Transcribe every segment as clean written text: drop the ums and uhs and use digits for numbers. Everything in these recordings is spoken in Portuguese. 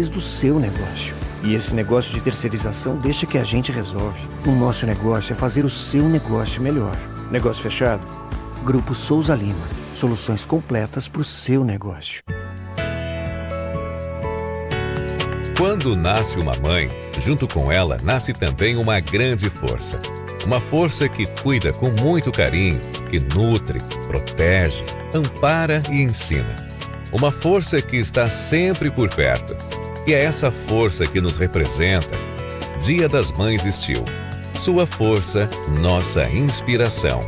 do seu negócio. E esse negócio de terceirização deixa que a gente resolve. O nosso negócio é fazer o seu negócio melhor. Negócio fechado? Grupo Souza Lima. Soluções completas para o seu negócio. Quando nasce uma mãe, junto com ela nasce também uma grande força. Uma força que cuida com muito carinho, que nutre, protege, ampara e ensina. Uma força que está sempre por perto. E é essa força que nos representa. Dia das Mães Steel. Sua força, nossa inspiração.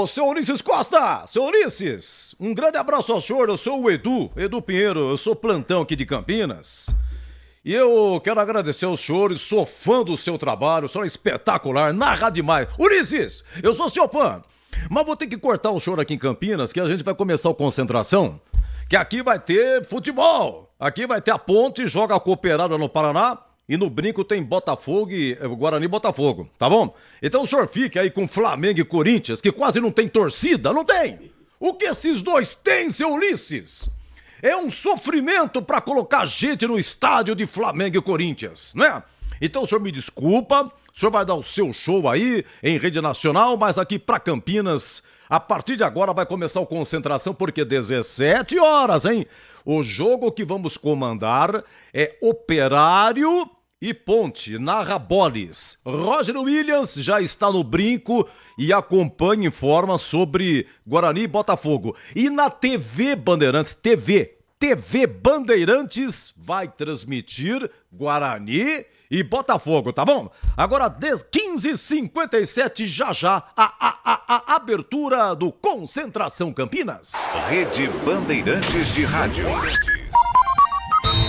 Seu Ulisses Costa! Seu Ulisses, um grande abraço ao senhor, eu sou o Edu Pinheiro, eu sou plantão aqui de Campinas. E eu quero agradecer ao senhor, sou fã do seu trabalho, o senhor é espetacular, narra demais. Ulisses, eu sou seu fã, mas vou ter que cortar o senhor aqui em Campinas, que a gente vai começar a concentração, que aqui vai ter futebol, aqui vai ter a Ponte, joga a Cooperada no Paraná, e no brinco tem Botafogo e Guarani e Botafogo, tá bom? Então o senhor fique aí com Flamengo e Corinthians, que quase não tem torcida, não tem? O que esses dois têm, seu Ulisses? É um sofrimento pra colocar gente no estádio de Flamengo e Corinthians, né? Então o senhor me desculpa, o senhor vai dar o seu show aí em rede nacional, mas aqui pra Campinas, a partir de agora vai começar a concentração, porque 17 horas, hein? O jogo que vamos comandar é Operário e Ponte, narra Boles. Roger Williams já está no brinco e acompanha e informa sobre Guarani e Botafogo. E na TV Bandeirantes, TV Bandeirantes vai transmitir Guarani e Botafogo, tá bom? Agora, 15h57, já, a abertura do Concentração Campinas. Rede Bandeirantes de Rádio.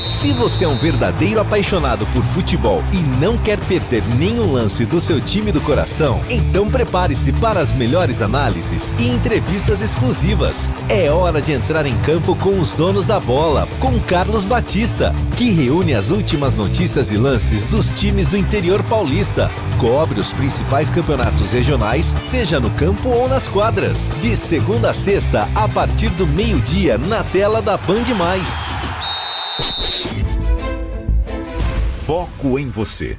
Se você é um verdadeiro apaixonado por futebol e não quer perder nenhum lance do seu time do coração, então prepare-se para as melhores análises e entrevistas exclusivas. É hora de entrar em campo com os donos da bola, com Carlos Batista, que reúne as últimas notícias e lances dos times do interior paulista. Cobre os principais campeonatos regionais, seja no campo ou nas quadras. De segunda a sexta, a partir do meio-dia, na tela da Band+. Foco em você.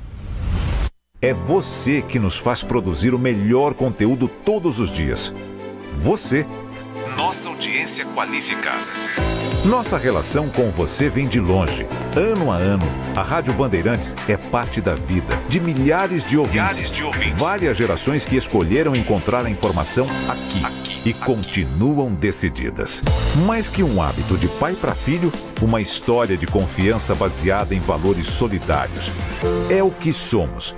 É você que nos faz produzir o melhor conteúdo todos os dias. Você, nossa audiência qualificada. Nossa relação com você vem de longe. Ano a ano, a Rádio Bandeirantes é parte da vida de milhares de ouvintes. Várias gerações que escolheram encontrar a informação aqui e continuam decididas. Mais que um hábito de pai para filho, uma história de confiança baseada em valores solidários. É o que somos.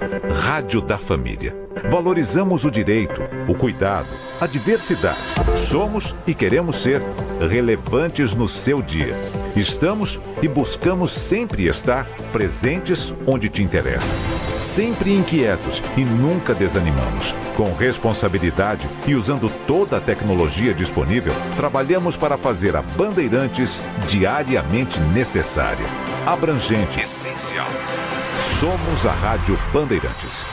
Rádio da Família. Valorizamos o direito, o cuidado, a diversidade. Somos e queremos ser relevantes no seu dia. Estamos e buscamos sempre estar presentes onde te interessa. Sempre inquietos e nunca desanimamos. Com responsabilidade e usando toda a tecnologia disponível, trabalhamos para fazer a Bandeirantes diariamente necessária, abrangente, essencial. Somos a Rádio Bandeirantes.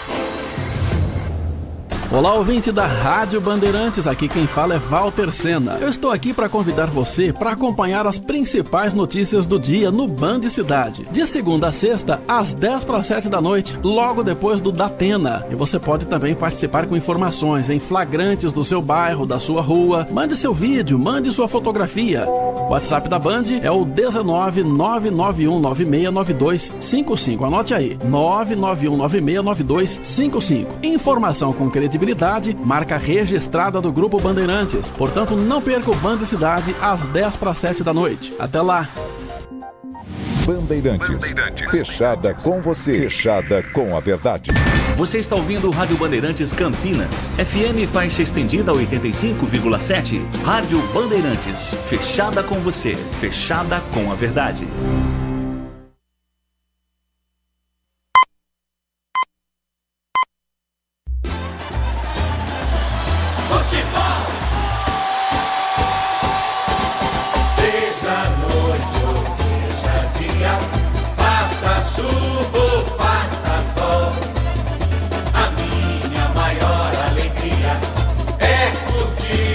Olá, ouvinte da Rádio Bandeirantes, aqui quem fala é Walter Sena. Eu estou aqui para convidar você para acompanhar as principais notícias do dia no Band Cidade. De segunda a sexta, às 6:50 da noite, logo depois do Datena. E você pode também participar com informações em flagrantes do seu bairro, da sua rua. Mande seu vídeo, mande sua fotografia. O WhatsApp da Band é o 19991969255. Anote aí, 991969255. Informação com credibilidade, marca registrada do Grupo Bandeirantes. Portanto, não perca o Band Cidade às 6:50 da noite. Até lá! Bandeirantes. Fechada com você. Fechada com a verdade. Você está ouvindo o Rádio Bandeirantes Campinas. FM faixa estendida 85,7. Rádio Bandeirantes. Fechada com você. Fechada com a verdade. A minha maior alegria é curtir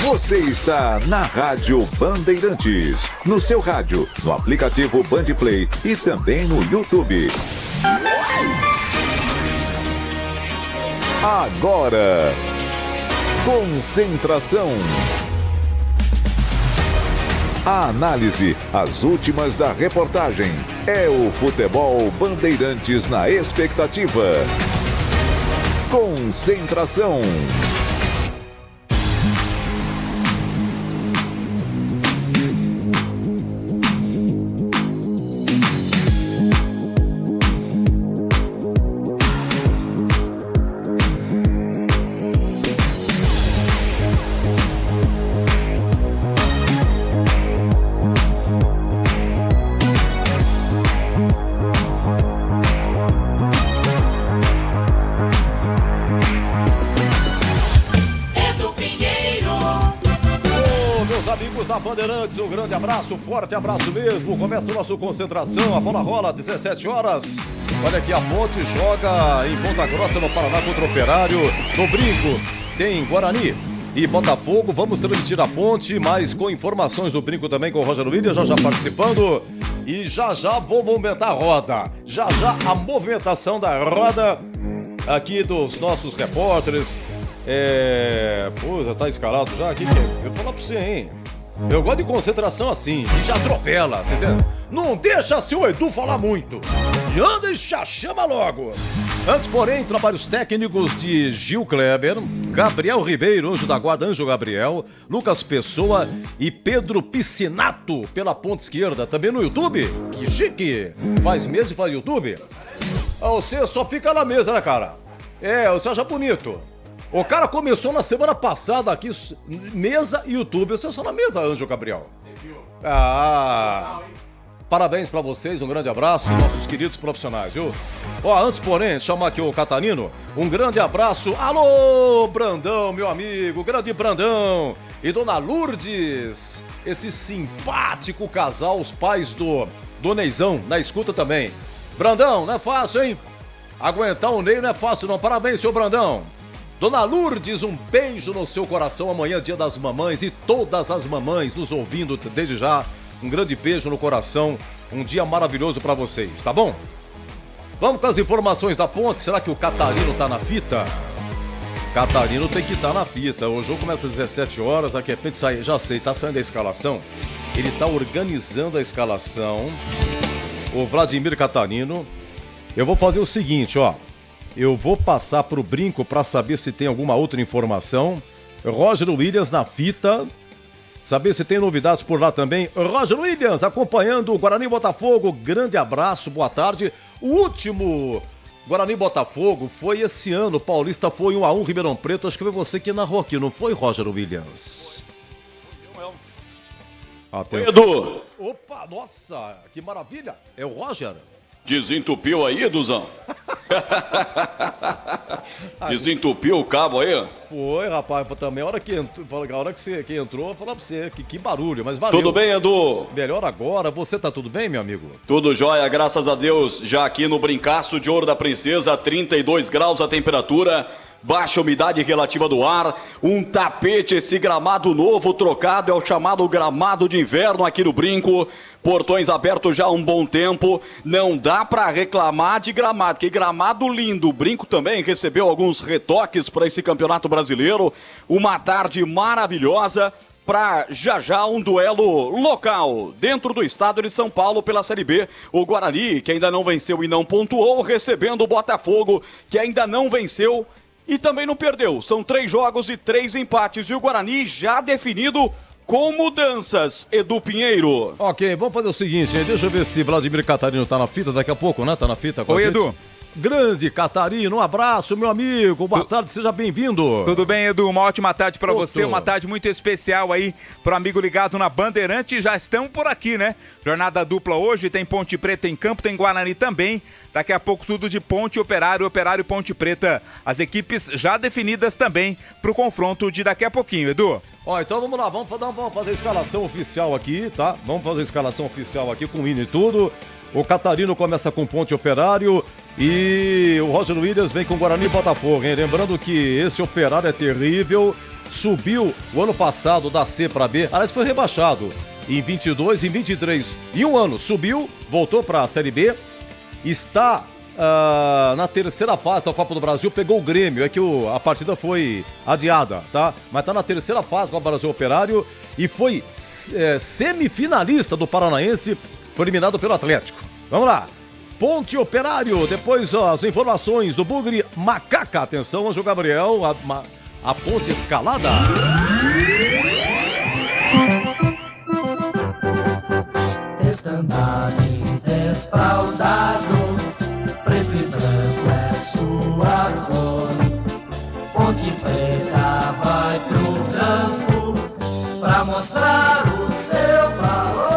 Você está na Rádio Bandeirantes, no seu rádio, no aplicativo Bandplay e também no YouTube. Agora, concentração. A análise, as últimas da reportagem. É o Futebol Bandeirantes na expectativa. Concentração. Bandeirantes, um grande abraço, forte abraço mesmo. Começa o nosso concentração, a bola rola, 17 horas. Olha aqui, a Ponte joga em Ponta Grossa, no Paraná, contra o Operário. No Brinco tem Guarani e Botafogo. Vamos transmitir a Ponte, mas com informações do Brinco também, com o Roger Williams já participando. E já vou movimentar a roda. Já a movimentação da roda aqui dos nossos repórteres. Pô, já tá escalado já? Eu vou falar pra você, hein? Eu gosto de concentração assim, que já atropela, você entende? Não deixa seu Edu falar muito. E anda e já chama logo. Antes, porém, trabalhos técnicos de Gil Kleber, Gabriel Ribeiro, anjo da guarda, Anjo Gabriel, Lucas Pessoa e Pedro Piscinato pela ponta esquerda. Também no YouTube. Que chique. Faz mesa e faz YouTube. Você só fica na mesa, né, cara? Você acha bonito. O cara começou na semana passada aqui, mesa e YouTube. Você só na mesa, Anjo Gabriel. Parabéns pra vocês, um grande abraço, nossos queridos profissionais, viu? Antes, porém, chamar aqui o Catarino, um grande abraço. Alô, Brandão, meu amigo, grande Brandão. E Dona Lourdes, esse simpático casal, os pais do Neizão, na escuta também. Brandão, não é fácil, hein? Aguentar o Ney não é fácil, não. Parabéns, seu Brandão. Dona Lourdes, um beijo no seu coração. Amanhã, dia das mamães, e todas as mamães nos ouvindo desde já. Um grande beijo no coração. Um dia maravilhoso pra vocês, tá bom? Vamos com as informações da Ponte. Será que o Catarino tá na fita? Catarino tem que estar na fita. O jogo começa às 17 horas. Daqui a repente sai, já sei, tá saindo a escalação. Ele tá organizando a escalação. O Vladimir Catarino. Eu vou fazer o seguinte, ó. Eu vou passar pro Brinco para saber se tem alguma outra informação. Roger Williams na fita. Saber se tem novidades por lá também. Roger Williams acompanhando o Guarani Botafogo. Grande abraço, boa tarde. O último Guarani Botafogo foi esse ano. Paulista foi 1-1 Ribeirão Preto. Acho que foi você que narrou aqui, não foi, Roger Williams? Atenção. Edu! Opa, nossa, que maravilha. É o Roger? Desentupiu aí, Eduzão? Desentupiu o cabo aí? Foi, rapaz, também a hora que entrou, eu vou falar pra você, que barulho, mas valeu. Tudo bem, Edu? Melhor agora, você tá tudo bem, meu amigo? Tudo jóia, graças a Deus, já aqui no Brincaço de Ouro da Princesa, 32 graus a temperatura, baixa umidade relativa do ar, um tapete, esse gramado novo trocado, é o chamado gramado de inverno aqui no Brinco, portões abertos já há um bom tempo, não dá pra reclamar de gramado, que gramado lindo. O Brinco também recebeu alguns retoques para esse campeonato brasileiro, uma tarde maravilhosa para já um duelo local dentro do estado de São Paulo pela Série B. O Guarani, que ainda não venceu e não pontuou, recebendo o Botafogo, que ainda não venceu e também não perdeu. São 3 jogos e 3 empates. E o Guarani já definido com mudanças, Edu Pinheiro. Ok, vamos fazer o seguinte, deixa eu ver se Vladimir Catarino tá na fita daqui a pouco, né? Tá na fita com a gente. Edu. Grande Catarino, um abraço, meu amigo. Boa tarde, seja bem-vindo. Tudo bem, Edu? Uma ótima tarde pra você, uma tarde muito especial aí pro amigo ligado na Bandeirante. Já estamos por aqui, né? Jornada dupla hoje, tem Ponte Preta em campo, tem Guarani também. Daqui a pouco tudo de Ponte, Operário e Ponte Preta. As equipes já definidas também pro confronto de daqui a pouquinho, Edu. Então vamos lá, vamos fazer a escalação oficial aqui, tá? Vamos fazer a escalação oficial aqui com o hino e tudo. O Catarino começa com Ponte Operário e o Roger Williams vem com Guarani e Botafogo, hein? Lembrando que esse Operário é terrível subiu o ano passado da C para B, aliás, foi rebaixado em 22, em 23. Em um ano subiu, voltou para a Série B, está na terceira fase da Copa do Brasil, pegou o Grêmio, é que a partida foi adiada, tá? Mas está na terceira fase da Copa do Brasil Operário e foi semifinalista do Paranaense, foi eliminado pelo Atlético. Vamos lá. Ponte Operário, depois as informações do Bugre. Macaca, atenção, Anjo Gabriel, a ponte escalada. Estandarte desfraldado, preto e branco é sua cor. Ponte preta vai pro campo pra mostrar o seu valor.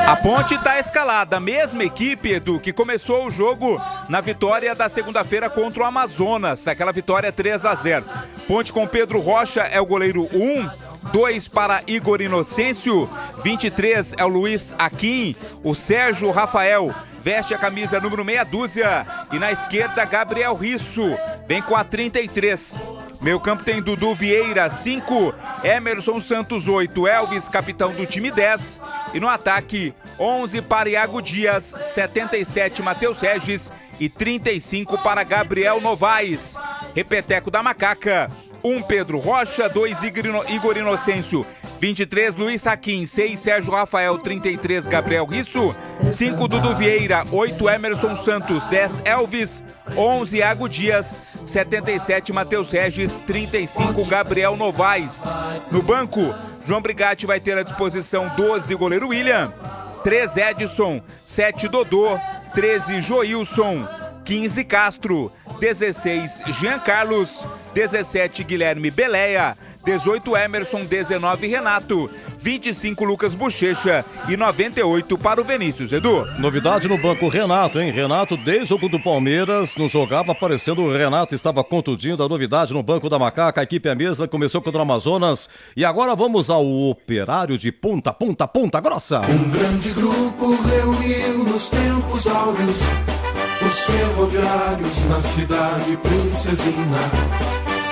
A Ponte está escalada, a mesma equipe, Edu, que começou o jogo na vitória da segunda-feira contra o Amazonas, aquela vitória 3-0. Ponte com Pedro Rocha é o goleiro 1, 2 para Igor Inocêncio, 23 é o Luiz Aquim, o Sérgio Rafael veste a camisa número meia dúzia e na esquerda Gabriel Risso, vem com a 33. Meio campo tem Dudu Vieira, 5, Emerson Santos, 8, Elvis, capitão do time, 10. E no ataque, 11 para Iago Dias, 77 Matheus Regis e 35 para Gabriel Novaes. Repeteco da Macaca, 1 Pedro Rocha, 2 Igor Inocêncio, 23 Luiz Aquim, 6 Sérgio Rafael, 33 Gabriel Risso, 5 Dudu Vieira, 8 Emerson Santos, 10 Elvis, 11 Iago Dias, 77 Matheus Regis, 35 Gabriel Novaes. No banco, João Brigatti vai ter à disposição 12 goleiro William, 3 Edson, 7 Dodô, 13 Joilson, 15 Castro, 16 Jean Carlos, 17 Guilherme Beleia, 18 Emerson, 19 Renato, 25 Lucas Bochecha e 98 para o Vinícius. Edu. Novidade no banco, Renato, hein? Renato, desde o jogo do Palmeiras, não jogava, aparecendo o Renato, estava contundindo. A novidade no banco da Macaca, a equipe é a mesma, começou contra o Amazonas. E agora vamos ao Operário de Ponta Grossa. Um grande grupo reuniu nos tempos áureos os ferroviários na cidade princesina,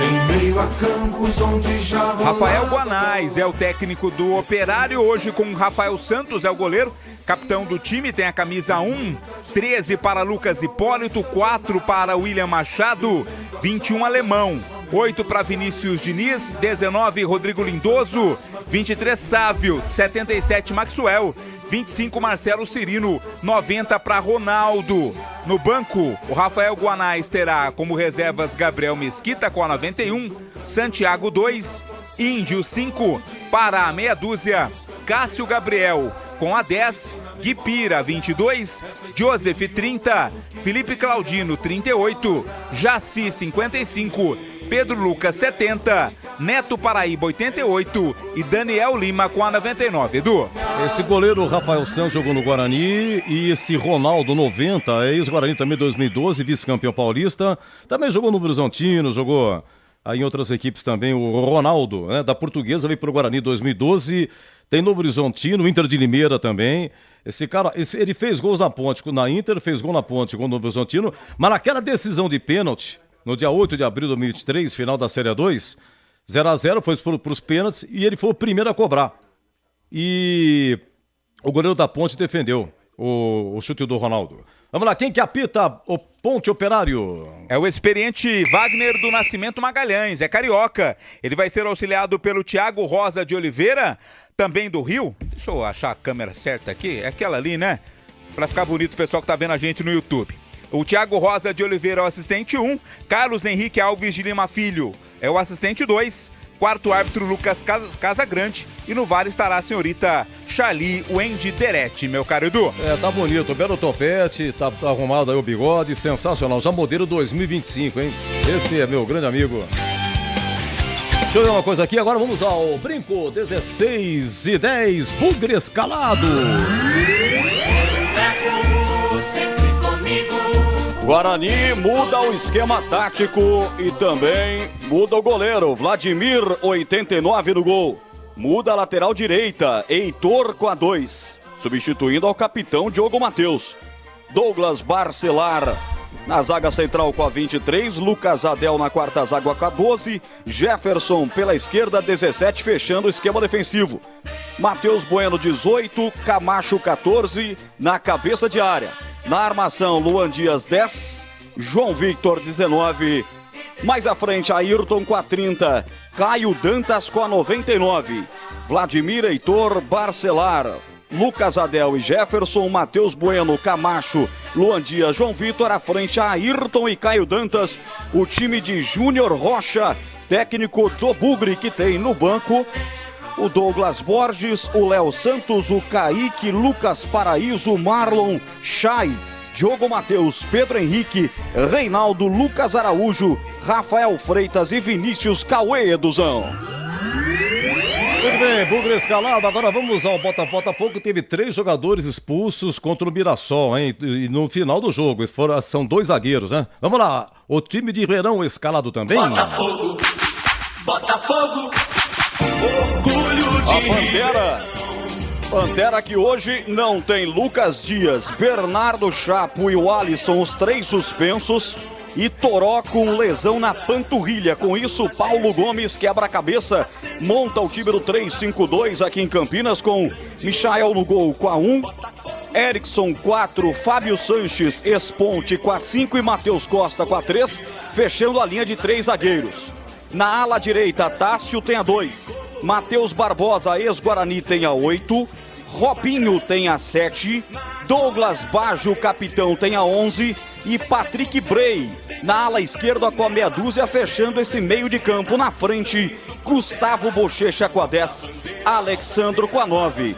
em meio a campos onde já Rafael Guanais é o técnico do Operário, hoje com Rafael Santos é o goleiro, capitão do time, tem a camisa 1, 13 para Lucas Hipólito, 4 para William Machado, 21 Alemão, 8 para Vinícius Diniz, 19 Rodrigo Lindoso, 23 Sávio, 77 Maxwell, 25 Marcelo Cirino, 90 para Ronaldo. No banco, o Rafael Guanais terá como reservas Gabriel Mesquita com a 91, Santiago 2, Índio 5, para a meia dúzia, Cássio Gabriel com a 10, Guipira 22, Joseph 30, Felipe Claudino 38, Jaci 55, Pedro Lucas 70, Neto Paraíba 88 e Daniel Lima com a 99. Edu. Esse goleiro Rafael Santos jogou no Guarani e esse Ronaldo 90, ex-Guarani também 2012, vice-campeão paulista, também jogou no Horizontino, jogou aí em outras equipes também. O Ronaldo, né, da Portuguesa, veio para o Guarani 2012, tem no Horizontino, Inter de Limeira também. Esse cara, ele fez gols na Ponte, na Inter, fez gol na Ponte, gol no Horizontino, mas naquela decisão de pênalti, no dia 8 de abril de 2023, final da Série 2, 0-0, foi para os pênaltis e ele foi o primeiro a cobrar. E o goleiro da Ponte defendeu o chute do Ronaldo. Vamos lá, quem que apita o Ponte Operário? É o experiente Wagner do Nascimento Magalhães, é carioca. Ele vai ser auxiliado pelo Thiago Rosa de Oliveira, também do Rio. Deixa eu achar a câmera certa aqui, é aquela ali, né? Pra ficar bonito o pessoal que tá vendo a gente no YouTube. O Thiago Rosa de Oliveira é o assistente 1, Carlos Henrique Alves de Lima Filho é o assistente 2, quarto árbitro Lucas Casagrande e no VAR estará a senhorita Charlie Wendy Derete, meu caro Edu. Tá bonito, belo topete, tá arrumado aí o bigode, sensacional, já modelo 2025, hein? Esse é meu grande amigo. Deixa eu ver uma coisa aqui, agora vamos ao brinco, 16:10, Bugre escalado. Guarani muda o esquema tático e também muda o goleiro. Vladimir, 89 no gol. Muda a lateral direita, Heitor com a 2. Substituindo ao capitão Diogo Matheus. Douglas Barcelar Na zaga central com a 23, Lucas Adel na quarta zaga com a 12, Jefferson pela esquerda, 17, fechando o esquema defensivo. Matheus Bueno, 18, Camacho, 14, na cabeça de área. Na armação, Luan Dias, 10, João Victor, 19, mais à frente, Ayrton com a 30, Caio Dantas com a 99, Vladimir Heitor, Barcelar, Lucas Adel e Jefferson, Matheus Bueno, Camacho, Luan Dias, João Vitor, à frente Ayrton e Caio Dantas, o time de Júnior Rocha, técnico do Bugre, que tem no banco o Douglas Borges, o Léo Santos, o Kaique, Lucas Paraíso, Marlon, Chay, Diogo Matheus, Pedro Henrique, Reinaldo, Lucas Araújo, Rafael Freitas e Vinícius Cauê Eduzão. Muito bem, Bugre escalado. Agora vamos ao Botafogo. Teve 3 jogadores expulsos contra o Mirassol, hein? E no final do jogo, são 2 zagueiros, né? Vamos lá, o time de Ribeirão escalado também. Botafogo, orgulho de... A Pantera que hoje não tem Lucas Dias, Bernardo Chapo e o Alisson, os 3 suspensos. E Toró com lesão na panturrilha. Com isso, Paulo Gomes quebra a cabeça, monta o time do 3-5-2 aqui em Campinas, com Michael no gol com a 1, Erickson 4, Fábio Sanches, ex-ponte com a 5 e Matheus Costa com a 3, fechando a linha de 3 zagueiros. Na ala direita, Tássio tem a 2, Matheus Barbosa, ex-Guarani, tem a 8, Robinho tem a 7, Douglas Baggio, capitão, tem a 11 e Patrick Bray na ala esquerda com a meia dúzia, fechando esse meio de campo. Na frente, Gustavo Bochecha com a 10, Alexandro com a 9,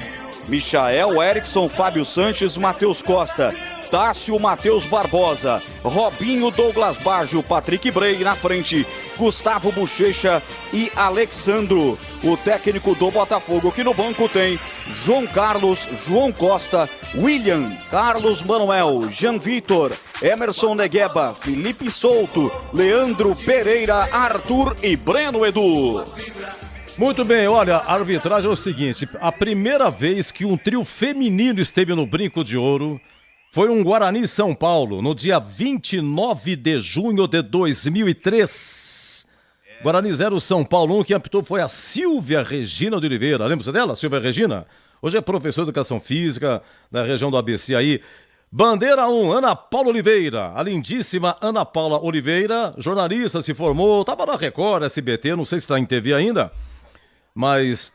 Michael, Erickson, Fábio Sanches, Matheus Costa, Tássio, Matheus Barbosa, Robinho, Douglas Baggio, Patrick Bray, na frente, Gustavo Bochecha e Alexandro. O técnico do Botafogo, que no banco tem João Carlos, João Costa, William, Carlos Manuel, Jean Vitor, Emerson Negueba, Felipe Souto, Leandro Pereira, Arthur e Breno Edu. Muito bem, olha, a arbitragem é o seguinte: a primeira vez que um trio feminino esteve no Brinco de Ouro foi um Guarani São Paulo, no dia 29 de junho de 2003. Guarani 0, São Paulo 1, quem apitou foi a Silvia Regina de Oliveira. Lembra-se dela, Silvia Regina? Hoje é professora de Educação Física da região do ABC aí. Bandeira 1, Ana Paula Oliveira. A lindíssima Ana Paula Oliveira, jornalista, se formou, estava na Record, SBT, não sei se está em TV ainda, mas...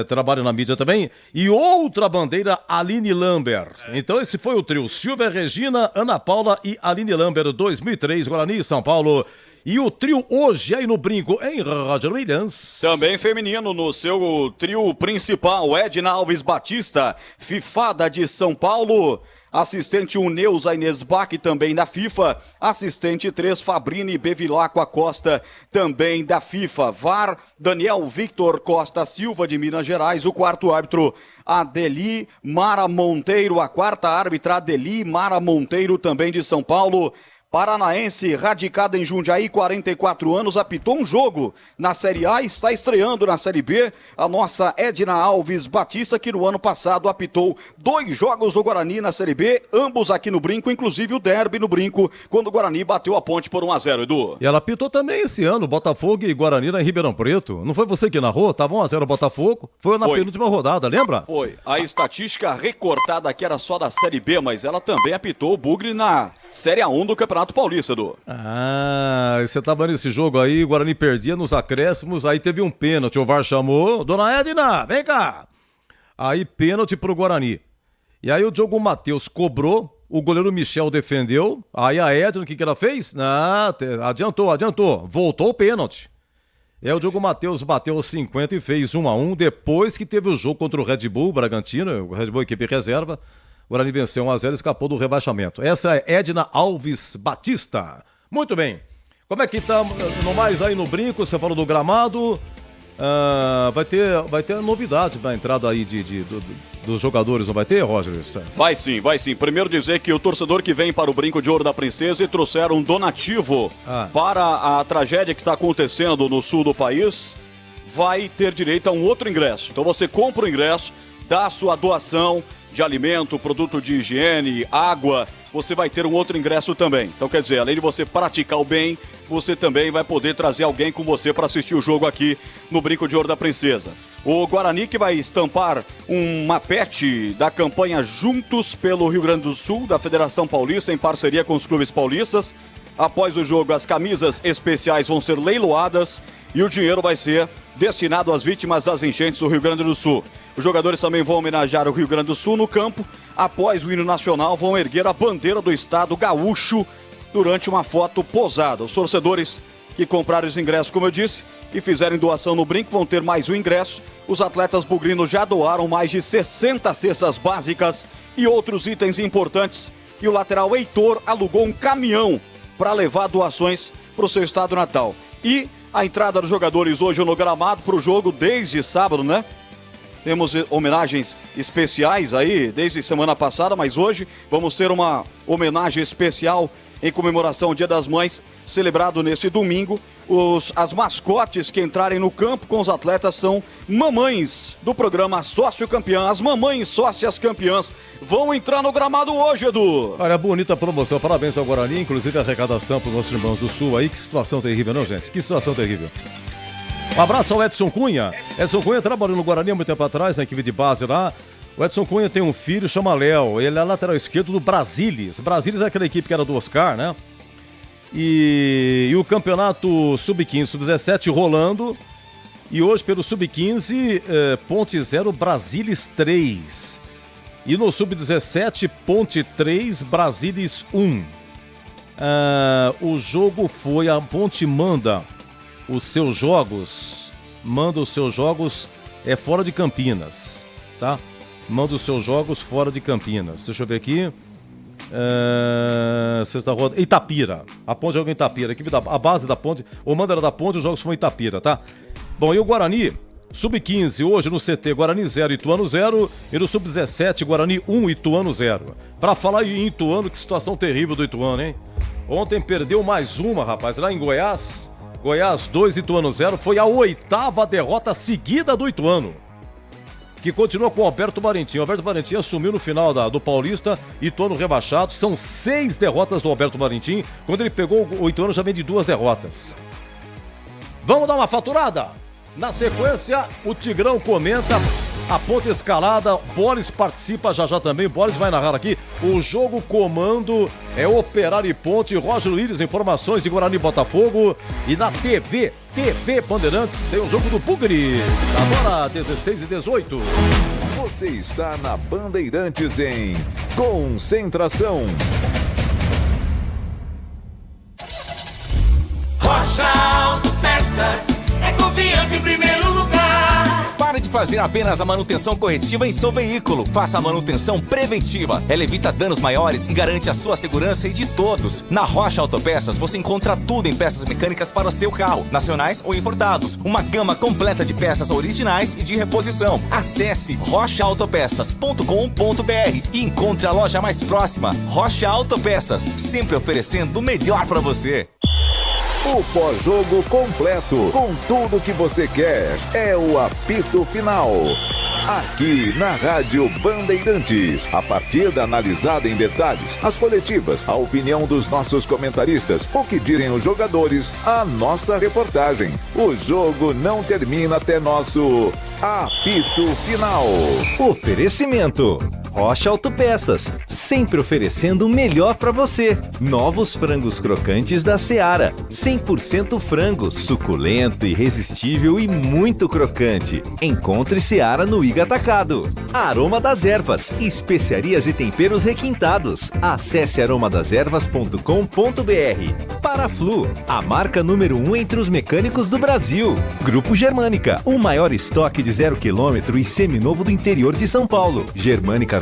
trabalha na mídia também. E outra bandeira, Aline Lambert. Então esse foi o trio: Silvia Regina, Ana Paula e Aline Lambert, 2003, Guarani e São Paulo. E o trio hoje aí no Brinco, em Roger Williams. Também feminino no seu trio principal, Edna Alves Batista, Fifada de São Paulo. Assistente 1, Neuza Inês Bach, também da FIFA. Assistente 3, Fabrini Bevilacqua Costa, também da FIFA. VAR, Daniel Victor Costa Silva, de Minas Gerais. O quarto árbitro, Adeli Mara Monteiro. A quarta árbitra, Adeli Mara Monteiro, também de São Paulo. Paranaense, radicada em Jundiaí, 44 anos, apitou um jogo na Série A, está estreando na Série B. A nossa Edna Alves Batista, que no ano passado apitou 2 jogos do Guarani na Série B, ambos aqui no Brinco, inclusive o derby no Brinco, quando o Guarani bateu a Ponte por 1-0, Edu. E ela apitou também esse ano, Botafogo e Guarani lá em Ribeirão Preto. Não foi você que narrou? Tava 1-0 Botafogo, foi na penúltima rodada, lembra? Foi. A estatística recortada aqui era só da Série B, mas ela também apitou o Bugre na Série A1 do Campeonato Paulista, Edu. Ah, você tava nesse jogo aí, o Guarani perdia nos acréscimos, aí teve um pênalti, o VAR chamou, Dona Edna, vem cá. Aí pênalti pro Guarani. E aí o Diogo Matheus cobrou, o goleiro Michel defendeu, aí a Edna, o que ela fez? Adiantou, voltou o pênalti. E aí o Diogo Matheus bateu os 50 e fez 1-1, depois que teve o jogo contra o Red Bull Bragantino, o Red Bull equipe reserva. O Guarani venceu 1-0 e escapou do rebaixamento. Essa é Edna Alves Batista. Muito bem. Como é que tá no mais aí no Brinco? Você falou do gramado. Vai ter novidades na entrada aí dos jogadores, não vai ter, Roger? Vai sim. Primeiro dizer que o torcedor que vem para o Brinco de Ouro da Princesa e trouxeram um donativo para a tragédia que está acontecendo no sul do país, vai ter direito a um outro ingresso. Então você compra o ingresso, dá a sua doação de alimento, produto de higiene, água, você vai ter um outro ingresso também. Então, quer dizer, além de você praticar o bem, você também vai poder trazer alguém com você para assistir o jogo aqui no Brinco de Ouro da Princesa. O Guarani que vai estampar uma patch da campanha Juntos pelo Rio Grande do Sul, da Federação Paulista, em parceria com os clubes paulistas. Após o jogo, as camisas especiais vão ser leiloadas e o dinheiro vai ser destinado às vítimas das enchentes do Rio Grande do Sul. Os jogadores também vão homenagear o Rio Grande do Sul no campo. Após o hino nacional, vão erguer a bandeira do estado gaúcho durante uma foto posada. Os torcedores que compraram os ingressos, como eu disse, e fizerem doação no Brinco, vão ter mais um ingresso. Os atletas bugrinos já doaram mais de 60 cestas básicas e outros itens importantes. E o lateral Heitor alugou um caminhão para levar doações para o seu estado natal. E a entrada dos jogadores hoje no gramado para o jogo desde sábado, né? Temos homenagens especiais aí desde semana passada, mas hoje vamos ter uma homenagem especial em comemoração ao Dia das Mães, celebrado nesse domingo. As mascotes que entrarem no campo com os atletas são mamães do programa Sócio Campeã. As mamães sócias campeãs vão entrar no gramado hoje, Edu. Olha, bonita promoção, parabéns ao Guarani, inclusive a arrecadação para os nossos irmãos do Sul aí. Que situação terrível, não, gente? Que situação terrível. Um abraço ao Edson Cunha. Edson Cunha trabalhou no Guarani há muito tempo atrás, na equipe de base lá. O Edson Cunha tem um filho, chama Léo. Ele é lateral esquerdo do Brasilis. Brasilis é aquela equipe que era do Oscar, né? E o campeonato Sub-15, Sub-17 rolando. E hoje pelo Sub-15, Ponte 0, Brasilis 3. E no Sub-17, Ponte 3, Brasilis 1. O jogo foi, a Ponte manda os seus jogos fora de Campinas, tá? Manda os seus jogos fora de Campinas. Deixa eu ver aqui. Sexta roda, Itapira. A Ponte joga em Itapira. A base da Ponte, o mando era da Ponte, os jogos foram em Itapira, tá? Bom, e o Guarani, Sub-15, hoje no CT, Guarani 0, Ituano 0. E no Sub-17, Guarani 1, Ituano 0. Pra falar em Ituano, que situação terrível do Ituano, hein? Ontem perdeu mais uma, rapaz, lá em Goiás. Goiás 2, Ituano 0. Foi a 8ª derrota seguida do Ituano, que continua com o Alberto Valentim. O Alberto Valentim assumiu no final do Paulista, Ituano rebaixado. São 6 derrotas do Alberto Valentim. Quando ele pegou o Ituano, já vem de 2 derrotas. Vamos dar uma faturada? Na sequência, o Tigrão comenta a Ponte escalada. Boris participa já também. Boris vai narrar aqui. O jogo comando é Operário e Ponte. Roger Willis, informações de Guarani e Botafogo. E na TV Bandeirantes tem o jogo do Bugre. Agora 16 e 18. Você está na Bandeirantes em Concentração. Rocha Autopeças é confiança em primeiro lugar. Pare de fazer apenas a manutenção corretiva em seu veículo. Faça a manutenção preventiva. Ela evita danos maiores e garante a sua segurança e de todos. Na Rocha Autopeças você encontra tudo em peças mecânicas para o seu carro, nacionais ou importados. Uma gama completa de peças originais e de reposição. Acesse rochaautopeças.com.br e encontre a loja mais próxima. Rocha Autopeças, sempre oferecendo o melhor para você. O pós-jogo completo, com tudo que você quer, é o apito final. Aqui na Rádio Bandeirantes, a partida analisada em detalhes, as coletivas, a opinião dos nossos comentaristas, o que dizem os jogadores, a nossa reportagem. O jogo não termina até nosso apito final. Oferecimento Rocha Autopeças, sempre oferecendo o melhor para você. Novos frangos crocantes da Seara, 100% frango, suculento, irresistível e muito crocante. Encontre Seara no Iga Atacado. Aroma das Ervas, especiarias e temperos requintados. Acesse aromadeservas.com.br. Paraflu, a marca número 1 entre os mecânicos do Brasil. Grupo Germânica, o maior estoque de 0 km e seminovo do interior de São Paulo. Germanicaveículos.com.br.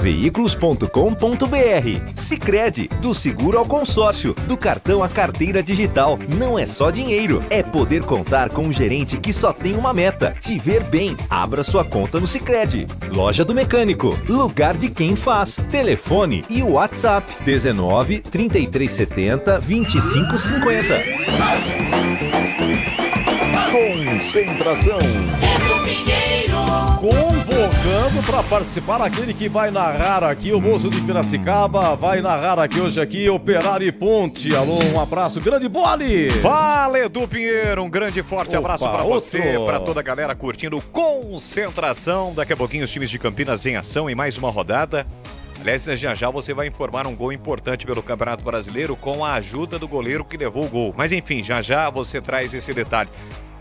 Sicredi, do seguro ao consórcio, do cartão à carteira digital. Não é só dinheiro, é poder contar com um gerente que só tem uma meta: te ver bem. Abra sua conta no Sicredi. Loja do Mecânico, lugar de quem faz. Telefone e WhatsApp 19 3370 2550. Concentração. É do Pinheiro. Convocando para participar aquele que vai narrar aqui, o moço de Piracicaba, vai narrar aqui hoje aqui, Operário e Ponte. Alô, um abraço, grande Bole! Fala, Edu Pinheiro, um grande e forte abraço para você, para toda a galera curtindo Concentração. Daqui a pouquinho os times de Campinas em ação em mais uma rodada. Aliás, já você vai informar um gol importante pelo Campeonato Brasileiro com a ajuda do goleiro que levou o gol. Mas enfim, já você traz esse detalhe.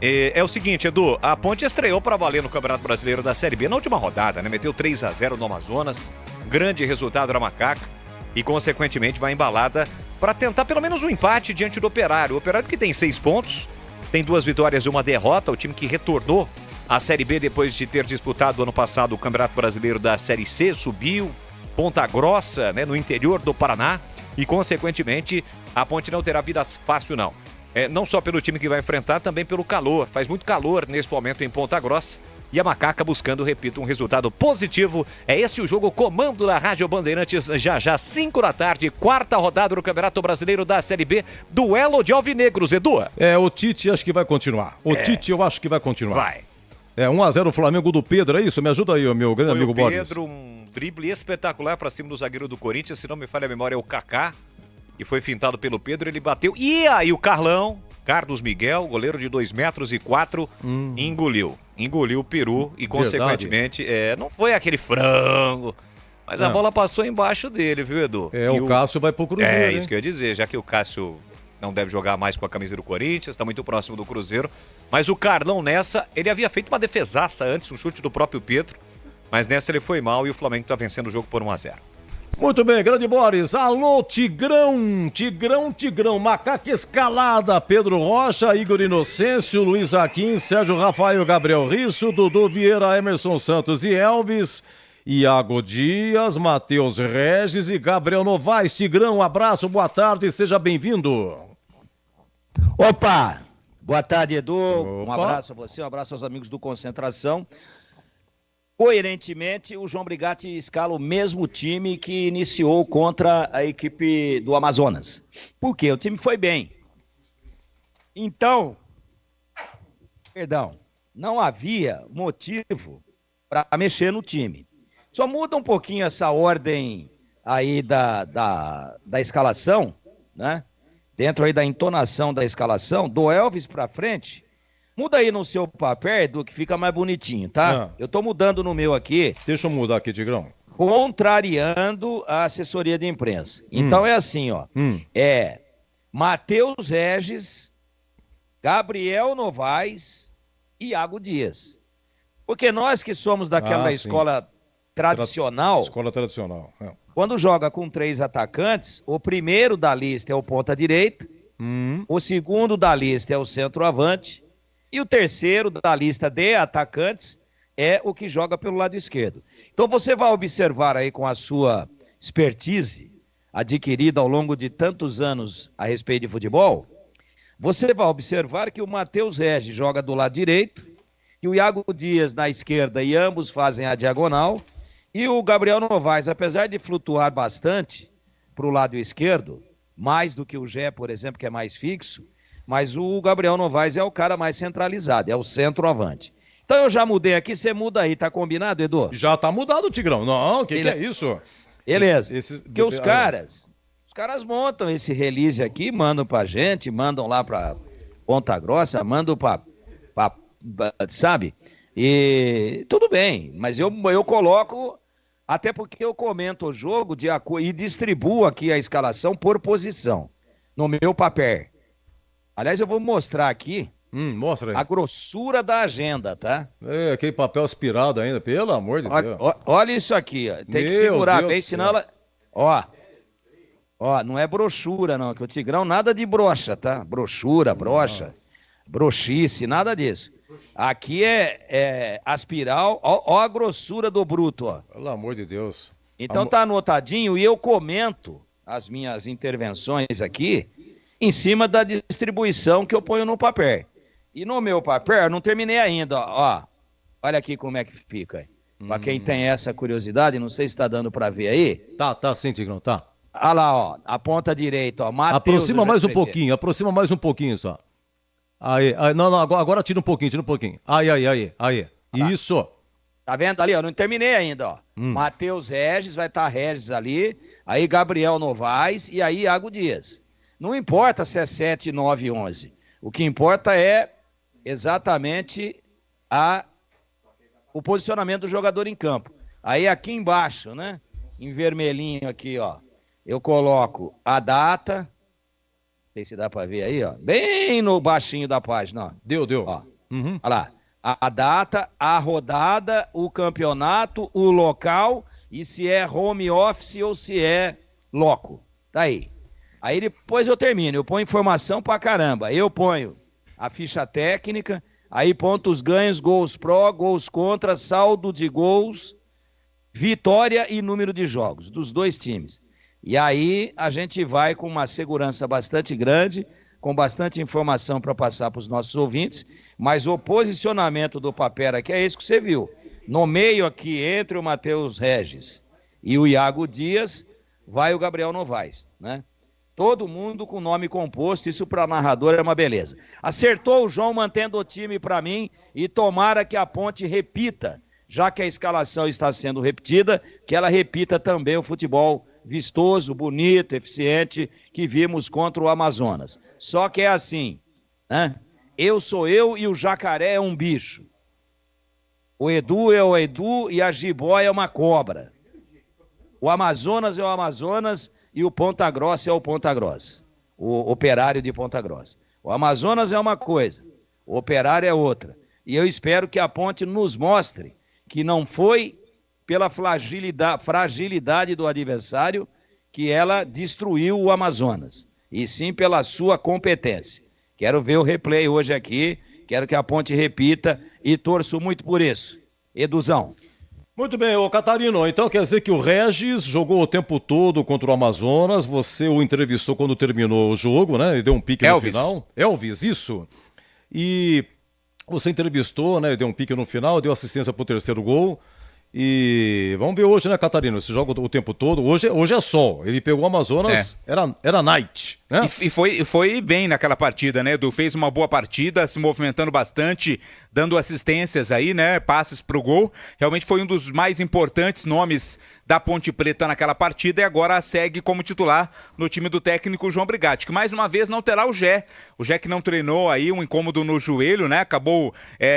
É o seguinte, Edu, a Ponte estreou para valer no Campeonato Brasileiro da Série B na última rodada, né? Meteu 3-0 no Amazonas, grande resultado da Macaca e, consequentemente, vai embalada para tentar pelo menos um empate diante do Operário. O Operário que tem 6 pontos, tem 2 vitórias e 1 derrota, o time que retornou à Série B depois de ter disputado ano passado o Campeonato Brasileiro da Série C, subiu, Ponta Grossa, né, no interior do Paraná e, consequentemente, a Ponte não terá vida fácil, não. Não só pelo time que vai enfrentar, também pelo calor. Faz muito calor nesse momento em Ponta Grossa. E a Macaca buscando, repito, um resultado positivo. É esse o jogo comando da Rádio Bandeirantes. Já 5 da tarde, 4ª rodada do Campeonato Brasileiro da Série B. Duelo de alvinegros, Edu. O Tite acho que vai continuar. Tite eu acho que vai continuar. Vai. 1-0 o Flamengo do Pedro, é isso? Me ajuda aí, meu grande amigo Boris. Pedro, um drible espetacular para cima do zagueiro do Corinthians. Se não me falha a memória, é o Kaká. E foi fintado pelo Pedro, ele bateu. E aí o Carlos Miguel, goleiro de 2,04 m, engoliu o peru e, consequentemente, não foi aquele frango, mas a bola passou embaixo dele, viu, Edu? O Cássio vai pro Cruzeiro. Isso que eu ia dizer, já que o Cássio não deve jogar mais com a camisa do Corinthians, está muito próximo do Cruzeiro. Mas o Carlão nessa, ele havia feito uma defesaça antes, um chute do próprio Pedro, mas nessa ele foi mal e o Flamengo está vencendo o jogo por 1-0. Muito bem, grande Boris. Alô, Tigrão, Macaca Escalada, Pedro Rocha, Igor Inocêncio, Luiz Aquim, Sérgio Rafael, Gabriel Risso, Dudu Vieira, Emerson Santos e Elvis, Iago Dias, Matheus Regis e Gabriel Novaes. Tigrão, um abraço, boa tarde, seja bem-vindo. Opa, boa tarde, Edu. Um abraço a você, um abraço aos amigos do Concentração. Coerentemente, o João Brigatti escala o mesmo time que iniciou contra a equipe do Amazonas. Por quê? O time foi bem. Então, não havia motivo para mexer no time. Só muda um pouquinho essa ordem aí da escalação, né? Dentro aí da entonação da escalação, do Elvis para frente. Muda aí no seu papel, Edu, que fica mais bonitinho, tá? Eu tô mudando no meu aqui. Deixa eu mudar aqui, Tigrão. Contrariando a assessoria de imprensa. Então é assim, ó. Matheus Regis, Gabriel Novaes e Iago Dias. Porque nós que somos daquela escola tradicional... Escola tradicional. Quando joga com 3 atacantes, o primeiro da lista é o ponta direita, o segundo da lista é o centroavante, e o terceiro da lista de atacantes é o que joga pelo lado esquerdo. Então você vai observar aí com a sua expertise adquirida ao longo de tantos anos a respeito de futebol, você vai observar que o Matheus Regis joga do lado direito, que o Iago Dias na esquerda e ambos fazem a diagonal, e o Gabriel Novaes, apesar de flutuar bastante para o lado esquerdo, mais do que o Gé, por exemplo, que é mais fixo, mas o Gabriel Novaes é o cara mais centralizado, é o centroavante. Então eu já mudei aqui, você muda aí, tá combinado, Edu? Já tá mudado, Tigrão. Não, o que é isso? Beleza. Porque os caras montam esse release aqui, mandam pra gente, mandam lá pra Ponta Grossa, mandam pra sabe? E tudo bem, mas eu coloco, até porque eu comento o jogo e distribuo aqui a escalação por posição, no meu papel. Aliás, eu vou mostrar aqui mostra aí. A grossura da agenda, tá? Aquele papel aspirado ainda, pelo amor de Deus. Olha isso aqui, ó. Tem que segurar bem, senão ela... Ó, não é brochura não, que o Tigrão nada de brocha, tá? Brochura, brocha, brochice, nada disso. Aqui é aspiral, ó a grossura do bruto, ó. Pelo amor de Deus. Então tá anotadinho e eu comento as minhas intervenções aqui em cima da distribuição que eu ponho no papel. E no meu papel, eu não terminei ainda, ó. Olha aqui como é que fica. Pra quem tem essa curiosidade, não sei se tá dando pra ver aí. Tá sim, Tigrão, tá. Olha lá, ó, a ponta direita, ó. Mateus, aproxima mais um pouquinho só. Aí, não, agora tira um pouquinho. Aí. Tá. Isso. Tá vendo ali, ó? Não terminei ainda, ó. Matheus Regis, vai estar Regis ali, aí Gabriel Novaes e aí Iago Dias. Não importa se é 7, 9, 11. O que importa é exatamente o posicionamento do jogador em campo. Aí aqui embaixo, né? Em vermelhinho aqui, ó. Eu coloco a data. Não sei se dá pra ver aí, ó. Bem no baixinho da página, ó. Deu. Ó. Olha lá. A data, a rodada, o campeonato, o local e se é home office ou se é loco. Tá aí. Aí depois eu termino. Eu ponho informação pra caramba. Eu ponho a ficha técnica, aí pontos ganhos, gols pró, gols contra, saldo de gols, vitória e número de jogos dos dois times. E aí a gente vai com uma segurança bastante grande, com bastante informação para passar para os nossos ouvintes, mas o posicionamento do Papera aqui é isso que você viu. No meio aqui, entre o Matheus Regis e o Iago Dias, vai o Gabriel Novaes, né? Todo mundo com nome composto, isso para narrador é uma beleza. Acertou o João mantendo o time para mim e tomara que a Ponte repita, já que a escalação está sendo repetida, que ela repita também o futebol vistoso, bonito, eficiente que vimos contra o Amazonas. Só que é assim, né? Eu sou eu e o jacaré é um bicho. O Edu é o Edu e a jiboia é uma cobra. O Amazonas é o Amazonas e o Ponta Grossa é o Ponta Grossa. O Operário de Ponta Grossa. O Amazonas é uma coisa, o Operário é outra. E eu espero que a Ponte nos mostre que não foi pela fragilidade do adversário que ela destruiu o Amazonas, e sim pela sua competência. Quero ver o replay hoje aqui, quero que a Ponte repita e torço muito por isso. Eduzão. Muito bem, ô Catarino, então quer dizer que o Regis jogou o tempo todo contra o Amazonas, você o entrevistou quando terminou o jogo, né? E deu um pique no final. Elvis, isso. E você entrevistou, né? Deu um pique no final, deu assistência pro terceiro gol. E vamos ver hoje, né, Catarino? Esse jogo o tempo todo. Hoje é sol. Ele pegou o Amazonas, era night, né? E foi bem naquela partida, né, Edu? Fez uma boa partida, se movimentando bastante, dando assistências aí, né? Passes pro gol. Realmente foi um dos mais importantes nomes da Ponte Preta naquela partida e agora segue como titular no time do técnico João Brigatti, que mais uma vez não terá o Gé. O Gé que não treinou aí, um incômodo no joelho, né? Acabou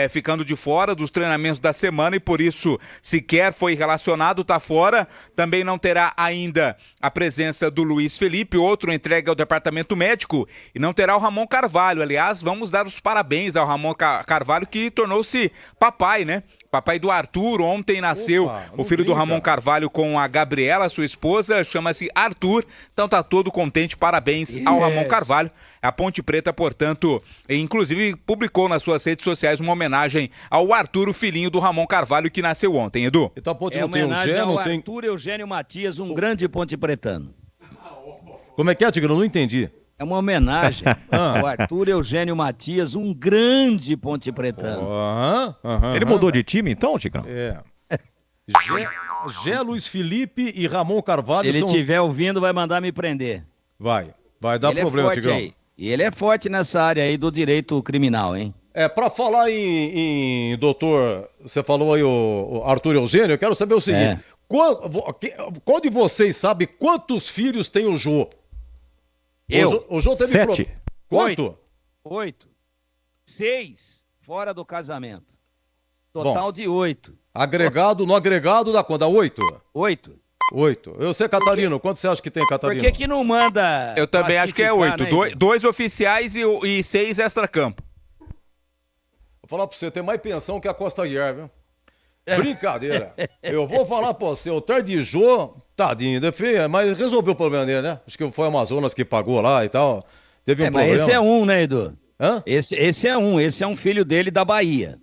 ficando de fora dos treinamentos da semana e por isso sequer foi relacionado, tá fora. Também não terá ainda a presença do Luiz Felipe, outro entregue ao departamento médico, e não terá o Ramon Carvalho. Aliás, vamos dar os parabéns ao Ramon Carvalho, que tornou-se papai, né? Papai do Arthur, ontem nasceu o filho do Ramon Carvalho com a Gabriela, sua esposa, chama-se Arthur, então tá todo contente, parabéns ao Ramon Carvalho. A Ponte Preta, portanto, inclusive publicou nas suas redes sociais uma homenagem ao Arthur, o filhinho do Ramon Carvalho, que nasceu ontem, Edu. Então a Ponte não tem homenagem ao Arthur Eugênio Matias, um grande ponte pretano. Como é que é, Tigre? Eu não entendi. É uma homenagem ao Arthur Eugênio Matias, um grande ponte pretano. Ele mudou de time então, Tigrão? Gé, Luiz Felipe e Ramon Carvalho. Se ele estiver ouvindo, vai mandar me prender. Vai dar problema, Tigrão. Aí. E ele é forte nessa área aí do direito criminal, hein? Pra falar em doutor, você falou aí o Arthur Eugênio, eu quero saber o seguinte. Qual de vocês sabe quantos filhos tem o Jô? O Jô teve 7. Quanto? 8. 6 fora do casamento. Total de 8. Agregado, no agregado dá quanto? Dá 8? 8. 8. Eu sei, Catarino. Quanto você acha que tem, Catarino? Por que não manda? Eu também acho que é 8. Né, 2 oficiais e 6 extra-campo. Vou falar pra você, tem mais pensão que a Costa Guiar, viu? Brincadeira. Eu vou falar pra você, o Tardijô, tadinho, mas resolveu o problema dele, né? Acho que foi o Amazonas que pagou lá e tal. Teve um problema. Mas esse é um, né, Edu? Hã? Esse é um filho dele da Bahia.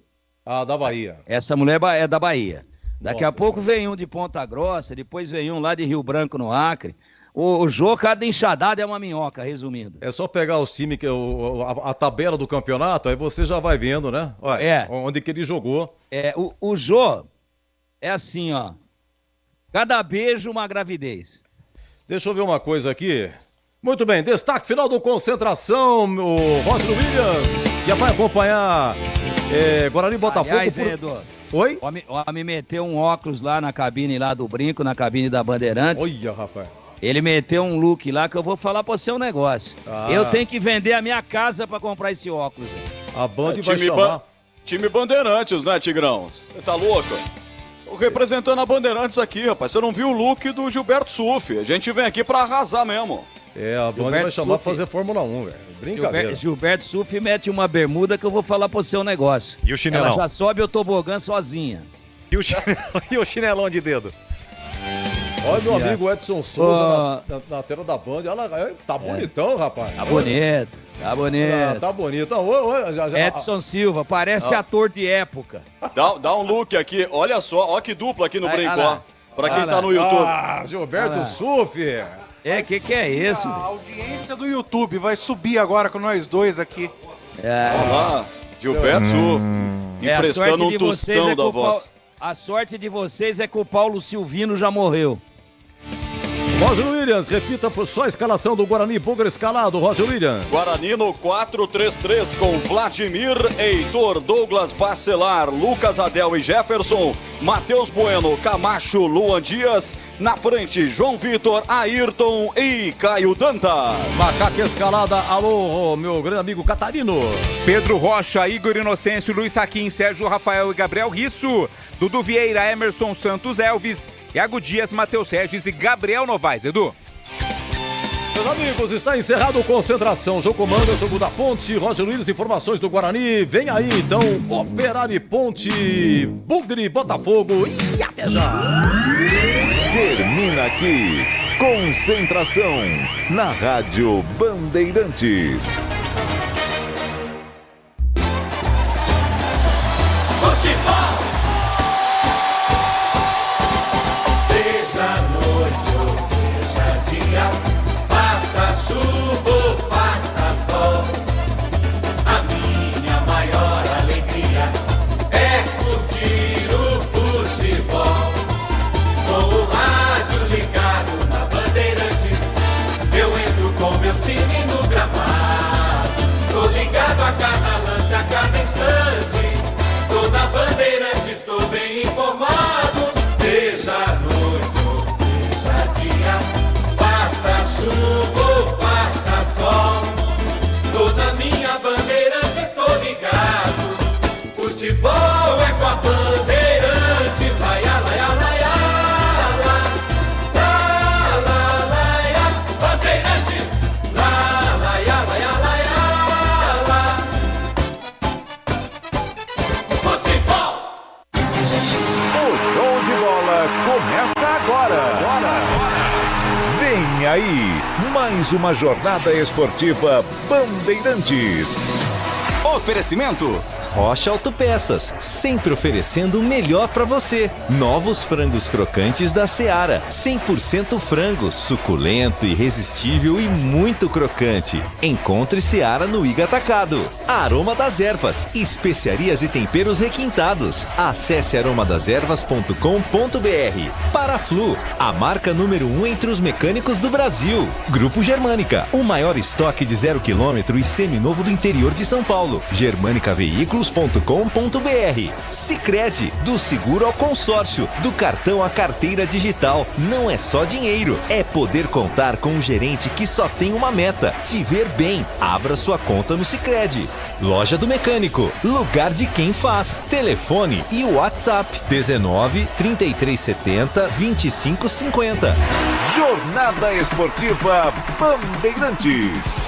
Ah, da Bahia. Essa mulher é da Bahia. Daqui a pouco vem um de Ponta Grossa, depois vem um lá de Rio Branco, no Acre. O Jô, cada enxadada é uma minhoca, resumindo. É só pegar os times, a tabela do campeonato, aí você já vai vendo, né? Olha, onde que ele jogou. O Jô é assim, ó. Cada beijo, uma gravidez. Deixa eu ver uma coisa aqui. Muito bem, destaque final do Concentração, o Rossi Williams, que vai acompanhar Guarani Botafogo. Aliás, Edu, Oi? O homem meteu um óculos lá na cabine lá do Brinco, na cabine da Bandeirantes. Olha, rapaz. Ele meteu um look lá que eu vou falar pra você um negócio. Eu tenho que vender a minha casa pra comprar esse óculos. A Band vai chamar... Time Bandeirantes, né, Tigrão? Você tá louco? Representando a Bandeirantes aqui, rapaz. Você não viu o look do Gilberto Sufi. A gente vem aqui pra arrasar mesmo. A Band vai chamar pra fazer Fórmula 1, velho. Brincadeira. Gilberto Sufi mete uma bermuda que eu vou falar pra você um negócio. E o chinelão? Ela já sobe o tobogã sozinha. E o chinelão de dedo? Olha meu amigo Edson Souza na tela da Band. Tá bonitão, rapaz. Tá bonito. Tá bonito. Tá bonito. Edson Silva, parece ator de época. Dá um look aqui. Olha só, ó que dupla aqui no Brinco, ó. Pra quem tá no YouTube. Gilberto Sufi. Que é isso? A audiência do YouTube vai subir agora com nós dois aqui. Olha lá, Gilberto Sufi. Emprestando um tostão da voz. A sorte de vocês é que o Paulo Silvino já morreu. Roger Williams, repita por só a escalação do Guarani. Bugre escalado, Roger Williams. Guarani no 4-3-3 com Vladimir, Heitor, Douglas Bacelar, Lucas Adel e Jefferson, Matheus Bueno, Camacho, Luan Dias. Na frente, João Vitor, Ayrton e Caio Dantas. Macaca escalada, alô, meu grande amigo Catarino. Pedro Rocha, Igor Inocêncio, Luiz Saquim, Sérgio Rafael e Gabriel Risso. Dudu Vieira, Emerson Santos Elvis, Iago Dias, Matheus Regis e Gabriel Novaes. Edu. Meus amigos, está encerrado o Concentração. Jogo comando, jogo da Ponte. Roger Williams, informações do Guarani. Vem aí, então, Operário e Ponte, Bugre, Botafogo e até já. Termina aqui, Concentração, na Rádio Bandeirantes. Futebol! Seja noite ou seja dia, faça chuva ou faça sol, a minha maior alegria é curtir o futebol. Com o rádio ligado na Bandeirantes, eu entro com meu time no gramado. Tô ligado a cada lance, a cada instante. Tô na Bandeirantes, tô bem informado. Seja noite ou seja dia, faça chuva ou faça sol, tô na minha Bandeirantes, tô ligado. Futebol é com a Bandeirantes. Laia, laia, laia, la, la, laia, Bandeirantes. La, laia, laia, laia, la. Futebol! O show de bola começa agora. Vem aí, mais uma jornada esportiva Bandeirantes. Oferecimento Rocha Autopeças, sempre oferecendo o melhor para você. Novos frangos crocantes da Seara, 100% frango, suculento, irresistível e muito crocante. Encontre Seara no Iga Atacado. Aroma das Ervas, especiarias e temperos requintados. Acesse aromadeservas.com.br. Paraflu, a marca número 1 entre os mecânicos do Brasil. Grupo Germânica, o maior estoque de 0 km e seminovo do interior de São Paulo. Germânica Veículos.com.br. Sicredi, do seguro ao consórcio, do cartão à carteira digital. Não é só dinheiro, é poder contar com um gerente que só tem uma meta: te ver bem. Abra sua conta no Sicredi. Loja do Mecânico, lugar de quem faz. Telefone e WhatsApp 19 3370 2550. Jornada Esportiva Bandeirantes.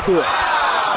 gramado.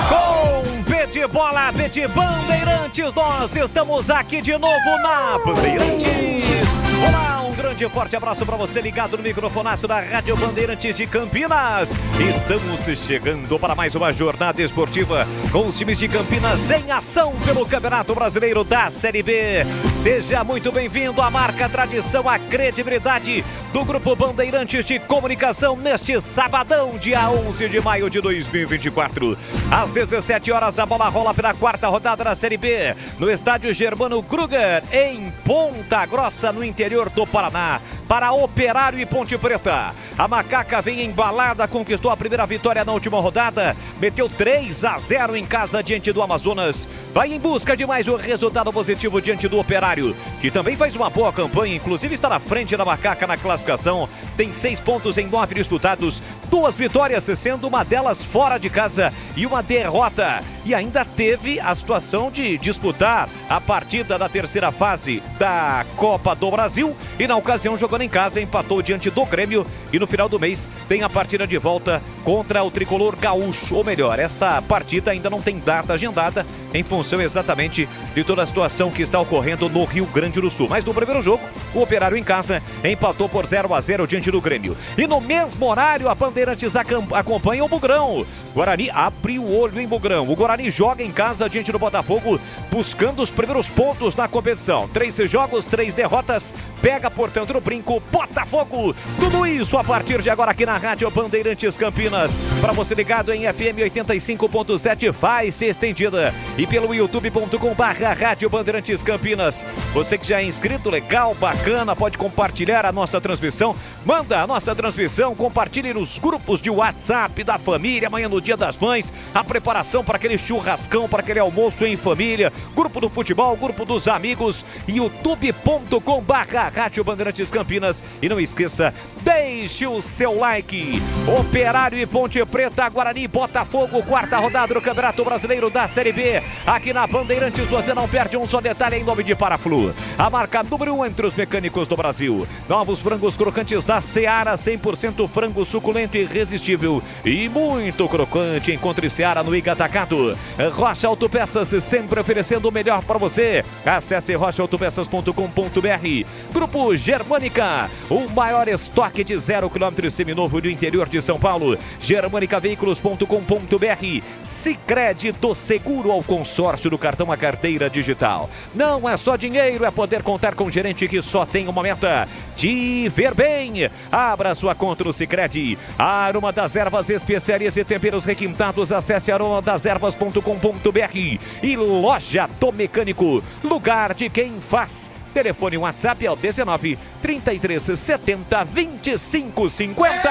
Com B de bola, B de Bandeirantes, nós estamos aqui de novo na Bandeirantes. Olá, um grande e forte abraço para você ligado no microfonaço da Rádio Bandeirantes de Campinas. Estamos chegando para mais uma jornada esportiva com os times de Campinas em ação pelo Campeonato Brasileiro da Série B. Seja muito bem-vindo à marca, a tradição, a credibilidade do Grupo Bandeirantes de Comunicação neste sabadão, dia 11 de maio de 2024. Às 17 horas, a bola rola pela quarta rodada da Série B, no estádio Germano Kruger, em Ponta Grossa, no interior do Paraná, para Operário e Ponte Preta. A Macaca vem embalada, conquistou a primeira vitória na última rodada, meteu 3-0 em casa diante do Amazonas. Vai em busca de mais um resultado positivo diante do Operário, que também faz uma boa campanha, inclusive está na frente da Macaca na classificação. Tem 6 pontos em 9 disputados, 2 vitórias, sendo uma delas fora de casa e uma derrota. E ainda teve a situação de disputar a partida da terceira fase da Copa do Brasil e na ocasião, jogando em casa, empatou diante do Grêmio e no final do mês tem a partida de volta contra o Tricolor Gaúcho. Ou melhor, esta partida ainda não tem data agendada em função exatamente de toda a situação que está ocorrendo no Rio Grande do Sul. Mas no primeiro jogo, o Operário em casa empatou por 0-0 diante do Grêmio. E no mesmo horário, a Bandeirantes acompanha o Bugrão. Guarani abre o olho em Bugrão. O Guarani joga em casa diante do Botafogo, buscando os primeiros pontos na competição. 3 jogos, 3 derrotas, pega portanto no brinco Botafogo. Tudo isso a partir de agora aqui na Rádio Bandeirantes Campinas. Para você ligado em FM 85.7, faz estendida. E pelo youtube.com/Rádio Bandeirantes Campinas. Você que já é inscrito, legal, bacana, pode compartilhar a nossa transmissão. Manda a nossa transmissão, compartilhe nos grupos de WhatsApp da família. Amanhã no Dia das Mães, a preparação para aquele churrascão, para aquele almoço em família, grupo do futebol, grupo dos amigos, youtube.com/Rádio Bandeirantes Campinas. E não esqueça, deixe o seu like. Operário e Ponte Preta, Guarani e Botafogo, quarta rodada do Campeonato Brasileiro da Série B. Aqui na Bandeirantes você não perde um só detalhe em nome de Paraflu, a marca número 1 entre os mecânicos do Brasil. Novos frangos crocantes da Seara, 100% frango suculento e irresistível e muito crocante. Encontre Seara no Iga Atacado. Rocha Autopeças, sempre oferecendo o melhor para você. Acesse rochaautopeças.com.br. Grupo Germânica, o maior estoque de 0 km seminovo do interior de São Paulo. germanicaveículos.com.br. Sicredi, do seguro ao consórcio, do cartão à carteira digital. Não é só dinheiro, é poder contar com um gerente que só tem uma meta: te ver bem. Abra sua conta no Sicredi. Aroma das Ervas, especiarias e temperos requintados. Acesse aromadeservas.com.br. E Loja do Mecânico, lugar de quem faz. Telefone WhatsApp é o 19 33 70 25 50.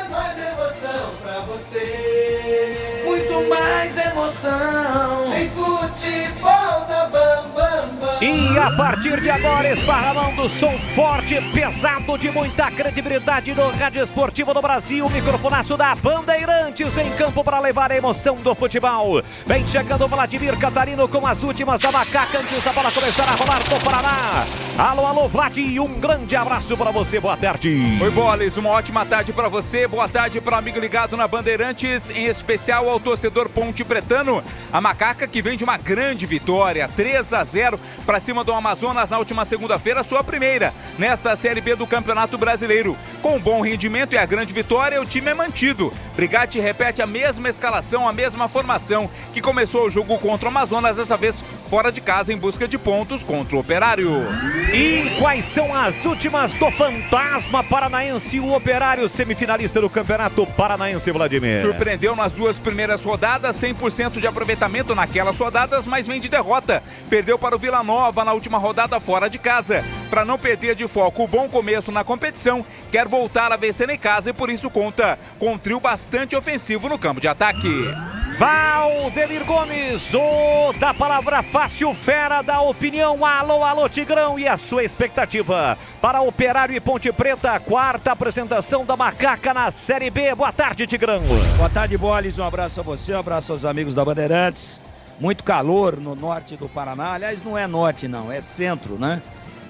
Mais emoção pra você. Muito mais emoção. Em futebol da Bam Bam Bam. E a partir de agora, esparramando som forte, pesado, de muita credibilidade no Rádio Esportivo do Brasil, microfonaço da Bandeirantes em campo para levar a emoção do futebol. Vem chegando o Vladimir Catarino com as últimas da Macaca antes da bola começar a rolar no Paraná. Alô, alô, Vlad, um grande abraço para você, boa tarde. Oi, Boles, uma ótima tarde para você, boa tarde para o amigo ligado na Bandeirantes, em especial ao torcedor ponte pretano. A Macaca que vem de uma grande vitória, 3-0 para cima do Amazonas na última segunda-feira, sua primeira nesta Série B do Campeonato Brasileiro. Com bom rendimento e a grande vitória, o time é mantido. Brigatti repete a mesma escalação, a mesma formação que começou o jogo contra o Amazonas, dessa vez fora de casa em busca de pontos contra o Operário. E quais são as últimas do fantasma paranaense, o Operário, semifinalista do Campeonato Paranaense, Vladimir? Surpreendeu nas 2 primeiras rodadas, 100% de aproveitamento naquelas rodadas, mas vem de derrota. Perdeu para o Vila Nova na última rodada fora de casa. Para não perder de foco o bom começo na competição, quer voltar a vencer em casa e por isso conta com um trio bastante ofensivo no campo de ataque. Valdemir Gomes, o da palavra fácil, fera da opinião. Alô, alô, Tigrão, e a sua expectativa para Operário e Ponte Preta, quarta apresentação da Macaca na Série B. Boa tarde, Tigrão. Boa tarde, Boles, um abraço a você, um abraço aos amigos da Bandeirantes. Muito calor no norte do Paraná, aliás, não é norte não, é centro, né?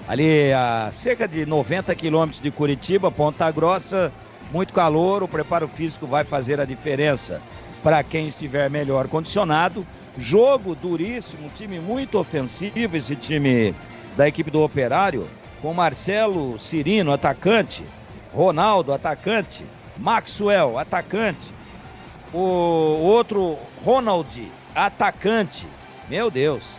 Ali a cerca de 90 quilômetros de Curitiba, Ponta Grossa, muito calor, o preparo físico vai fazer a diferença. para quem estiver melhor condicionado. Jogo duríssimo, time muito ofensivo, esse time da equipe do Operário, com Marcelo Cirino, atacante, Ronaldo, atacante, Maxwell, atacante, o outro Ronald, atacante, meu Deus,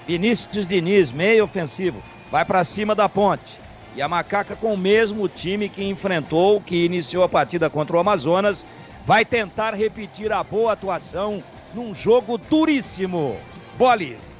Vinícius Diniz, meio ofensivo, vai para cima da Ponte. E a Macaca, com o mesmo time que enfrentou, que iniciou a partida contra o Amazonas, vai tentar repetir a boa atuação num jogo duríssimo. Bolis.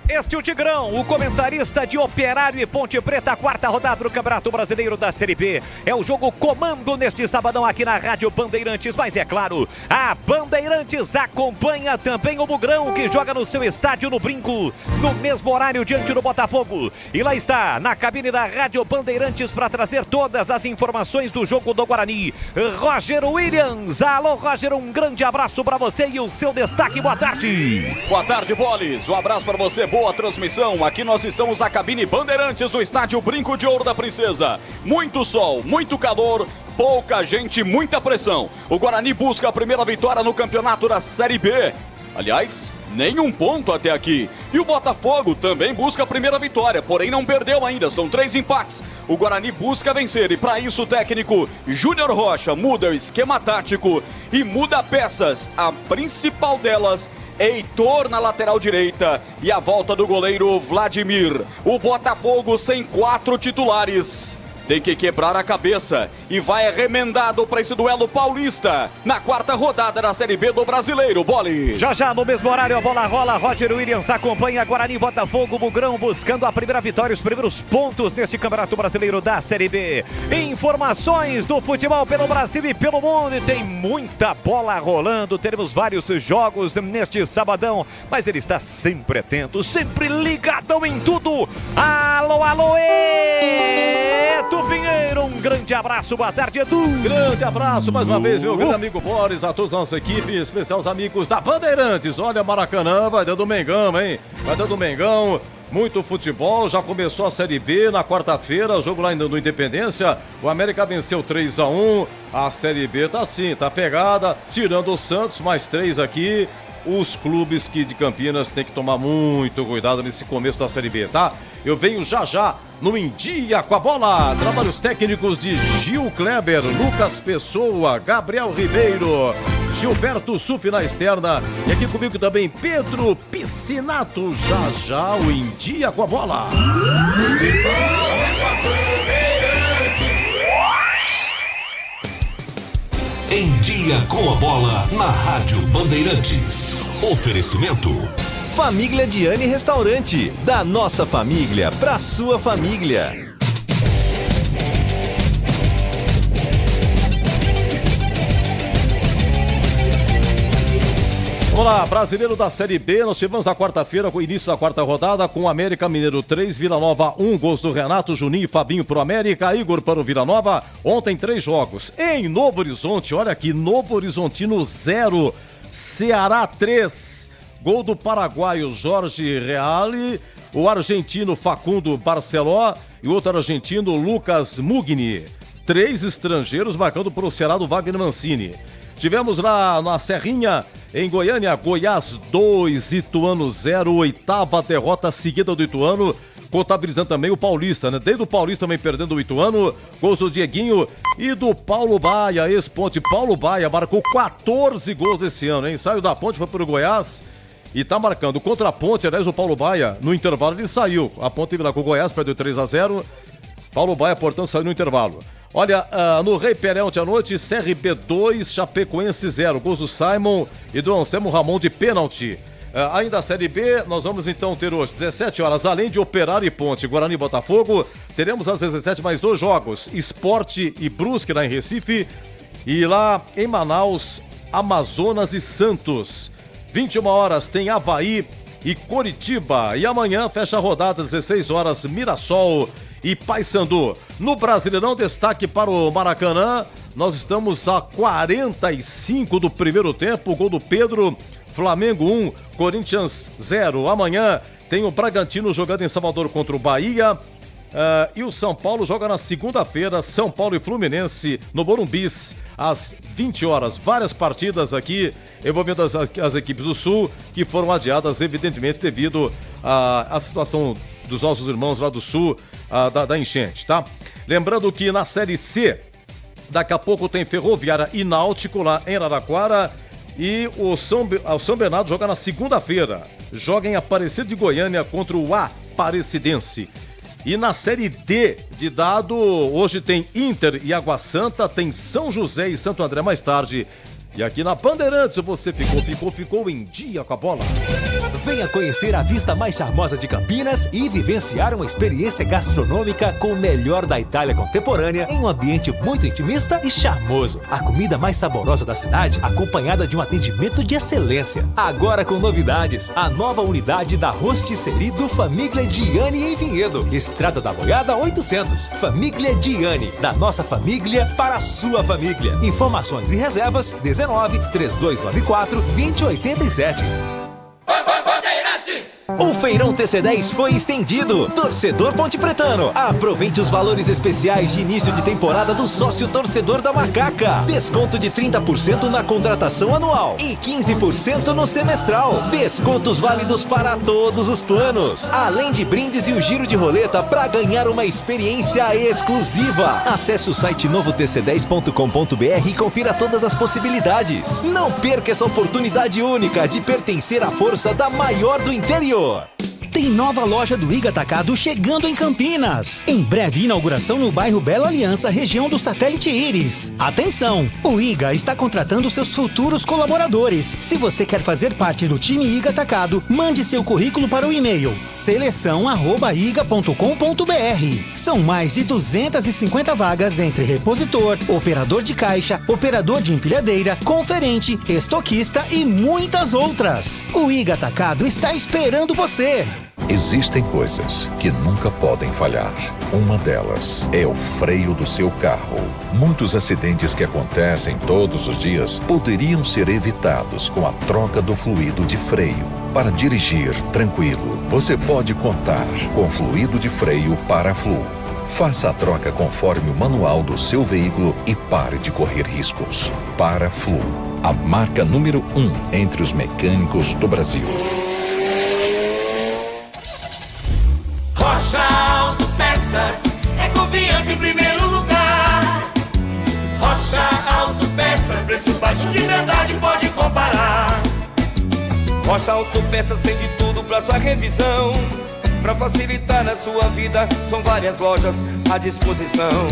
Este é o Tigrão, o comentarista de Operário e Ponte Preta, a quarta rodada do Campeonato Brasileiro da Série B. É o jogo comando neste sabadão aqui na Rádio Bandeirantes, mas é claro, a Bandeirantes acompanha também o Bugrão, que joga no seu estádio no Brinco, no mesmo horário diante do Botafogo. E lá está, na cabine da Rádio Bandeirantes, para trazer todas as informações do jogo do Guarani, Roger Williams. Alô, Roger, um grande abraço para você e o seu destaque. Boa tarde. Boa tarde, Bolis. Um abraço para você. Boa transmissão, aqui nós estamos a cabine Bandeirantes do estádio Brinco de Ouro da Princesa. Muito sol, muito calor, pouca gente, muita pressão. O Guarani busca a primeira vitória no campeonato da Série B. Aliás, nenhum ponto até aqui. E o Botafogo também busca a primeira vitória, porém não perdeu ainda, são 3 empates. O Guarani busca vencer e para isso o técnico Júnior Rocha muda o esquema tático e muda peças. A principal delas, Heitor na lateral direita e a volta do goleiro Vladimir. O Botafogo sem 4 titulares. Tem que quebrar a cabeça e vai remendado para esse duelo paulista na quarta rodada da Série B do Brasileiro, Bolis. Já no mesmo horário a bola rola, Roger Williams acompanha Guarani, Botafogo, Bugrão buscando a primeira vitória, os primeiros pontos neste Campeonato Brasileiro da Série B. Informações do futebol pelo Brasil e pelo mundo, e tem muita bola rolando, teremos vários jogos neste sabadão, mas ele está sempre atento, sempre ligadão em tudo. Alô, Edu Pinheiro, um grande abraço, boa tarde, Edu. Grande abraço mais uma vez, meu grande amigo Boris, a todos a nossa equipe, em especial os amigos da Bandeirantes. Olha, Maracanã vai dando Mengão, hein? Vai dando Mengão. Muito futebol, já começou a Série B na quarta-feira, jogo lá ainda no Independência, o América venceu 3-1, a Série B tá assim, tá pegada, tirando o Santos, mais 3 aqui. Os clubes que de Campinas têm que tomar muito cuidado nesse começo da Série B, tá? Eu venho já no Em Dia com a Bola. Trabalhos técnicos de Gil Kleber, Lucas Pessoa, Gabriel Ribeiro, Gilberto Suf na externa. E aqui comigo também Pedro Piscinato. Já o Em Dia com a Bola. Em Dia com a Bola na Rádio Bandeirantes. Oferecimento Família Diane Restaurante, da nossa família pra sua família. Vamos lá, Brasileiro da Série B, nós tivemos na quarta-feira, com o início da quarta rodada, com o América Mineiro 3, Vila Nova 1, gols do Renato, Juninho e Fabinho pro América, Igor para o Vila Nova, ontem 3 jogos. Em Novo Horizonte, olha aqui, Novo Horizontino 0, Ceará 3, gol do paraguaio Jorge Reale, o argentino Facundo Barceló e o outro argentino Lucas Mugni. 3 estrangeiros marcando para o Ceará do Wagner Mancini. Tivemos lá na Serrinha, em Goiânia, Goiás 2, Ituano 0, 8ª derrota seguida do Ituano, contabilizando também o Paulista, né? Desde o Paulista também perdendo o Ituano, gols do Dieguinho e do Paulo Baia, ex-Ponte. Paulo Baia marcou 14 gols esse ano, hein? Saiu da Ponte, foi para o Goiás e tá marcando contra a Ponte. Aliás, o Paulo Baia, no intervalo, ele saiu. A Ponte teve lá com o Goiás, perdeu 3-0. Paulo Baia, portanto, saiu no intervalo. Olha, no Rei Pelé ontem à noite, CRB 2, Chapecoense 0. Gols do Simon e do Anselmo Ramon de pênalti. Ainda a Série B, nós vamos então ter hoje, 17 horas, além de Operário e Ponte, Guarani e Botafogo, teremos às 17 mais 2 jogos, Sport e Brusque lá em Recife, e lá em Manaus, Amazonas e Santos. 21 horas tem Avaí e Coritiba. E amanhã fecha a rodada, 16 horas, Mirassol e Paysandu. No Brasileirão, destaque para o Maracanã. Nós estamos a 45 do primeiro tempo. Gol do Pedro. Flamengo 1, Corinthians 0. Amanhã tem o Bragantino jogando em Salvador contra o Bahia. E o São Paulo joga na segunda-feira, São Paulo e Fluminense, no Morumbis, às 20 horas. Várias partidas aqui envolvendo as equipes do Sul, que foram adiadas, evidentemente, devido à situação dos nossos irmãos lá do Sul, da enchente, tá? Lembrando que na Série C, daqui a pouco tem Ferroviária e Náutico lá em Araraquara, e o São Bernardo joga na segunda-feira. Joga em Aparecido de Goiânia contra o Aparecidense. E na Série D de dado, hoje tem Inter e Água Santa, tem São José e Santo André mais tarde. E aqui na Bandeirantes você ficou em dia com a bola. Venha conhecer a vista mais charmosa de Campinas e vivenciar uma experiência gastronômica com o melhor da Itália contemporânea em um ambiente muito intimista e charmoso. A comida mais saborosa da cidade, acompanhada de um atendimento de excelência. Agora com novidades, a nova unidade da Rosticerie do Famiglia Gianni em Vinhedo. Estrada da Boiada 800. Famiglia Gianni, da nossa família para a sua família. Informações e reservas 19-3294-2087. O Feirão TC10 foi estendido. Torcedor Ponte Pretano, aproveite os valores especiais de início de temporada do sócio torcedor da Macaca. Desconto de 30% na contratação anual e 15% no semestral. Descontos válidos para todos os planos. Além de brindes e o giro de roleta para ganhar uma experiência exclusiva. Acesse o site novotc10.com.br e confira todas as possibilidades. Não perca essa oportunidade única de pertencer à força da maior do interior. Tem nova loja do Iga Atacado chegando em Campinas. Em breve, inauguração no bairro Bela Aliança, região do Satélite Íris. Atenção! O Iga está contratando seus futuros colaboradores. Se você quer fazer parte do time Iga Atacado, mande seu currículo para o e-mail seleção@iga.com.br. São mais de 250 vagas entre repositor, operador de caixa, operador de empilhadeira, conferente, estoquista e muitas outras. O Iga Atacado está esperando você. Existem coisas que nunca podem falhar. Uma delas é o freio do seu carro. Muitos acidentes que acontecem todos os dias poderiam ser evitados com a troca do fluido de freio. Para dirigir tranquilo, você pode contar com fluido de freio Paraflu. Faça a troca conforme o manual do seu veículo e pare de correr riscos. Paraflu, a marca número 1 entre os mecânicos do Brasil. Rocha Autopeças é confiança em primeiro lugar. Rocha Autopeças, preço baixo de verdade, pode comparar. Rocha Autopeças tem de tudo pra sua revisão. Pra facilitar na sua vida, são várias lojas à disposição.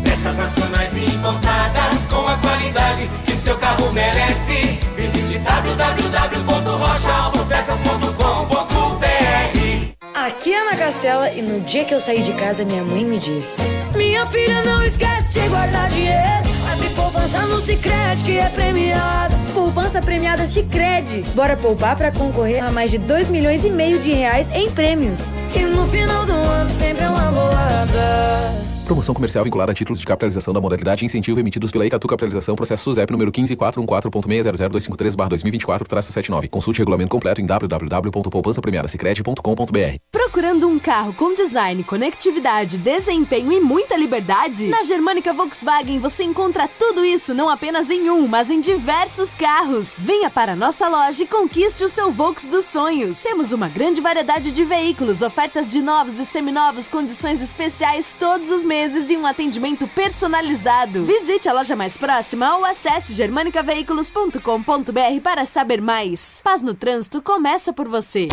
Peças nacionais e importadas com a qualidade que seu carro merece. Visite www.rochaautopeças.com.br. Aqui é Ana Castela e no dia que eu saí de casa minha mãe me disse: minha filha, não esquece de guardar dinheiro. Abre poupança no Sicredi que é premiado. Poupança premiada Sicredi. Bora poupar pra concorrer a mais de 2,5 milhões de reais em prêmios. E no final do ano sempre é uma bolada. Promoção comercial vinculada a títulos de capitalização da modalidade incentivo emitidos pela Icatu Capitalização, processo SUSEP número 15414.600.253/2024-79. Consulte o regulamento completo em www.poupançapremiadasicredi.com.br. Procurando um carro com design, conectividade, desempenho e muita liberdade? Na Germânica Volkswagen você encontra tudo isso não apenas em um, mas em diversos carros. Venha para a nossa loja e conquiste o seu Volks dos sonhos. Temos uma grande variedade de veículos, ofertas de novos e seminovos, condições especiais todos os meses e um atendimento personalizado. Visite a loja mais próxima ou acesse germanicaveículos.com.br para saber mais. Paz no trânsito começa por você.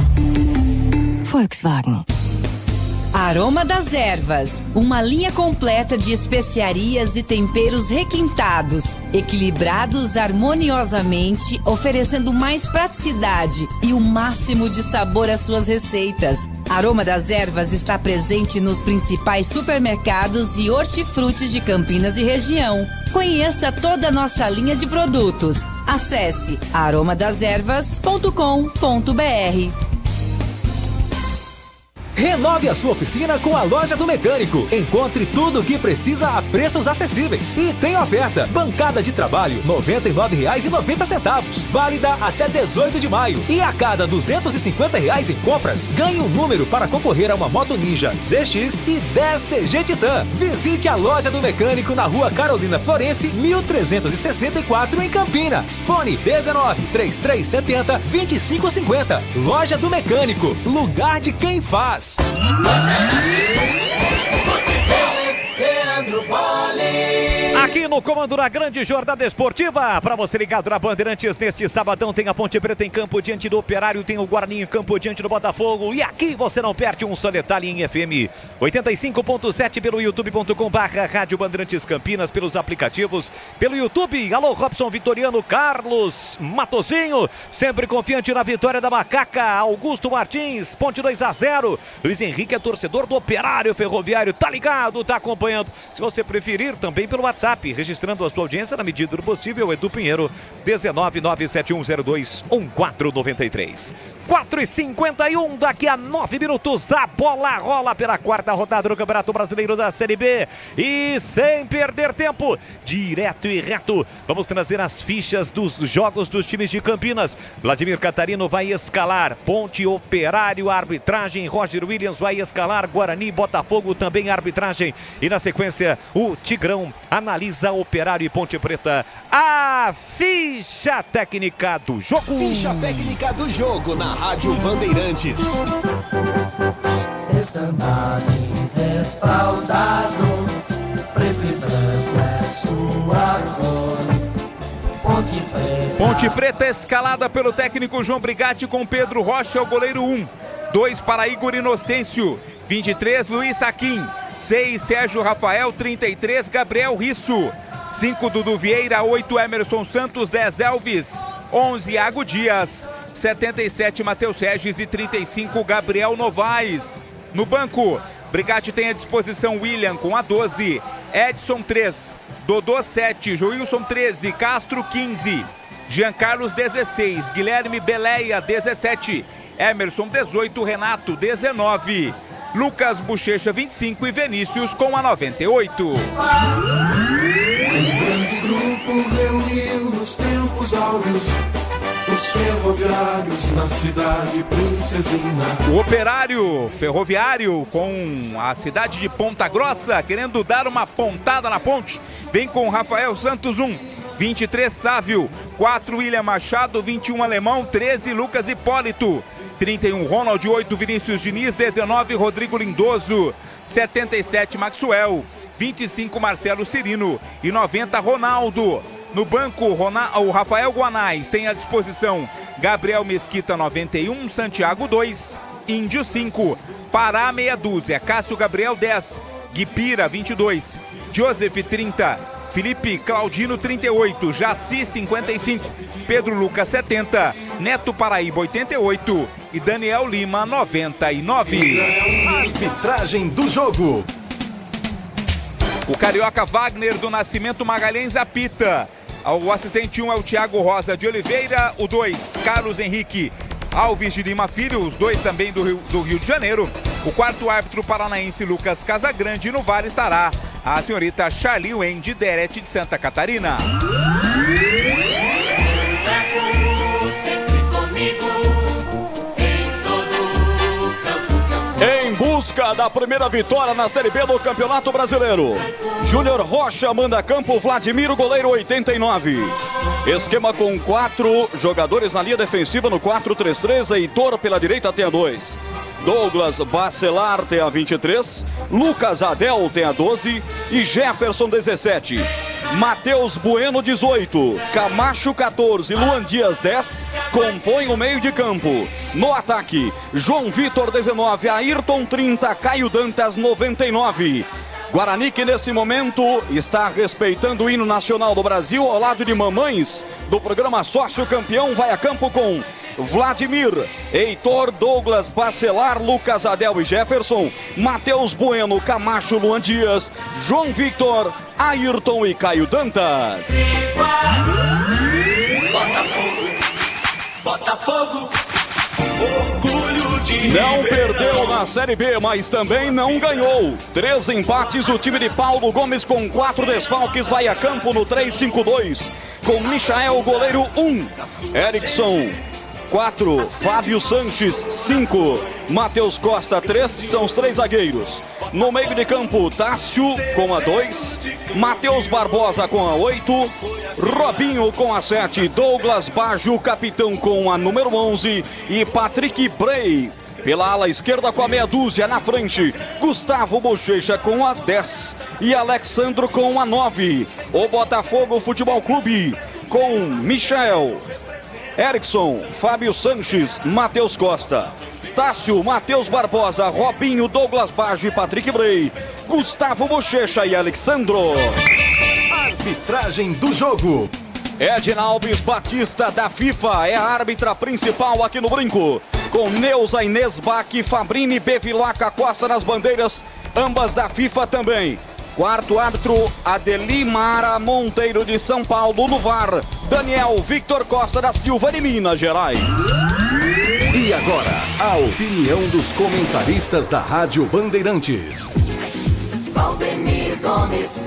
Volkswagen. Aroma das Ervas, uma linha completa de especiarias e temperos requintados, equilibrados harmoniosamente, oferecendo mais praticidade e o máximo de sabor às suas receitas. Aroma das Ervas está presente nos principais supermercados e hortifrutis de Campinas e região. Conheça toda a nossa linha de produtos. Acesse aromadeservas.com.br. Renove a sua oficina com a Loja do Mecânico. Encontre tudo o que precisa a preços acessíveis. E tem oferta: bancada de trabalho, R$ 99,90. Válida até 18 de maio. E a cada R$ 250 em compras, ganhe um número para concorrer a uma Moto Ninja ZX e 10 CG Titan. Visite a Loja do Mecânico na Rua Carolina Florense, 1364 em Campinas. Fone 19-3370-2550. Loja do Mecânico, lugar de quem faz. Aqui no comando da grande jornada esportiva, para você ligado na Bandeirantes, neste sabadão tem a Ponte Preta em campo diante do Operário, tem o Guarani em campo diante do Botafogo, e aqui você não perde um só detalhe em FM 85.7 pelo youtube.com/Rádio Bandeirantes Campinas, pelos aplicativos, pelo YouTube. Alô, Robson Vitoriano, Carlos Matosinho, sempre confiante na vitória da Macaca, Augusto Martins, Ponte 2-0, Luiz Henrique é torcedor do Operário Ferroviário, tá ligado, tá acompanhando, se você preferir, também pelo WhatsApp, registrando a sua audiência na medida do possível. Edu Pinheiro, 19971021493. 4h51, daqui a 9 minutos, a bola rola pela quarta rodada do Campeonato Brasileiro da Série B. E sem perder tempo, direto e reto, vamos trazer as fichas dos jogos dos times de Campinas. Vladimir Catarino vai escalar Ponte, Operário, arbitragem. Roger Williams vai escalar Guarani, Botafogo, também arbitragem. E na sequência, o Tigrão analisa Operário e Ponte Preta. A ficha técnica do jogo. Ficha técnica do jogo na Rádio Bandeirantes. Estandarte respaldado, preto e branco é sua cor. Ponte Preta. Ponte Preta escalada pelo técnico João Brigatti com Pedro Rocha, o goleiro 1. 2 para Igor Inocêncio. 23, Luiz Saquim. 6, Sérgio Rafael. 33, Gabriel Risso. 5, Dudu Vieira. 8, Emerson Santos. 10, Elvis. 11, Iago Dias. 77, Matheus Regis. E 35, Gabriel Novaes. No banco, Brigatti tem à disposição William com a 12, Edson 3, Dodô 7, Joilson 13, Castro 15, Jean Carlos 16, Guilherme Beleia 17, Emerson 18, Renato 19, Lucas Bochecha 25 e Vinícius com a 98. Um grande grupo reuniu nos tempos áureos os ferroviários na cidade Princesina. O Operário Ferroviário com a cidade de Ponta Grossa querendo dar uma pontada na ponte. Vem com Rafael Santos 1, 23 Sávio, 4 William Machado, 21 Alemão, 13 Lucas Hipólito, 31 Ronald, 8 Vinícius Diniz, 19 Rodrigo Lindoso, 77 Maxwell, 25 Marcelo Cirino e 90 Ronaldo. No banco, o Rafael Guanais tem à disposição Gabriel Mesquita 91, Santiago 2, Índio 5, Pará meia dúzia, Cássio Gabriel 10, Guipira 22, Joseph 30, Felipe Claudino 38, Jaci 55, Pedro Lucas 70, Neto Paraíba 88 e Daniel Lima 99. Arbitragem do jogo. O carioca Wagner do Nascimento Magalhães apita. O assistente 1 é o Thiago Rosa de Oliveira, o 2, Carlos Henrique Alves de Lima Filho, os 2 também do Rio de Janeiro. O quarto árbitro paranaense Lucas Casagrande, e no VAR estará a senhorita Charlie Wen de Derete de Santa Catarina. Em busca da primeira vitória na Série B do Campeonato Brasileiro, Júnior Rocha manda campo, Vladimir, o goleiro 89. Esquema com 4 jogadores na linha defensiva no 4-3-3, Heitor pela direita tem a 2. Douglas Bacelar tem a 23, Lucas Adel tem a 12 e Jefferson 17. Matheus Bueno 18, Camacho 14, Luan Dias 10, compõem o meio de campo. No ataque, João Vitor 19, Ayrton 30, Caio Dantas 99. Guarani que nesse momento está respeitando o hino nacional do Brasil ao lado de mamães do programa Sócio Campeão, vai a campo com Vladimir, Heitor, Douglas Bacelar, Lucas Adel e Jefferson, Matheus Bueno, Camacho, Luan Dias, João Victor, Ayrton e Caio Dantas. Botafogo, orgulho de não perdeu na na Série B, mas também não ganhou. 3 empates, o time de Paulo Gomes com 4 desfalques vai a campo no 3-5-2. Com Michael, goleiro 1. Erickson, 4, Fábio Sanches, 5, Matheus Costa, 3, são os 3 zagueiros. No meio de campo, Tássio com a 2, Matheus Barbosa com a 8, Robinho com a 7, Douglas Baggio, capitão com a número 11 e Patrick Bray pela ala esquerda com a meia dúzia na frente. Gustavo Bochecha com a 10 e Alexandro com a 9. O Botafogo Futebol Clube com Michel, Erickson, Fábio Sanches, Matheus Costa, Tássio, Matheus Barbosa, Robinho, Douglas Baggio e Patrick Bray, Gustavo Bochecha e Alexandro. Arbitragem do jogo. Edna Alves Batista, da FIFA, é a árbitra principal aqui no Brinco, com Neuza Inês Bach, Fabrini Bevilacqua Costa nas bandeiras, ambas da FIFA também. Quarto árbitro, Adelimara Monteiro de São Paulo. No VAR, Daniel Victor Costa da Silva de Minas Gerais. E agora, a opinião dos comentaristas da Rádio Bandeirantes. Valdemir Gomes.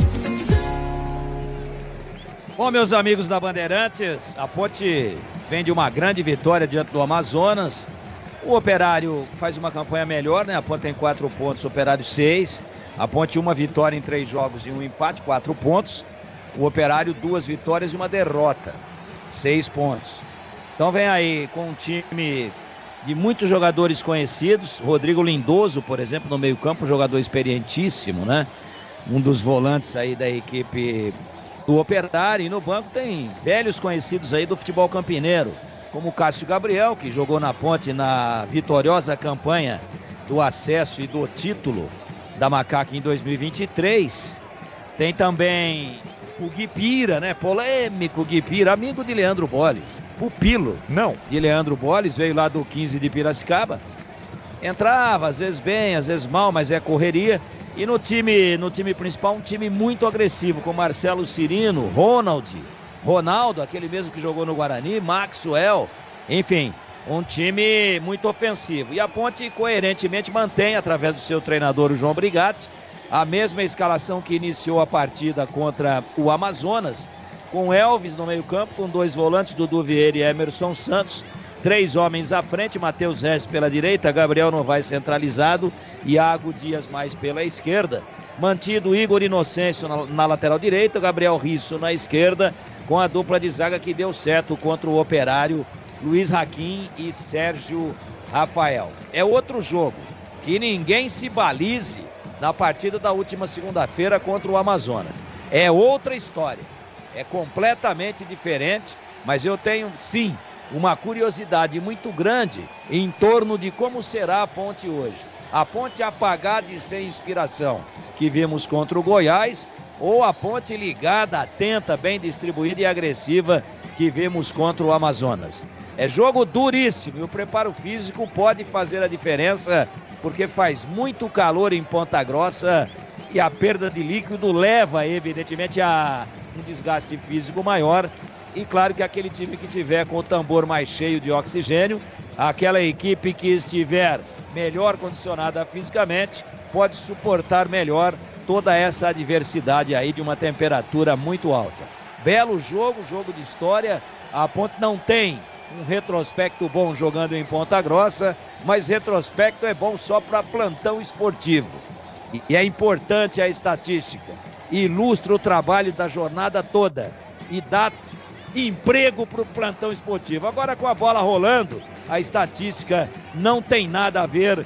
Bom, meus amigos da Bandeirantes, a Ponte vem de uma grande vitória diante do Amazonas. O Operário faz uma campanha melhor, né? A Ponte tem 4 pontos, o Operário 6. A Ponte 1 vitória em 3 jogos e 1 empate, 4 pontos. O Operário 2 vitórias e 1 derrota, 6 pontos. Então vem aí com um time de muitos jogadores conhecidos. Rodrigo Lindoso, por exemplo, no meio-campo, jogador experientíssimo, né? Um dos volantes aí da equipe do Operário. E no banco tem velhos conhecidos aí do futebol campineiro, como o Cássio Gabriel, que jogou na Ponte na vitoriosa campanha do acesso e do título da Macaca em 2023. Tem também o Guipira, né? Polêmico Guipira, amigo de Leandro Bolles, pupilo de Leandro Bolles, veio lá do 15 de Piracicaba. Entrava, às vezes bem, às vezes mal, mas é correria. E no time principal, um time muito agressivo, com Marcelo Cirino, Ronaldo, aquele mesmo que jogou no Guarani, Maxwell, enfim, um time muito ofensivo. E a Ponte coerentemente mantém, através do seu treinador, o João Brigatti, a mesma escalação que iniciou a partida contra o Amazonas, com Elvis no meio-campo, com 2 volantes, Dudu Vieira e Emerson Santos, 3 homens à frente, Matheus Regis pela direita, Gabriel Novaes centralizado, Iago Dias mais pela esquerda. Mantido Igor Inocêncio na lateral direita, Gabriel Risso na esquerda, com a dupla de zaga que deu certo contra o Operário, Luiz Raquim e Sérgio Rafael. É outro jogo, que ninguém se balize na partida da última segunda-feira contra o Amazonas. É outra história, é completamente diferente, mas eu tenho sim uma curiosidade muito grande em torno de como será a Ponte hoje. A Ponte apagada e sem inspiração que vimos contra o Goiás, ou a Ponte ligada, atenta, bem distribuída e agressiva que vimos contra o Amazonas. É jogo duríssimo e o preparo físico pode fazer a diferença, porque faz muito calor em Ponta Grossa e a perda de líquido leva, evidentemente, a um desgaste físico maior. E claro que aquele time que tiver com o tambor mais cheio de oxigênio, aquela equipe que estiver melhor condicionada fisicamente, pode suportar melhor toda essa adversidade aí de uma temperatura muito alta. Belo jogo, jogo de história. A Ponte não tem um retrospecto bom jogando em Ponta Grossa, mas retrospecto é bom só para plantão esportivo. E é importante a estatística. Ilustra o trabalho da jornada toda e dá emprego para o plantão esportivo. Agora, com a bola rolando, a estatística não tem nada a ver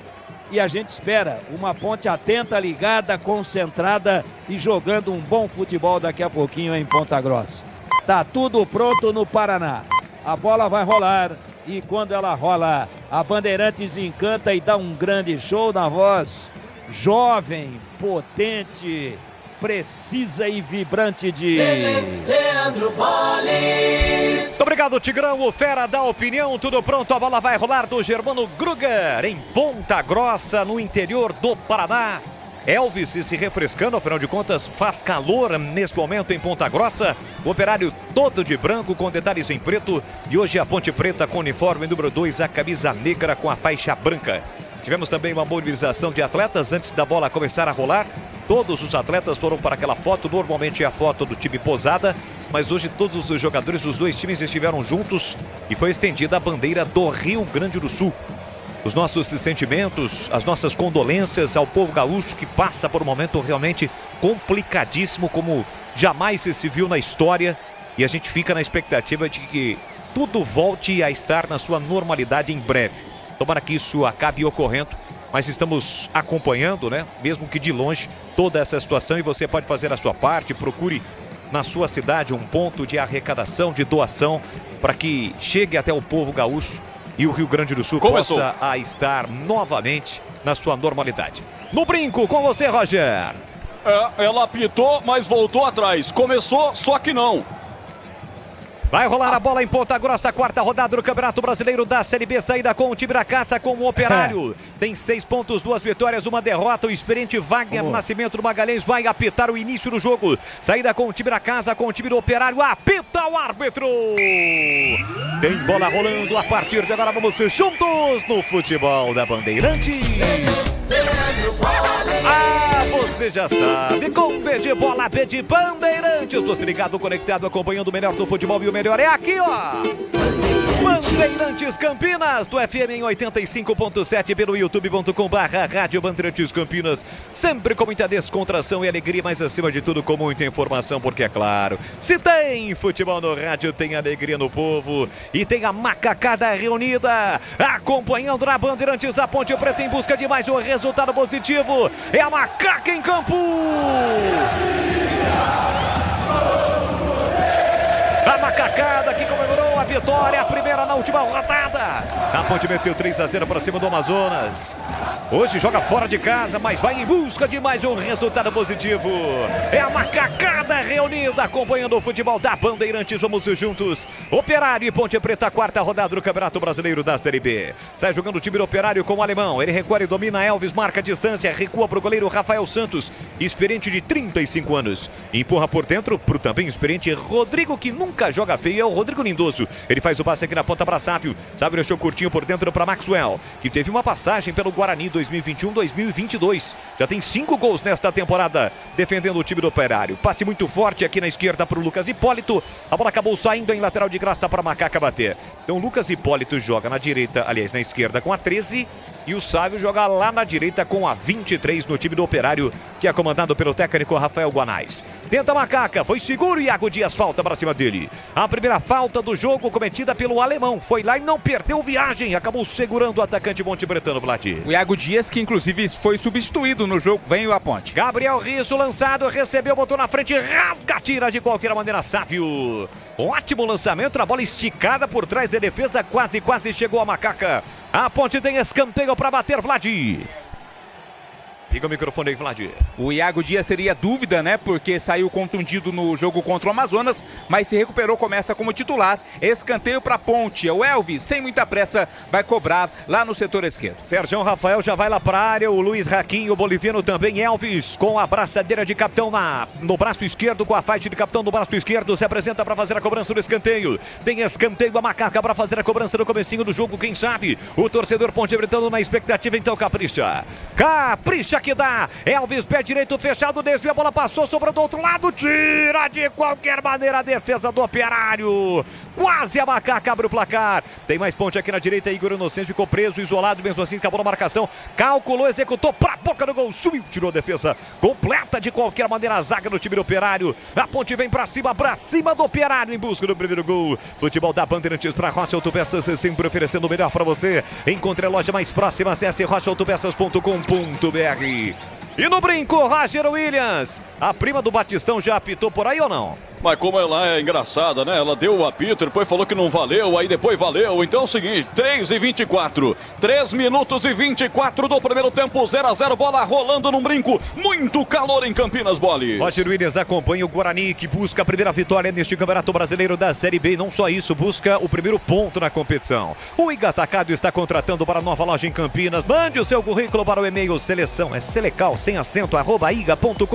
e a gente espera uma Ponte atenta, ligada, concentrada e jogando um bom futebol daqui a pouquinho em Ponta Grossa. Tá tudo pronto no Paraná. A bola vai rolar e quando ela rola, a Bandeirantes encanta e dá um grande show na voz jovem, potente, precisa e vibrante de Leandro Bolles. Muito obrigado, Tigrão, o fera da opinião. Tudo pronto, a bola vai rolar do Germano Gruger em Ponta Grossa, no interior do Paraná. Elvis se refrescando, afinal de contas faz calor neste momento em Ponta Grossa. O Operário todo de branco com detalhes em preto. E hoje a Ponte Preta com uniforme número 2, a camisa negra com a faixa branca. Tivemos também uma mobilização de atletas antes da bola começar a rolar. Todos os atletas foram para aquela foto, normalmente é a foto do time posada, mas hoje todos os jogadores dos dois times estiveram juntos e foi estendida a bandeira do Rio Grande do Sul. Os nossos sentimentos, as nossas condolências ao povo gaúcho que passa por um momento realmente complicadíssimo, como jamais se viu na história, e a gente fica na expectativa de que tudo volte a estar na sua normalidade em breve. Tomara que isso acabe ocorrendo, mas estamos acompanhando, né? Mesmo que de longe, toda essa situação, e você pode fazer a sua parte. Procure na sua cidade um ponto de arrecadação, de doação, para que chegue até o povo gaúcho e o Rio Grande do Sul possa a estar novamente na sua normalidade. No brinco, com você, Roger. Ela apitou, mas voltou atrás. Começou, só que não. Vai rolar a bola em Ponta Grossa, quarta rodada do Campeonato Brasileiro da Série B, saída com o time da caça, com o Operário. Tem 6 pontos, 2 vitórias, 1 derrota. O experiente Wagner Nascimento do Magalhães vai apitar o início do jogo. Saída com o time da casa, com o time do Operário. Apita o árbitro. Tem bola rolando a partir de agora. Vamos ser juntos no futebol da Bandeirantes. Você já sabe, com B de bola, B de Bandeirantes. Você ligado, conectado, acompanhando o melhor do futebol, e o melhor é aqui, ó. Bandeirantes Campinas, do FM em 85.7, pelo youtube.com/Rádio Bandeirantes Campinas. Sempre com muita descontração e alegria, mas acima de tudo com muita informação, porque é claro, se tem futebol no rádio, tem alegria no povo e tem a macacada reunida, acompanhando na Bandeirantes a Ponte Preta em busca de mais um resultado positivo. É a macaca em campo. A macacada que comemorou a vitória, a primeira na última rodada. A Ponte meteu 3-0 para cima do Amazonas. Hoje joga fora de casa, mas vai em busca de mais um resultado positivo. É a macacada reunida, acompanhando o futebol da Bandeirantes. Vamos juntos. Operário e Ponte Preta, quarta rodada do Campeonato Brasileiro da Série B. Sai jogando o time do Operário com o alemão. Ele recua e domina. Elvis marca a distância, recua para o goleiro Rafael Santos, experiente de 35 anos. Empurra por dentro para o também experiente Rodrigo, que nunca joga feio, é o Rodrigo Lindoso. Ele faz o passe aqui na ponta para Sápio. Sápio deixou curtinho por dentro para Maxwell, que teve uma passagem pelo Guarani 2021-2022. Já tem 5 gols nesta temporada, defendendo o time do Operário. Passe muito forte aqui na esquerda para o Lucas Hipólito. A bola acabou saindo em lateral de graça para Macaca bater. Então o Lucas Hipólito joga na direita, aliás, na esquerda com a 13. E o Sávio joga lá na direita com a 23 no time do Operário, que é comandado pelo técnico Rafael Guanais. Tenta a Macaca, foi seguro, Iago Dias, falta para cima dele. A primeira falta do jogo cometida pelo alemão. Foi lá e não perdeu viagem, acabou segurando o atacante montepretano, Vladir. O Iago Dias, que inclusive foi substituído no jogo, vem a Ponte. Gabriel Risso lançado, recebeu, botou na frente, rasga, tira de qualquer maneira, Sávio. Ótimo lançamento, a bola esticada por trás da defesa, quase chegou a Macaca. A Ponte tem escanteio para bater, Vladir. Liga o microfone aí, Vladir. O Iago Dias seria dúvida, né? Porque saiu contundido no jogo contra o Amazonas, mas se recuperou, começa como titular. Escanteio para Ponte. O Elvis, sem muita pressa, vai cobrar lá no setor esquerdo. Sérgio Rafael já vai lá para a área. O Luiz Raquinho, o boliviano também. Elvis com a braçadeira de capitão no braço esquerdo, com a faixa de capitão no braço esquerdo. Se apresenta para fazer a cobrança do escanteio. Tem escanteio a Macaca para fazer a cobrança no comecinho do jogo. Quem sabe? O torcedor Ponte Pretano na expectativa, então capricha. Capricha que dá. Elvis, pé direito fechado, desvia, a bola passou, sobrou do outro lado, tira de qualquer maneira a defesa do Operário. Quase a Macaca abre o placar. Tem mais Ponte aqui na direita, Igor Inocente ficou preso, isolado, mesmo assim acabou na marcação. Calculou, executou pra boca do gol, subiu, tirou a defesa completa de qualquer maneira a zaga do time do Operário. A Ponte vem pra cima do Operário em busca do primeiro gol. Futebol da Bandeirantes para Rocha Autopeças, sempre oferecendo o melhor pra você. Encontre a loja mais próxima, acesse rochaautopeças.com.br. E no brinco, Roger Williams. A prima do Batistão já apitou por aí ou não? Mas como ela é engraçada, né? Ela deu o apito, depois falou que não valeu, aí depois valeu. Então é o seguinte, 3:24. 3 minutos e 24 do primeiro tempo, 0-0, bola rolando num brinco. Muito calor em Campinas, Boles. Roger Williams acompanha o Guarani, que busca a primeira vitória neste Campeonato Brasileiro da Série B. Não só isso, busca o primeiro ponto na competição. O Iga Atacado está contratando para a nova loja em Campinas. Mande o seu currículo para o e-mail seleção, é selecal, sem acento, @iga.com.br.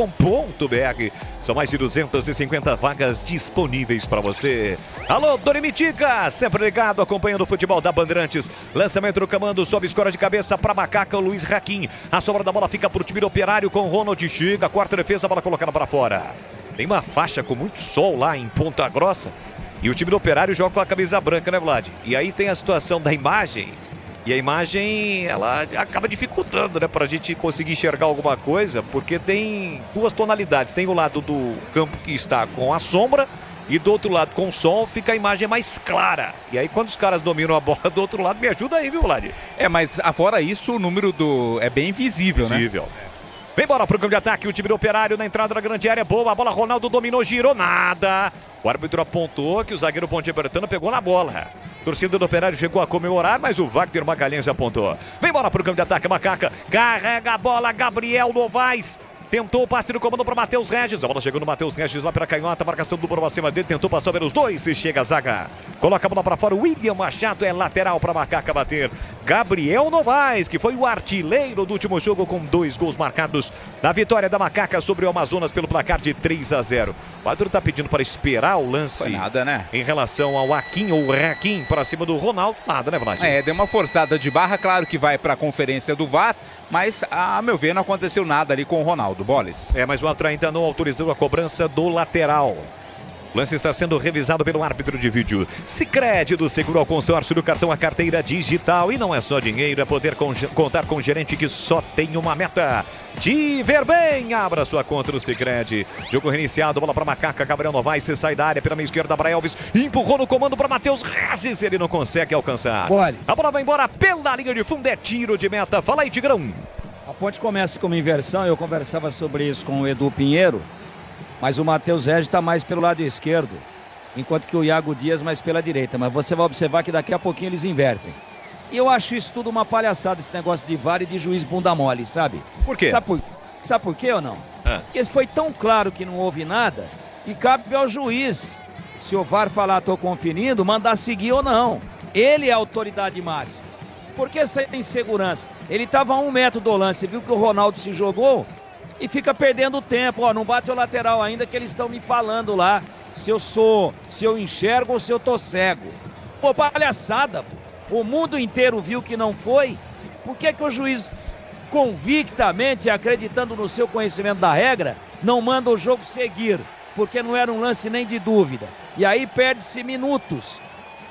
São mais de 250 vagas vagas disponíveis para você. Alô, Dorimitica, sempre ligado, acompanhando o futebol da Bandeirantes. Lançamento do comando, sobe escora de cabeça para Macaca, o Luiz Raquim. A sobra da bola fica para o time do Operário com Ronald. Chega, quarta defesa, a bola colocada para fora. Tem uma faixa com muito sol lá em Ponta Grossa. E o time do Operário joga com a camisa branca, né, Vlad? E aí tem a situação da imagem. E a imagem, ela acaba dificultando, né, pra gente conseguir enxergar alguma coisa, porque tem duas tonalidades. Tem o lado do campo que está com a sombra e do outro lado com o sol, fica a imagem mais clara. E aí quando os caras dominam a bola do outro lado, me ajuda aí, viu, Vlad? Mas afora isso, o número é bem visível, né? Vem embora pro campo de ataque, o time do Operário na entrada da grande área, boa, a bola, Ronaldo dominou, girou, nada. O árbitro apontou que o zagueiro Ponte Bertano pegou na bola. Torcida do Operário chegou a comemorar, mas o Wagner Magalhães apontou. Vem embora pro campo de ataque, Macaca, carrega a bola, Gabriel Novaes. Tentou o passe no comando para Matheus Regis. A bola chegou no Matheus Regis lá para a canhota. Marcação do Boro acima dele. Tentou passar pelos dois. E chega a zaga. Coloca a bola para fora. William Machado é lateral para Macaca bater. Gabriel Novaes, que foi o artilheiro do último jogo com 2 gols marcados. Da vitória da Macaca sobre o Amazonas pelo placar de 3-0. O árbitro está pedindo para esperar o lance. Foi nada, né? Em relação ao Akin ou Raquim para cima do Ronaldo. Nada, né, Vlad? Deu uma forçada de barra. Claro que vai para a conferência do VAR. Mas, a meu ver, não aconteceu nada ali com o Ronaldo Boles. Mas o árbitro ainda não autorizou a cobrança do lateral. O lance está sendo revisado pelo árbitro de vídeo. Sicredi do Seguro ao Consórcio do Cartão a Carteira Digital. E não é só dinheiro, é poder contar com um gerente que só tem uma meta. De ver bem, abra sua conta no Sicredi. Jogo reiniciado, bola para Macaca, Gabriel Novaes, você sai da área pela meia esquerda para Elvis. Empurrou no comando para Matheus Regis, ele não consegue alcançar. A bola vai embora pela linha de fundo, é tiro de meta. Fala aí, Tigrão. A Ponte começa com uma inversão, eu conversava sobre isso com o Edu Pinheiro, mas o Matheus Regis está mais pelo lado esquerdo, enquanto que o Iago Dias mais pela direita, mas você vai observar que daqui a pouquinho eles invertem. E eu acho isso tudo uma palhaçada, esse negócio de VAR e de juiz bunda mole, sabe? Por quê? Sabe por quê ou não? Porque foi tão claro que não houve nada, e cabe ao juiz, se o VAR falar tô conferindo, mandar seguir ou não. Ele é a autoridade máxima. Por que essa insegurança? Ele estava a 1 metro do lance, viu que o Ronaldo se jogou e fica perdendo tempo. Ó, não bate o lateral ainda que eles estão me falando lá se eu enxergo ou se eu tô cego. Pô, palhaçada, pô. O mundo inteiro viu que não foi. Por que o juiz, convictamente, acreditando no seu conhecimento da regra, não manda o jogo seguir? Porque não era um lance nem de dúvida. E aí perde-se minutos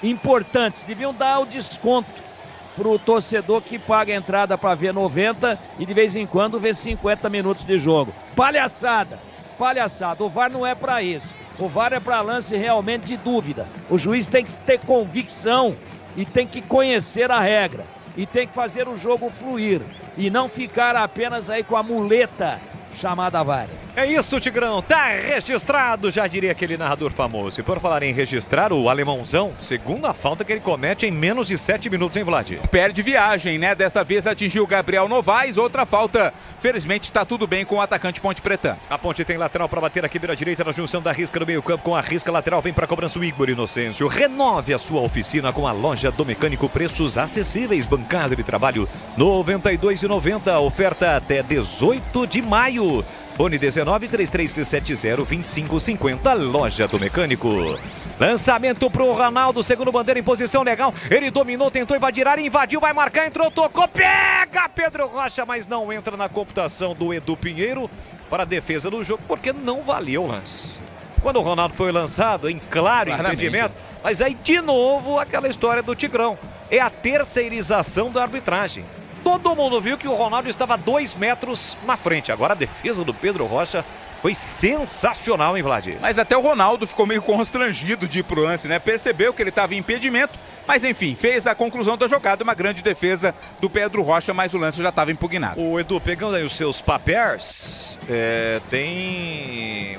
importantes. Deviam dar o desconto para o torcedor que paga a entrada para ver 90 e de vez em quando vê 50 minutos de jogo. Palhaçada, palhaçada. O VAR não é para isso. O VAR é para lance realmente de dúvida. O juiz tem que ter convicção e tem que conhecer a regra. E tem que fazer o jogo fluir. E não ficar apenas aí com a muleta chamada VAR. É isso, Tigrão, tá registrado, já diria aquele narrador famoso. E por falar em registrar, o alemãozão, segunda falta que ele comete em menos de 7 minutos, hein, Vlad? Perde viagem, né? Desta vez atingiu o Gabriel Novaes, outra falta. Felizmente tá tudo bem com o atacante Ponte Preta. A Ponte tem lateral para bater aqui pela direita na junção da risca no meio campo com a risca lateral, vem para cobrança o Igor Inocêncio. Renove a sua oficina com a loja do mecânico, preços acessíveis, bancada de trabalho R$ 92,90, oferta até 18 de maio. Fone 19-3370-2550, loja do mecânico. Lançamento pro Ronaldo, segundo bandeira em posição legal. Ele dominou, tentou invadir a área, invadiu, vai marcar, entrou, tocou, pega Pedro Rocha, mas não entra na computação do Edu Pinheiro para a defesa do jogo, porque não valeu o lance. Quando o Ronaldo foi lançado, em claro impedimento, mas aí de novo aquela história do Tigrão. É a terceirização da arbitragem. Todo mundo viu que o Ronaldo estava 2 metros na frente. Agora a defesa do Pedro Rocha foi sensacional, hein, Vlad? Mas até o Ronaldo ficou meio constrangido de ir pro lance, né? Percebeu que ele estava em impedimento, mas enfim, fez a conclusão da jogada. Uma grande defesa do Pedro Rocha, mas o lance já estava impugnado. O Edu, pegando aí os seus papéis, tem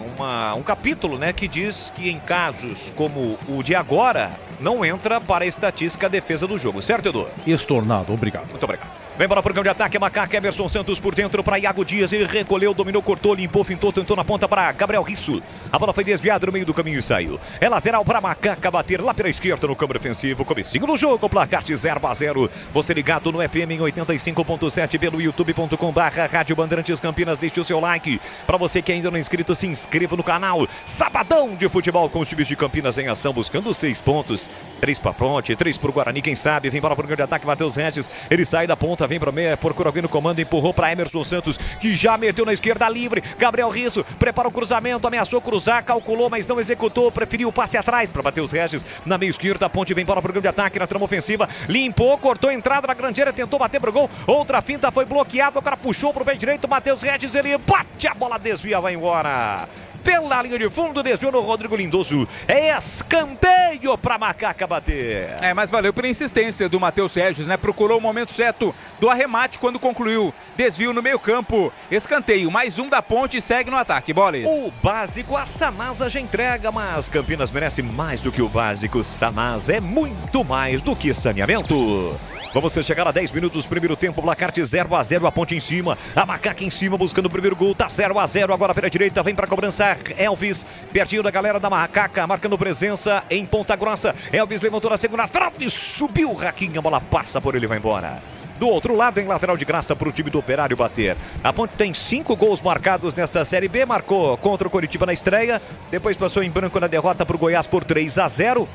um capítulo, né, que diz que em casos como o de agora, não entra para a estatística a defesa do jogo. Certo, Edu? Estornado, obrigado. Muito obrigado. Vem para o programa de ataque, Macaca, Emerson Santos por dentro para Iago Dias, ele recolheu, dominou, cortou, limpou, fintou, tentou na ponta para Gabriel Risso. A bola foi desviada no meio do caminho e saiu. É lateral para Macaca bater lá pela esquerda no campo defensivo. Comecinho do jogo, placar de 0-0. Você ligado no FM em 85.7 pelo youtube.com/Rádio Bandeirantes Campinas. Deixe o seu like. Para você que ainda não é inscrito, se inscreva no canal. Sabadão de futebol com os times de Campinas em ação, buscando 6 pontos. 3 para Ponte, 3 para o Guarani, quem sabe. Vem para o programa de ataque, Matheus Regis. Ele sai da ponta, vem para o meio, procura alguém no comando, empurrou para Emerson Santos, que já meteu na esquerda livre. Gabriel Risso prepara o cruzamento, ameaçou cruzar, calculou, mas não executou, preferiu o passe atrás para Matheus Regis. Na meia esquerda, a Ponte vem para o programa de ataque na trama ofensiva, limpou, cortou a entrada na grande área, tentou bater pro gol. Outra finta foi bloqueada, o cara puxou pro pé direito, Matheus Regis, ele bate, a bola desvia, vai embora. Pela linha de fundo, desviou no Rodrigo Lindoso. É escanteio para Macaca bater. Mas valeu pela insistência do Matheus Regis, né? Procurou o momento certo do arremate quando concluiu. Desvio no meio campo, escanteio. Mais um da Ponte e segue no ataque. Bolas. O básico, a Sanasa já entrega, mas Campinas merece mais do que o básico. Sanasa é muito mais do que saneamento. Vamos chegar a 10 minutos, primeiro tempo, placar de 0-0, a Ponte em cima, a Macaca em cima, buscando o primeiro gol, tá 0-0, agora pela direita, vem pra cobrança, Elvis, pertinho da galera da Macaca, marcando presença em Ponta Grossa, Elvis levantou na segunda trave, subiu o Raquinho, a bola passa por ele, vai embora. Do outro lado, em lateral de graça para o time do Operário bater. A Ponte tem 5 gols marcados nesta Série B, marcou contra o Coritiba na estreia, depois passou em branco na derrota para o Goiás por 3-0.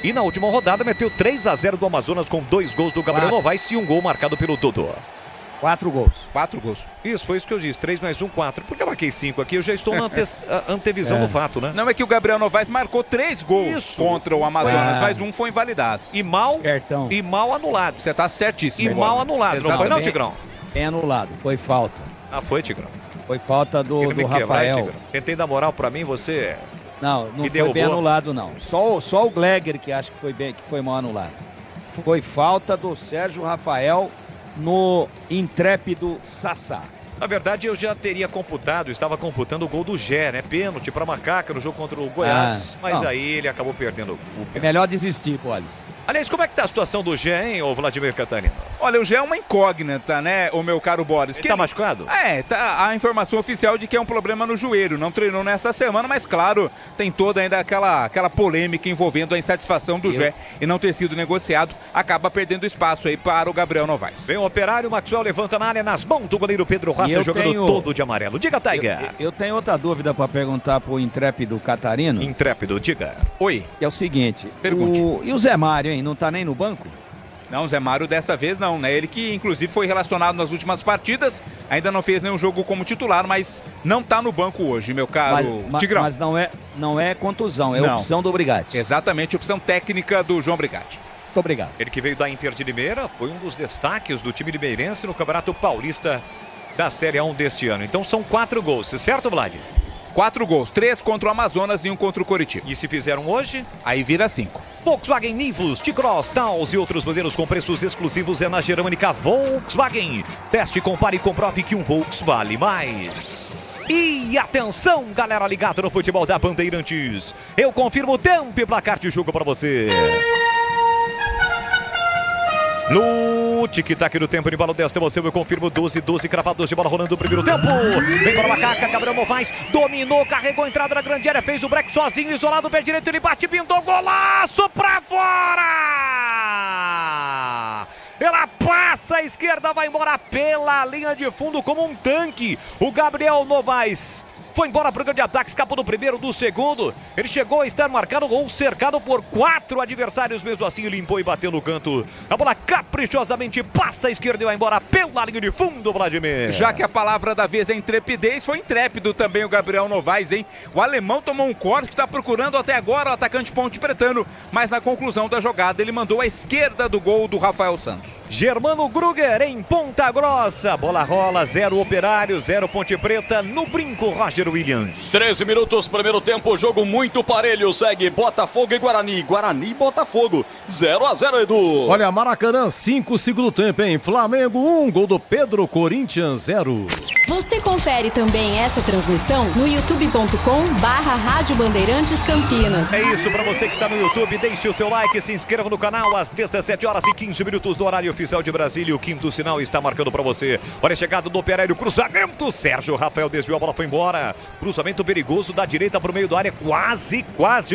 E na última rodada meteu 3-0 do Amazonas com 2 gols do Gabriel Novaes e 1 gol marcado pelo Dodô. 4 gols. 4 gols. Isso, foi isso que eu disse. 3 mais 1, 4. Porque eu marquei 5 aqui, eu já estou na antevisão do fato, né? Não, é que o Gabriel Novaes marcou 3 gols contra o Amazonas, mas 1 foi invalidado. E mal anulado. Você tá certíssimo. E mal anulado, não foi não, Tigrão? Bem anulado, foi falta. Ah, foi, Tigrão? Foi falta do Rafael. Tentei dar moral pra mim, você... Não foi bem anulado, não. Só o Gleger que acha que foi mal anulado. Foi falta do Sérgio Rafael no intrépido Sassá. Na verdade, eu já teria estava computando o gol do Gé, né? Pênalti para Macaca no jogo contra o Goiás. Mas aí ele acabou perdendo o pênalti. É melhor desistir, Bolis. Aliás, como é que tá a situação do Gé, hein, ô Vladimir Catarino? Olha, o Gé é uma incógnita, né, o meu caro Boris? Ele tá machucado? Tá a informação oficial de que é um problema no joelho. Não treinou nessa semana, mas claro, tem toda ainda aquela polêmica envolvendo a insatisfação do Gé e não ter sido negociado. Acaba perdendo espaço aí para o Gabriel Novaes. Vem o Operário, Maxwell levanta na área nas mãos do goleiro Pedro Rocha, jogando todo de amarelo. Diga, Taiga. Eu tenho outra dúvida para perguntar pro intrépido Catarino. Intrépido, diga. Oi. É o seguinte. Pergunte. E o Zé Mário, hein? Não tá nem no banco? Não, o Zé Mário dessa vez não, né? Ele que inclusive foi relacionado nas últimas partidas, ainda não fez nenhum jogo como titular, mas não tá no banco hoje, meu caro Tigrão. Mas não é contusão, é opção do Brigatti. Exatamente, opção técnica do João Brigatti. Muito obrigado. Ele que veio da Inter de Limeira, foi um dos destaques do time limeirense no Campeonato Paulista da Série A1 deste ano. Então são 4 gols, certo, Vlad? 4 gols, 3 contra o Amazonas e 1 contra o Coritiba. E se fizeram hoje? Aí vira 5. Volkswagen Nivus, T-Cross, Taos e outros modelos com preços exclusivos é na Germânica Volkswagen. Teste, compare e comprove que um Volks vale mais. E atenção, galera ligada no futebol da Bandeirantes. Eu confirmo o tempo e placar de jogo para você. No tic-tac do tempo de bola desta, você eu confirmo 12 cravados de bola rolando no primeiro tempo. Vem para a Macaca, Gabriel Novaes dominou, carregou a entrada na grande área, fez o break sozinho, isolado, pé direito, ele bate, pintou, golaço pra fora! Ela passa à esquerda, vai embora pela linha de fundo como um tanque. O Gabriel Novaes foi embora para o grande ataque, escapou do primeiro, do segundo. Ele chegou a estar marcado ou cercado por 4 adversários, mesmo assim limpou e bateu no canto. A bola caprichosamente passa à esquerda e vai embora pela linha de fundo, Vladimir. Já que a palavra da vez é intrepidez, foi intrépido também o Gabriel Novaes, hein? O alemão tomou um corte que está procurando até agora o atacante Ponte Pretano, mas na conclusão da jogada ele mandou à esquerda do gol do Rafael Santos. Germano Gruger em Ponta Grossa. Bola rola, 0 Operário, 0 Ponte Preta. No brinco, Roger Williams. 13 minutos, primeiro tempo, jogo muito parelho. Segue Botafogo e Guarani. Guarani e Botafogo. 0-0, Edu. Olha, Maracanã, 5 segundo tempo, hein? Flamengo 1, gol do Pedro, Corinthians 0. Você confere também essa transmissão no youtube.com/Rádio Bandeirantes Campinas. É isso, para você que está no YouTube, deixe o seu like, se inscreva no canal às 17h15 do horário oficial de Brasília. O quinto sinal está marcando para você. Olha a chegada do Operário, cruzamento. Sérgio Rafael desviou, a bola foi embora. Cruzamento perigoso da direita para o meio da área, quase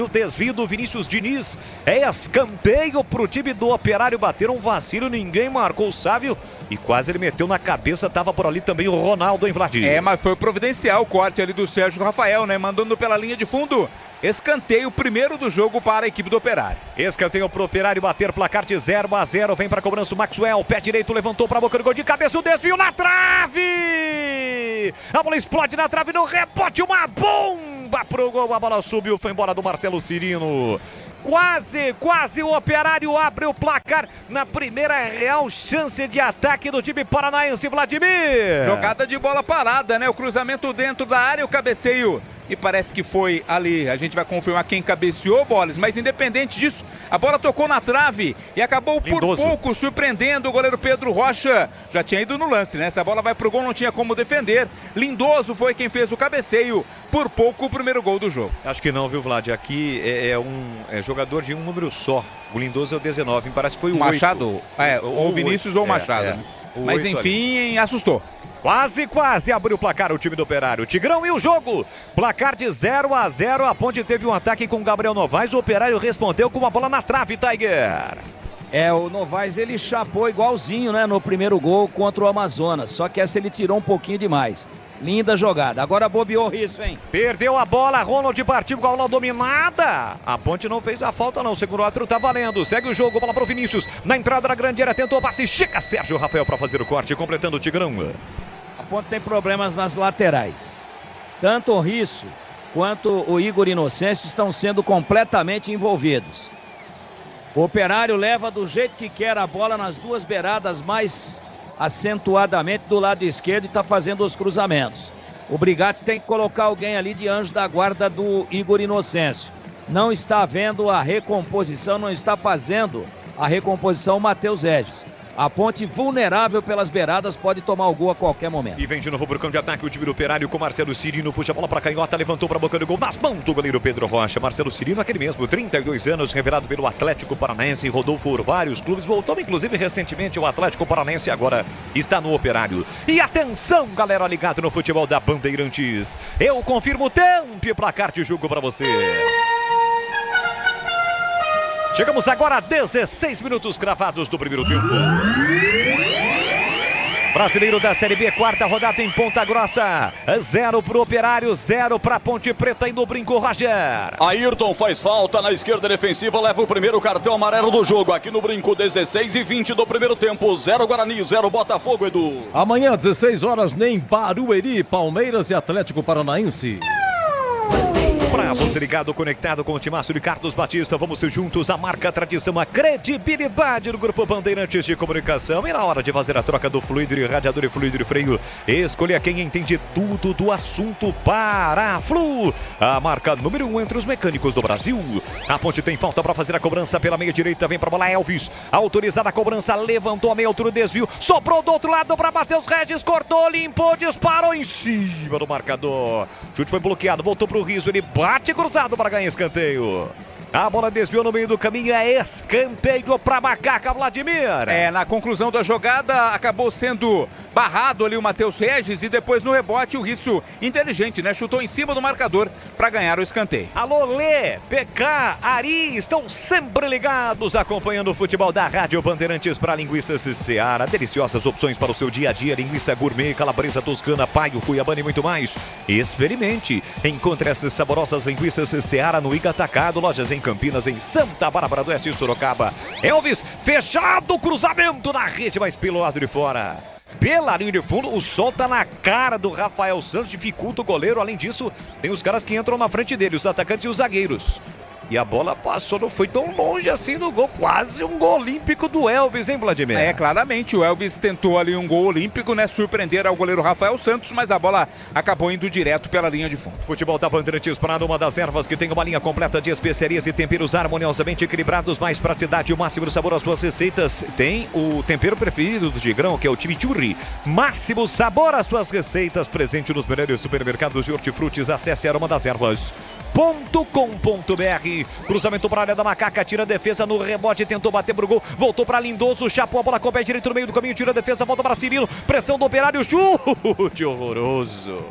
o desvio do Vinícius Diniz. É escanteio para o time do Operário, bater um vacilo, ninguém marcou o Sávio e quase ele meteu na cabeça, tava por ali também o Ronaldo em Vladir. Mas foi providencial o corte ali do Sérgio Rafael, né? Mandando pela linha de fundo. Escanteio, primeiro do jogo para a equipe do Operário. Escanteio pro Operário bater, placar de 0-0. Vem para cobrança o Maxwell, pé direito, levantou para a boca do gol de cabeça, o desvio na trave! A bola explode na trave, no rebote, uma bomba pro gol, a bola subiu, foi embora do Marcelo Cirino. Quase o Operário abre o placar na primeira real chance de ataque do time paranaense, Vladimir. Jogada de bola parada, né? O cruzamento dentro da área, o cabeceio. E parece que foi ali, a gente vai confirmar quem cabeceou, Boles, mas independente disso, a bola tocou na trave e acabou por pouco surpreendendo o goleiro Pedro Rocha. Já tinha ido no lance, né? Se a bola vai pro gol, não tinha como defender. Lindoso foi quem fez o cabeceio, por pouco o primeiro gol do jogo. Acho que não, viu, Vlad? Aqui é jogador de um número só. O Lindoso é o 19, parece que foi o Machado, 8. ou Vinícius ou Machado. Né? Mas enfim, assustou. Quase abriu o placar o time do Operário. Tigrão e o jogo. Placar de 0-0. A Ponte teve um ataque com o Gabriel Novaes. O Operário respondeu com uma bola na trave, Tiger. O Novaes ele chapou igualzinho, né, no primeiro gol contra o Amazonas. Só que essa ele tirou um pouquinho demais. Linda jogada. Agora bobeou isso, hein? Perdeu a bola. Ronald partiu com a bola dominada. A Ponte não fez a falta, não. Segundo o outro, tá valendo. Segue o jogo. Bola pro Vinícius. Na entrada da grande área. Tentou o passe. Chega Sérgio Rafael para fazer o corte, completando o Tigrão. A Ponte tem problemas nas laterais. Tanto o Risso quanto o Igor Inocêncio estão sendo completamente envolvidos. O Operário leva do jeito que quer a bola nas duas beiradas, mais acentuadamente do lado esquerdo, e está fazendo os cruzamentos. O Brigatti tem que colocar alguém ali de anjo da guarda do Igor Inocêncio. Não está havendo a recomposição, não está fazendo a recomposição o Matheus Regis. A Ponte, vulnerável pelas beiradas, pode tomar o gol a qualquer momento. E vem de novo pro campo de ataque o time do Operário com Marcelo Cirino. Puxa a bola pra canhota, levantou pra boca do gol nas mãos do goleiro Pedro Rocha. Marcelo Cirino, aquele mesmo, 32 anos, revelado pelo Atlético Paranaense, rodou por vários clubes, voltou inclusive recentemente ao Atlético Paranaense e agora está no Operário. E atenção, galera ligado no futebol da Bandeirantes. Eu confirmo o tempo e placar de jogo pra você. Chegamos agora a 16 minutos cravados do primeiro tempo. Brasileiro da Série B, quarta rodada em Ponta Grossa. 0 pro Operário, 0 pra Ponte Preta e no brinco, Roger. Ayrton faz falta na esquerda defensiva, leva o primeiro cartão amarelo do jogo. Aqui no brinco, 16:20 do primeiro tempo. 0 Guarani, 0 Botafogo, Edu. Amanhã, 16 horas, nem Barueri, Palmeiras e Atlético Paranaense. Pra você ligado, conectado com o timaço de Carlos Batista, vamos juntos, a marca, a tradição, a credibilidade do Grupo Bandeirantes de Comunicação. E na hora de fazer a troca do fluido e radiador e fluido e freio, escolha quem entende tudo do assunto para a Flu, a marca número 1 entre os mecânicos do Brasil. A Ponte tem falta para fazer a cobrança pela meia direita, vem para a bola Elvis, autorizada a cobrança, levantou a meia altura, desvio, sobrou do outro lado para Matheus Regis, cortou, limpou, disparou em cima do marcador. Chute foi bloqueado, voltou para o Riso, ele bate cruzado para ganhar escanteio. A bola desviou no meio do caminho, é escanteio para Macaca, Vladimir. Na conclusão da jogada, acabou sendo barrado ali o Matheus Regis e depois no rebote o Risso, inteligente, né? Chutou em cima do marcador para ganhar o escanteio. Alô, Lê, PK, Ari, estão sempre ligados, acompanhando o futebol da Rádio Bandeirantes para linguiças Seara. Deliciosas opções para o seu dia a dia, linguiça gourmet, calabresa toscana, paio, cuiabana e muito mais. Experimente. Encontre essas saborosas linguiças Seara no Iga Atacado, lojas em Campinas, em Santa Bárbara do Oeste e Sorocaba. Elvis, fechado, cruzamento na rede, mas pelo lado de fora. Pela linha de fundo, o sol tá na cara do Rafael Santos, dificulta o goleiro. Além disso, tem os caras que entram na frente dele, os atacantes e os zagueiros. E a bola passou, não foi tão longe assim no gol. Quase um gol olímpico do Elvis, hein, Vladimir? Claramente, o Elvis tentou ali um gol olímpico, né? Surpreender ao goleiro Rafael Santos, mas a bola acabou indo direto pela linha de fundo. Futebol da Bandeirantes para uma das ervas que tem uma linha completa de especiarias e temperos harmoniosamente equilibrados, mais praticidade e o máximo sabor às suas receitas. Tem o tempero preferido do Tigrão, que é o chimichurri. Máximo sabor às suas receitas, presente nos melhores supermercados de hortifrutis. Acesse aromadas.ervas.com.br. Cruzamento para a área da Macaca, tira a defesa no rebote, tentou bater pro gol, voltou para Lindoso, chapou a bola com o pé direito no meio do caminho, tira a defesa, volta para Cirilo, pressão do Operário, chute horroroso.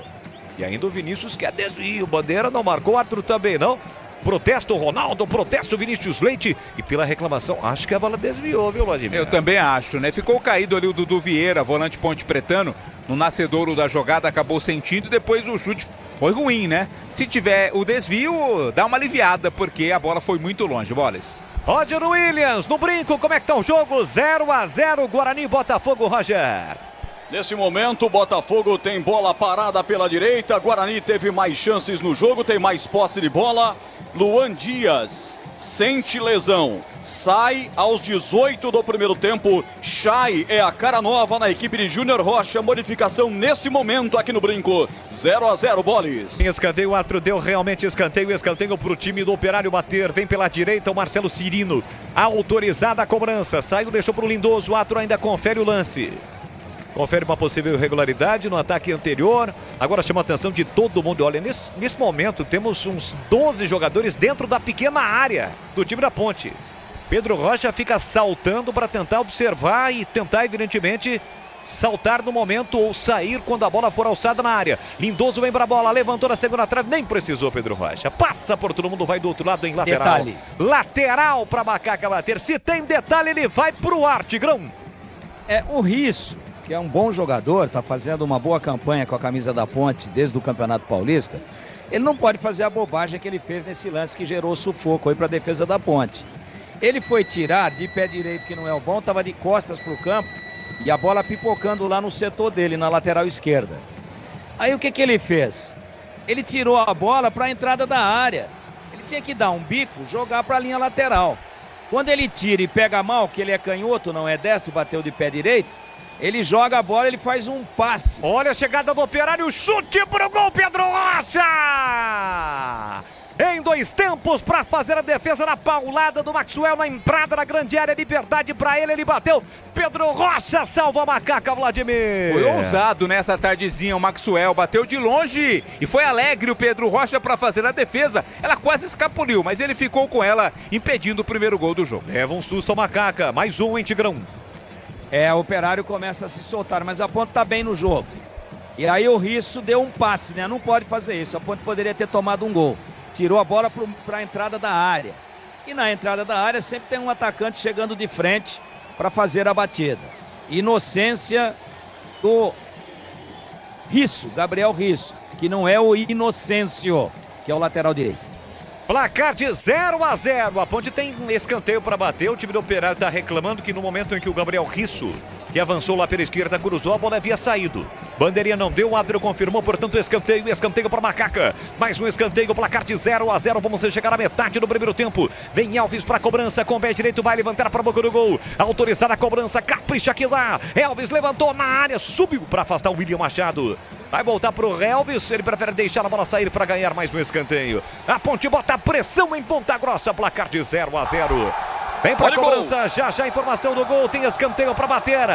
E ainda o Vinícius quer desvio, Bandeira não marcou, Arthur também não. Protesto Ronaldo, protesto Vinícius Leite. E pela reclamação, acho que a bola desviou, viu, Vladimir? Eu também acho, né? Ficou caído ali o Dudu Vieira, volante ponte pretano, no nascedouro da jogada, acabou sentindo e depois o chute foi ruim, né? Se tiver o desvio, dá uma aliviada, porque a bola foi muito longe, Boles. Roger Williams, no brinco, como é que tá o jogo? 0-0, Guarani, Botafogo, Roger. Nesse momento, o Botafogo tem bola parada pela direita. Guarani teve mais chances no jogo, tem mais posse de bola. Luan Dias sente lesão, sai aos 18 do primeiro tempo. Chay é a cara nova na equipe de Júnior Rocha. Modificação nesse momento aqui no brinco. 0-0, Boles. Escanteio, o Arthur deu realmente escanteio para o time do Operário bater. Vem pela direita o Marcelo Cirino. Autorizada a cobrança. Saiu, deixou para o Lindoso. O Arthur ainda confere o lance. Confere uma possível irregularidade no ataque anterior. Agora chama a atenção de todo mundo. Olha, nesse momento temos uns 12 jogadores dentro da pequena área do time da Ponte. Pedro Rocha fica saltando para tentar observar e tentar, evidentemente, saltar no momento ou sair quando a bola for alçada na área. Lindoso vem para a bola, levantou na segunda trave, nem precisou Pedro Rocha. Passa por todo mundo, vai do outro lado em lateral. Detalhe. Lateral para Macaca bater. Se tem detalhe, ele vai pro ar, Tigrão. É o Risso, que é um bom jogador, está fazendo uma boa campanha com a camisa da Ponte desde o Campeonato Paulista. Ele não pode fazer a bobagem que ele fez nesse lance que gerou sufoco aí para a defesa da Ponte. Ele foi tirar de pé direito, que não é o bom, estava de costas para o campo e a bola pipocando lá no setor dele, na lateral esquerda. Aí o que ele fez? Ele tirou a bola para a entrada da área. Ele tinha que dar um bico, jogar para a linha lateral. Quando ele tira e pega mal, que ele é canhoto, não é destro, bateu de pé direito, ele joga a bola, ele faz um passe. Olha a chegada do Operário, chute pro gol, Pedro Rocha! Em 2 tempos para fazer a defesa na paulada do Maxwell na entrada na grande área, liberdade para ele bateu. Pedro Rocha salva a Macaca, Vladimir. Foi ousado nessa tardezinha, o Maxwell bateu de longe e foi alegre o Pedro Rocha para fazer a defesa. Ela quase escapuliu, mas ele ficou com ela impedindo o primeiro gol do jogo. Leva um susto a Macaca, mais um, hein, Tigrão? O Operário começa a se soltar, mas a Ponte tá bem no jogo. E aí o Risso deu um passe, né? Não pode fazer isso, a Ponte poderia ter tomado um gol. Tirou a bola para a entrada da área. E na entrada da área sempre tem um atacante chegando de frente para fazer a batida. Inocência do Risso, Gabriel Risso, que não é o Inocêncio, que é o lateral direito. Placar de 0-0. A Ponte tem um escanteio para bater. O time do Operário está reclamando que no momento em que o Gabriel Risso, que avançou lá pela esquerda, cruzou, a bola havia saído. Bandeirinha não deu, o árbitro confirmou, portanto, escanteio para Macaca. Mais um escanteio, placar de 0-0. Vamos chegar à metade do primeiro tempo. Vem Elvis para a cobrança, com o pé direito, vai levantar para a boca do gol. Autorizada a cobrança, capricha aqui lá. Elvis levantou na área, subiu para afastar o William Machado. Vai voltar para o Elvis, ele prefere deixar a bola sair para ganhar mais um escanteio. A Ponte bota pressão em Ponta Grossa, placar de 0-0. Vem para a cobrança, já a informação do gol, tem escanteio para bater.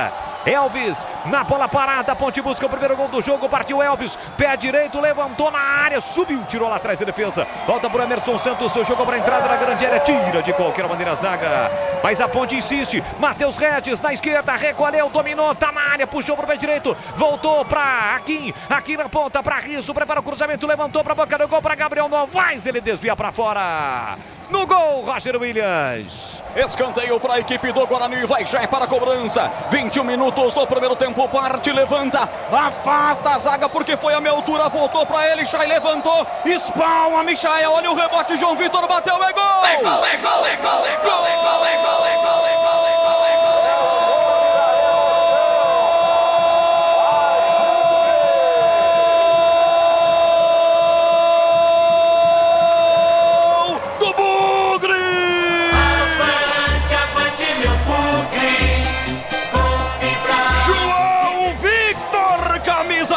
Elvis na bola parada, a Ponte busca o primeiro gol do jogo, partiu Elvis, pé direito, levantou na área, subiu, tirou lá atrás da defesa, volta para o Emerson Santos, jogou para a entrada na grande área, tira de qualquer maneira a zaga, mas a Ponte insiste, Matheus Regis na esquerda, recolheu, dominou, tá na área, puxou para o pé direito, voltou para aqui na ponta, para Risso, prepara o cruzamento, levantou para a boca do gol, para Gabriel Novaes, ele desvia para fora. No gol, Roger Williams. Escanteio para a equipe do Guarani, vai já para a cobrança. 21 minutos do primeiro tempo, parte, levanta, afasta a zaga porque foi a minha altura, voltou para ele, Chay levantou, espalma, Michael, olha o rebote, João Vitor bateu, é gol! É gol, é gol, é gol, é gol, é gol, é gol, é gol, é gol. Do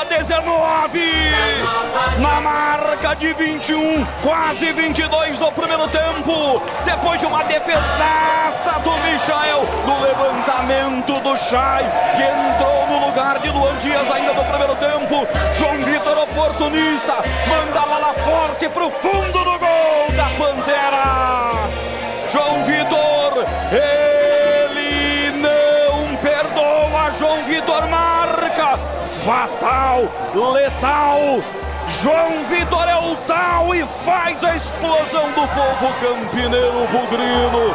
19. Na marca de 21, quase 22 do primeiro tempo. Depois de uma defesaça do Michael, no levantamento do Chay, que entrou no lugar de Luan Dias ainda no primeiro tempo. João Vitor, oportunista, manda a bola forte pro fundo do gol da Pantera. João Vitor, ele não perdoa. João Vitor marca. Fatal, letal. João Vitor é o tal e faz a explosão do povo campineiro bugrino.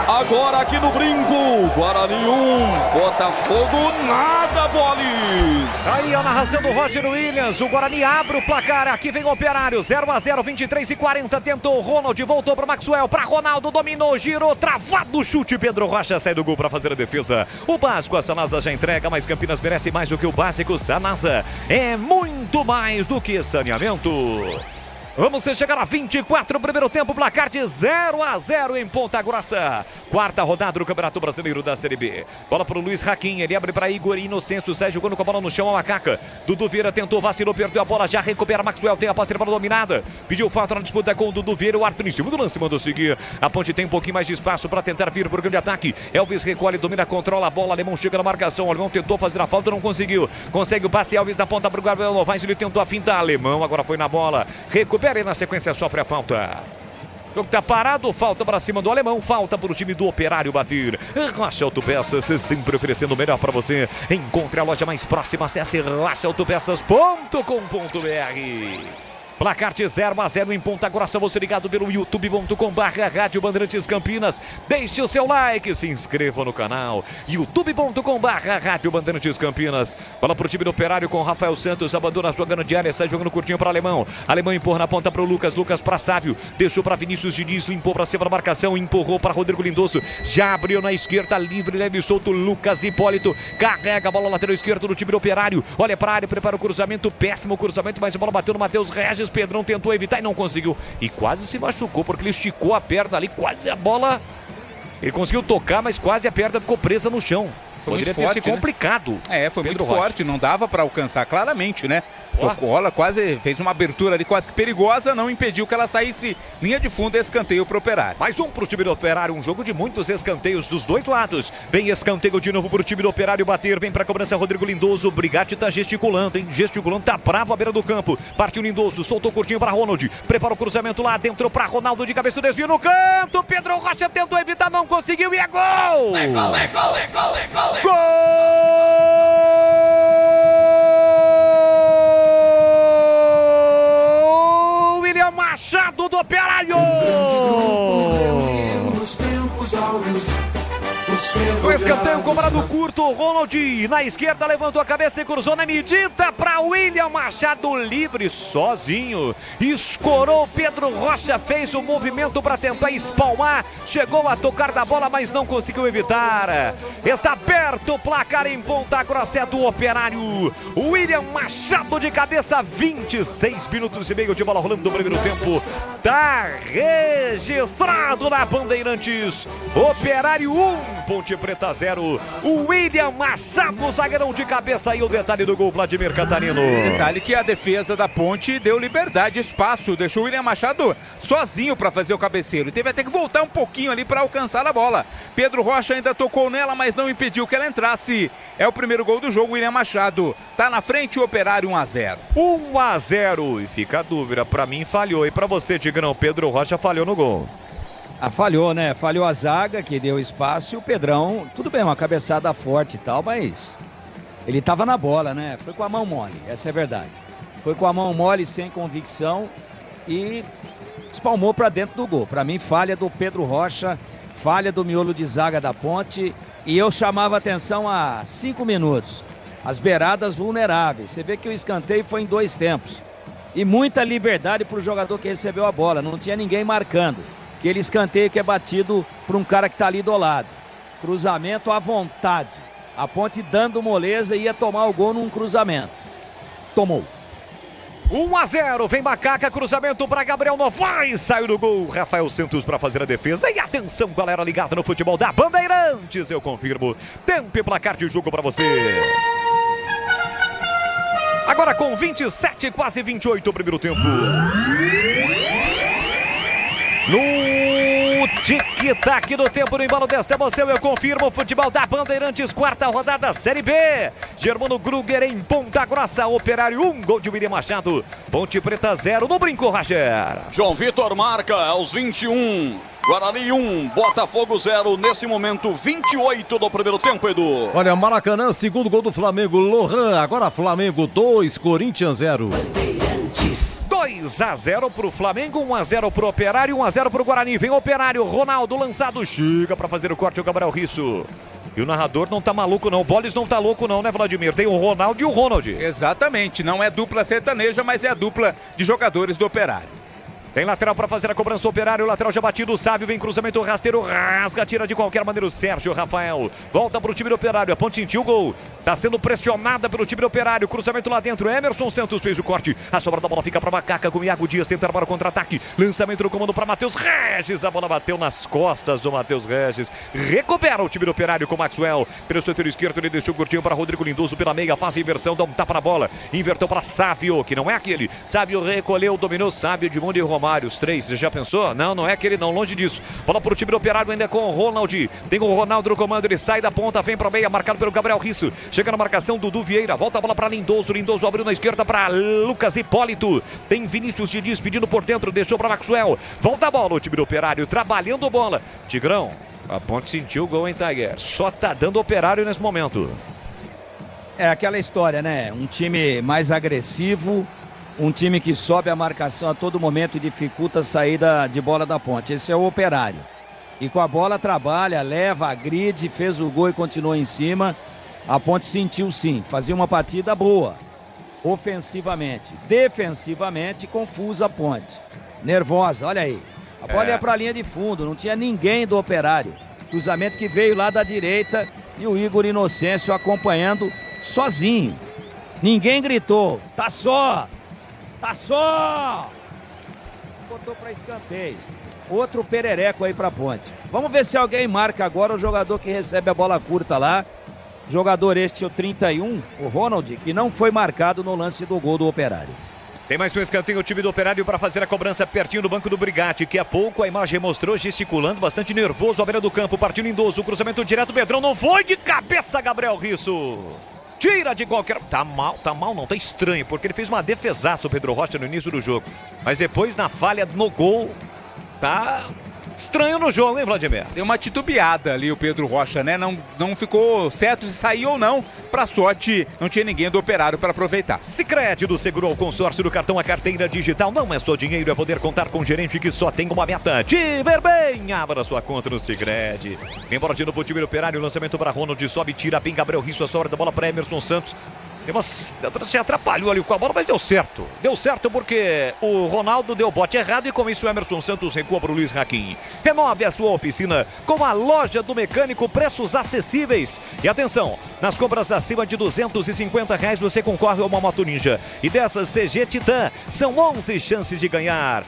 Agora aqui no Brinco, Guarani 1, Botafogo nada, Bolis. Aí a narração do Roger Williams, o Guarani abre o placar, aqui vem o Operário, 0-0, 23:40, tentou o Ronald, voltou para Maxwell, para Ronaldo, dominou, girou, travado, chute, Pedro Rocha sai do gol para fazer a defesa. O básico a Sanasa já entrega, mas Campinas merece mais do que o básico. Sanasa é muito mais do que saneamento. Vamos chegar a 24, primeiro tempo, placar de 0-0 em Ponta Grossa. Quarta rodada do Campeonato Brasileiro da Série B. Bola para o Luiz Raquim, ele abre para Igor Inocêncio, sai jogando com a bola no chão, a Macaca. Dudu Vieira tentou, vacilou, perdeu a bola, já recupera Maxwell, tem a posse de bola dominada. Pediu falta na disputa com o Dudu Vieira, o árbitro em cima do lance mandou seguir. A Ponte tem um pouquinho mais de espaço para tentar vir por grande ataque. Elvis recolhe, domina, controla a bola, Alemão chega na marcação, o Alemão tentou fazer a falta, não conseguiu. Consegue o passe, Elvis na ponta para o Gabriel Novaes, ele tentou a finta, Alemão agora foi na bola. Recupera e na sequência sofre a falta. O jogo tá parado, falta para cima do Alemão, falta para o time do Operário bater. Rocha Autopeças, sempre oferecendo o melhor para você. Encontre a loja mais próxima, acesse rochaautopeças.com.br. Placar de 0-0 em Ponta Grossa, você ligado pelo youtube.com/Rádio Bandeirantes Campinas. Deixe o seu like, se inscreva no canal, youtube.com/Rádio Bandeirantes Campinas. Bola pro time do Operário com Rafael Santos, abandona a sua grande área, sai jogando curtinho para Alemão. Alemão empurra na ponta para o Lucas, Lucas para Sávio, deixou para Vinícius Diniz, limpou para cima da marcação, empurrou para Rodrigo Lindoso, já abriu na esquerda, livre, leve e solto, Lucas Hipólito, carrega a bola lateral esquerdo do time do Operário, olha para a área, prepara o cruzamento, péssimo cruzamento, mas a bola bateu no Matheus Regis, Pedrão tentou evitar e não conseguiu. E quase se machucou porque ele esticou a perna ali, quase a bola. Ele conseguiu tocar, mas quase a perna ficou presa no chão. Poderia ter sido complicado. É, foi Pedro muito forte, não dava para alcançar claramente, né? Tocou, ela quase fez uma abertura ali quase que perigosa, não impediu que ela saísse linha de fundo, escanteio pro Operário. Mais um pro time do Operário, um jogo de muitos escanteios dos dois lados. Vem escanteio de novo pro time do Operário bater, vem pra cobrança Rodrigo Lindoso, o Brigatti tá gesticulando, hein? Gesticulando, tá bravo à beira do campo. Partiu Lindoso, soltou curtinho pra Ronald, prepara o cruzamento lá dentro pra Ronaldo de cabeça, desvio no canto, Pedro Rocha tentou evitar, não conseguiu e é gol! É gol, é gol, é gol, é gol! Gol! William Machado do Operário! O escanteio cobrado curto, Ronald na esquerda levantou a cabeça e cruzou na medida para William Machado, livre sozinho, escorou, Pedro Rocha fez o movimento para tentar espalmar, chegou a tocar da bola, mas não conseguiu evitar. Está aberto o placar em Ponta Grossa, é do Operário. William Machado de cabeça, 26 minutos e meio de bola rolando no primeiro tempo. Tá registrado na Bandeirantes. Operário 1, Ponte Preta 0. O William Machado, zagueirão de cabeça, e o detalhe do gol, Vladimir Catarino. Detalhe que a defesa da Ponte deu liberdade, espaço, deixou o William Machado sozinho para fazer o cabeceiro. Ele teve até que voltar um pouquinho ali para alcançar a bola. Pedro Rocha ainda tocou nela, mas não impediu que ela entrasse. É o primeiro gol do jogo, William Machado. Tá na frente o Operário, 1-0. 1-0, e fica a dúvida, para mim falhou, e para você, Tigrão, Pedro Rocha falhou no gol. Falhou, né? Falhou a zaga, que deu espaço, e o Pedrão, tudo bem, uma cabeçada forte e tal, mas ele tava na bola, né? Foi com a mão mole, essa é a verdade. Foi com a mão mole, sem convicção, e espalmou para dentro do gol. Para mim, falha do Pedro Rocha, falha do miolo de zaga da Ponte, e eu chamava atenção há 5 minutos. As beiradas vulneráveis. Você vê que o escanteio foi em 2 tempos. E muita liberdade para o jogador que recebeu a bola, não tinha ninguém marcando. Aquele escanteio que é batido por um cara que está ali do lado. Cruzamento à vontade. A Ponte dando moleza, ia tomar o gol num cruzamento. Tomou. 1-0, vem Macaca, cruzamento para Gabriel Novaes, saiu do gol, Rafael Santos para fazer a defesa. E atenção, galera ligada no futebol da Bandeirantes, eu confirmo. Tempo e placar de jogo para você. Agora com 27, quase 28 o primeiro tempo. No tic-tac do tempo no embalo desta emoção, eu confirmo o futebol da Bandeirantes, quarta rodada, Série B. Germano Gruger em Ponta Grossa, Operário 1, gol de William Machado. Ponte Preta 0 no brinco, Roger. João Vitor marca aos 21. Guarani 1, Botafogo 0, nesse momento 28 do primeiro tempo, Edu. Olha, Maracanã, segundo gol do Flamengo, Lohan, agora Flamengo 2, Corinthians 0. 2-0 pro Flamengo, 1-0 pro Operário, 1-0 pro Guarani. Vem o Operário, Ronaldo lançado, chega pra fazer o corte o Gabriel Risso. E o narrador não tá maluco não, o Bolis não tá louco não, né, Vladimir? Tem o Ronaldo e o Ronald. Exatamente, não é dupla sertaneja, mas é a dupla de jogadores do Operário. Tem lateral para fazer a cobrança, Operário, lateral já batido, o Sávio vem cruzamento rasteiro, rasga, tira de qualquer maneira o Sérgio Rafael. Volta pro time do Operário, a Ponte sentiu o gol. Tá sendo pressionada pelo time do Operário, cruzamento lá dentro, Emerson Santos fez o corte. A sobra da bola fica para Macaca com o Iago Dias, tentar para o contra-ataque. Lançamento no comando para Matheus Regis, a bola bateu nas costas do Matheus Regis. Recupera o time do Operário com o Maxwell. Pelo setor esquerdo ele deixou o curtinho para Rodrigo Lindoso pela meia, faz a inversão, dá um tapa na bola. Invertou para Sávio, que não é aquele. Sávio recolheu, dominou Sávio, Edmundo e Romário, os três. Já pensou? Não, não é aquele não, longe disso. Bola pro time do Operário ainda com o Ronald. Tem o Ronaldo no comando, ele sai da ponta, vem pra meia, marcado pelo Gabriel Risso. Chega na marcação, Dudu Vieira, volta a bola pra Lindoso. Lindoso abriu na esquerda pra Lucas Hipólito. Tem Vinícius Diniz pedindo por dentro, deixou pra Maxwell. Volta a bola, o time do Operário trabalhando bola. Tigrão, a Ponte sentiu o gol, hein, Tiger? Só tá dando Operário nesse momento. É aquela história, né? Um time mais agressivo, um time que sobe a marcação a todo momento e dificulta a saída de bola da Ponte. Esse é o Operário. E com a bola trabalha, leva, agride, fez o gol e continua em cima. A Ponte sentiu sim, fazia uma partida boa. Ofensivamente, defensivamente, confusa a Ponte. Nervosa, olha aí. A bola ia para a linha de fundo, não tinha ninguém do Operário. Cruzamento que veio lá da direita e o Igor Inocêncio acompanhando sozinho. Ninguém gritou, tá só! Tá só! Botou para escanteio. Outro perereco aí para Ponte. Vamos ver se alguém marca agora o jogador que recebe a bola curta lá. Jogador este, o 31, o Ronald, que não foi marcado no lance do gol do Operário. Tem mais um escanteio, o time do Operário para fazer a cobrança pertinho do banco do Brigatti, que há pouco a imagem mostrou gesticulando, bastante nervoso à beira do campo, partindo Lindoso, cruzamento direto, Pedrão não foi de cabeça, Gabriel Risso. Tira de qualquer... Tá mal não, tá estranho, porque ele fez uma defesaça o Pedro Rocha no início do jogo. Mas depois na falha no gol, tá estranho no jogo, hein, Vladimir? Deu uma titubeada ali o Pedro Rocha, né? Não ficou certo se sair ou não. Pra sorte, não tinha ninguém do Operário para aproveitar. Sicredi do Seguro ao Consórcio do Cartão a Carteira Digital. Não é só dinheiro, é poder contar com um gerente que só tem uma meta. Tiver bem, abra sua conta no Sicredi. Embora de novo o time do Operário, lançamento para Ronald, sobe, tira bem Gabriel Risso, a sobra da bola para Emerson Santos. Se atrapalhou ali com a bola, mas deu certo. Deu certo porque o Ronaldo deu bote errado e com isso o Emerson Santos recua para o Luiz Raquim. Renove a sua oficina com a Loja do Mecânico, preços acessíveis. E atenção, nas compras acima de R$250 você concorre a uma Moto Ninja. E dessas CG Titan, são 11 chances de ganhar.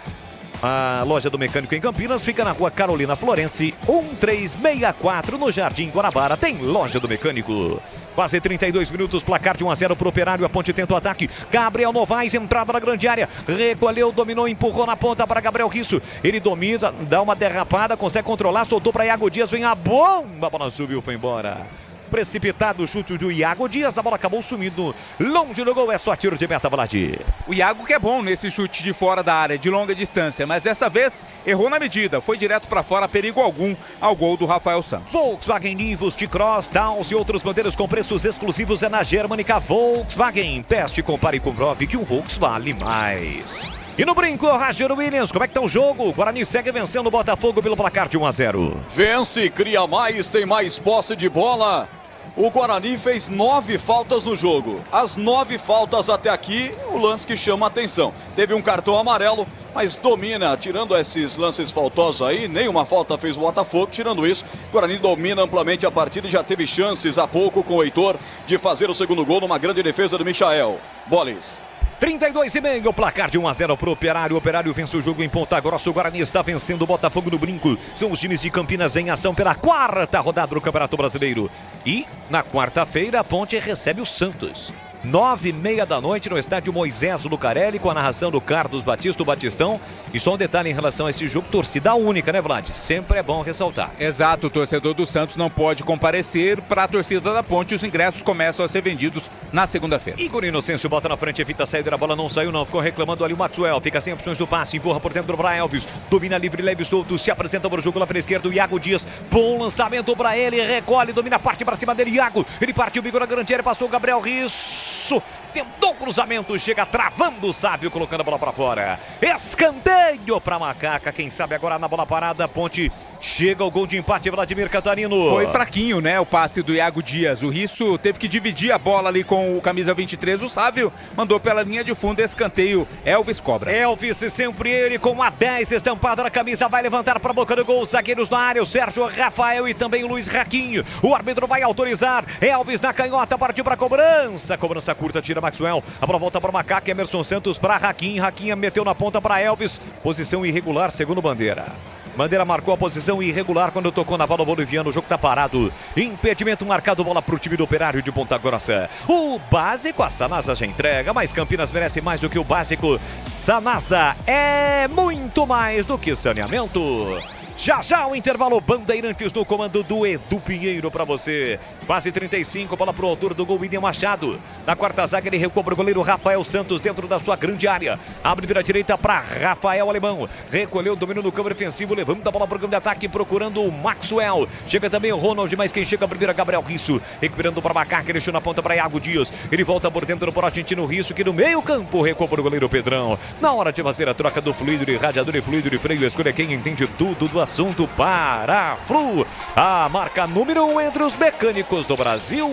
A Loja do Mecânico em Campinas fica na rua Carolina Florense, 1364, no Jardim Guanabara. Tem Loja do Mecânico. Quase 32 minutos, placar de 1-0 para o Operário, a Ponte tenta o ataque. Gabriel Novaes, entrada na grande área, recolheu, dominou, empurrou na ponta para Gabriel Risso. Ele domina, dá uma derrapada, consegue controlar, soltou para Iago Dias, vem a bomba, a bola subiu, foi embora. Precipitado o chute do Iago Dias, a bola acabou sumindo longe do gol, é só tiro de meta, Vladi. O Iago que é bom nesse chute de fora da área, de longa distância, mas desta vez errou na medida, foi direto para fora, perigo algum ao gol do Rafael Santos. Volkswagen Nivus, T-Cross, Downs e outros modelos com preços exclusivos é na Germânica Volkswagen. Teste, compare e comprove que um Volks vale mais. E no brinco, Roger Williams, como é que tá o jogo? O Guarani segue vencendo o Botafogo pelo placar de 1-0. Vence, cria mais, tem mais posse de bola. O Guarani fez 9 faltas no jogo. As 9 faltas até aqui, o lance que chama a atenção. Teve um cartão amarelo, mas domina, tirando esses lances faltosos aí, nenhuma falta fez o Botafogo. Tirando isso, o Guarani domina amplamente a partida e já teve chances há pouco com o Heitor de fazer o segundo gol numa grande defesa do Michael. Bolis. 32,5, o placar de 1-0 para o Operário. O Operário vence o jogo em Ponta Grossa. O Guarani está vencendo o Botafogo no brinco. São os times de Campinas em ação pela quarta rodada do Campeonato Brasileiro. E na quarta-feira a Ponte recebe o Santos. 9h30 da noite, no estádio Moisés Lucarelli, com a narração do Carlos Batista, o Batistão. E só um detalhe em relação a esse jogo, torcida única, né, Vlad? Sempre é bom ressaltar. Exato, o torcedor do Santos não pode comparecer. Para a torcida da Ponte, os ingressos começam a ser vendidos na segunda-feira. Igor Inocêncio bota na frente, evita a saída, a bola não saiu não, ficou reclamando ali o Maxwell, fica sem opções do passe, empurra por dentro para Elvis, domina livre, leve solto, se apresenta para o jogo lá para a esquerda, o Iago Dias, bom lançamento para ele, recolhe, domina, parte para cima dele, Iago, ele partiu, bico na grande área, passou o Gabriel Risso, tentou o cruzamento, chega travando o Sábio, colocando a bola para fora, escanteio para Macaca, quem sabe agora na bola parada, Ponte chega o gol de empate, Vladimir Catarino. Foi fraquinho, né, o passe do Iago Dias. O Risso teve que dividir a bola ali com o camisa 23. O Sávio mandou pela linha de fundo, escanteio. Elvis cobra. Elvis, sempre ele com a 10 estampada na camisa, vai levantar para a boca do gol. Zagueiros na área, o Sérgio Rafael e também o Luiz Raquinho. O árbitro vai autorizar. Elvis na canhota, partiu para a cobrança. Cobrança curta, tira Maxwell. A bola volta para o Macaca, Emerson Santos para Raquinho. Raquinha meteu na ponta para Elvis. Posição irregular, segundo Bandeira. Bandeira marcou a posição irregular quando tocou na bola boliviana. O jogo está parado. Impedimento marcado, bola para o time do Operário de Ponta Grossa. O básico, a Sanasa já entrega, mas Campinas merece mais do que o básico. Sanasa é muito mais do que saneamento. Já já o intervalo, Bandeirantes no comando do Edu Pinheiro para você. Quase 35, bola pro autor do gol, William Machado. Na quarta zaga ele recua pro goleiro Rafael Santos dentro da sua grande área. Abre vira direita para Rafael Alemão. Recolheu o domínio no campo defensivo, levando a bola pro campo de ataque, procurando o Maxwell. Chega também o Ronald, mas quem chega primeiro é Gabriel Risso. Recuperando para Macaca, deixou na ponta para Iago Dias. Ele volta por dentro pro argentino Risso, que no meio campo recua pro goleiro Pedrão. Na hora de fazer a troca do fluido de radiador e fluido de freio, escolha quem entende tudo do assunto. Para Flu, a marca número 1 entre os mecânicos do Brasil.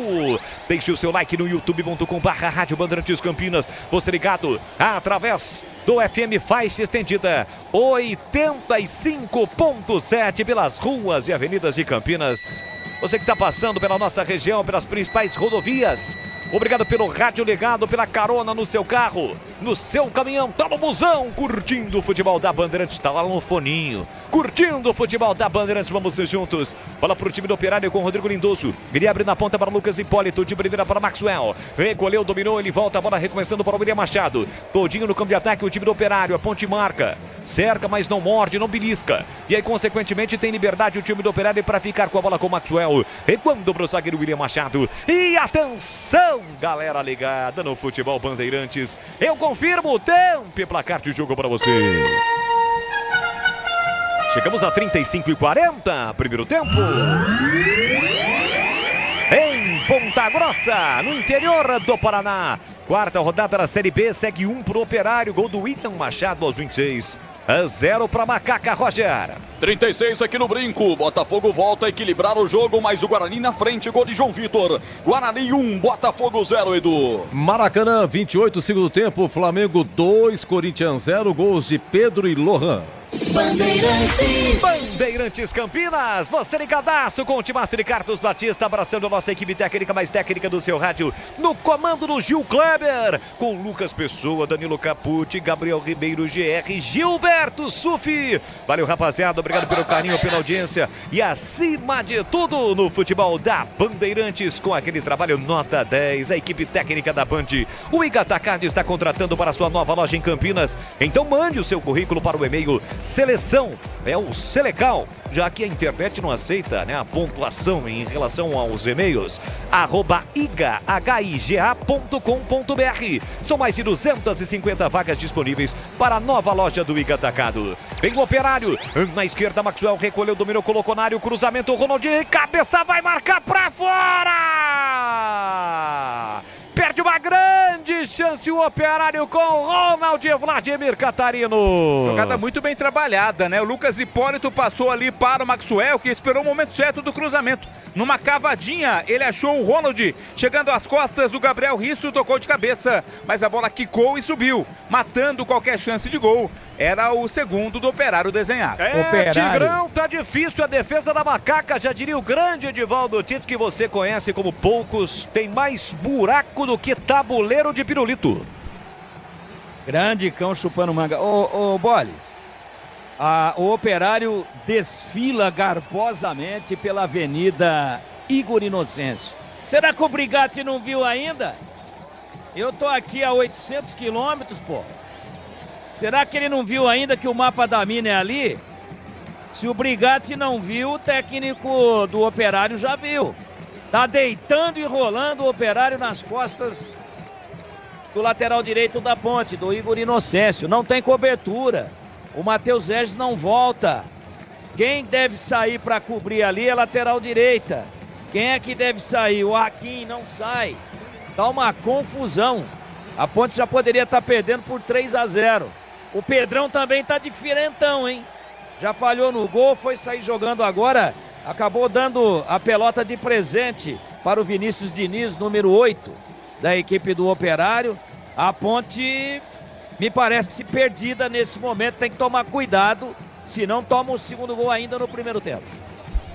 Deixe o seu like no youtube.com/Rádio Bandeirantes Campinas. Você ligado através do FM faixa estendida 85.7 pelas ruas e avenidas de Campinas. Você que está passando pela nossa região, pelas principais rodovias, obrigado pelo rádio ligado, pela carona no seu carro, no seu caminhão, tá no busão, curtindo o futebol da Bandeirantes, tá lá no foninho, curtindo o futebol da Bandeirantes, vamos ser juntos. Bola pro time do Operário com o Rodrigo Lindoso, ele abre na ponta para Lucas Hipólito, de primeira para Maxwell, recolheu, dominou, ele volta, a bola recomeçando para o William Machado, todinho no campo de ataque, o time do Operário, a Ponte marca, cerca, mas não morde, não belisca, e aí consequentemente tem liberdade o time do Operário para ficar com a bola com o Maxwell, recuando para o zagueiro William Machado, e atenção, galera ligada no futebol Bandeirantes, eu confirmo o tempo e placar de jogo para você. Chegamos a 35:40, primeiro tempo. Em Ponta Grossa, no interior do Paraná. Quarta rodada da Série B, segue 1 pro Operário, gol do William Machado aos 26-0 para Macaca, Roger. 36 aqui no Brinco, Botafogo volta a equilibrar o jogo, mas o Guarani na frente, gol de João Vitor. Guarani 1, Botafogo 0, Edu. Maracanã, 28, segundo tempo, Flamengo 2, Corinthians 0, gols de Pedro e Lohan. Bandeirantes Campinas, você ligadaço com o Timácio de Carlos Batista, abraçando a nossa equipe técnica, mais técnica do seu rádio, no comando do Gil Kleber, com Lucas Pessoa, Danilo Capucci, Gabriel Ribeiro, GR, Gilberto Sufi. Valeu, rapaziada, obrigado pelo carinho, pela audiência e acima de tudo no futebol da Bandeirantes, com aquele trabalho nota 10, a equipe técnica da Band. O Iga Atacado está contratando para sua nova loja em Campinas, então mande o seu currículo para o e-mail seleção, é o Selecal, já que a internet não aceita, né, a pontuação em relação aos e-mails, @iga.com.br. São mais de 250 vagas disponíveis para a nova loja do Iga Atacado. Vem o Operário, na esquerda Maxwell recolheu, dominou, colocou na área, o cruzamento, Ronaldinho, cabeça, vai marcar para fora! Perde uma grande chance o Operário com o Ronald Vladimir Catarino. Jogada muito bem trabalhada, né? O Lucas Hipólito passou ali para o Maxwell, que esperou o momento certo do cruzamento. Numa cavadinha, ele achou o Ronald chegando às costas do Gabriel Risso, tocou de cabeça, mas a bola quicou e subiu, matando qualquer chance de gol. Era o segundo do Operário desenhado. Tigrão, tá difícil a defesa da Macaca, já diria o grande Edivaldo Tito, que você conhece como poucos, tem mais buraco do que tabuleiro de pirulito. Grande cão chupando manga. Ô Boles, o Operário desfila garbosamente pela Avenida Igor Inocêncio. Será que o Brigatti não viu ainda? Eu tô aqui a 800 quilômetros, pô. Será que ele não viu ainda que o mapa da mina é ali? Se o Brigatti não viu, o técnico do Operário já viu. Tá deitando e rolando o Operário nas costas do lateral direito da Ponte, do Igor Inocêncio. Não tem cobertura. O Matheus Regis não volta. Quem deve sair para cobrir ali é lateral direita. Quem é que deve sair? O Hakim não sai. Tá uma confusão. A Ponte já poderia estar perdendo por 3-0. O Pedrão também tá diferentão, hein? Já falhou no gol, foi sair jogando agora. Acabou dando a pelota de presente para o Vinícius Diniz, número 8 da equipe do Operário. A Ponte me parece perdida nesse momento. Tem que tomar cuidado, senão toma o segundo gol ainda no primeiro tempo.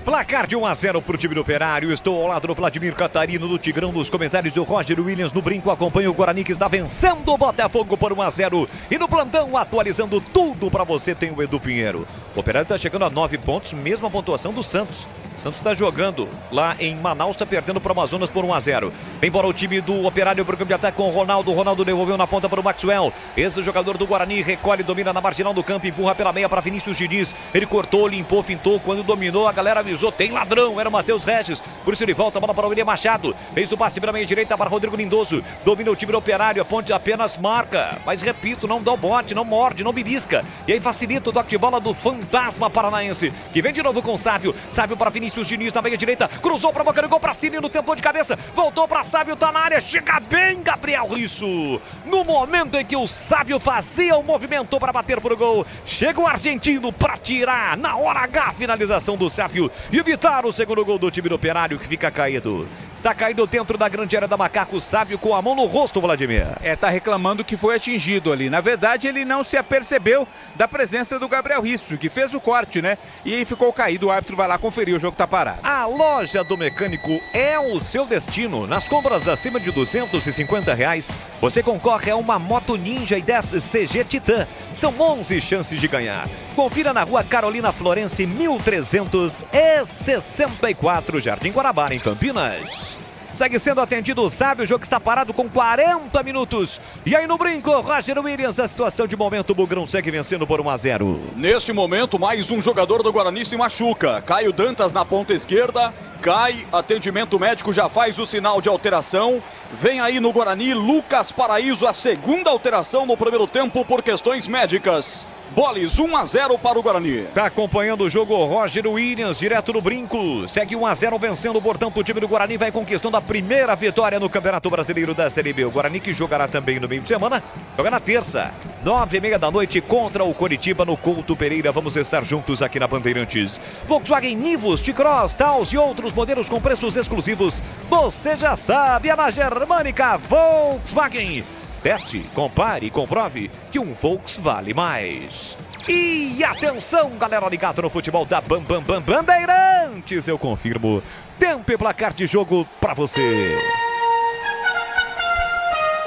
Placar de 1-0 pro time do Operário. Estou ao lado do Vladimir Catarino, do Tigrão, nos comentários do Roger Williams no brinco. Acompanha o Guarani, que está vencendo o Botafogo por 1-0. E no plantão, atualizando tudo para você, tem o Edu Pinheiro. O Operário está chegando a 9 pontos, mesma pontuação do Santos. O Santos está jogando lá em Manaus, está perdendo para o Amazonas por 1-0. Vem embora o time do Operário para o campo de ataque com o Ronaldo. O Ronaldo devolveu na ponta para o Maxwell. Esse jogador do Guarani recolhe, domina na marginal do campo, empurra pela meia para Vinícius Diniz. Ele cortou, limpou, fintou. Quando dominou, a galera avisou: tem ladrão, era o Matheus Regis. Por isso ele volta a bola para o William Machado. Fez o passe pela meia direita para Rodrigo Lindoso. Domina o time do Operário. A Ponte apenas marca. Mas repito, não dá o bote, não morde, não belisca. E aí facilita o toque de bola do fantasma paranaense, que vem de novo com o Sávio. Sávio para Vinícius Diniz na meia direita. Cruzou para a boca do gol para Cirino, tentou de cabeça. Voltou para Sávio, tá na área. Chega bem Gabriel Risso. No momento em que o Sávio fazia o movimento para bater pro gol, chega o argentino para tirar na hora H a finalização do Sávio e evitar o segundo gol do time do Operário, que fica caído. Está caído dentro da grande área da Macaco. Sávio com a mão no rosto, Vladimir. Tá reclamando que foi atingido ali. Na verdade, ele não se apercebeu da presença do Gabriel Risso, que fez o corte, né? E aí ficou caído. O árbitro vai lá conferir, o jogo tá parado. A loja do mecânico é o seu destino. Nas compras acima de R$250, você concorre a uma Moto Ninja i10 CG Titan. São 11 chances de ganhar. Confira na rua Carolina Florense, 1364, Jardim Guarabara, em Campinas. Segue sendo atendido o Sábio, o jogo está parado com 40 minutos. E aí no brinco, Roger Williams, a situação de momento, o Bugrão segue vencendo por 1-0. Neste momento, mais um jogador do Guarani se machuca. Caio Dantas na ponta esquerda, cai, atendimento médico já faz o sinal de alteração. Vem aí no Guarani, Lucas Paraíso, a segunda alteração no primeiro tempo por questões médicas. Boles, 1-0 para o Guarani. Tá acompanhando o jogo Roger Williams, direto no brinco. Segue 1-0 vencendo, portanto, o time do Guarani vai conquistando a primeira vitória no Campeonato Brasileiro da Série B. O Guarani, que jogará também no meio de semana, joga na terça, 9h30 da noite, contra o Coritiba no Couto Pereira. Vamos estar juntos aqui na Bandeirantes. Volkswagen Nivus, T-Cross, Taos e outros modelos com preços exclusivos. Você já sabe, é na Germânica Volkswagen. Teste, compare e comprove que um Volks vale mais. E atenção, galera ligada no futebol da Bandeirantes, eu confirmo. Tempo e placar de jogo pra você.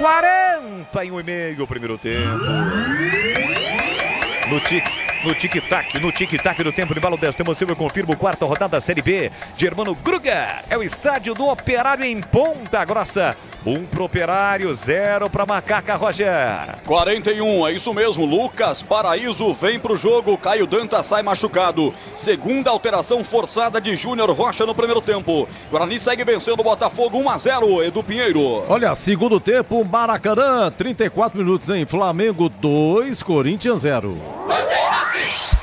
41,5 primeiro tempo. No tic-tac do tempo de balo desta emoção, eu confirmo, quarta rodada da Série B. Germano Gruga é o estádio do Operário em Ponta Grossa. 1 pro Operário, 0 pra Macaca, Roger. 41, é isso mesmo. Lucas Paraíso vem pro jogo. Caio Dantas sai machucado. Segunda alteração forçada de Júnior Rocha no primeiro tempo. Guarani segue vencendo o Botafogo 1-0, Edu Pinheiro. Olha, segundo tempo, Maracanã, 34 minutos em Flamengo 2, Corinthians 0.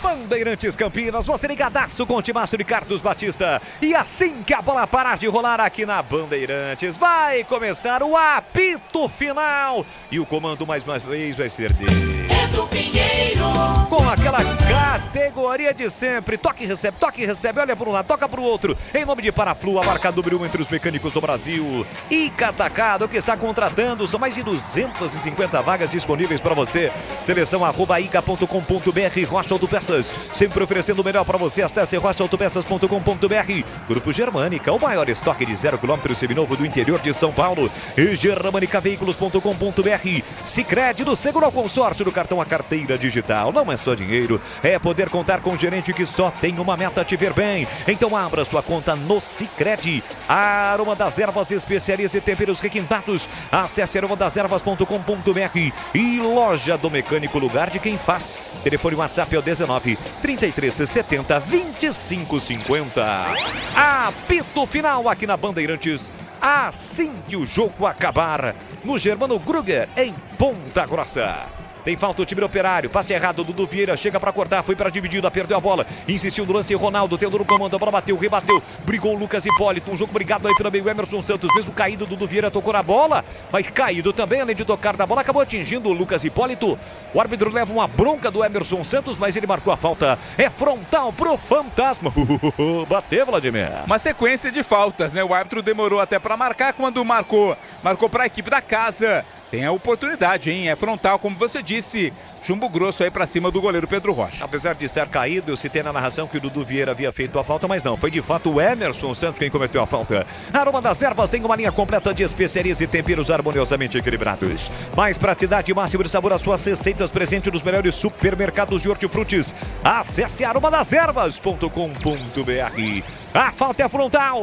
Bandeirantes Campinas, você ligadaço com o timaço de Carlos Batista. E assim que a bola parar de rolar aqui na Bandeirantes, vai começar o apito final. E o comando mais uma vez vai ser dele, Edu Pinheiro. Com aquela categoria de sempre. Toque e recebe, olha para um lado, toca para o outro. Em nome de Paraflu, a marca número 1 entre os mecânicos do Brasil. Ica Atacado, que está contratando, são mais de 250 vagas disponíveis para você. Seleção @ica.com.br. Rocha Autopeças, sempre oferecendo o melhor para você. Acesse rochaautopeças.com.br. Grupo Germânica, o maior estoque de 0 km seminovo do interior de São Paulo. E germanicaveículos.com.br. Sicredi, do seguro ao consórcio do cartão a carteira digital. Não é só dinheiro, é poder contar com um gerente que só tem uma meta: te ver bem. Então abra sua conta no Sicredi. Aroma das Ervas, especiarias e temperos requintados. Acesse aromadeservas.com.br e Loja do Mecânico, lugar de quem faz. Telefone WhatsApp é o 19 33 70 25 50. Apito final aqui na Bandeirantes. Assim que o jogo acabar, no Germano Gruger, em Ponta Grossa. Tem falta o time do Operário, passe errado, Dudu Vieira chega pra cortar, foi pra dividida, perdeu a bola, insistiu no lance, Ronaldo tendo no comando, a bola bateu, rebateu, brigou o Lucas Hipólito, um jogo brigado aí pelo meio, Emerson Santos, mesmo caído, Dudu Vieira tocou na bola, mas caído também, além de tocar na bola, acabou atingindo o Lucas Hipólito. O árbitro leva uma bronca do Emerson Santos, mas ele marcou a falta, é frontal pro Fantasma. Bateu, Vladimir. Uma sequência de faltas, né? O árbitro demorou até pra marcar, quando marcou pra equipe da casa. Tem a oportunidade, hein? É frontal, como você disse. Chumbo grosso aí pra cima do goleiro Pedro Rocha. Apesar de estar caído, eu citei na narração que o Dudu Vieira havia feito a falta, mas não. Foi de fato o Emerson Santos quem cometeu a falta. Aroma das Ervas tem uma linha completa de especiarias e temperos harmoniosamente equilibrados. Mais praticidade e máximo de sabor às suas receitas, presente nos melhores supermercados de hortifrutis. Acesse aromadeservas.com.br. A falta é frontal.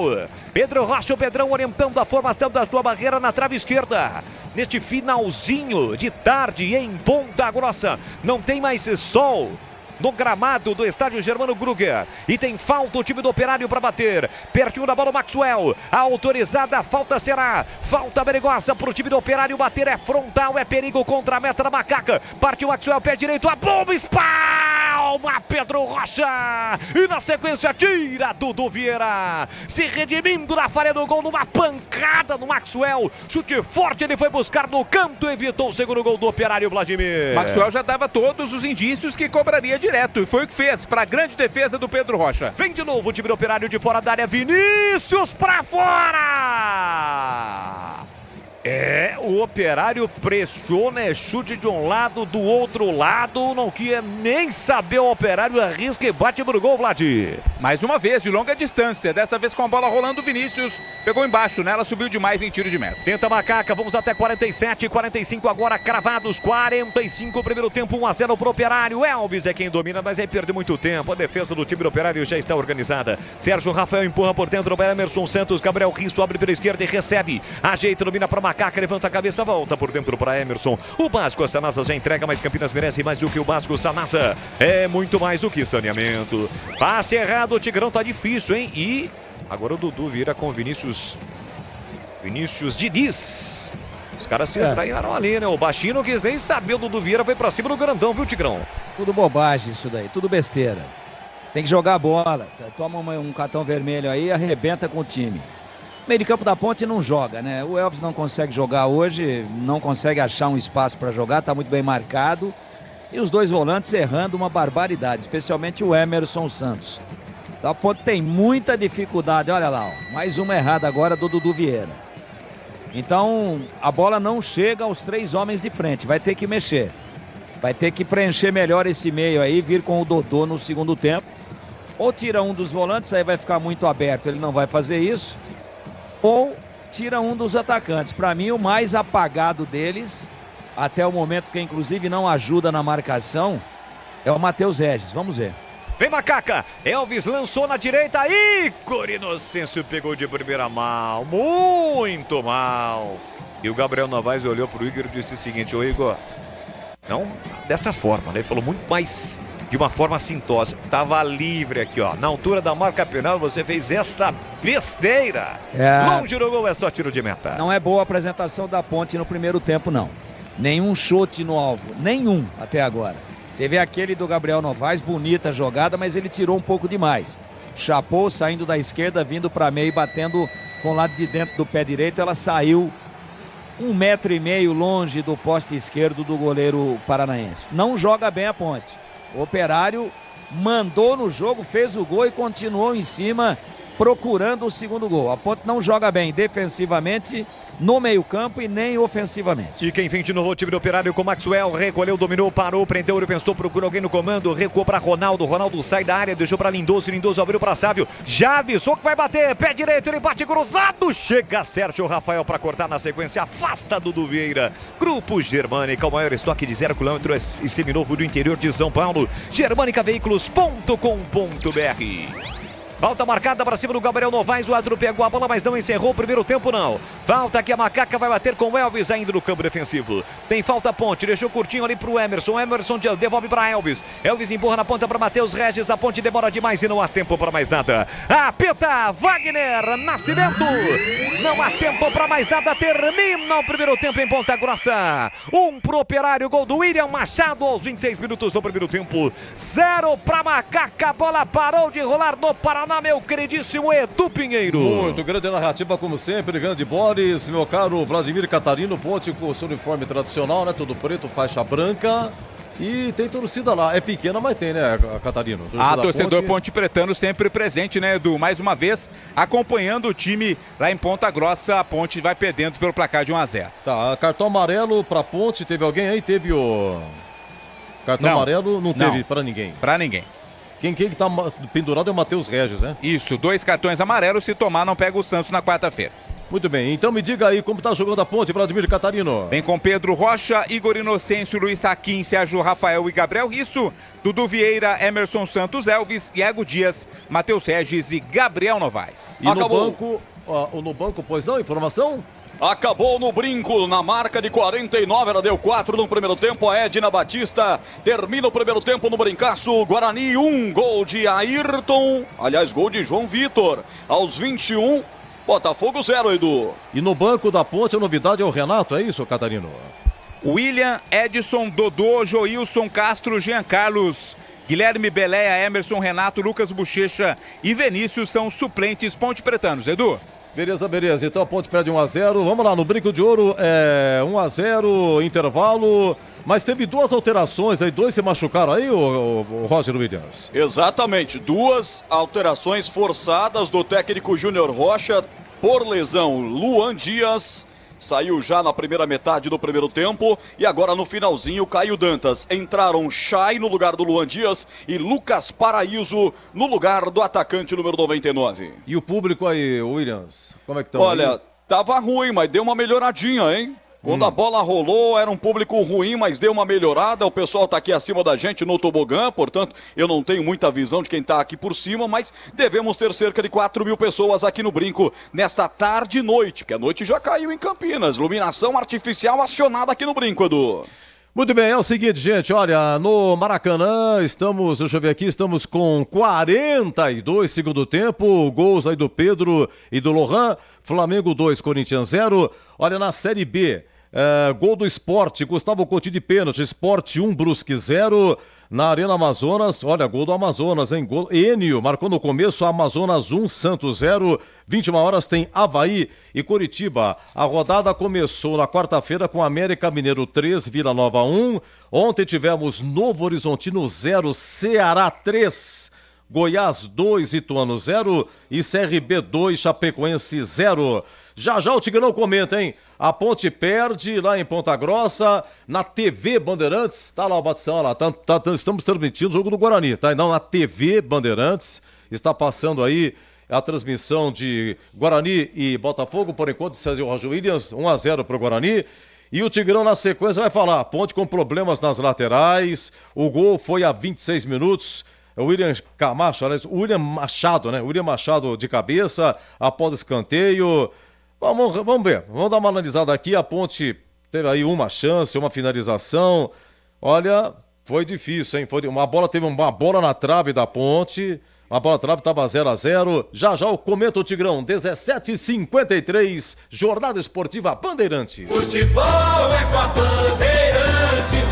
Pedro Rocha, o Pedrão orientando a formação da sua barreira na trave esquerda. Neste finalzinho de tarde em Ponta Grossa. Não tem mais sol no gramado do estádio Germano Gruger. E tem falta o time do Operário para bater. Pertinho da bola o Maxwell. A autorizada falta será falta perigosa para o time do Operário bater. É frontal, é perigo contra a meta da Macaca. Partiu o Maxwell, pé direito, a bomba, espalma Pedro Rocha. E na sequência tira Dudu Vieira. Se redimindo na falha do gol numa pancada no Maxwell. Chute forte, ele foi buscar no canto, evitou o segundo gol do Operário, Vladimir. Maxwell já dava todos os indícios que cobraria direto, e foi o que fez para a grande defesa do Pedro Rocha. Vem de novo o time do Operário de fora da área, Vinícius para fora. É, o Operário pressiona, é chute de um lado, do outro lado, não quer nem saber, o Operário arrisca e bate pro gol, Vlad. Mais uma vez, de longa distância, dessa vez com a bola rolando, Vinícius pegou embaixo, né? Ela subiu demais em tiro de meta. Tenta Macaca, vamos até 47, 45 agora cravados, 45 primeiro tempo, 1-0 pro Operário. Elvis é quem domina, mas aí perde muito tempo, a defesa do time do Operário já está organizada. Sérgio Rafael empurra por dentro, Emerson Santos, Gabriel Risso abre pela esquerda e recebe, ajeita, domina para Macaca, levanta a cabeça, volta por dentro para Emerson. O Basco Sanasa já entrega, mas Campinas merece mais do que o Basco Sanasa. É muito mais do que saneamento. Passe errado, o Tigrão tá difícil, hein? E agora o Dudu vira com Vinícius Diniz. Os caras se estranharam ali, né? O baixinho não quis nem saber, o Dudu Vieira foi pra cima do grandão, viu, Tigrão? Tudo bobagem isso daí, tudo besteira. Tem que jogar a bola. Toma um cartão vermelho aí, arrebenta com o time. Meio de campo da Ponte não joga, né? O Elvis não consegue jogar hoje, não consegue achar um espaço para jogar, tá muito bem marcado. E os dois volantes errando uma barbaridade, especialmente o Emerson Santos. A Ponte tem muita dificuldade, olha lá, ó, mais uma errada agora do Dudu Vieira. Então, a bola não chega aos três homens de frente, vai ter que mexer. Vai ter que preencher melhor esse meio aí, vir com o Dodô no segundo tempo. Ou tira um dos volantes, aí vai ficar muito aberto, ele não vai fazer isso. Ou tira um dos atacantes. Para mim, o mais apagado deles, até o momento, que inclusive não ajuda na marcação, é o Matheus Regis. Vamos ver. Vem Macaca, Elvis lançou na direita, Igor Inocêncio pegou de primeira mal, muito mal. E o Gabriel Novaes olhou pro Igor e disse o seguinte: ô Igor, não dessa forma, né? Ele falou muito mais de uma forma assintosa. Tava livre aqui, ó. Na altura da marca penal, você fez esta besteira. Longe do gol, é só tiro de meta. Não é boa a apresentação da Ponte no primeiro tempo, não. Nenhum chute no alvo, nenhum até agora. Teve aquele do Gabriel Novaes, bonita jogada, mas ele tirou um pouco demais. Chapou, saindo da esquerda, vindo para meio, batendo com o lado de dentro do pé direito. Ela saiu 1,5 metro longe do poste esquerdo do goleiro paranaense. Não joga bem a Ponte. O Operário mandou no jogo, fez o gol e continuou em cima procurando o segundo gol. A Ponte não joga bem defensivamente, no meio-campo e nem ofensivamente. E quem vem de novo o time do Operário com Maxwell, recolheu, dominou, parou, prendeu, pensou, procurou alguém no comando, recuou para Ronaldo, Ronaldo sai da área, deixou para Lindoso, Lindoso abriu para Sávio, já avisou que vai bater, pé direito, ele bate cruzado, chega Sérgio Rafael para cortar na sequência, afasta Dudu Vieira. Grupo Germânica, o maior estoque de 0 km e seminovo do interior de São Paulo, germanicaveículos.com.br. Falta marcada para cima do Gabriel Novaes, o árbitro pegou a bola, mas não encerrou o primeiro tempo não. Falta que a Macaca vai bater com o Elvis ainda no campo defensivo. Tem falta Ponte, deixou curtinho ali pro Emerson, Emerson devolve para Elvis. Elvis empurra na ponta para Matheus Regis, da Ponte demora demais e não há tempo para mais nada. Apita Wagner Nascimento, não há tempo para mais nada, termina o primeiro tempo em Ponta Grossa. 1 pro Operário, gol do William Machado aos 26 minutos do primeiro tempo. 0 para Macaca, a bola parou de rolar no Paraná, meu queridíssimo Edu Pinheiro. Muito grande narrativa, como sempre, grande Boris, meu caro Vladimir Catarino. Ponte com o seu uniforme tradicional, né? Tudo preto, faixa branca. E tem torcida lá. É pequena, mas tem, né, Catarino? Torcedor Ponte Pretano sempre presente, né, Edu? Mais uma vez, acompanhando o time lá em Ponta Grossa. A Ponte vai perdendo pelo placar de 1-0. Tá, cartão amarelo pra Ponte. Teve alguém aí? Teve o... Cartão amarelo não teve pra ninguém. Pra ninguém. Quem que tá pendurado é o Matheus Regis, né? Isso, 2 cartões amarelos, se tomar não pega o Santos na quarta-feira. Muito bem, então me diga aí como tá jogando a Ponte, Vladimir Catarino. Vem com Pedro Rocha, Igor Inocêncio, Luiz Saquim, Sérgio Rafael e Gabriel Risso, Dudu Vieira, Emerson Santos, Elvis, Iago Dias, Matheus Regis e Gabriel Novaes. E acabou. No banco, pois não, informação? Acabou no brinco, na marca de 49, ela deu 4 no primeiro tempo, a Edna Batista termina o primeiro tempo no brincaço, Guarani 1, gol de Ayrton, aliás, gol de João Vitor, aos 21, Botafogo 0, Edu. E no banco da Ponte a novidade é o Renato, é isso, Catarino? William, Edson, Dodô, Joilson, Castro, Jean Carlos, Guilherme Beléia, Emerson, Renato, Lucas Bochecha e Vinícius são suplentes Ponte Pretanos, Edu. Beleza. Então a Ponte perde 1-0. Vamos lá, no Brinco de Ouro, 1-0, intervalo. Mas teve 2 alterações aí, 2 se machucaram aí, o Roger Williams? Exatamente, 2 alterações forçadas do técnico Júnior Rocha por lesão. Luan Dias saiu já na primeira metade do primeiro tempo e agora no finalzinho Caio Dantas. Entraram Chay no lugar do Luan Dias e Lucas Paraíso no lugar do atacante número 99. E o público aí, Williams, como é que tá? Olha, tava ruim, mas deu uma melhoradinha, hein? Quando a bola rolou, era um público ruim, mas deu uma melhorada. O pessoal tá aqui acima da gente no tobogã, portanto, eu não tenho muita visão de quem tá aqui por cima, mas devemos ter cerca de 4.000 pessoas aqui no Brinco nesta tarde e noite, porque a noite já caiu em Campinas. Iluminação artificial acionada aqui no Brinco, Edu. Muito bem, é o seguinte, gente, olha, no Maracanã estamos, deixa eu ver aqui, estamos com 42 segundo tempo, gols aí do Pedro e do Lohan, Flamengo 2, Corinthians 0, olha, na Série B, gol do Sport, Gustavo Coutinho de pênalti, Sport 1, Brusque 0, na Arena Amazonas, olha, gol do Amazonas, hein, gol, Enio, marcou no começo, Amazonas 1, Santos 0, 21 horas tem Avaí e Curitiba. A rodada começou na quarta-feira com América Mineiro 3, Vila Nova 1, ontem tivemos Novo Horizontino 0, Ceará 3, Goiás 2, Ituano 0 e CRB 2, Chapecoense 0. Já o Tigrão comenta, hein? A Ponte perde lá em Ponta Grossa, na TV Bandeirantes, tá lá o Batistão, lá, estamos transmitindo o jogo do Guarani, tá? Não, na TV Bandeirantes, está passando aí a transmissão de Guarani e Botafogo, por enquanto, Sérgio Roger Williams, 1-0 para o Guarani. E o Tigrão na sequência vai falar, Ponte com problemas nas laterais, o gol foi a 26 minutos, o William Camacho, aliás, o William Machado, né? William Machado de cabeça, após escanteio. Vamos ver, vamos dar uma analisada aqui. A Ponte teve aí uma chance, uma finalização. Olha, foi difícil, hein? Teve uma bola na trave da Ponte. A bola na trave estava 0-0. Já o comenta o Tigrão, 17h53, Jornada Esportiva Bandeirantes. Futebol é com a Bandeirantes.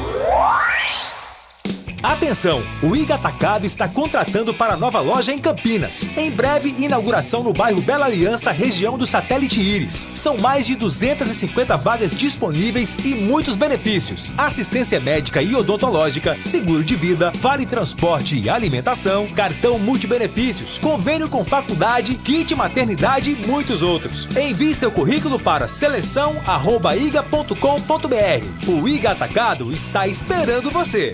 Atenção! Atenção, o Iga Atacado está contratando para a nova loja em Campinas. Em breve, inauguração no bairro Bela Aliança, região do Satélite Íris. São mais de 250 vagas disponíveis e muitos benefícios. Assistência médica e odontológica, seguro de vida, vale transporte e alimentação, cartão multibenefícios, convênio com faculdade, kit maternidade e muitos outros. Envie seu currículo para seleção@iga.com.br. O Iga Atacado está esperando você.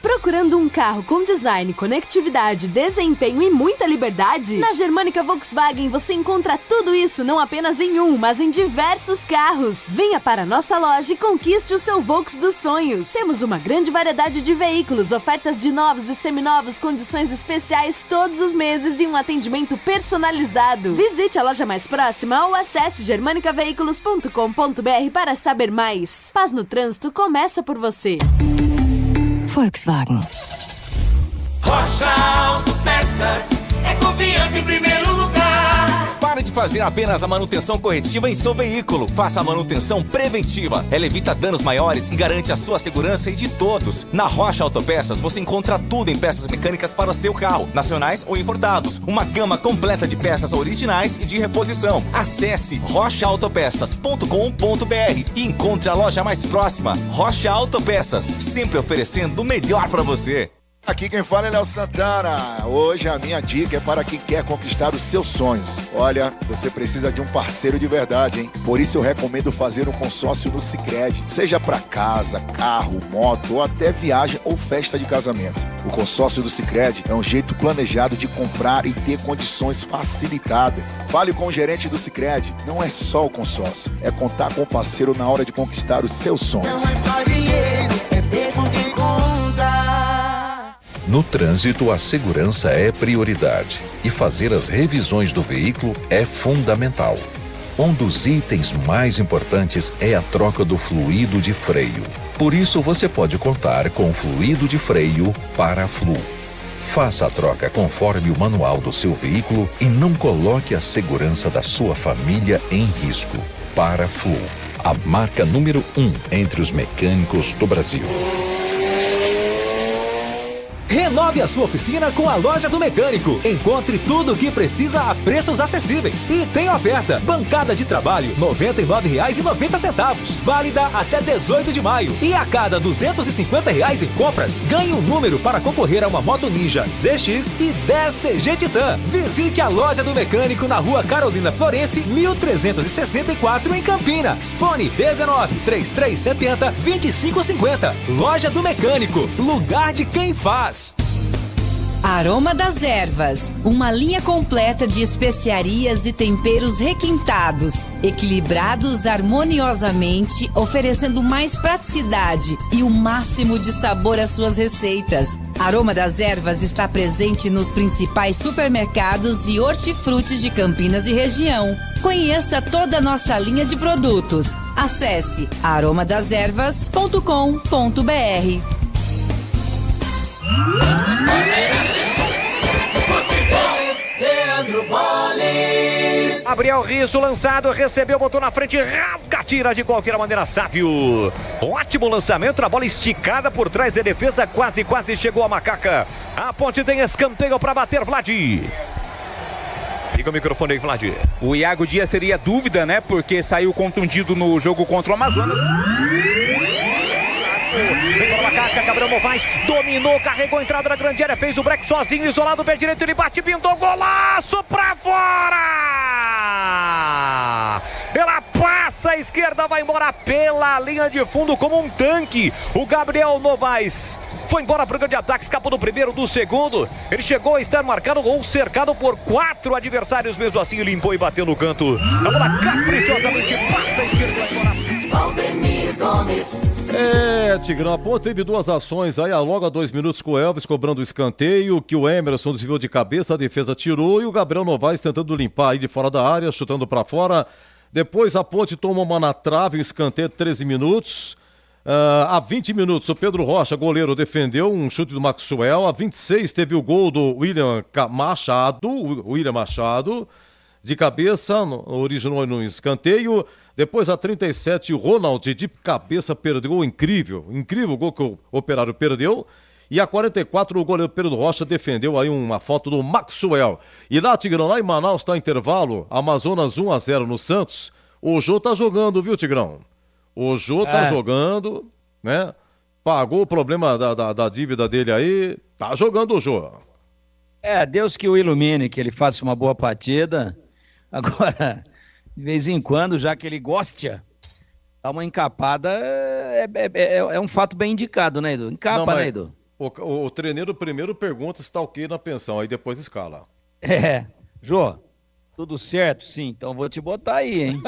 Procurando um carro com design, conectividade, desempenho e muita liberdade? Na Germânica Volkswagen você encontra tudo isso não apenas em um, mas em diversos carros. Venha para a nossa loja e conquiste o seu Volks dos sonhos. Temos uma grande variedade de veículos, ofertas de novos e seminovos, condições especiais todos os meses e um atendimento personalizado. Visite a loja mais próxima ou acesse germanicaveículos.com.br para saber mais. Paz no trânsito começa por você. Volkswagen. Rocha Autopeças é confiança em primeiro lugar. Pare de fazer apenas a manutenção corretiva em seu veículo. Faça a manutenção preventiva. Ela evita danos maiores e garante a sua segurança e de todos. Na Rocha Autopeças você encontra tudo em peças mecânicas para o seu carro, nacionais ou importados. Uma gama completa de peças originais e de reposição. Acesse rochaautopeças.com.br e encontre a loja mais próxima. Rocha Autopeças, sempre oferecendo o melhor para você. Aqui quem fala é Léo Santana. Hoje a minha dica é para quem quer conquistar os seus sonhos. Olha, você precisa de um parceiro de verdade, hein? Por isso eu recomendo fazer um consórcio no Sicredi. Seja para casa, carro, moto ou até viagem ou festa de casamento. O consórcio do Sicredi é um jeito planejado de comprar e ter condições facilitadas. Fale com o gerente do Sicredi. Não é só o consórcio, é contar com o parceiro na hora de conquistar os seus sonhos. Não é só dinheiro, é ter com quem conta. No trânsito, a segurança é prioridade e fazer as revisões do veículo é fundamental. Um dos itens mais importantes é a troca do fluido de freio. Por isso, você pode contar com o fluido de freio Paraflu. Faça a troca conforme o manual do seu veículo e não coloque a segurança da sua família em risco. Paraflu, a marca número 1 entre os mecânicos do Brasil. Renove a sua oficina com a Loja do Mecânico. Encontre tudo o que precisa a preços acessíveis. E tem oferta. Bancada de trabalho, R$ 99,90. Válida até 18 de maio. E a cada R$ 250 em compras, ganhe um número para concorrer a uma Moto Ninja ZX e 10 CG Titan. Visite a Loja do Mecânico na Rua Carolina Florense, 1364 em Campinas. Fone 19-3370-2550. Loja do Mecânico. Lugar de quem faz. Aroma das Ervas, uma linha completa de especiarias e temperos requintados, equilibrados harmoniosamente, oferecendo mais praticidade e o máximo de sabor às suas receitas. Aroma das Ervas está presente nos principais supermercados e hortifrutis de Campinas e região. Conheça toda a nossa linha de produtos. Acesse aromadeservas.com.br. Leandro Boles. Gabriel Risso lançado, recebeu, botou na frente, rasga, tira de qualquer maneira, Sávio. Ótimo lançamento, a bola esticada por trás da defesa, quase chegou a Macaca. A Ponte tem escanteio para bater, Vlad. Liga o microfone aí, Vlad. O Iago Dias seria dúvida, né? Porque saiu contundido no jogo contra o Amazonas. Vem para o Macaca, Gabriel Novaes dominou, carregou a entrada na grande área, fez o break sozinho, isolado, pé direito, ele bate, pintou, golaço pra fora! Ela passa à esquerda, vai embora pela linha de fundo como um tanque. O Gabriel Novaes foi embora para o grande ataque, escapou do primeiro, do segundo. Ele chegou a estar marcado ou cercado por 4 adversários, mesmo assim limpou e bateu no canto. A bola caprichosamente passa à esquerda e vai embora. Valdemir Gomes. Tigrão, a Ponte teve 2 ações aí, logo a 2 minutos com o Elvis cobrando o escanteio, que o Emerson desviou de cabeça, a defesa tirou e o Gabriel Novaes tentando limpar aí de fora da área, chutando pra fora. Depois a Ponte toma uma na trave, um escanteio de 13 minutos. Há 20 minutos o Pedro Rocha, goleiro, defendeu um chute do Maxwell. A 26 teve o gol do William Machado, de cabeça, originou no escanteio. Depois a 37 o Ronald de cabeça perdeu, incrível gol que o Operário perdeu. E a 44, o goleiro Pedro Rocha defendeu aí uma falta do Maxwell. E lá, Tigrão, lá em Manaus está intervalo, Amazonas 1-0 no Santos. O Jô tá jogando, viu, Tigrão? O Jô tá jogando, né? Pagou o problema da dívida dele aí, tá jogando o Jô. Deus que o ilumine, que ele faça uma boa partida. Agora, de vez em quando, já que ele gosta, dar uma encapada é um fato bem indicado, né, Edu? Encapa, né, Edu? O treineiro primeiro pergunta se tá ok na pensão, aí depois escala. Jô, tudo certo? Sim, então vou te botar aí, hein?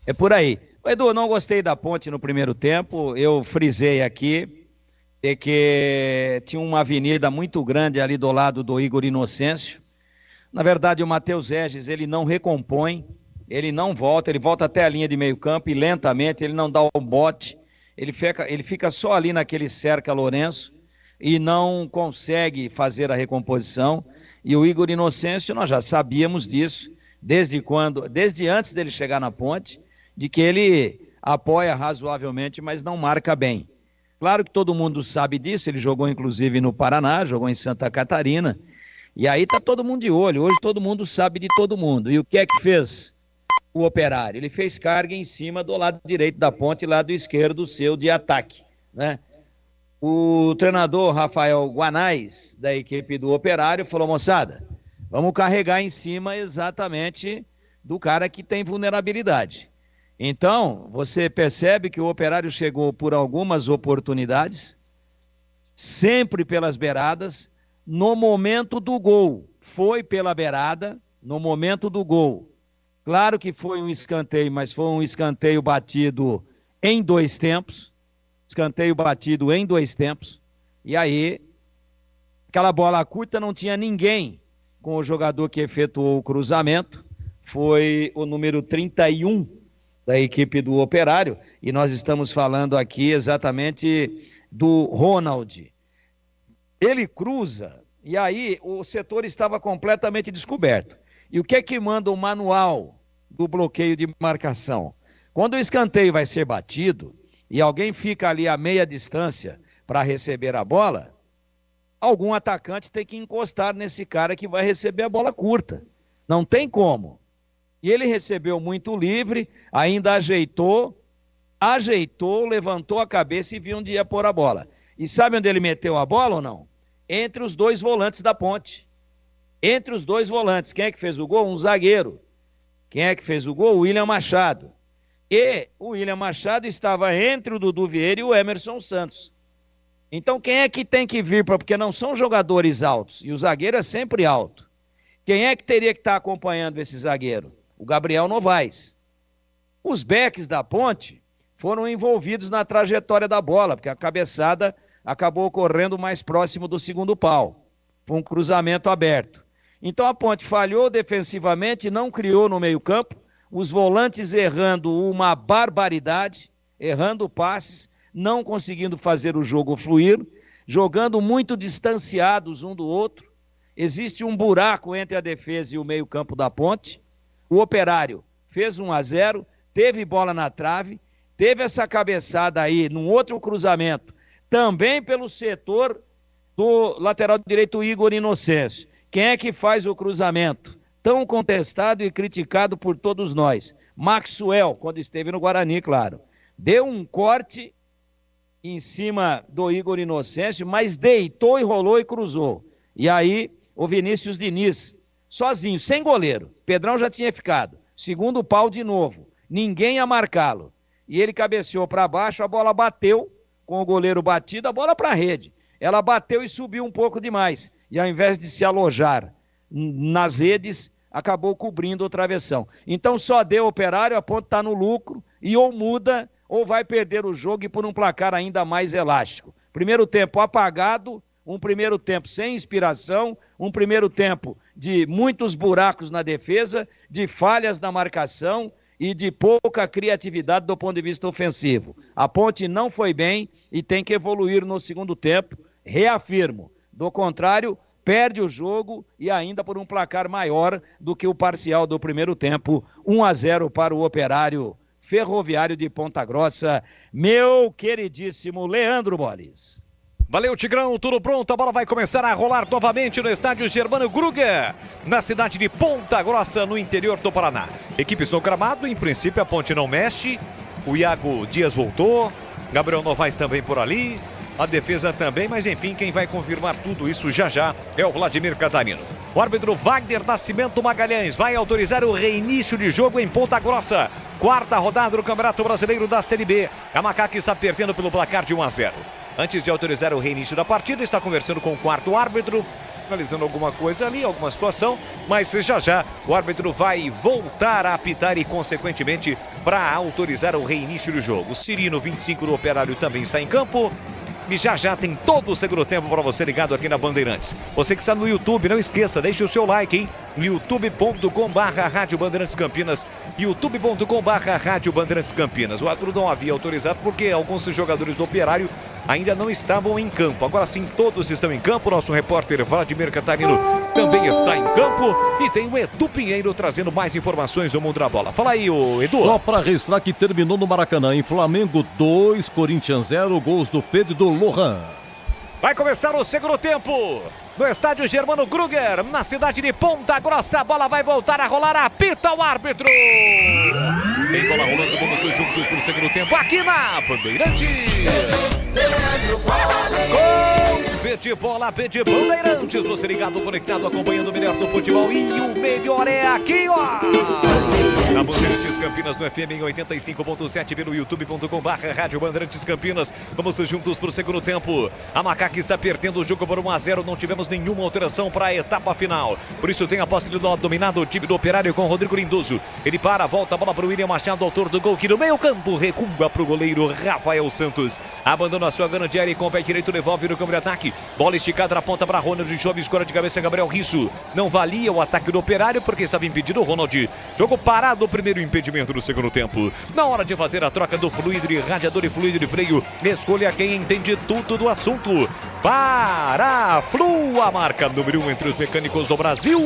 É por aí. Edu, não gostei da Ponte no primeiro tempo, eu frisei aqui que tinha uma avenida muito grande ali do lado do Igor Inocêncio. Na verdade, o Matheus Regis, ele não recompõe, ele não volta, ele volta até a linha de meio campo e lentamente, ele não dá o bote, ele fica só ali naquele cerca Lourenço e não consegue fazer a recomposição. E o Igor Inocêncio, nós já sabíamos disso, desde antes dele chegar na Ponte, de que ele apoia razoavelmente, mas não marca bem. Claro que todo mundo sabe disso, ele jogou inclusive no Paraná, jogou em Santa Catarina, e aí tá todo mundo de olho, hoje todo mundo sabe de todo mundo. E o que é que fez o Operário? Ele fez carga em cima do lado direito da Ponte e lado esquerdo seu de ataque, né? O treinador Rafael Guanais, da equipe do Operário, falou: moçada, vamos carregar em cima exatamente do cara que tem vulnerabilidade. Então, você percebe que o Operário chegou por algumas oportunidades, sempre pelas beiradas, no momento do gol. Foi pela beirada, no momento do gol. Claro que foi um escanteio, mas foi um escanteio batido em 2 tempos. Escanteio batido em 2 tempos. E aí, aquela bola curta não tinha ninguém com o jogador que efetuou o cruzamento. Foi o número 31 da equipe do Operário, e nós estamos falando aqui exatamente do Ronald. Ele cruza, e aí o setor estava completamente descoberto. E o que é que manda o manual do bloqueio de marcação? Quando o escanteio vai ser batido, e alguém fica ali a meia distância para receber a bola, algum atacante tem que encostar nesse cara que vai receber a bola curta. Não tem como. E ele recebeu muito livre, ainda ajeitou, levantou a cabeça e viu onde ia pôr a bola. E sabe onde ele meteu a bola ou não? Entre os 2 volantes da Ponte. Entre os 2 volantes. Quem é que fez o gol? Um zagueiro. Quem é que fez o gol? O William Machado. E o William Machado estava entre o Dudu Vieira e o Emerson Santos. Então quem é que tem que vir? Porque não são jogadores altos. E o zagueiro é sempre alto. Quem é que teria que estar acompanhando esse zagueiro? O Gabriel Novaes. Os backs da Ponte foram envolvidos na trajetória da bola, porque a cabeçada acabou ocorrendo mais próximo do segundo pau. Foi um cruzamento aberto. Então a Ponte falhou defensivamente, não criou no meio-campo, os volantes errando uma barbaridade, errando passes, não conseguindo fazer o jogo fluir, jogando muito distanciados um do outro. Existe um buraco entre a defesa e o meio-campo da Ponte. O Operário fez 1-0, teve bola na trave, teve essa cabeçada aí num outro cruzamento, também pelo setor do lateral direito Igor Inocêncio. Quem é que faz o cruzamento? Tão contestado e criticado por todos nós. Maxwell, quando esteve no Guarani, claro. Deu um corte em cima do Igor Inocêncio, mas deitou e rolou e cruzou. E aí, o Vinícius Diniz, sozinho, sem goleiro. Pedrão já tinha ficado. Segundo pau de novo. Ninguém a marcá-lo. E ele cabeceou para baixo, a bola bateu, com o goleiro batido, a bola para a rede. Ela bateu e subiu um pouco demais. E ao invés de se alojar nas redes, acabou cobrindo o travessão. Então só deu Operário, a Ponte está no lucro, e ou muda, ou vai perder o jogo e por um placar ainda mais elástico. Primeiro tempo apagado, um primeiro tempo sem inspiração, um primeiro tempo de muitos buracos na defesa, de falhas na marcação e de pouca criatividade do ponto de vista ofensivo. A Ponte não foi bem e tem que evoluir no segundo tempo, reafirmo. Do contrário, perde o jogo e ainda por um placar maior do que o parcial do primeiro tempo, 1-0 para o Operário Ferroviário de Ponta Grossa, meu queridíssimo Leandro Boles. Valeu, Tigrão, tudo pronto, a bola vai começar a rolar novamente no estádio Germano Gruger, na cidade de Ponta Grossa, no interior do Paraná. Equipes no gramado, em princípio a Ponte não mexe, o Iago Dias voltou, Gabriel Novaes também por ali, a defesa também, mas enfim, quem vai confirmar tudo isso já é o Vladimir Catarino. O árbitro Wagner Nascimento Magalhães vai autorizar o reinício de jogo em Ponta Grossa, quarta rodada do Campeonato Brasileiro da Série B. A Macaca está perdendo pelo placar de 1-0. Antes de autorizar o reinício da partida, está conversando com o quarto árbitro, analisando alguma coisa ali, alguma situação, mas já o árbitro vai voltar a apitar e, consequentemente, para autorizar o reinício do jogo. O Cirino, 25 do Operário, também está em campo. E já tem todo o segundo tempo para você ligado aqui na Bandeirantes. Você que está no YouTube, não esqueça, deixe o seu like, hein? youtube.com/Rádio Bandeirantes Campinas, youtube.com/Rádio Bandeirantes Campinas. O árbitro não havia autorizado porque alguns jogadores do Operário ainda não estavam em campo. Agora sim, todos estão em campo. Nosso repórter Vladimir Catarino também está em campo. E tem o Edu Pinheiro trazendo mais informações do mundo da bola. Fala aí, o Edu. Só para registrar que terminou no Maracanã, em Flamengo 2, Corinthians 0, gols do Pedro e do Lohan. Vai começar o segundo tempo no estádio Germano Gruger, na cidade de Ponta Grossa. A bola vai voltar a rolar, apita o árbitro. Tem bola rolando, vamos juntos pro segundo tempo aqui na Bandeirantes. Com de Bandeirantes, você ligado, conectado, acompanhando o melhor do futebol. E o melhor é aqui, ó. Na Bandeirantes Campinas, no FM em 85.7, pelo youtube.com/Rádio Bandeirantes Campinas. Vamos juntos pro segundo tempo. A Macaca está perdendo o jogo por 1-0. Não tivemos nenhuma alteração para a etapa final. Por isso tem a posse do dominado o time do Operário com Rodrigo Lindoso. Ele volta a bola para o William Machado, autor do gol, que no meio campo recua para o goleiro Rafael Santos. Abandona a sua grande área e com o pé direito devolve no campo de ataque. Bola esticada na ponta para Ronald, Jovem, escora de cabeça Gabriel Risso. Não valia o ataque do Operário porque estava impedido o Ronald. Jogo parado, o primeiro impedimento do segundo tempo. Na hora de fazer a troca do fluido de radiador e fluido de freio, escolha quem entende tudo do assunto. Paraflu, a marca número 1 entre os mecânicos do Brasil.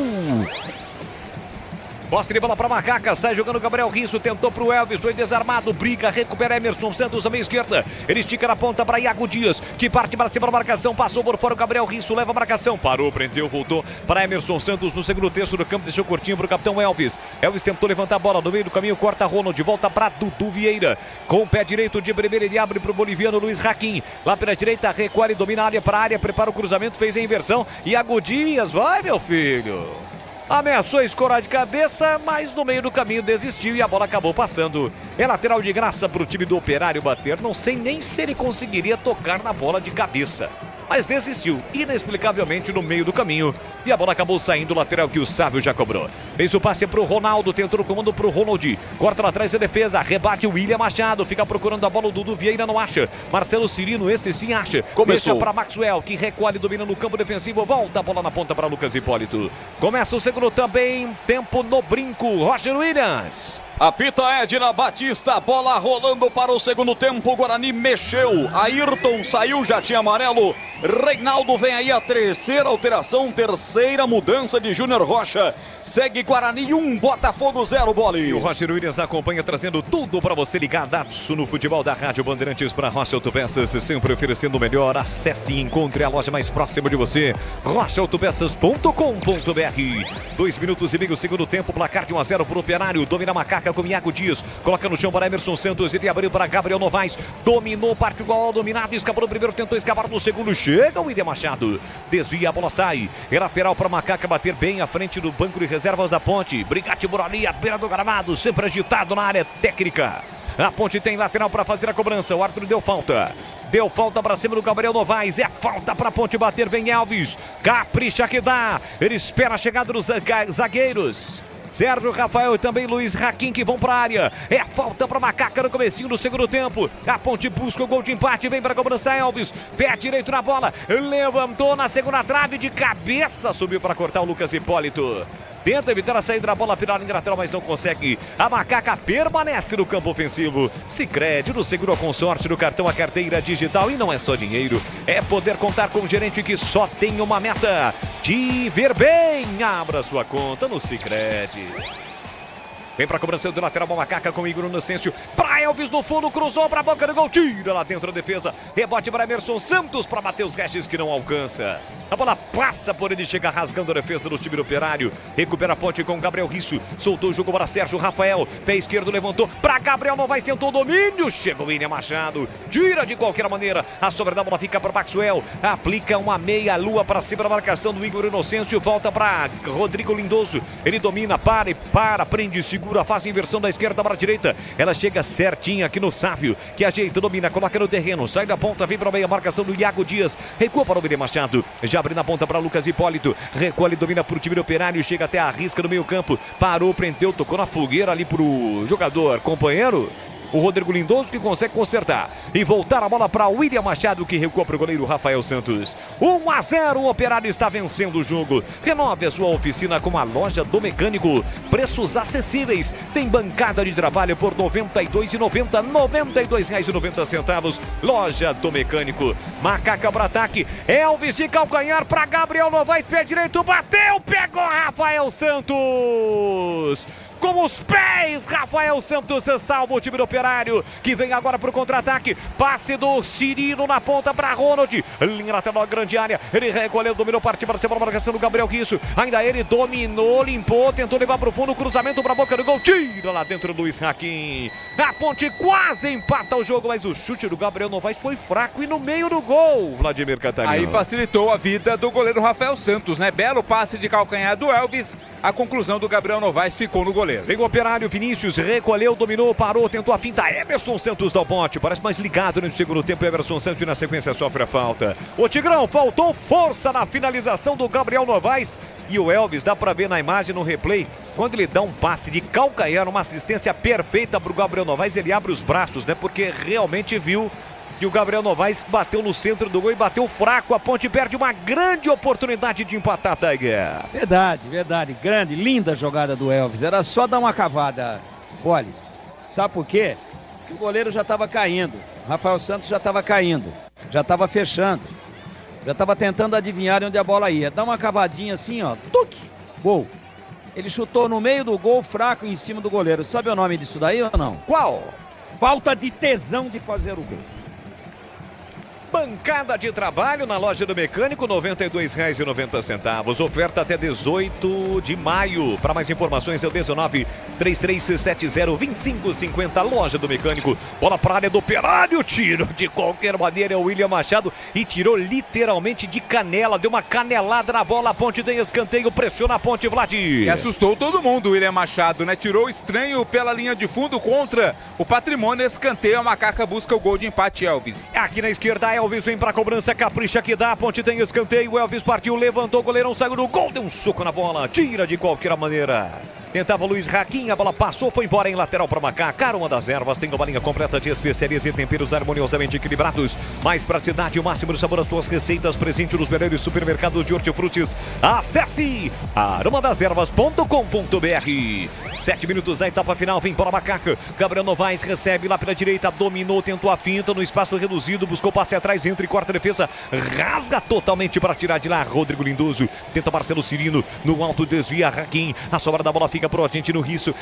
Posse de bola para Macaca, sai jogando Gabriel Risso, tentou para o Elvis, foi desarmado, briga, recupera Emerson Santos da meia esquerda, ele estica na ponta para Iago Dias, que parte para cima da marcação, passou por fora o Gabriel Risso, leva a marcação, parou, prendeu, voltou para Emerson Santos no segundo terço do campo, deixou curtinho para o capitão Elvis. Elvis tentou levantar a bola no meio do caminho, corta Ronald, volta para Dudu Vieira, com o pé direito de primeira ele abre para o boliviano Luiz Raquim, lá pela direita, recua e domina a área para a área, prepara o cruzamento, fez a inversão, Iago Dias, vai meu filho! Ameaçou escorar de cabeça, mas no meio do caminho desistiu e a bola acabou passando. É lateral de graça para o time do Operário bater. Não sei nem se ele conseguiria tocar na bola de cabeça. Mas desistiu, inexplicavelmente, no meio do caminho. E a bola acabou saindo, lateral que o Sávio já cobrou. Fez o passe para o Ronaldo, tentou o comando para o Ronald. Corta lá atrás a defesa, rebate o William Machado. Fica procurando a bola, o Dudu Vieira não acha. Marcelo Cirino, esse sim acha. Começou. Deixa para Maxwell, que recolhe, domina no campo defensivo. Volta a bola na ponta para Lucas Hipólito. Começa o segundo também, tempo no brinco. Roger Williams. Apita Edna Batista, bola rolando para o segundo tempo, o Guarani mexeu, Ayrton saiu, já tinha amarelo, Reinaldo vem aí a terceira alteração, terceira mudança de Júnior Rocha, segue Guarani 1, Botafogo 0, Bolis. E o Roger Williams acompanha trazendo tudo para você ligadaço no futebol da Rádio Bandeirantes para Rocha Autopeças, sempre oferecendo o melhor, acesse e encontre a loja mais próxima de você, rochaautopeças.com.br. 2 minutos e meio, segundo tempo, placar de 1-0 para o Operário, domina a Macaca com Iago Dias, coloca no chão para Emerson Santos, ele abriu para Gabriel Novaes, dominou, partiu igual dominado, escapou no primeiro, tentou escapar no segundo, chega o William Machado, desvia, a bola sai, é lateral para Macaca bater bem à frente do banco de reservas da Ponte, Brigatti por ali, à beira do gramado, sempre agitado na área técnica. A Ponte tem lateral para fazer a cobrança, o árbitro deu falta. Deu falta para cima do Gabriel Novaes. É falta para a Ponte bater. Vem Elvis. Capricha que dá. Ele espera a chegada dos zagueiros. Sérgio Rafael e também Luiz Raquim que vão para a área. É falta para Macaca no comecinho do segundo tempo. A Ponte busca o gol de empate. Vem para a cobrança Elvis. Pé direito na bola. Levantou na segunda trave de cabeça. Subiu para cortar o Lucas Hipólito. Tenta evitar a saída da bola pela linha lateral, mas não consegue. A Macaca permanece no campo ofensivo. Sicredi, do seguro ao consórcio, do cartão à carteira digital. E não é só dinheiro, é poder contar com um gerente que só tem uma meta: te ver bem. Abra sua conta no Sicredi. Vem pra cobrança do lateral, Macaca com o Igor Inocêncio. Pra Elvis no fundo, cruzou pra boca do gol. Tira lá dentro a defesa. Rebote para Emerson Santos, para Matheus Regis, que não alcança. A bola passa por ele, chega rasgando a defesa do time do Operário. Recupera a ponte com Gabriel Risso. Soltou o jogo para Sérgio Rafael. Pé esquerdo levantou para Gabriel Novaes, tentou o domínio. Chega o William Machado. Tira de qualquer maneira. A sobra da bola fica para Maxwell. Aplica uma meia-lua para cima da marcação do Igor Inocêncio. Volta para Rodrigo Lindoso. Ele domina, prende, segura, faz a inversão da esquerda para a direita. Ela chega certinha aqui no Sávio, que ajeita, domina, coloca no terreno. Sai da ponta, vem para o meio, a marcação do Iago Dias. Recua para o William Machado. Já abre na ponta para Lucas Hipólito. Recolhe, domina para o time do Operário. Chega até a risca no meio campo. Parou, prendeu, tocou na fogueira ali para o jogador companheiro. O Rodrigo Lindoso, que consegue consertar e voltar a bola para William Machado, que recua para o goleiro Rafael Santos. 1-0, o Operário está vencendo o jogo. Renove a sua oficina com a Loja do Mecânico. Preços acessíveis. Tem bancada de trabalho por R$ 92,90, R$ 92,90. Loja do Mecânico. Macaca para ataque. Elvis de calcanhar para Gabriel Novaes, pé direito, bateu, pegou Rafael Santos. Com os pés, Rafael Santos salva o time do Operário, que vem agora para o contra-ataque. Passe do Cirino na ponta para Ronald. Linha lateral, grande área. Ele recolheu, dominou, partiu para cima da marcação do Gabriel Risso. Ainda ele dominou, limpou, tentou levar para o fundo. Cruzamento para a boca do gol. Tira lá dentro do Luiz Hakim. A ponte quase empata o jogo, mas o chute do Gabriel Novaes foi fraco e no meio do gol, Vladimir Catarino. Aí facilitou a vida do goleiro Rafael Santos, né? Belo passe de calcanhar do Elvis. A conclusão do Gabriel Novaes ficou no goleiro. Vem o Operário, Vinícius recolheu, dominou, parou, tentou a finta. Emerson Santos dá o ponte, parece mais ligado no segundo tempo. Emerson Santos e na sequência sofre a falta. O Tigrão faltou força na finalização do Gabriel Novaes. E o Elvis, dá pra ver na imagem, no replay, quando ele dá um passe de calcanhar, uma assistência perfeita pro Gabriel Novaes, ele abre os braços, né? Porque realmente viu que o Gabriel Novaes bateu no centro do gol e bateu fraco. A ponte perde uma grande oportunidade de empatar, Tiger. Verdade. Grande, linda jogada do Elvis. Era só dar uma cavada, Bolis. Sabe por quê? Porque o goleiro já estava caindo. O Rafael Santos já estava caindo. Já estava fechando. Já estava tentando adivinhar onde a bola ia. Dá uma cavadinha assim, ó. Tuque! Gol. Ele chutou no meio do gol, fraco em cima do goleiro. Sabe o nome disso daí ou não? Qual? Falta de tesão de fazer o gol. Bancada de trabalho na Loja do Mecânico, R$ 92,90. Oferta até 18 de maio. Para mais informações é o 19-3370-2550. Loja do Mecânico. Bola para a área do Operário. Tiro de qualquer maneira é o William Machado. E tirou literalmente de canela. Deu uma canelada na bola. A ponte tem escanteio. Pressiona a ponte, Vlad. E assustou todo mundo o William Machado, né? Tirou o estranho pela linha de fundo contra o Patrimônio. Escanteio. A Macaca busca o gol de empate, Elvis. Aqui na esquerda, Elvis vem pra cobrança, capricha que dá, a ponte tem escanteio, o Elvis partiu, levantou, o goleirão saiu do gol, deu um soco na bola, tira de qualquer maneira. Tentava o Luiz Hakim, a bola passou, foi embora em lateral para Macaca. Aroma das Ervas tem uma linha completa de especiarias e temperos harmoniosamente equilibrados. Mais praticidade e o máximo de sabor às suas receitas, presente nos melhores supermercados de hortifrutis. Acesse aromadeservas.com.br. 7 minutos da etapa final, vem para Macaca. Gabriel Novaes recebe lá pela direita, dominou, tentou a finta no espaço reduzido, buscou passe atrás, entra e corta a defesa, rasga totalmente para tirar de lá. Rodrigo Lindoso, tenta Marcelo Cirino, no alto desvia Hakim, a sobra da bola fica pro Argentino Risso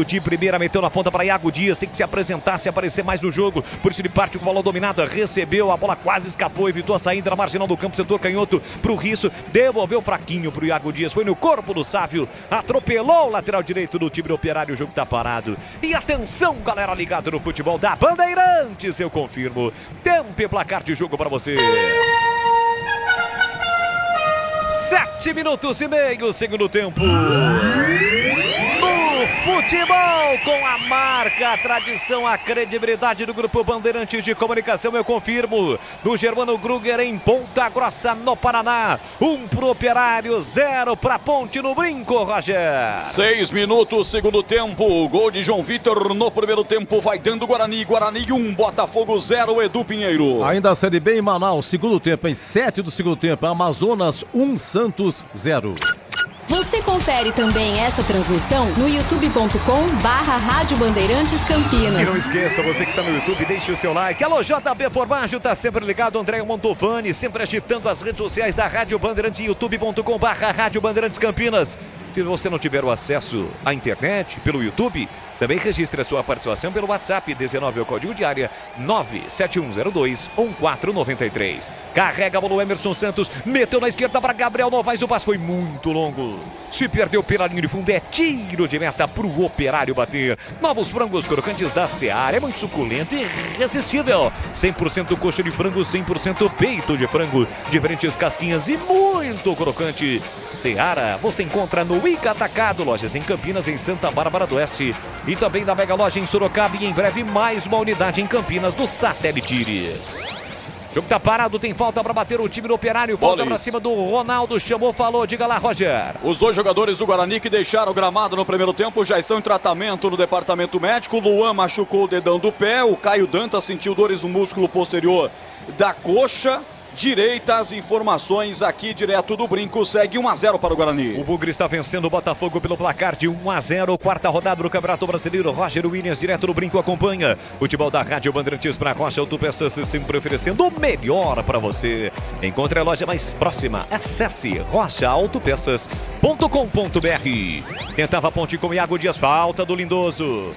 de primeira, meteu na ponta para Iago Dias, tem que se apresentar, se aparecer mais no jogo, por isso ele parte com a bola dominada, recebeu, a bola quase escapou, evitou a saída na marginal do campo, setor canhoto pro Risso, devolveu fraquinho pro Iago Dias, foi no corpo do Sávio, atropelou o lateral direito do time do Operário, o jogo tá parado. E atenção, galera ligada no futebol da Bandeirantes, eu confirmo, tempo e placar de jogo para você. 7 minutos e meio, segundo tempo. Futebol com a marca, a tradição, a credibilidade do Grupo Bandeirantes de Comunicação, eu confirmo. Do Germano Gruger em Ponta Grossa, no Paraná. 1 pro Operário, 0 pra Ponte no Brinco, Roger. 6 minutos, segundo tempo. Gol de João Vitor no primeiro tempo, vai dando Guarani. Guarani 1, Botafogo 0, Edu Pinheiro. Ainda a Série B em Manaus, segundo tempo, em 7 do segundo tempo. Amazonas 1, Santos 0. Você confere também esta transmissão no youtube.com/Rádio Bandeirantes Campinas. E não esqueça, você que está no YouTube, deixe o seu like. Alô, JB por baixo, tá sempre ligado. André Montovani, sempre agitando as redes sociais da Rádio Bandeirantes, youtube.com/Rádio Bandeirantes Campinas. Se você não tiver o acesso à internet pelo YouTube, também registre a sua participação pelo WhatsApp 19 é o código de área 971021493. Carrega a bola o Emerson Santos, meteu na esquerda para Gabriel Novaes, o passe foi muito longo. Se perdeu pela linha de fundo, é tiro de meta pro Operário bater. Novos frangos crocantes da Seara, é muito suculento e irresistível. 100% coxa de frango, 100% peito de frango, diferentes casquinhas e muito crocante. Seara, você encontra no Iga Atacado, lojas em Campinas, em Santa Bárbara do Oeste e também da Mega Loja em Sorocaba e em breve mais uma unidade em Campinas do Satélite Íris. O jogo tá parado, tem falta para bater o time do Operário, falta para cima do Ronaldo, chamou, falou, diga lá, Roger. Os dois jogadores do Guarani que deixaram o gramado no primeiro tempo já estão em tratamento no departamento médico. Luan machucou o dedão do pé, o Caio Dantas sentiu dores no músculo posterior da coxa direita. As informações aqui direto do Brinco, segue 1-0 para o Guarani. O Bugre está vencendo o Botafogo pelo placar de 1-0, quarta rodada do Campeonato Brasileiro. Roger Williams, direto do Brinco, acompanha. Futebol da Rádio Bandeirantes para Rocha Autopeças, sempre oferecendo o melhor para você. Encontre a loja mais próxima, acesse rochaautopeças.com.br. Tentava a ponte com Iago Dias, falta do Lindoso.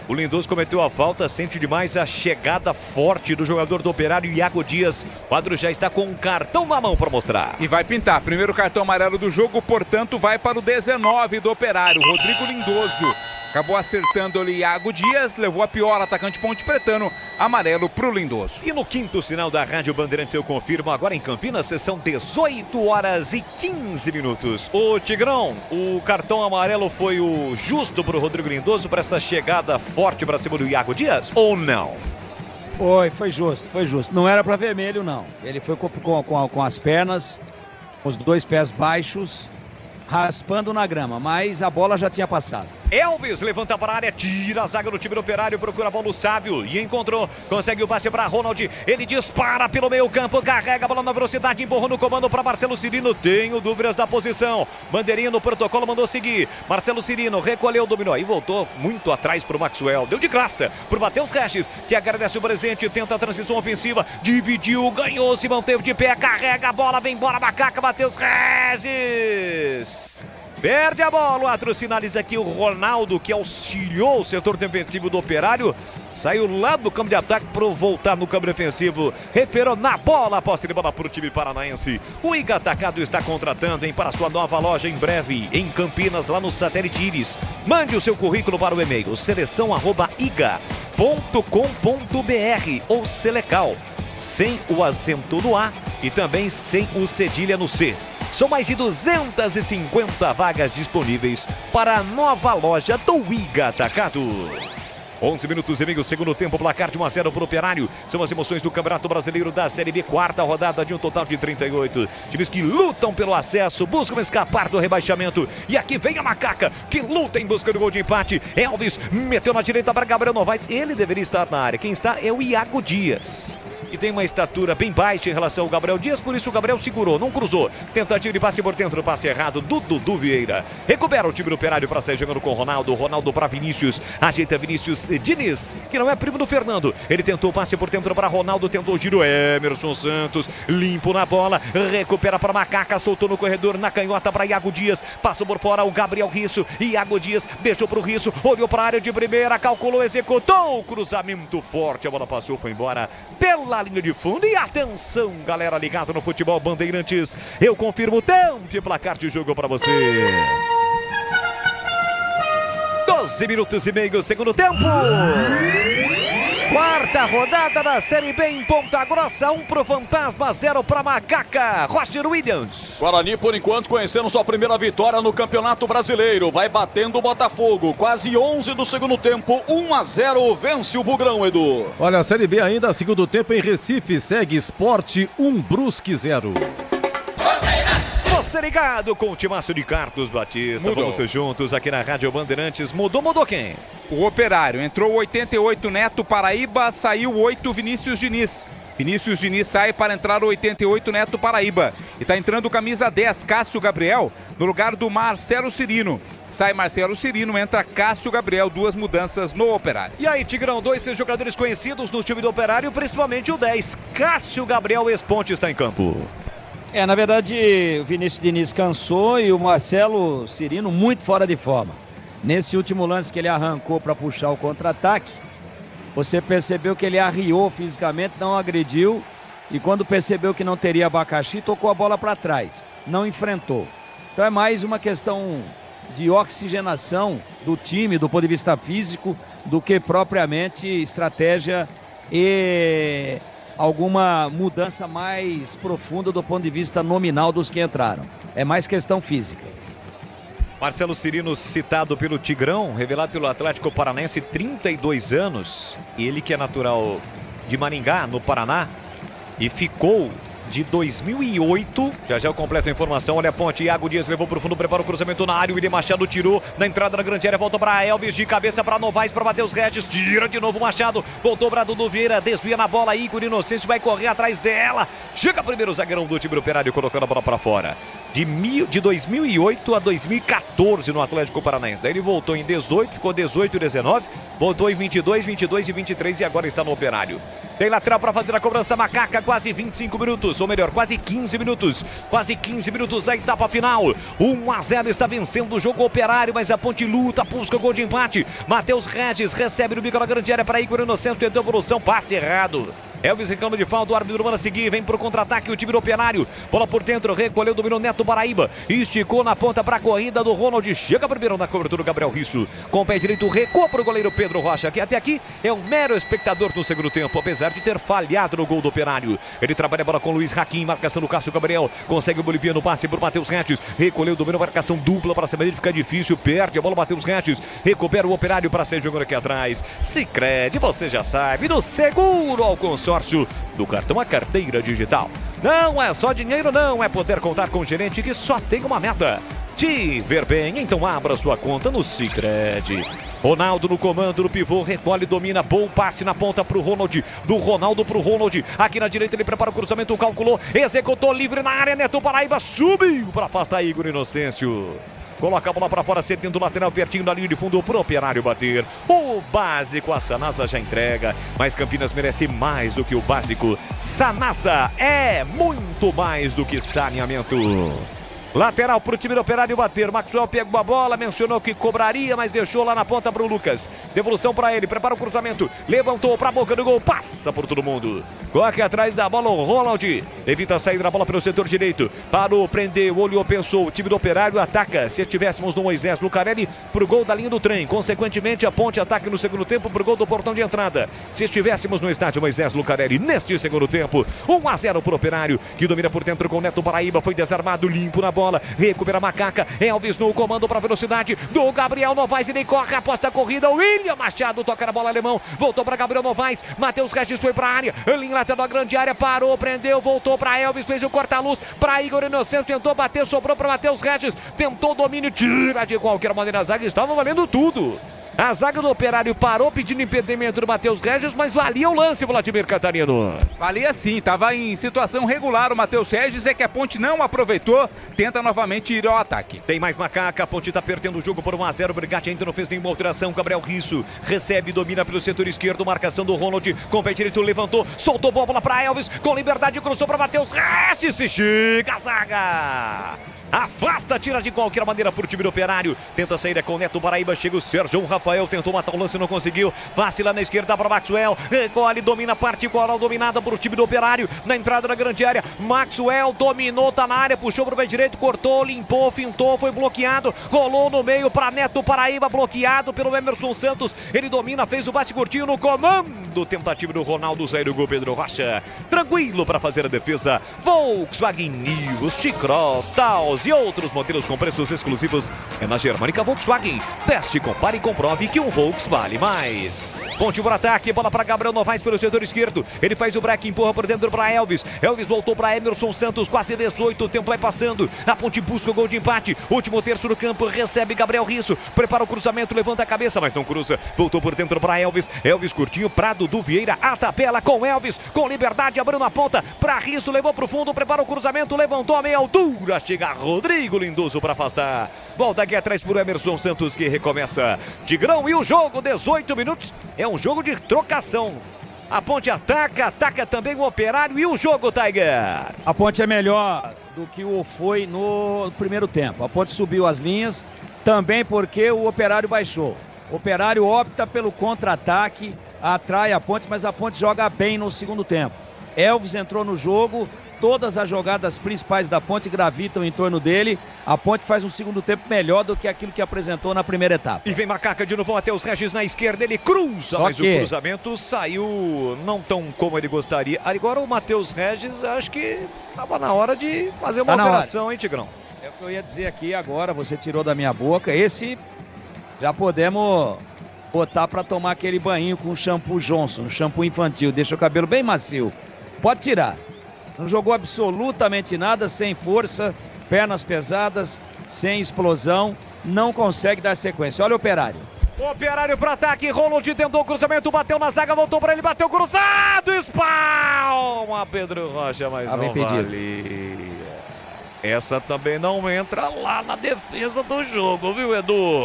O Lindoso cometeu a falta, sente demais a chegada forte do jogador do Operário, Iago Dias. O quadro já está com um cartão na mão para mostrar. E vai pintar. Primeiro cartão amarelo do jogo, portanto, vai para o 19 do Operário, Rodrigo Lindoso. Acabou acertando ali Iago Dias, levou a pior, atacante Ponte Pretano, amarelo pro Lindoso. E no quinto sinal da Rádio Bandeirantes eu confirmo, agora em Campinas, são 18h15. Ô Tigrão, o cartão amarelo foi o justo pro Rodrigo Lindoso para essa chegada forte para cima do Iago Dias, ou não? Foi justo. Não era para vermelho, não. Ele foi com as pernas, os dois pés baixos, raspando na grama, mas a bola já tinha passado. Elvis levanta para a área, tira a zaga do time do Operário, procura a bola no Sávio e encontrou, consegue o passe para Ronald, ele dispara pelo meio campo, carrega a bola na velocidade, empurrou no comando para Marcelo Cirino, tenho dúvidas da posição, bandeirinha no protocolo, mandou seguir, Marcelo Cirino recolheu, dominou e voltou muito atrás para o Maxwell, deu de graça para o Matheus Regis, que agradece o presente, tenta a transição ofensiva, dividiu, ganhou, se manteve de pé, carrega a bola, vem embora Macaca, Matheus Regis. Perde a bola, o outro sinaliza aqui o Ronaldo, que auxiliou o setor defensivo do Operário. Saiu lá do campo de ataque para voltar no campo defensivo. Recuperou na bola, posse de bola para o time paranaense. O Iga Atacado está contratando, hein, para sua nova loja em breve, em Campinas, lá no Satélite Íris. Mande o seu currículo para o e-mail seleção@iga.com.br ou Selecal, sem o acento no A e também sem o cedilha no C. São mais de 250 vagas disponíveis para a nova loja do Iga Atacado. 11 minutos e meio, segundo tempo, placar de 1-0 para o Operário. São as emoções do Campeonato Brasileiro da Série B, quarta rodada de um total de 38. Times que lutam pelo acesso, buscam escapar do rebaixamento. E aqui vem a Macaca, que luta em busca do gol de empate. Elvis meteu na direita para Gabriel Novaes. Ele deveria estar na área. Quem está é o Iago Dias, que tem uma estatura bem baixa em relação ao Gabriel Dias, por isso o Gabriel segurou, não cruzou. Tentativa de passe por dentro, passe errado do Dudu Vieira. Recupera o time do Operário para sair jogando com o Ronaldo. Ronaldo para Vinícius, ajeita Vinícius Diniz, que não é primo do Fernando. Ele tentou passe por dentro para Ronaldo, tentou o giro, Emerson Santos, limpo na bola, recupera para Macaca, soltou no corredor, na canhota para Iago Dias, passou por fora o Gabriel Risso, Iago Dias deixou para o Risso, olhou para a área de primeira, calculou, executou, cruzamento forte, a bola passou, foi embora pela linha de fundo. E atenção, galera ligado no Futebol Bandeirantes, eu confirmo o tempo e placar de jogo para você. 12 minutos e meio, segundo tempo. Quarta rodada da Série B em Ponta Grossa, 1 pro Fantasma, 0 pra Macaca. Roger Williams. Guarani, por enquanto, conhecendo sua primeira vitória no Campeonato Brasileiro. Vai batendo o Botafogo, quase 11 do segundo tempo, 1-0, vence o Bugrão, Edu. Olha, a Série B ainda, segundo tempo em Recife, segue Sport 1, Brusque 0. Você ligado com o timaço de Carlos Batista. Mudou. Vamos ser juntos aqui na Rádio Bandeirantes. Mudou quem? O Operário. Entrou 88 Neto Paraíba, saiu 8 Vinícius Diniz. Vinícius Diniz sai para entrar o 88, Neto Paraíba. E tá entrando o camisa 10, Cássio Gabriel, no lugar do Marcelo Cirino. Sai Marcelo Cirino, entra Cássio Gabriel, 2 mudanças no Operário. E aí, Tigrão, 2 jogadores conhecidos no time do Operário, principalmente o 10, Cássio Gabriel, ex-Ponte, está em campo. Na verdade, o Vinícius Diniz cansou e o Marcelo Cirino muito fora de forma. Nesse último lance que ele arrancou para puxar o contra-ataque, você percebeu que ele arriou fisicamente, não agrediu, e quando percebeu que não teria abacaxi, tocou a bola para trás, não enfrentou. Então é mais uma questão de oxigenação do time, do ponto de vista físico, do que propriamente estratégia e alguma mudança mais profunda do ponto de vista nominal dos que entraram. É mais questão física. Marcelo Cirino, citado pelo Tigrão, revelado pelo Atlético Paranaense, 32 anos. Ele que é natural de Maringá, no Paraná, e ficou de 2008. Já eu completo a informação. Olha a ponte. Iago Dias levou para o fundo, prepara o cruzamento na área. O William Machado tirou na entrada da grande área. Volta para Elvis, de cabeça para Novaes, para Matheus Regis. Tira de novo o Machado. Voltou para Dudu Vieira. Desvia na bola. Igor Inocêncio vai correr atrás dela. Chega primeiro o zagueirão do time do Operário, colocando a bola para fora. De 2008 a 2014 no Atlético Paranaense. Daí ele voltou em 18, ficou 18 e 19. Voltou em 22, 22 e 23 e agora está no Operário. Tem lateral para fazer a cobrança. Macaca, quase 25 minutos. Ou melhor, quase 15 minutos. Quase 15 minutos da etapa final. 1-0 está vencendo o jogo Operário, mas a Ponte luta, busca o gol de empate. Matheus Regis recebe no bico da grande área para Igor Inocêncio. Tentou a evolução, passe errado. Elvis reclama de falta, o árbitro manda seguir, vem pro contra-ataque o time do Operário. Bola por dentro, recolheu, dominou Neto Paraíba. Esticou na ponta pra corrida do Ronald. Chega primeiro na cobertura do Gabriel Risso. Com o pé direito, recua pro goleiro Pedro Rocha, que até aqui é um mero espectador no segundo tempo, apesar de ter falhado no gol do Operário. Ele trabalha a bola com Luiz Raquim, marcação do Cássio Gabriel. Consegue o boliviano, passe por Matheus Regis. Recolheu, dominou, marcação dupla para cima dele, fica difícil. Perde a bola, Matheus Regis. Recupera o Operário para sair jogando aqui atrás. Sicredi, você já sabe, do seguro ao consórcio do cartão a carteira digital. Não é só dinheiro, não, é poder contar com um gerente que só tem uma meta: te ver bem. Então abra sua conta no Sicredi. Ronaldo no comando, no pivô, recolhe, domina, bom passe na ponta pro Ronald, do Ronaldo pro Ronald, aqui na direita ele prepara o cruzamento, calculou, executou, livre na área, Neto Paraíba subiu para afastar Igor Inocêncio. Coloca a bola para fora, servindo o lateral, pertinho da linha de fundo pro Operário bater. O básico, a Sanasa já entrega, mas Campinas merece mais do que o básico. Sanasa é muito mais do que saneamento. Lateral pro time do Operário bater. Maxwell pegou a bola, mencionou que cobraria, mas deixou lá na ponta pro Lucas. Devolução para ele, prepara o cruzamento. Levantou pra boca do gol, passa por todo mundo. Corre atrás da bola o Ronald. Evita a saída da bola pelo setor direito. Parou, prendeu, olhou, pensou. O time do Operário ataca. Se estivéssemos no Moisés Lucarelli, pro gol da linha do trem. Consequentemente, a Ponte ataca no segundo tempo pro gol do portão de entrada. Se estivéssemos no estádio Moisés Lucarelli, neste segundo tempo, 1-0 pro Operário, que domina por dentro com o Neto Paraíba. Foi desarmado, limpo na bola. Recupera a Macaca, Elvis no comando para velocidade do Gabriel Novaes, ele corre, aposta a corrida, William Machado toca na bola, alemão, voltou para Gabriel Novaes, Matheus Regis foi para a área, linha lateral da grande área, parou, prendeu, voltou para Elvis, fez o corta-luz para Igor Inocêncio, tentou bater, sobrou para Matheus Regis, tentou domínio, tira de qualquer maneira, a zaga estava valendo tudo. A zaga do Operário parou pedindo impedimento do Matheus Regis, mas valia o lance, Vladimir Catarino. Valia sim, estava em situação regular o Matheus Regis, é que a Ponte não aproveitou, tenta novamente ir ao ataque. Tem mais Macaca, a Ponte está perdendo o jogo por 1-0, o Brigatti ainda não fez nenhuma alteração, Gabriel Risso recebe, domina pelo setor esquerdo, marcação do Ronald, com o pé direito levantou, soltou a bola para Elvis, com liberdade cruzou para Matheus Regis, se chega a zaga. Afasta, tira de qualquer maneira por time do Operário. Tenta sair com o Neto Paraíba. Chega o Sérgio Rafael. Tentou matar o lance, não conseguiu. Passe lá na esquerda para Maxwell. Recolhe, domina a particular, dominada por time do Operário. Na entrada da grande área. Maxwell dominou, tá na área. Puxou pro pé direito, cortou, limpou, fintou. Foi bloqueado. Rolou no meio para Neto Paraíba. Bloqueado pelo Emerson Santos. Ele domina, fez o bate curtinho no comando. Tentativa do Ronaldo. Sair o gol, Pedro Rocha. Tranquilo para fazer a defesa. Volkswagen Nivus, T-Cross, Taos. modelos e outros modelos com preços exclusivos é na Germânica Volkswagen. Teste, compare e comprove que um Volks vale mais. Ponte por ataque, bola para Gabriel Novaes pelo setor esquerdo. Ele faz o break, empurra por dentro para Elvis. Elvis voltou para Emerson Santos, quase 18, o tempo vai passando. A Ponte busca o gol de empate. Último terço do campo, recebe Gabriel Risso. Prepara o cruzamento, levanta a cabeça, mas não cruza. Voltou por dentro para Elvis. Elvis curtinho, Prado do Vieira, a tabela com Elvis. Com liberdade, abriu na ponta para Risso, levou para o fundo, prepara o cruzamento, levantou a meia altura. Chega Rodrigo Lindoso para afastar. Volta aqui atrás por Emerson Santos que recomeça. Tigrão e o jogo, 18 minutos. É um jogo de trocação. A Ponte ataca também o Operário e o jogo, Tiger. A Ponte é melhor do que o foi no primeiro tempo. A Ponte subiu as linhas, também porque o Operário baixou. O Operário opta pelo contra-ataque, atrai a Ponte, mas a Ponte joga bem no segundo tempo. Elvis entrou no jogo, todas as jogadas principais da Ponte gravitam em torno dele. A Ponte faz um segundo tempo melhor do que aquilo que apresentou na primeira etapa. E vem Macaca de novo, Matheus Regis na esquerda, ele cruza, mas o cruzamento saiu não tão como ele gostaria. Agora o Matheus Regis, acho que estava na hora de fazer uma operação, hein, Tigrão? É o que eu ia dizer aqui agora, você tirou da minha boca. Esse já podemos botar para tomar aquele banho com shampoo Johnson, um shampoo infantil, deixa o cabelo bem macio. Pode tirar. Não jogou absolutamente nada, sem força, pernas pesadas, sem explosão, não consegue dar sequência. Olha o Operário. Operário para ataque, Ronald tentou o cruzamento, bateu na zaga, voltou para ele, bateu cruzado, espalma Pedro Rocha, mas não vale. Essa também não entra lá na defesa do jogo, viu, Edu?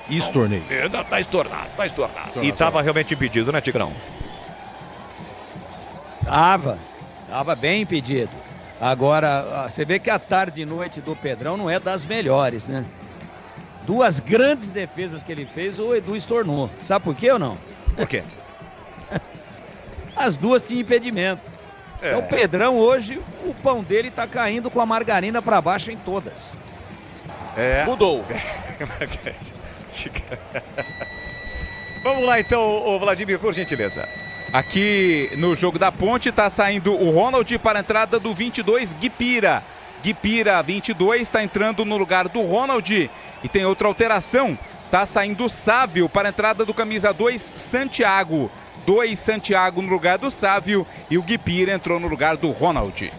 Estornei. Tá estornado. E tava realmente impedido, né, Tigrão? Tava bem impedido. Agora, você vê que a tarde e noite do Pedrão não é das melhores, né? Duas grandes defesas que ele fez, o Edu estornou. Sabe por quê ou não? Por quê? As duas tinham impedimento. Então, o Pedrão hoje, o pão dele tá caindo com a margarina para baixo em todas. Mudou. Vamos lá então, o Vladimir, por gentileza. Aqui no jogo da Ponte está saindo o Ronald para a entrada do 22, Guipira. Guipira, 22, está entrando no lugar do Ronald. E tem outra alteração. Está saindo o Sávio para a entrada do camisa 2, Santiago. 2, Santiago no lugar do Sávio. E o Guipira entrou no lugar do Ronald.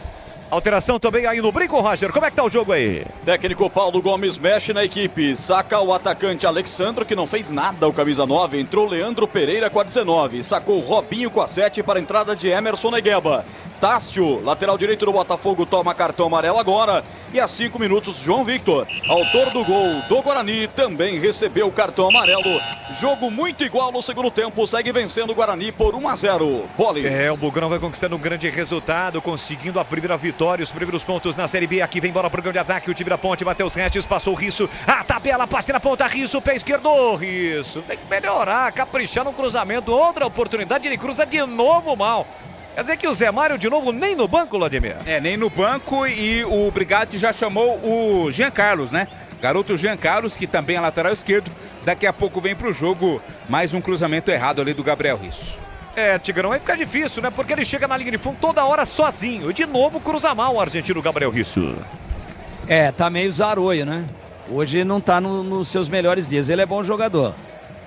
Alteração também aí no brinco, Roger. Como é que tá o jogo aí? Técnico Paulo Gomes mexe na equipe. Saca o atacante Alexandro, que não fez nada, o camisa 9. Entrou Leandro Pereira com a 19. Sacou Robinho com a 7 para a entrada de Emerson Negueba. Tássio, lateral direito do Botafogo, toma cartão amarelo agora. E a 5 minutos, João Victor, autor do gol do Guarani, também recebeu o cartão amarelo. Jogo muito igual no segundo tempo. Segue vencendo o Guarani por 1-0. Bolis. O Bugrão vai conquistando um grande resultado, conseguindo a primeira vitória, os primeiros pontos na Série B. Aqui vem bola pro grande ataque, o time da Ponte, Matheus Regis, passou o Risso, a tabela, passe na ponta, Risso, pé esquerdo, Risso, tem que melhorar, caprichar no cruzamento, outra oportunidade, ele cruza de novo mal. Quer dizer que o Zé Mário de novo nem no banco, Vladimir? Nem no banco, e o Brigatti já chamou o Jean Carlos, né? Garoto Jean Carlos, que também é lateral esquerdo, daqui a pouco vem pro jogo mais um cruzamento errado ali do Gabriel Risso. Tigrão, aí fica difícil, né? Porque ele chega na linha de fundo toda hora sozinho. E de novo cruza mal o argentino Gabriel Risso. Tá meio zaroio, né? Hoje não tá nos seus melhores dias. Ele é bom jogador,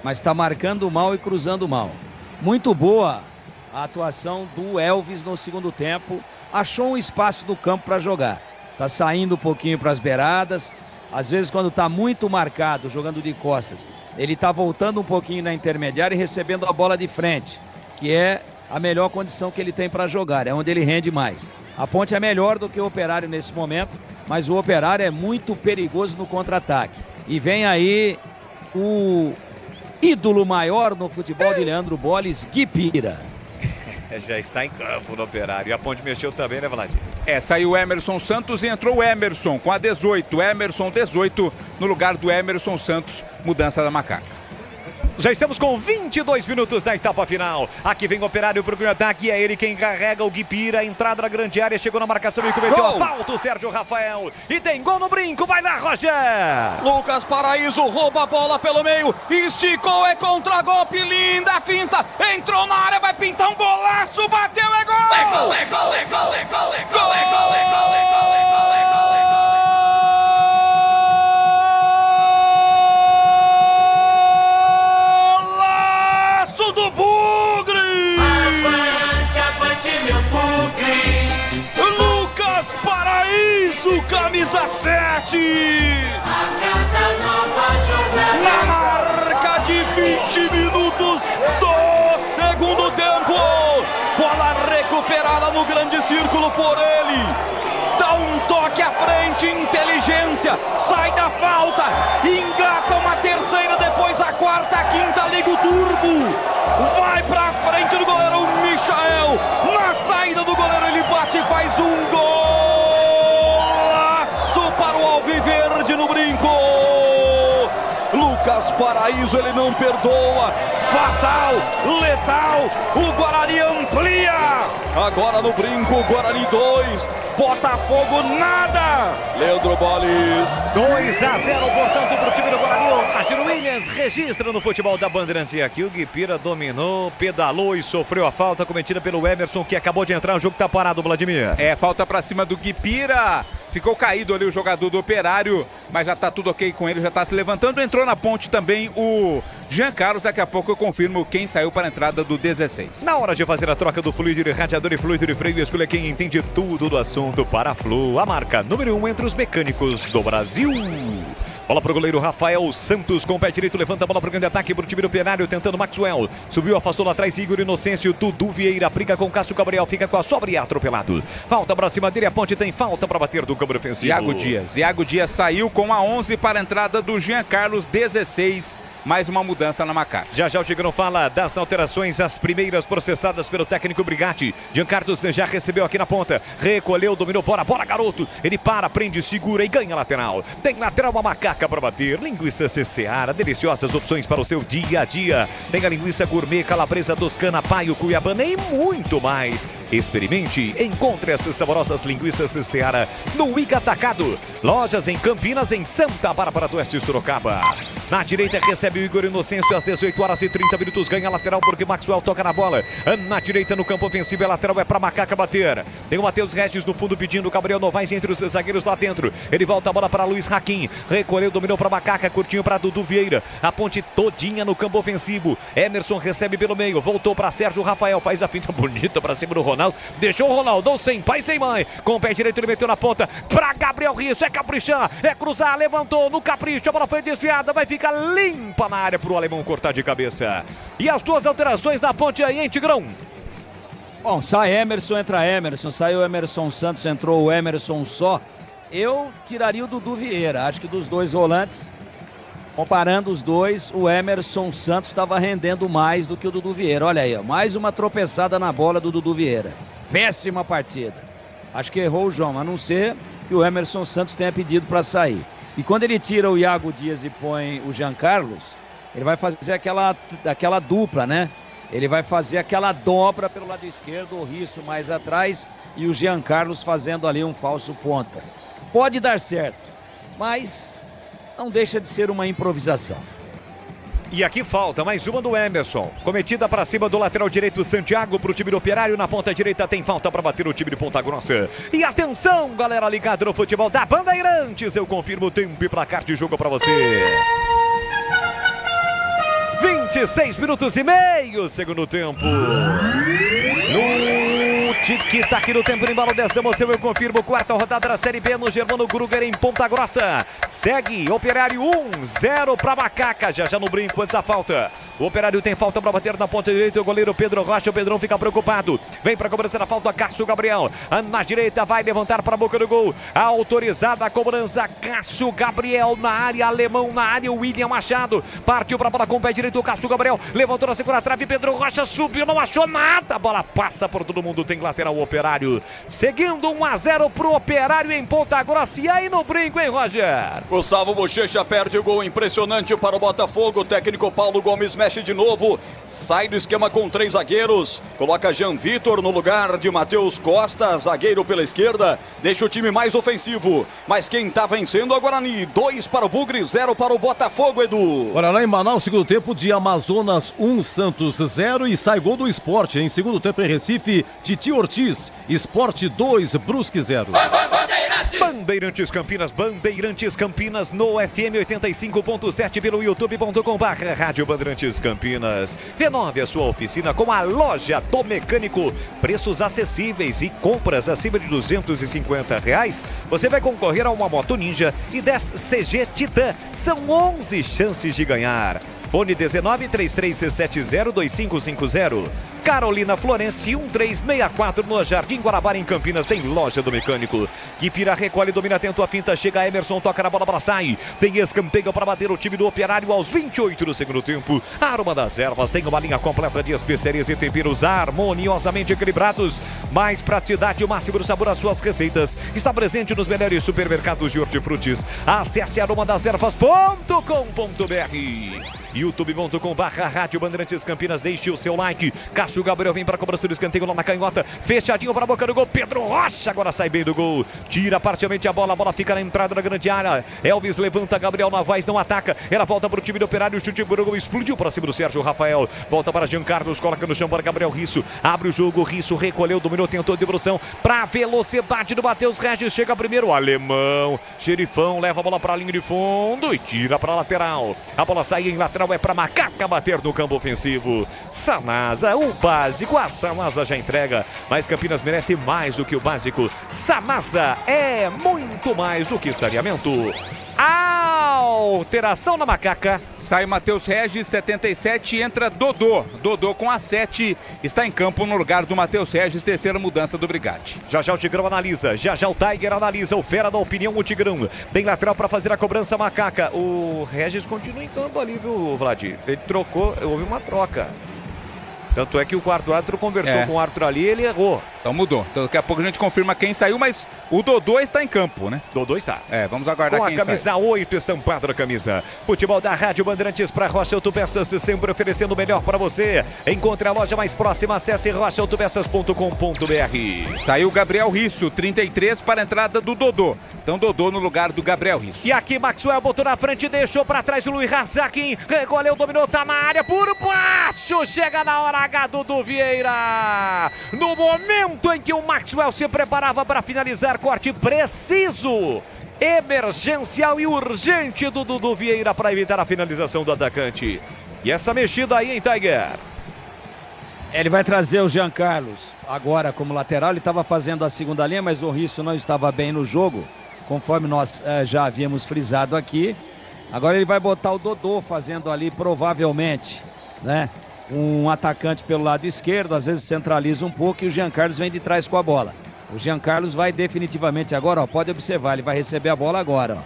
mas tá marcando mal e cruzando mal. Muito boa a atuação do Elvis no segundo tempo. Achou um espaço no campo para jogar. Tá saindo um pouquinho para as beiradas. Às vezes, quando tá muito marcado, jogando de costas, ele tá voltando um pouquinho na intermediária e recebendo a bola de frente, que é a melhor condição que ele tem para jogar, é onde ele rende mais. A Ponte é melhor do que o Operário nesse momento, mas o Operário é muito perigoso no contra-ataque. E vem aí o ídolo maior no futebol de Leandro Bolis, Guipira. Já está em campo no Operário. E a Ponte mexeu também, né, Vladimir? Saiu o Emerson Santos e entrou o Emerson com a 18. Emerson 18 no lugar do Emerson Santos, mudança da Macaca. Já estamos com 22 minutos da etapa final. Aqui vem o Operário pro grande ataque. É ele quem carrega o Guipira. Entrada na grande área. Chegou na marcação e cometeu a falta. O Sérgio Rafael. E tem gol no brinco. Vai lá, Roger. Lucas Paraíso rouba a bola pelo meio. Esticou, é contra-golpe. Linda finta. Entrou na área. Vai pintar um golaço. Bateu, é gol. É gol, é gol, é gol, é gol, é gol, é gol, é gol, é gol, é gol, é gol, é gol, é gol. 2-7. Na marca de 20 minutos do segundo tempo. Bola recuperada no grande círculo por ele. Dá um toque à frente, inteligência, sai da falta, engata uma terceira, depois a quarta, a quinta, liga o turbo, vai pra frente do goleiro Michael, na saída do goleiro ele bate e faz um golaço para o Alviverde no brinco. Lucas Paraíso, ele não perdoa, fatal, letal, o Guarani amplia, agora no brinco, Guarani 2, Botafogo nada. Leandro Boles. 2-0, portanto, para o time do Guarani. Arthur Williams registra no futebol da Bandeirantes. E aqui o Guipira dominou, pedalou e sofreu a falta cometida pelo Emerson, que acabou de entrar. O jogo tá parado, Vladimir. Falta para cima do Guipira. Ficou caído ali o jogador do Operário, mas já tá tudo ok com ele, já tá se levantando. Entrou na ponte também o Jean Carlos. Daqui a pouco eu confirmo quem saiu para a entrada do 16. Na hora de fazer a troca do fluido de radiador e fluido de freio, escolha quem entende tudo do assunto. Para a Flu, a marca número 1 entre os mecânicos do Brasil. Bola pro goleiro Rafael Santos, com o pé direito, levanta a bola pro grande ataque pro time do Operário, tentando Maxwell. Subiu, afastou lá atrás, Igor Inocêncio, Dudu Vieira, briga com Cássio Gabriel, fica com a sobra e atropelado. Falta pra cima dele, a ponte tem falta para bater do câmbio ofensivo. Iago Dias saiu com a 11 para a entrada do Jean Carlos, 16. Mais uma mudança na Macá. Já o Tigrão fala das alterações, as primeiras processadas pelo técnico Brigatti. Jean Carlos já recebeu aqui na ponta, recolheu, dominou, bora garoto. Ele para, prende, segura e ganha lateral. Tem lateral, uma macaca para bater. Linguiça Seara, deliciosas opções para o seu dia a dia. Tem a linguiça gourmet, calabresa toscana, paio, cuiabana e muito mais. Experimente, encontre essas saborosas linguiças Seara no Iga Atacado. Lojas em Campinas, em Santa Bárbara do Oeste, Sorocaba. Na direita recebe o Igor Inocêncio às 18 horas e 30 minutos, ganha lateral porque Maxwell toca na bola. Na direita no campo ofensivo, a lateral é para Macaca bater. Tem o Matheus Regis no fundo pedindo o Gabriel Novaes entre os zagueiros lá dentro. Ele volta a bola para Luiz Raquim, recolheu, dominou para Macaca, curtinho para Dudu Vieira. A ponte todinha no campo ofensivo. Emerson recebe pelo meio, voltou para Sérgio Rafael, faz a finta bonita para cima do Ronaldo. Deixou o Ronaldo sem pai, sem mãe. Com o pé direito ele meteu na ponta para Gabriel Risso, é caprichar, é cruzar, levantou no capricho, a bola foi desviada, vai ficar limpa na área para o alemão cortar de cabeça. E as duas alterações na ponte aí, hein, Tigrão? Bom, sai Emerson, entra Emerson, saiu Emerson Santos, entrou o Emerson só. Eu tiraria o Dudu Vieira, acho que dos dois volantes, comparando os dois, o Emerson Santos estava rendendo mais do que o Dudu Vieira. Olha aí, ó, mais uma tropeçada na bola do Dudu Vieira. Péssima partida. Acho que errou o João, a não ser que o Emerson Santos tenha pedido para sair. E quando ele tira o Iago Dias e põe o Jean Carlos, ele vai fazer aquela dupla, né? Ele vai fazer aquela dobra pelo lado esquerdo, o Risso mais atrás e o Jean Carlos fazendo ali um falso ponta. Pode dar certo, mas não deixa de ser uma improvisação. E aqui falta mais uma do Emerson, cometida para cima do lateral direito Santiago para o time do Operário. Na ponta direita tem falta para bater o time de Ponta Grossa. E atenção, galera ligada no futebol da Bandeirantes, eu confirmo o tempo e placar de jogo para você. 26 minutos e meio, segundo tempo. No tic-tac no tempo, no embalo 10 da emoção, eu confirmo, quarta rodada da Série B no Germano Gruger em Ponta Grossa. Segue Operário 1-0 para Macaca, já no brinco antes da falta. O Operário tem falta para bater na ponta direita, o goleiro Pedro Rocha, o Pedrão fica preocupado. Vem para cobrança da falta, Cássio Gabriel. Na direita vai levantar para a boca do gol. Autorizada a cobrança, Cássio Gabriel na área, alemão na área, William Machado. Partiu para a bola com o pé direito, o Cássio Gabriel. Levantou na segunda trave, Pedro Rocha subiu, não achou nada. A bola passa por todo mundo, tem lateral o Operário. Seguindo 1-0 pro Operário em Ponta Grossa. E aí no brinco, hein, Roger? Gustavo Bochecha perde o gol impressionante para o Botafogo. O técnico Paulo Gomes mexe de novo. Sai do esquema com 3 zagueiros. Coloca Jean Vitor no lugar de Matheus Costa, zagueiro pela esquerda. Deixa o time mais ofensivo. Mas quem tá vencendo é o Guarani. 2 para o Bugre, 0 para o Botafogo, Edu. Olha lá em Manaus, segundo tempo de Amazonas 1, Santos 0 e sai gol do Sport. Em segundo tempo em Recife, Titi Ortiz, Sport 2, Brusque 0. Bandeirantes Campinas no FM 85.7 pelo youtube.com/Rádio Bandeirantes Campinas. Renove a sua oficina com a Loja do Mecânico. Preços acessíveis e compras acima de R$250. Você vai concorrer a uma Moto Ninja e 10 CG Titan. São 11 chances de ganhar. Fone 19-3370-2550. Carolina Florenci 1364 no Jardim Guarabara em Campinas. Tem Loja do Mecânico. Kipira recolhe, domina atento a finta. Chega Emerson, toca na bola para sai. Tem escanteio para bater o time do Operário aos 28 do segundo tempo. Aroma das Ervas tem uma linha completa de especiarias e temperos harmoniosamente equilibrados. Mais praticidade e o máximo do sabor às suas receitas. Está presente nos melhores supermercados de hortifrutis. Acesse aromadasерvas.com.br. youtube.com/Rádio Bandeirantes Campinas. Deixe o seu like. Cássio Gabriel vem para a cobrança do escanteio lá na canhota. Fechadinho para a boca do gol. Pedro Rocha agora sai bem do gol. Tira parcialmente a bola fica na entrada da grande área. Elvis levanta, Gabriel Novaes não ataca. Ela volta para o time do Operário. O chute para o gol explodiu para cima do Sérgio Rafael. Volta para Jean Carlos, coloca no chão para Gabriel Risso. Abre o jogo, Risso recolheu, dominou, tentou devolução para a velocidade do Matheus Regis. Chega primeiro o alemão. Xerifão leva a bola para a linha de fundo e tira para a lateral. A bola sai em lateral. É para Macaca bater no campo ofensivo. Sanasa, o básico. A Sanasa já entrega. Mas Campinas merece mais do que o básico. Sanasa é muito mais do que saneamento. Alteração na Macaca. Sai Matheus Regis, 77, e entra Dodô. Dodô com a 7 está em campo no lugar do Matheus Regis, terceira mudança do Brigatti. Já o Tigrão analisa, já o Tiger analisa, o fera da opinião, o Tigrão. Tem lateral para fazer a cobrança, Macaca. O Regis continua em campo ali, viu, Vlad? Ele trocou, houve uma troca. Tanto é que o quarto árbitro conversou com o árbitro ali e ele errou. Então mudou. Então, daqui a pouco a gente confirma quem saiu, mas o Dodô está em campo, né? Dodô está. Vamos aguardar quem sai. Com a camisa 8 estampada na camisa. Futebol da Rádio Bandeirantes para Rocha Autopeças, sempre oferecendo o melhor para você. Encontre a loja mais próxima, acesse rochaautopeças.com.br. Saiu Gabriel Risso, 33 para a entrada do Dodô. Então Dodô no lugar do Gabriel Risso. E aqui Maxwell botou na frente, deixou para trás o Luiz Razakin. Recolheu, dominou, tá na área, por baixo. Chega na hora H, Dudu Vieira. No momento em que o Maxwell se preparava para finalizar, corte preciso, emergencial e urgente do Dudu Vieira para evitar a finalização do atacante. E essa mexida aí, hein, Tiger? Ele vai trazer o Jean Carlos agora como lateral. Ele estava fazendo a segunda linha, mas o Risso não estava bem no jogo, conforme nós já havíamos frisado aqui. Agora ele vai botar o Dodô fazendo ali, provavelmente, né? Um atacante pelo lado esquerdo, às vezes centraliza um pouco e o Jean Carlos vem de trás com a bola. O Jean Carlos vai definitivamente agora, ó, pode observar, ele vai receber a bola agora, ó,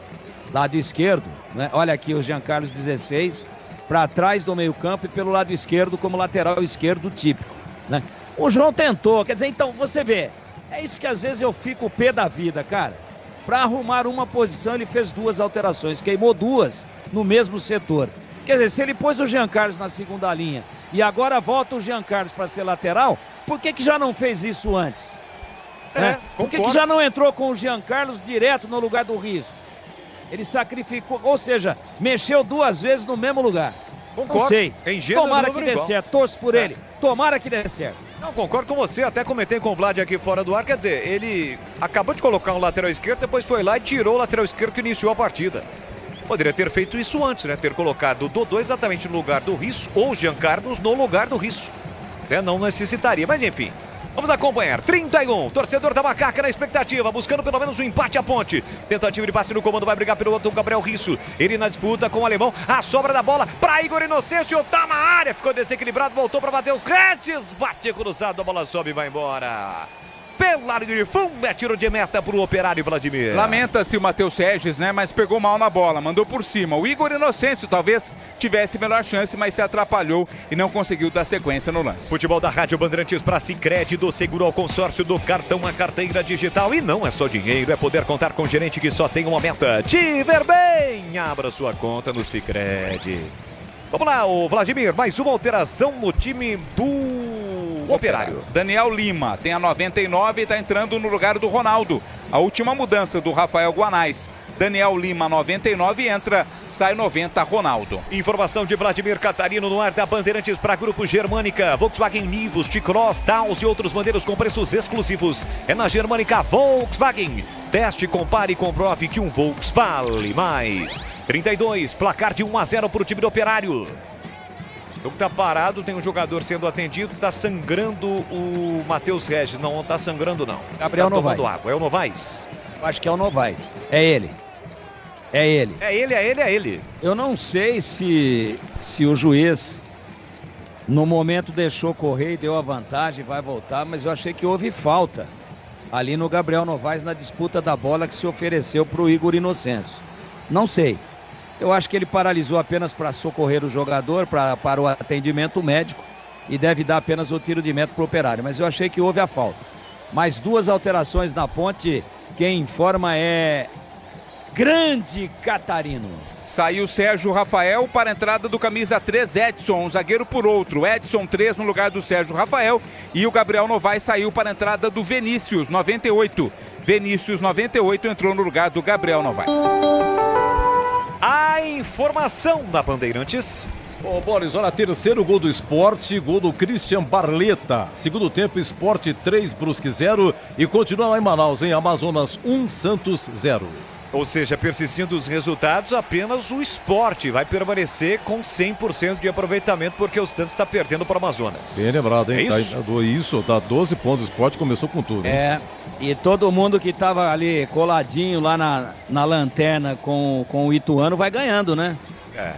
lado esquerdo, né? Olha aqui o Jean Carlos, 16, para trás do meio campo e pelo lado esquerdo como lateral esquerdo típico, né? O João tentou, quer dizer, então você vê, é isso que às vezes eu fico pé da vida, cara. Para arrumar uma posição ele fez duas alterações, queimou duas no mesmo setor. Quer dizer, se ele pôs o Jean Carlos na segunda linha e agora volta o Jean Carlos para ser lateral, por que já não fez isso antes? Por que já não entrou com o Jean Carlos direto no lugar do Risso? Ele sacrificou, ou seja, mexeu duas vezes no mesmo lugar. Concordo. Não sei. Tomara que dê igual. certo, torço por ele. Tomara que dê certo. Não, concordo com você, até comentei com o Vlad aqui fora do ar, quer dizer, ele acabou de colocar um lateral esquerdo, depois foi lá e tirou o lateral esquerdo que iniciou a partida. Poderia ter feito isso antes, né? Ter colocado o Dodô exatamente no lugar do Risso ou o Jean Carlos no lugar do Risso. Não necessitaria, mas enfim. Vamos acompanhar. 31, torcedor da Macaca na expectativa, buscando pelo menos um empate à ponte. Tentativa de passe no comando, vai brigar pelo outro Gabriel Risso. Ele na disputa com o alemão. A sobra da bola para Igor Inocêncio. Tá na área, ficou desequilibrado, voltou para Matheus Regis. Bate cruzado, a bola sobe e vai embora. Pela linha de fundo, é tiro de meta pro Operário, Vladimir. Lamenta-se o Matheus Regis, né? Mas pegou mal na bola, mandou por cima. O Igor Inocêncio talvez tivesse melhor chance, mas se atrapalhou e não conseguiu dar sequência no lance. Futebol da Rádio Bandeirantes para Sicredi, do seguro ao consórcio, do cartão à carteira digital. E não é só dinheiro, é poder contar com gerente que só tem uma meta. Te ver bem! Abra sua conta no Sicredi. Vamos lá, o Vladimir, mais uma alteração no time do Operário. Daniel Lima tem a 99 e está entrando no lugar do Ronaldo. A última mudança do Rafael Guanais. Daniel Lima, 99, entra, sai 90, Ronaldo. Informação de Vladimir Catarino no ar da Bandeirantes para Grupo Germânica. Volkswagen Nivus, T-Cross, Taos e outros modelos com preços exclusivos. É na Germânica Volkswagen. Teste, compare e comprove que um Volks vale mais. 32, placar de 1-0 para o time do Operário. O jogo tá parado, tem um jogador sendo atendido, está sangrando o Matheus Regis. Não está sangrando, não. Gabriel tá tomando Novaes. água. É o Novaes? Acho que é o Novaes. É ele. É ele. É ele, é ele, é ele. Eu não sei se o juiz no momento deixou correr e deu a vantagem, vai voltar, mas eu achei que houve falta ali no Gabriel Novaes na disputa da bola que se ofereceu para o Igor Inocêncio. Não sei. Eu acho que ele paralisou apenas para socorrer o jogador, para o atendimento médico, e deve dar apenas o tiro de meta para o Operário, mas eu achei que houve a falta. Mais 2 alterações na ponte, quem informa é Grande Catarino. Saiu Sérgio Rafael para a entrada do camisa 3, Edson, um zagueiro por outro. Edson 3 no lugar do Sérgio Rafael e o Gabriel Novaes saiu para a entrada do Vinícius, 98. Vinícius, 98, entrou no lugar do Gabriel Novaes. A informação da Bandeirantes. Ô Boris, olha, terceiro gol do Sport, gol do Christian Barleta. Segundo tempo, Sport 3, Brusque 0 e continua lá em Manaus, em Amazonas 1, Santos 0. Ou seja, persistindo os resultados, apenas o Sport vai permanecer com 100% de aproveitamento, porque o Santos está perdendo para o Amazonas. Bem lembrado, hein? É isso? Isso, dá 12 pontos. O Sport começou com tudo. É, e todo mundo que estava ali coladinho lá na lanterna com o Ituano vai ganhando, né? É.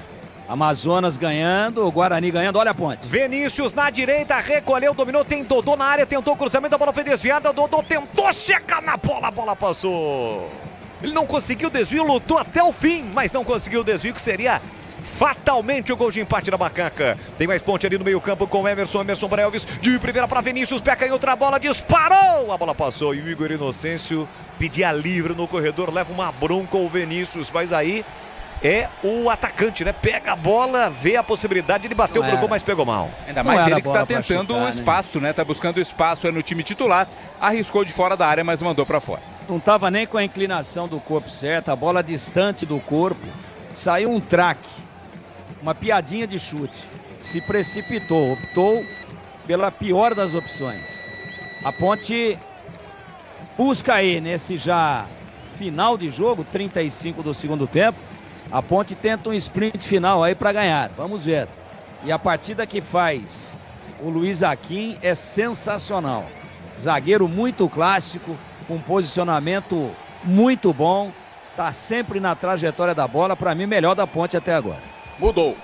Amazonas ganhando, o Guarani ganhando, olha a ponte. Vinícius na direita, recolheu, dominou, tem Dodô na área, tentou o cruzamento, a bola foi desviada, Dodô tentou chegar na bola, a bola passou. Ele não conseguiu o desvio, lutou até o fim, mas não conseguiu o desvio, que seria fatalmente o gol de empate da Macaca. Tem mais ponte ali no meio campo com Emerson Braelvis, de primeira para Vinícius, peca em outra bola, disparou, a bola passou e o Igor Inocêncio pedia livre no corredor, leva uma bronca o Vinícius, mas aí é o atacante, né? Pega a bola, vê a possibilidade, ele bateu pro gol, mas pegou mal. Ainda mais ele que tá tentando o espaço, né? Tá buscando espaço no time titular, arriscou de fora da área, mas mandou para fora. Não estava nem com a inclinação do corpo certa, a bola distante do corpo. Saiu um traque, uma piadinha de chute. Se precipitou, optou pela pior das opções. A Ponte busca aí nesse já final de jogo, 35 do segundo tempo. A Ponte tenta um sprint final aí para ganhar, vamos ver. E a partida que faz o Luiz Aquim é sensacional. Zagueiro muito clássico, com posicionamento muito bom, tá sempre na trajetória da bola, para mim melhor da Ponte até agora. Mudou.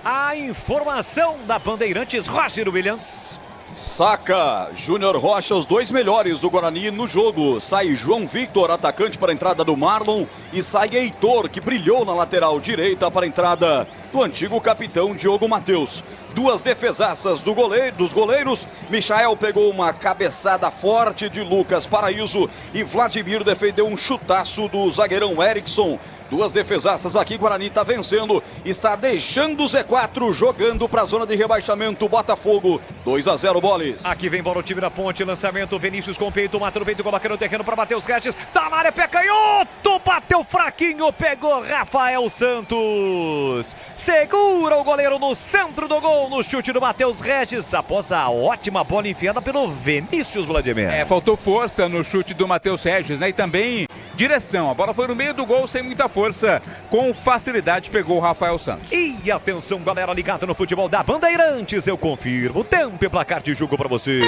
A informação da Bandeirantes, Roger Williams. Saca Júnior Rocha, os dois melhores do Guarani no jogo. Sai João Victor, atacante, para a entrada do Marlon. E sai Heitor, que brilhou na lateral direita, para a entrada do antigo capitão Diogo Matheus. Duas defesaças dos goleiros. Michael pegou uma cabeçada forte de Lucas Paraíso. E Vladimir defendeu um chutaço do zagueirão Erickson. Duas defesaças aqui, Guarani está vencendo, está deixando o Z4, jogando para a zona de rebaixamento, Botafogo, 2-0, Boles. Aqui vem bola o time da Ponte, lançamento, Vinícius com o peito, mata no peito, coloca no terreno para Matheus Regis, tá na área, pé canhoto, bateu fraquinho, pegou Rafael Santos, segura o goleiro no centro do gol, no chute do Matheus Regis, após a ótima bola enfiada pelo Vinícius Vladimir. Faltou força no chute do Matheus Regis, né, e também direção, a bola foi no meio do gol sem muita força, com facilidade pegou o Rafael Santos. E atenção, galera ligada no futebol da Bandeirantes, eu confirmo, tempo e placar de jogo para você.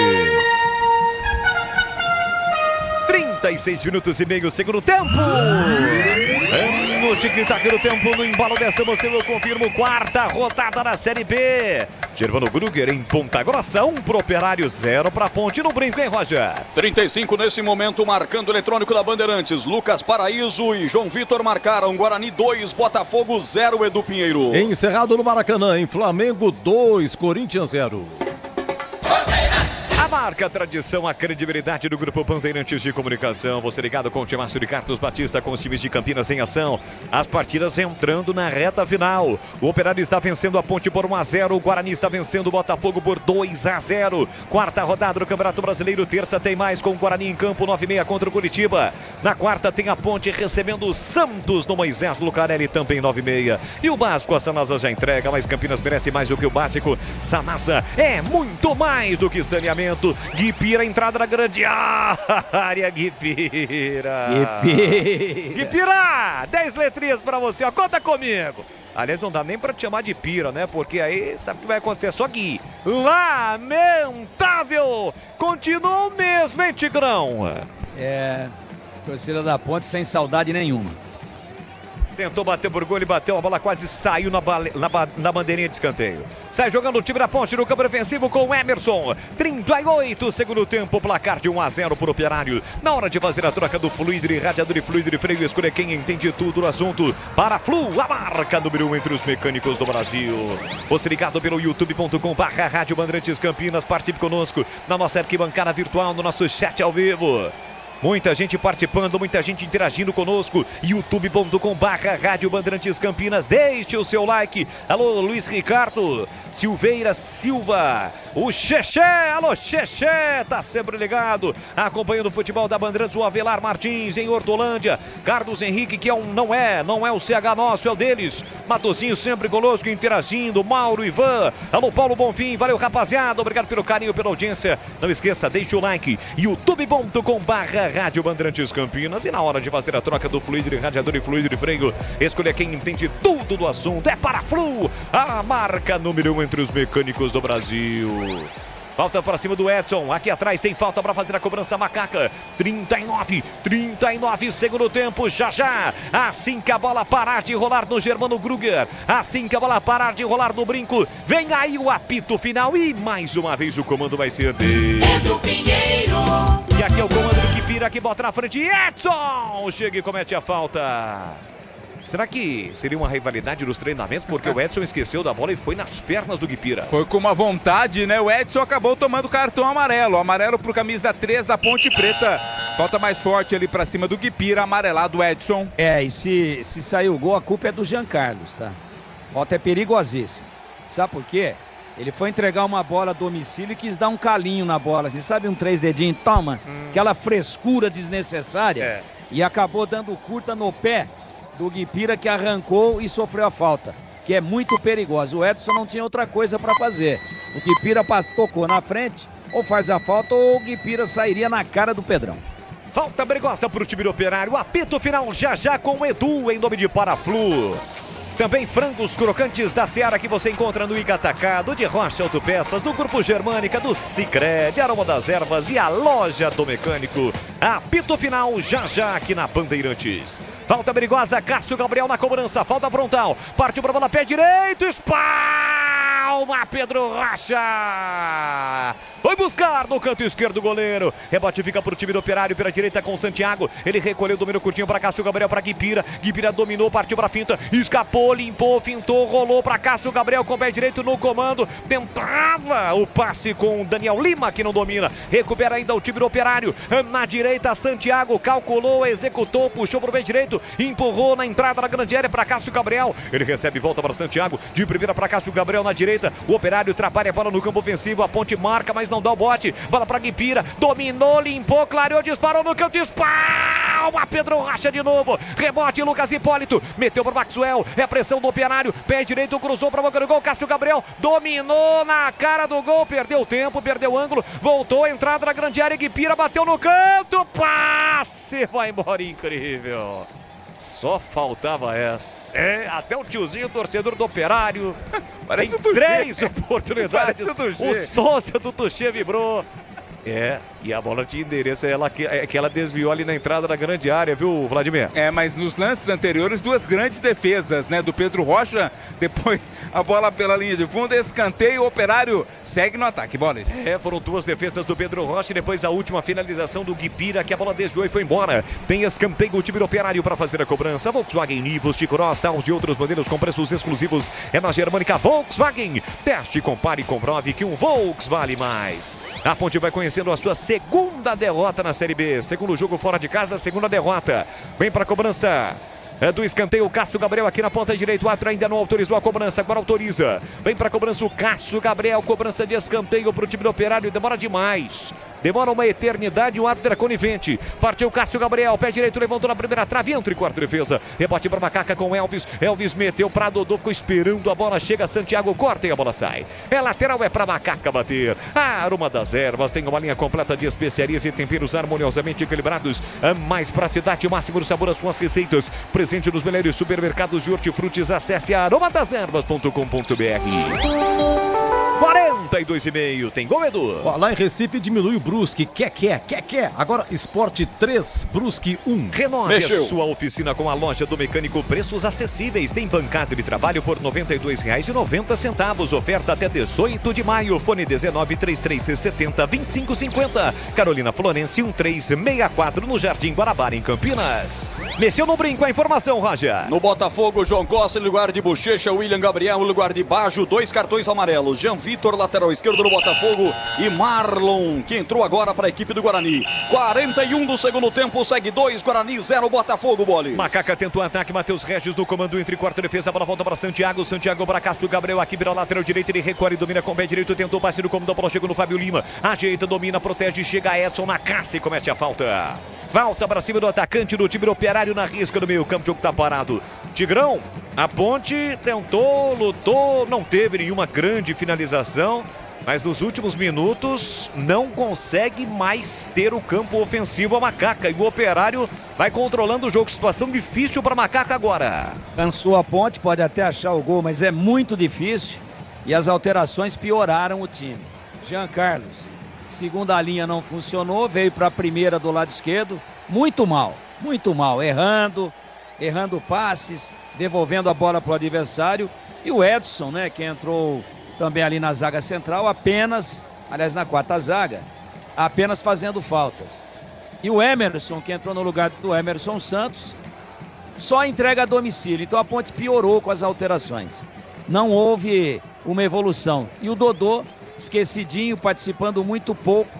36 minutos e meio, segundo tempo. No tic-tac do tempo, no embalo dessa você, eu confirmo, quarta rodada da Série B. Germano Gruger em Ponta Grossa, 1 pro Operário, 0 pra Ponte no brinco, hein, Roger? 35 nesse momento, marcando o eletrônico da Bandeirantes. Lucas Paraíso e João Vitor marcaram. Guarani 2, Botafogo 0, Edu Pinheiro. Encerrado no Maracanã, em Flamengo 2, Corinthians 0. A marca, a tradição, a credibilidade do Grupo Bandeirantes de Comunicação. Você ligado com o Timácio de Carlos Batista, com os times de Campinas em ação. As partidas entrando na reta final. O Operário está vencendo a Ponte por 1-0. O Guarani está vencendo o Botafogo por 2-0. Quarta rodada do Campeonato Brasileiro. Terça tem mais com o Guarani em campo, 9h30 contra o Curitiba. Na quarta tem a Ponte recebendo o Santos no Moisés Lucarelli, também 9h30. E o básico a Sanasa já entrega, mas Campinas merece mais do que o básico. Sanasa é muito mais do que saneamento. cruzamento. Guipira, entrada na grande área. Guipira. Guipira, 10 letrinhas pra você, ó. Conta comigo. Aliás, não dá nem pra te chamar de Pira, né? Porque aí sabe o que vai acontecer. Só que lamentável. Continua o mesmo, hein, Tigrão? Torcida da Ponte sem saudade nenhuma. Tentou bater por gol, ele bateu, a bola quase saiu na bandeirinha de escanteio. Sai jogando o time da Ponte no campo defensivo com o Emerson. 38, segundo tempo, placar de 1-0 para o Operário. Na hora de fazer a troca do fluido, radiador e fluido e freio, escolha quem entende tudo no assunto. Para a Flu, a marca número 1 entre os mecânicos do Brasil. Você ligado pelo youtube.com/Rádio Bandeirantes Campinas. Participe conosco na nossa arquibancada virtual, no nosso chat ao vivo. Muita gente participando, muita gente interagindo conosco. youtube.com/Rádio Bandeirantes Campinas. Deixe o seu like. Alô, Luiz Ricardo Silveira Silva. O Xexé, alô Xexé, tá sempre ligado. Acompanhando o futebol da Bandeirantes, o Avelar Martins em Hortolândia. Carlos Henrique, que não é o CH nosso, é o deles. Matozinho sempre conosco, interagindo. Mauro, Ivan. Alô, Paulo Bonfim. Valeu, rapaziada. Obrigado pelo carinho, pela audiência. Não esqueça, deixe o like. youtube.com/Rádio Bandeirantes Campinas. E na hora de fazer a troca do fluido de radiador e fluido de freio, escolha quem entende tudo do assunto. É para a Flu, a marca número 1 entre os mecânicos do Brasil. Falta para cima do Edson. Aqui atrás tem falta para fazer a cobrança macaca. 39, segundo tempo, já. Assim que a bola parar de rolar no Germano Gruger, assim que a bola parar de rolar no Brinco, vem aí o apito final e mais uma vez o comando vai ser de Edu Pinheiro. E aqui é o comando do Guipira que bota na frente. Edson chega e comete a falta. Será que seria uma rivalidade nos treinamentos? Porque o Edson esqueceu da bola e foi nas pernas do Guipira. Foi com uma vontade, né? O Edson acabou tomando cartão amarelo. Amarelo pro camisa 3 da Ponte Preta. Falta mais forte ali pra cima do Guipira, amarelado Edson. E se sair o gol, a culpa é do Jean Carlos, tá? Falta é perigosíssima. Sabe por quê? Ele foi entregar uma bola a domicílio e quis dar um calinho na bola. Você sabe, um 3 dedinhos, toma. Aquela frescura desnecessária. E acabou dando curta no pé do Guipira, que arrancou e sofreu a falta, que é muito perigosa. O Edson não tinha outra coisa para fazer. O Guipira tocou na frente, ou faz a falta ou o Guipira sairia na cara do Pedrão. Falta perigosa para o time do Operário. Apito final já com o Edu em nome de Paraflu. Também frangos crocantes da Seara que você encontra no Iga Atacado, de Rocha Autopeças, do Grupo Germânica, do Sicredi, Aroma das Ervas e a Loja do Mecânico. Apito final já aqui na Bandeirantes. Falta perigosa, Cássio Gabriel na cobrança, falta frontal, partiu para bola, pé direito, espalma Pedro Rocha. Foi buscar no canto esquerdo o goleiro. Rebote fica para o time do Operário pela direita com o Santiago. Ele recolheu, dominou curtinho para Cássio Gabriel, para Guipira. Guipira dominou, partiu para a finta, escapou, limpou, fintou, rolou para Cássio Gabriel com o pé direito no comando. Tentava o passe com o Daniel Lima, que não domina. Recupera ainda o time do Operário. Na direita, Santiago calculou, executou, puxou para o pé direito, empurrou na entrada da grande área para Cássio Gabriel. Ele recebe, volta para Santiago. De primeira para Cássio Gabriel na direita. O Operário trabalha a bola no campo ofensivo. A Ponte marca, mas não dá o bote. Bola para Guipira. Dominou, limpou, clareou, disparou no canto. Espalma Pedro Rocha de novo. Rebote, Lucas Hipólito. Meteu para Maxwell. É pressão do Operário. Pé direito, cruzou para a boca do gol. Cássio Gabriel dominou na cara do gol. Perdeu tempo, perdeu ângulo. Voltou a entrada na grande área. Guipira bateu no canto. Passe. Vai embora, incrível. Só faltava essa. Até o tiozinho torcedor do Operário. Parece tem 3 oportunidades. O sócio do Tuxê vibrou. E a bola tinha endereço, que ela desviou ali na entrada da grande área, viu, Vladimir? Mas nos lances anteriores, 2 grandes defesas, né, do Pedro Rocha. Depois a bola pela linha de fundo, escanteio, o Operário segue no ataque, Bolas. Foram 2 defesas do Pedro Rocha e depois a última finalização do Guipira, que a bola desviou e foi embora. Tem escanteio o time do Operário para fazer a cobrança. Volkswagen Nivus, T-Cross, Taos de outros modelos com preços exclusivos. É na Germânica Volkswagen. Teste, compare e comprove que um Volks vale mais. A Ponte vai conhecendo a sua segunda derrota na Série B. Segundo jogo fora de casa, segunda derrota. Vem para a cobrança do escanteio, Cássio Gabriel aqui na ponta direita. O árbitro ainda não autorizou a cobrança, agora autoriza. Vem para a cobrança o Cássio Gabriel, cobrança de escanteio para o time do Operário. Demora demais. Demora uma eternidade, o árbitro é conivente. Partiu Cássio Gabriel, pé direito, levantou na primeira trave, entra em quarta defesa. Rebote para Macaca com Elvis. Elvis meteu para Dodô, ficou esperando a bola. Chega Santiago, corta e a bola sai. É lateral, é para Macaca bater. A Aroma das Ervas tem uma linha completa de especiarias e temperos harmoniosamente equilibrados. A mais praticidade, o máximo do sabor às suas receitas. Presente nos melhores supermercados de hortifrutis. Acesse aromadasерvas.com.br. 42,5. Tem gol, Edu? Ó, lá em Recife diminui o Brusque. Quer. Agora Sport 3, Brusque 1. Renove a sua oficina com a loja do mecânico. Preços acessíveis. Tem bancada de trabalho por R$ 92,90. Oferta até 18 de maio. Fone 19 3370 2550. Carolina Florense 1364 no Jardim Guarabara, em Campinas. Mexeu no brinco, a informação, Roger. No Botafogo, João Costa em lugar de Bochecha, William Gabriel no lugar de Bajo, 2 cartões amarelos. Jean Vitor, lateral esquerdo no Botafogo, e Marlon, que entrou agora para a equipe do Guarani. 41 do segundo tempo, segue 2, Guarani 0, Botafogo, Bolis. Macaca tenta o ataque, Matheus Regis no comando entre quarta defesa, a bola volta para Santiago para Castro Gabriel, aqui vira lateral direito, ele recorre, domina com o pé direito, tentou o passe no comando, a bola chega no Fábio Lima, ajeita, domina, protege, chega Edson na caça e comete a falta. Volta para cima do atacante do time do Operário na risca do meio campo, o jogo tá parado. Tigrão, a Ponte tentou, lutou, não teve nenhuma grande finalização, mas nos últimos minutos não consegue mais ter o campo ofensivo a Macaca. E o Operário vai controlando o jogo, situação difícil para Macaca agora. Cansou a Ponte, pode até achar o gol, mas é muito difícil e as alterações pioraram o time. Jean Carlos, segunda linha não funcionou, veio para a primeira do lado esquerdo, muito mal, errando passes, devolvendo a bola para o adversário. E o Edson, né, que entrou também ali na zaga central, na quarta zaga, apenas fazendo faltas. E o Emerson, que entrou no lugar do Emerson Santos, só entrega a domicílio. Então a Ponte piorou com as alterações. Não houve uma evolução. E o Dodô, esquecidinho, participando muito pouco,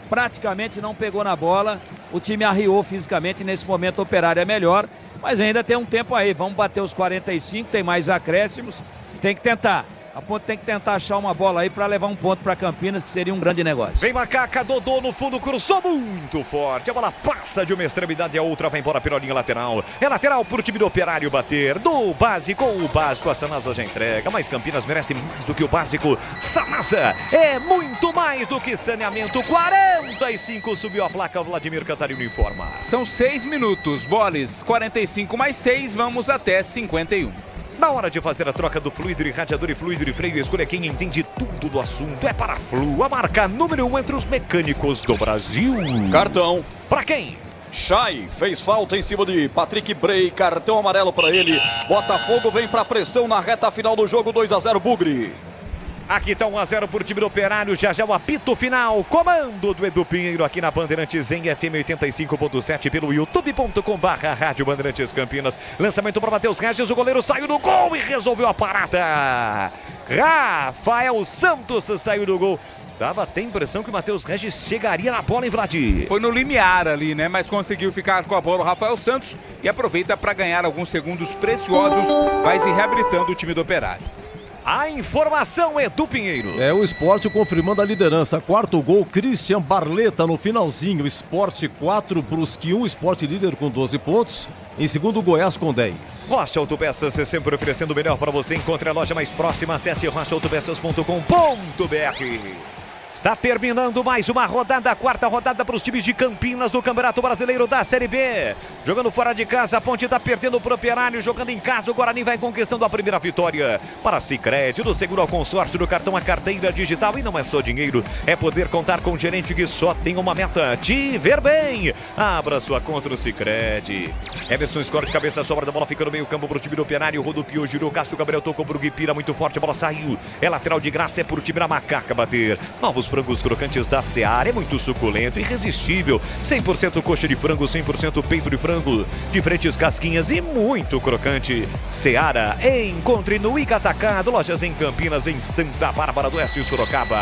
praticamente não pegou na bola. O time arriou fisicamente, nesse momento o Operário é melhor, mas ainda tem um tempo aí, vamos bater os 45, tem mais acréscimos, tem que tentar. A Ponte tem que tentar achar uma bola aí para levar um ponto para Campinas, que seria um grande negócio. Vem Macaca, Dodô no fundo, cruzou muito forte. A bola passa de uma extremidade a outra, vai embora pela linha lateral. É lateral para o time do Operário bater. Do básico, o básico, a Sanasa já entrega. Mas Campinas merece mais do que o básico. Sanasa é muito mais do que saneamento. 45 subiu a placa, Vladimir Cantarino informa. São 6 minutos, Bolis. 45 mais 6, vamos até 51. Na hora de fazer a troca do fluido irradiador e fluido de freio, escolha quem entende tudo do assunto. É para Flu, a marca número 1 entre os mecânicos do Brasil. Cartão. Para quem? Chay fez falta em cima de Patrick Bray, cartão amarelo para ele. Botafogo vem para pressão na reta final do jogo, 2-0 Bugre. Aqui está 1-0 por time do Operário, já o apito final, comando do Edu Pinheiro aqui na Bandeirantes em FM 85.7 pelo youtube.com/Rádio Bandeirantes Campinas. Lançamento para Matheus Regis, o goleiro saiu do gol e resolveu a parada. Rafael Santos saiu do gol. Dava até a impressão que o Matheus Regis chegaria na bola, em Vladir. Foi no limiar ali, né? Mas conseguiu ficar com a bola o Rafael Santos e aproveita para ganhar alguns segundos preciosos. Vai se reabilitando o time do Operário. A informação, Edu Pinheiro. É o Sport confirmando a liderança. Quarto gol, Christian Barleta no finalzinho. Sport 4, Brusque 1. Sport líder com 12 pontos. Em segundo, Goiás com 10. Rocha Autopeças, sempre oferecendo o melhor para você. Encontre a loja mais próxima. Acesse rochaautopeças.com.br. Está terminando mais uma rodada, a quarta rodada para os times de Campinas do Campeonato Brasileiro da Série B. Jogando fora de casa, a Ponte está perdendo para o Operário. Jogando em casa, o Guarani vai conquistando a primeira vitória. Para Sicredi, do seguro ao consórcio, do cartão à carteira digital. E não é só dinheiro, é poder contar com um gerente que só tem uma meta: te ver bem. Abra sua conta no Sicredi. Everson escora de cabeça, sobra da bola, fica no meio campo para o time do Operário. Rodopiou, girou, Cássio Gabriel tocou para o Guipira, muito forte, a bola saiu. É lateral de graça, é por time da Macaca bater. Novos frangos crocantes da Seara, é muito suculento, irresistível. 100% coxa de frango, 100% peito de frango, diferentes casquinhas e muito crocante. Seara, encontre no Iga Atacado, lojas em Campinas, em Santa Bárbara do Oeste e Sorocaba.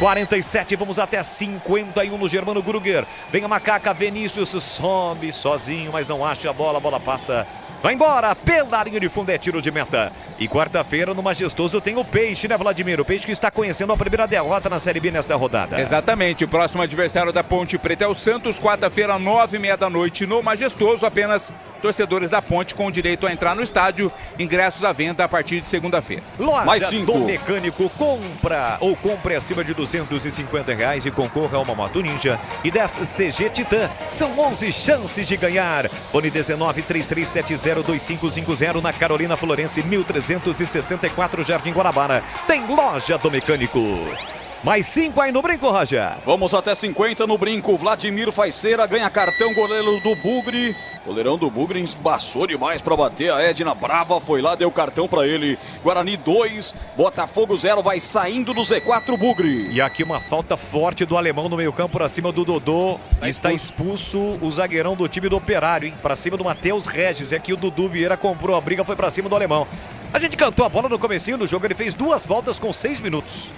47, vamos até 51 no Germano Gruger. Vem a Macaca, Vinícius some sozinho, mas não acha a bola passa. Vai embora, pela linha de fundo, é tiro de meta. E quarta-feira no Majestoso tem o Peixe, né, Vladimir? O Peixe que está conhecendo a primeira derrota na Série B nesta rodada. Exatamente, o próximo adversário da Ponte Preta é o Santos, quarta-feira, 9h30 da noite no Majestoso. Apenas torcedores da Ponte com direito a entrar no estádio. Ingressos à venda a partir de segunda-feira. Loja do Mecânico, compre acima de R$250 e concorra a uma moto Ninja e 10 CG Titan. São 11 chances de ganhar. Fone 19-3370-2550 na Carolina Florense, 1364 Jardim Guarabara. Tem Loja do Mecânico. Mais 5 aí no brinco, Roger. Vamos até 50 no brinco. Vladimir Faiceira ganha cartão, goleiro do Bugre. Goleirão do Bugre embaçou demais para bater. A Edna Brava foi lá, deu cartão para ele. Guarani 2, Botafogo 0, vai saindo do Z4 Bugre. E aqui uma falta forte do alemão no meio campo, para cima do Dodô. Está expulso o zagueirão do time do Operário, hein? Para cima do Matheus Regis. É que o Dudu Vieira comprou a briga, foi para cima do alemão. A gente cantou a bola no comecinho do jogo, ele fez 2 faltas com 6 minutos.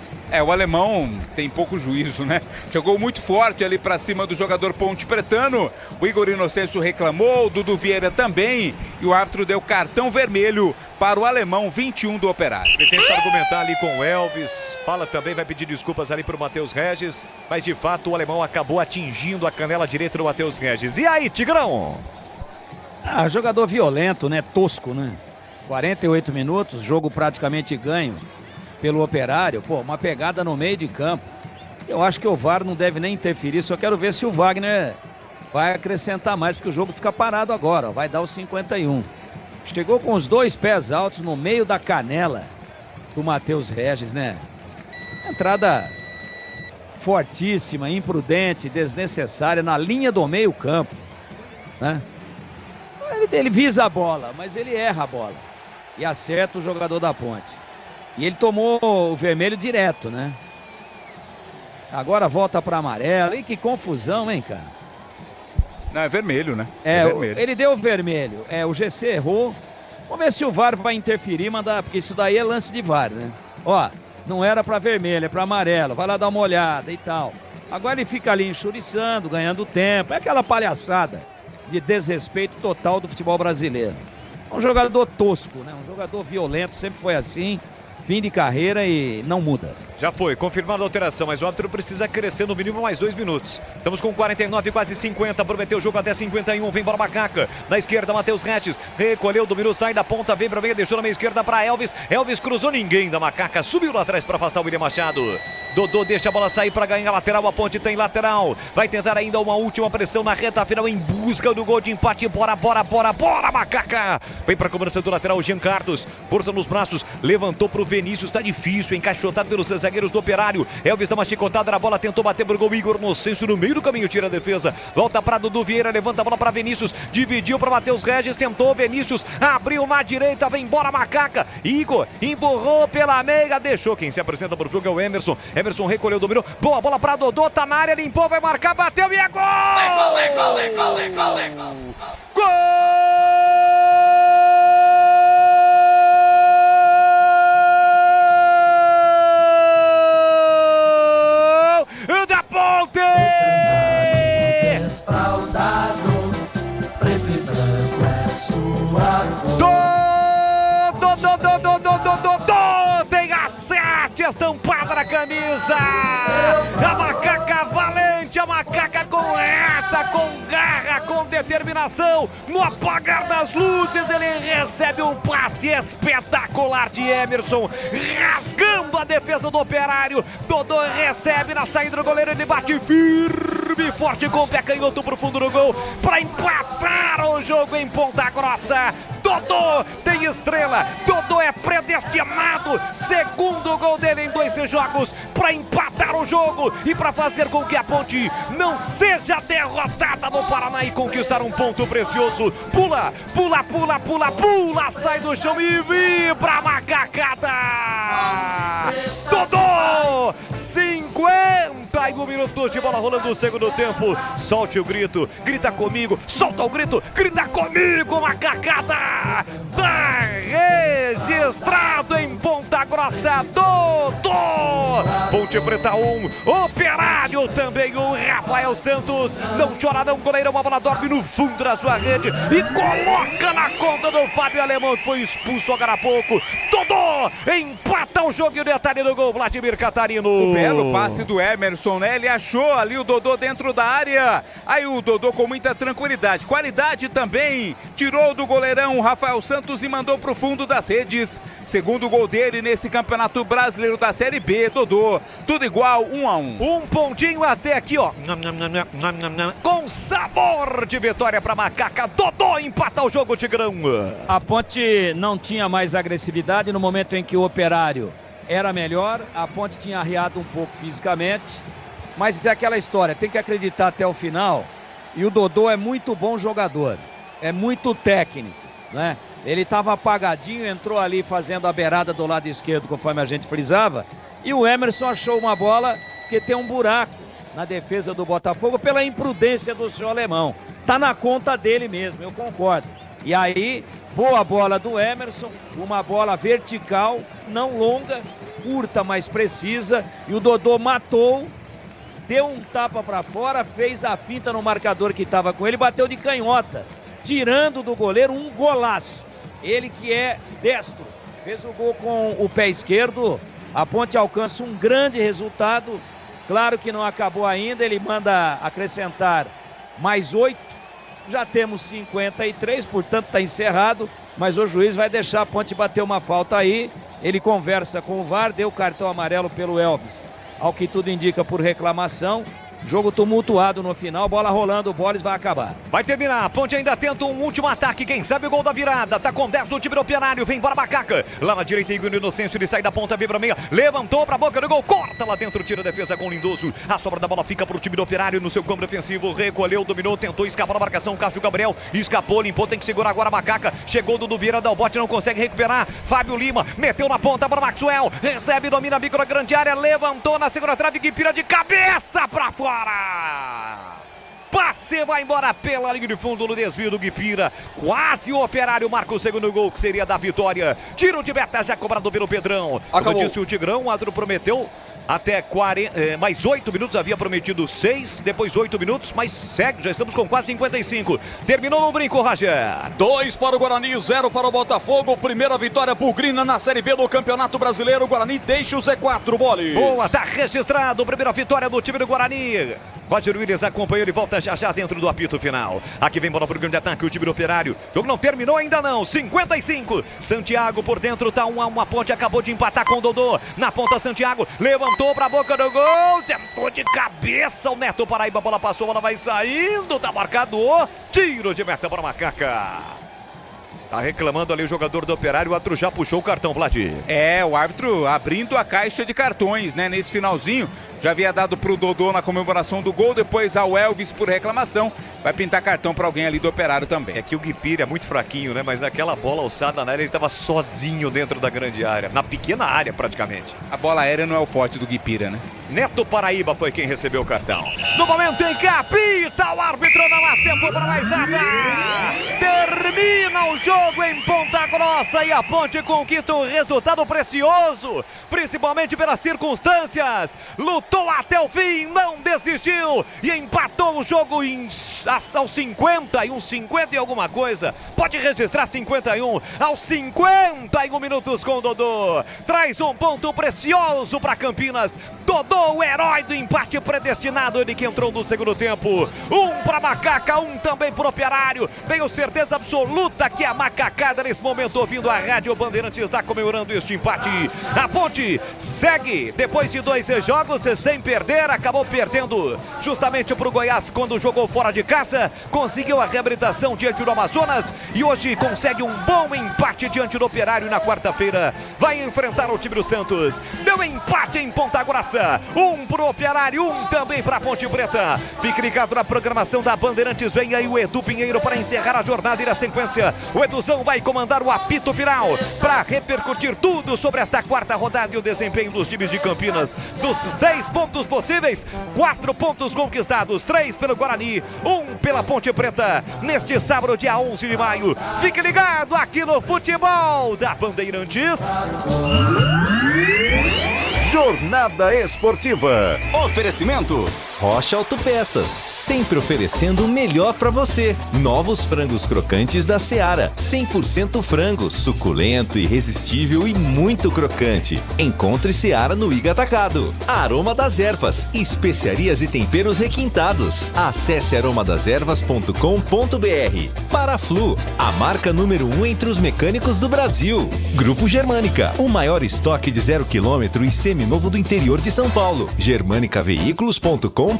O alemão tem pouco juízo, né? Chegou muito forte ali pra cima do jogador Ponte Pretano. O Igor Inocêncio reclamou, o Dudu Vieira também. E o árbitro deu cartão vermelho para o alemão 21 do Operário. Ele tenta argumentar ali com o Elvis. Fala também, vai pedir desculpas ali pro Matheus Regis. Mas de fato o alemão acabou atingindo a canela direita do Matheus Regis. E aí, Tigrão? Jogador violento, né? Tosco, né? 48 minutos, jogo praticamente ganho pelo Operário. Pô, uma pegada no meio de campo. Eu acho que o VAR não deve nem interferir, só quero ver se o Wagner vai acrescentar mais, porque o jogo fica parado agora, ó, vai dar os 51. Chegou com os 2 pés altos no meio da canela do Matheus Regis, né? Entrada fortíssima, imprudente, desnecessária na linha do meio campo, né? Ele visa a bola, mas ele erra a bola e acerta o jogador da Ponte. E ele tomou o vermelho direto, né? Agora volta para amarelo. E que confusão, hein, cara? Não, é vermelho, né? Vermelho. Ele deu o vermelho. O GC errou. Vamos ver se o VAR vai interferir, mandar, porque isso daí é lance de VAR, né? Ó, não era para vermelho, é para amarelo. Vai lá dar uma olhada e tal. Agora ele fica ali enxuriçando, ganhando tempo. É aquela palhaçada de desrespeito total do futebol brasileiro. Um jogador tosco, né? Um jogador violento, sempre foi assim. Fim de carreira e não muda. Já foi, confirmada a alteração, mas o árbitro precisa crescer no mínimo mais 2 minutos. Estamos com 49, quase 50, prometeu o jogo até 51, vem para Macaca. Na esquerda, Matheus Regis, recolheu, dominou, sai da ponta, vem para meia, deixou na meia esquerda para Elvis. Elvis cruzou, ninguém da Macaca, subiu lá atrás para afastar o William Machado. Dodô deixa a bola sair para ganhar lateral, a Ponte tem lateral. Vai tentar ainda uma última pressão na reta final em busca do gol de empate. Bora, Macaca! Vem para a cobrança do lateral, Jean Carlos, força nos braços, levantou para o Vinícius, tá difícil, encaixotado pelos zagueiros do Operário. Elvis dá uma chicotada na bola, tentou bater pro gol. Igor Inocêncio no meio do caminho, tira a defesa. Volta para Dudu Vieira, levanta a bola para Vinícius, dividiu para Matheus Regis, tentou Vinícius, abriu na direita, vem embora Macaca. Igor empurrou pela meia, deixou. Quem se apresenta pro jogo é o Emerson. Emerson recolheu, dominou. Boa bola para Dodô, tá na área, limpou, vai marcar, bateu e é gol! Gol! Da Ponte! Espaldado, preto e branco é sua cor. Tem a 7 estampada na camisa. A Macaca valente, a Macaca com essa, com garra, com determinação. No apagar das luzes, ele recebe um passe espetacular de Emerson, rasgando a defesa do Operário. Dodô recebe na saída do goleiro, ele bate firme e forte com o pé canhoto pro fundo do gol para empatar o jogo em Ponta Grossa. Dodô tem estrela, Dodô é predestinado, segundo gol dele em 2 jogos para empatar o jogo e para fazer com que a Ponte não seja derrotada no Paraná e conquistar um ponto precioso. Pula, sai do chão e vibra a macacada. Dodô, 51 minutos de bola rolando o segundo tempo. Solte o grito, grita comigo, solta o grito, grita comigo, macacada da registrado em Ponta Grossa, Dodô. Ponte Preta 1, Operário também, o Rafael Santos. Não chora não, goleirão, a bola dorme no fundo da sua rede e coloca na conta do Fábio Alemão, que foi expulso agora há pouco. Dodô empata o jogo e o detalhe do gol, Vladimir Catarino. O belo passe do Emerson, né? Ele achou ali o Dodô dentro da área. Aí o Dodô com muita tranquilidade. Qualidade também. Tirou do goleirão Rafael Santos e mandou pro fundo das redes. Segundo gol dele nesse Campeonato Brasileiro da Série B. Dodô, tudo igual, 1-1. Um pontinho até aqui, ó. Com sabor de vitória pra Macaca. Dodô empata o jogo, Tigrão. A Ponte não tinha mais agressividade no momento em que o Operário era melhor. A Ponte tinha arriado um pouco fisicamente. Mas é aquela história, tem que acreditar até o final. E o Dodô é muito bom jogador. É muito técnico, né? Ele estava apagadinho, entrou ali fazendo a beirada do lado esquerdo, conforme a gente frisava. E o Emerson achou uma bola que tem um buraco na defesa do Botafogo pela imprudência do seu alemão. Tá na conta dele mesmo, eu concordo. E aí, boa bola do Emerson, uma bola vertical, não longa, curta, mas precisa. E o Dodô matou, deu um tapa para fora, fez a finta no marcador que estava com ele, bateu de canhota, tirando do goleiro um golaço. Ele que é destro, fez o gol com o pé esquerdo. A Ponte alcança um grande resultado. Claro que não acabou ainda, ele manda acrescentar mais 8. Já temos 53, portanto está encerrado. Mas o juiz vai deixar a Ponte bater uma falta aí. Ele conversa com o VAR, deu cartão amarelo pelo Elvis. Ao que tudo indica, por reclamação. Jogo tumultuado no final, bola rolando, o Boris vai acabar. Vai terminar, a Ponte ainda tenta um último ataque, quem sabe o gol da virada. Tá com 10 do time do Operário, vem para Macaca. Lá na direita, Igor Inocêncio, ele sai da ponta, vem pra meia, levantou pra boca do gol, corta lá dentro, tira a defesa com o Lindoso. A sobra da bola fica pro time do Operário no seu campo defensivo, recolheu, dominou, tentou escapar da marcação, Cássio Gabriel, escapou, limpou, tem que segurar agora a Macaca. Chegou Dudu Vieira, dá o bote, não consegue recuperar. Fábio Lima, meteu na ponta para Maxwell, recebe, domina a micro grande área, levantou na segunda trave, Guipira de cabeça pra fora. Passe vai embora pela linha de fundo no desvio do Guipira. Quase o Operário marca o segundo gol, que seria da vitória. Tiro de meta já cobrado pelo Pedrão. Acabou. Como disse o Tigrão, o árbitro prometeu até 40, mais 8 minutos, havia prometido 6, depois 8 minutos, mas segue, já estamos com quase 55. Terminou no brinco, Roger. 2 para o Guarani, 0 para o Botafogo. Primeira vitória bugrina na Série B do Campeonato Brasileiro. O Guarani deixa o Z4, Bolis. Boa, tá registrado. Primeira vitória do time do Guarani. Roger Williams acompanhou, ele volta já dentro do apito final. Aqui vem bola pro grande ataque, o time do Operário. O jogo não terminou ainda não, 55. Santiago por dentro, tá 1-1. A Ponte acabou de empatar com o Dodô. Na ponta, Santiago levantou pra boca do gol. Tentou de cabeça o Neto Paraíba. A bola passou, a bola vai saindo. Tá marcado o tiro de meta para o Macaca. Tá reclamando ali o jogador do Operário, o árbitro já puxou o cartão, Vladir. É, o árbitro abrindo a caixa de cartões, né? Nesse finalzinho, já havia dado pro Dodô na comemoração do gol, depois ao Elvis por reclamação. Vai pintar cartão pra alguém ali do Operário também. É que o Guipira é muito fraquinho, né? Mas aquela bola alçada na área, ele tava sozinho dentro da grande área, na pequena área praticamente. A bola aérea não é o forte do Guipira, né? Neto Paraíba foi quem recebeu o cartão. No momento em que apita o árbitro, não há tempo para mais nada. Termina o jogo em Ponta Grossa e a Ponte conquista um resultado precioso, principalmente pelas circunstâncias. Lutou até o fim, não desistiu e empatou o jogo aos 51, 50 e alguma coisa. Pode registrar 51 aos 51 minutos com o Dodô. Traz um ponto precioso para Campinas. Dodô, o herói do empate predestinado, ele que entrou no segundo tempo. Um para Macaca, um também para o Operário. Tenho certeza absoluta que a macacada nesse momento ouvindo a Rádio Bandeirantes está comemorando este empate. A Ponte segue depois de 2 jogos sem perder, acabou perdendo justamente para o Goiás quando jogou fora de casa, conseguiu a reabilitação diante do Amazonas e hoje consegue um bom empate diante do Operário. Na quarta-feira vai enfrentar o time do Santos. Deu empate em Ponta Grossa, um para o Operário, um também para a Ponte Preta. Fique ligado na programação da Bandeirantes, vem aí o Edu Pinheiro para encerrar a jornada e na sequência O Eduzão vai comandar o apito final para repercutir tudo sobre esta quarta rodada e o desempenho dos times de Campinas. Dos 6 pontos possíveis, 4 pontos conquistados, 3 pelo Guarani, 1 pela Ponte Preta. Neste sábado, dia 11 de maio. Fique ligado aqui no Futebol da Bandeirantes. Jornada Esportiva. Oferecimento Rocha Autopeças, sempre oferecendo o melhor para você. Novos frangos crocantes da Seara, 100% frango, suculento, irresistível e muito crocante. Encontre Seara no Iga Atacado. Aroma das Ervas, especiarias e temperos requintados. Acesse aromadaservas.com.br. Paraflu, a marca número 1 entre os mecânicos do Brasil. Grupo Germânica, o maior estoque de 0 km e seminovo do interior de São Paulo. germanicaveículos.com.br.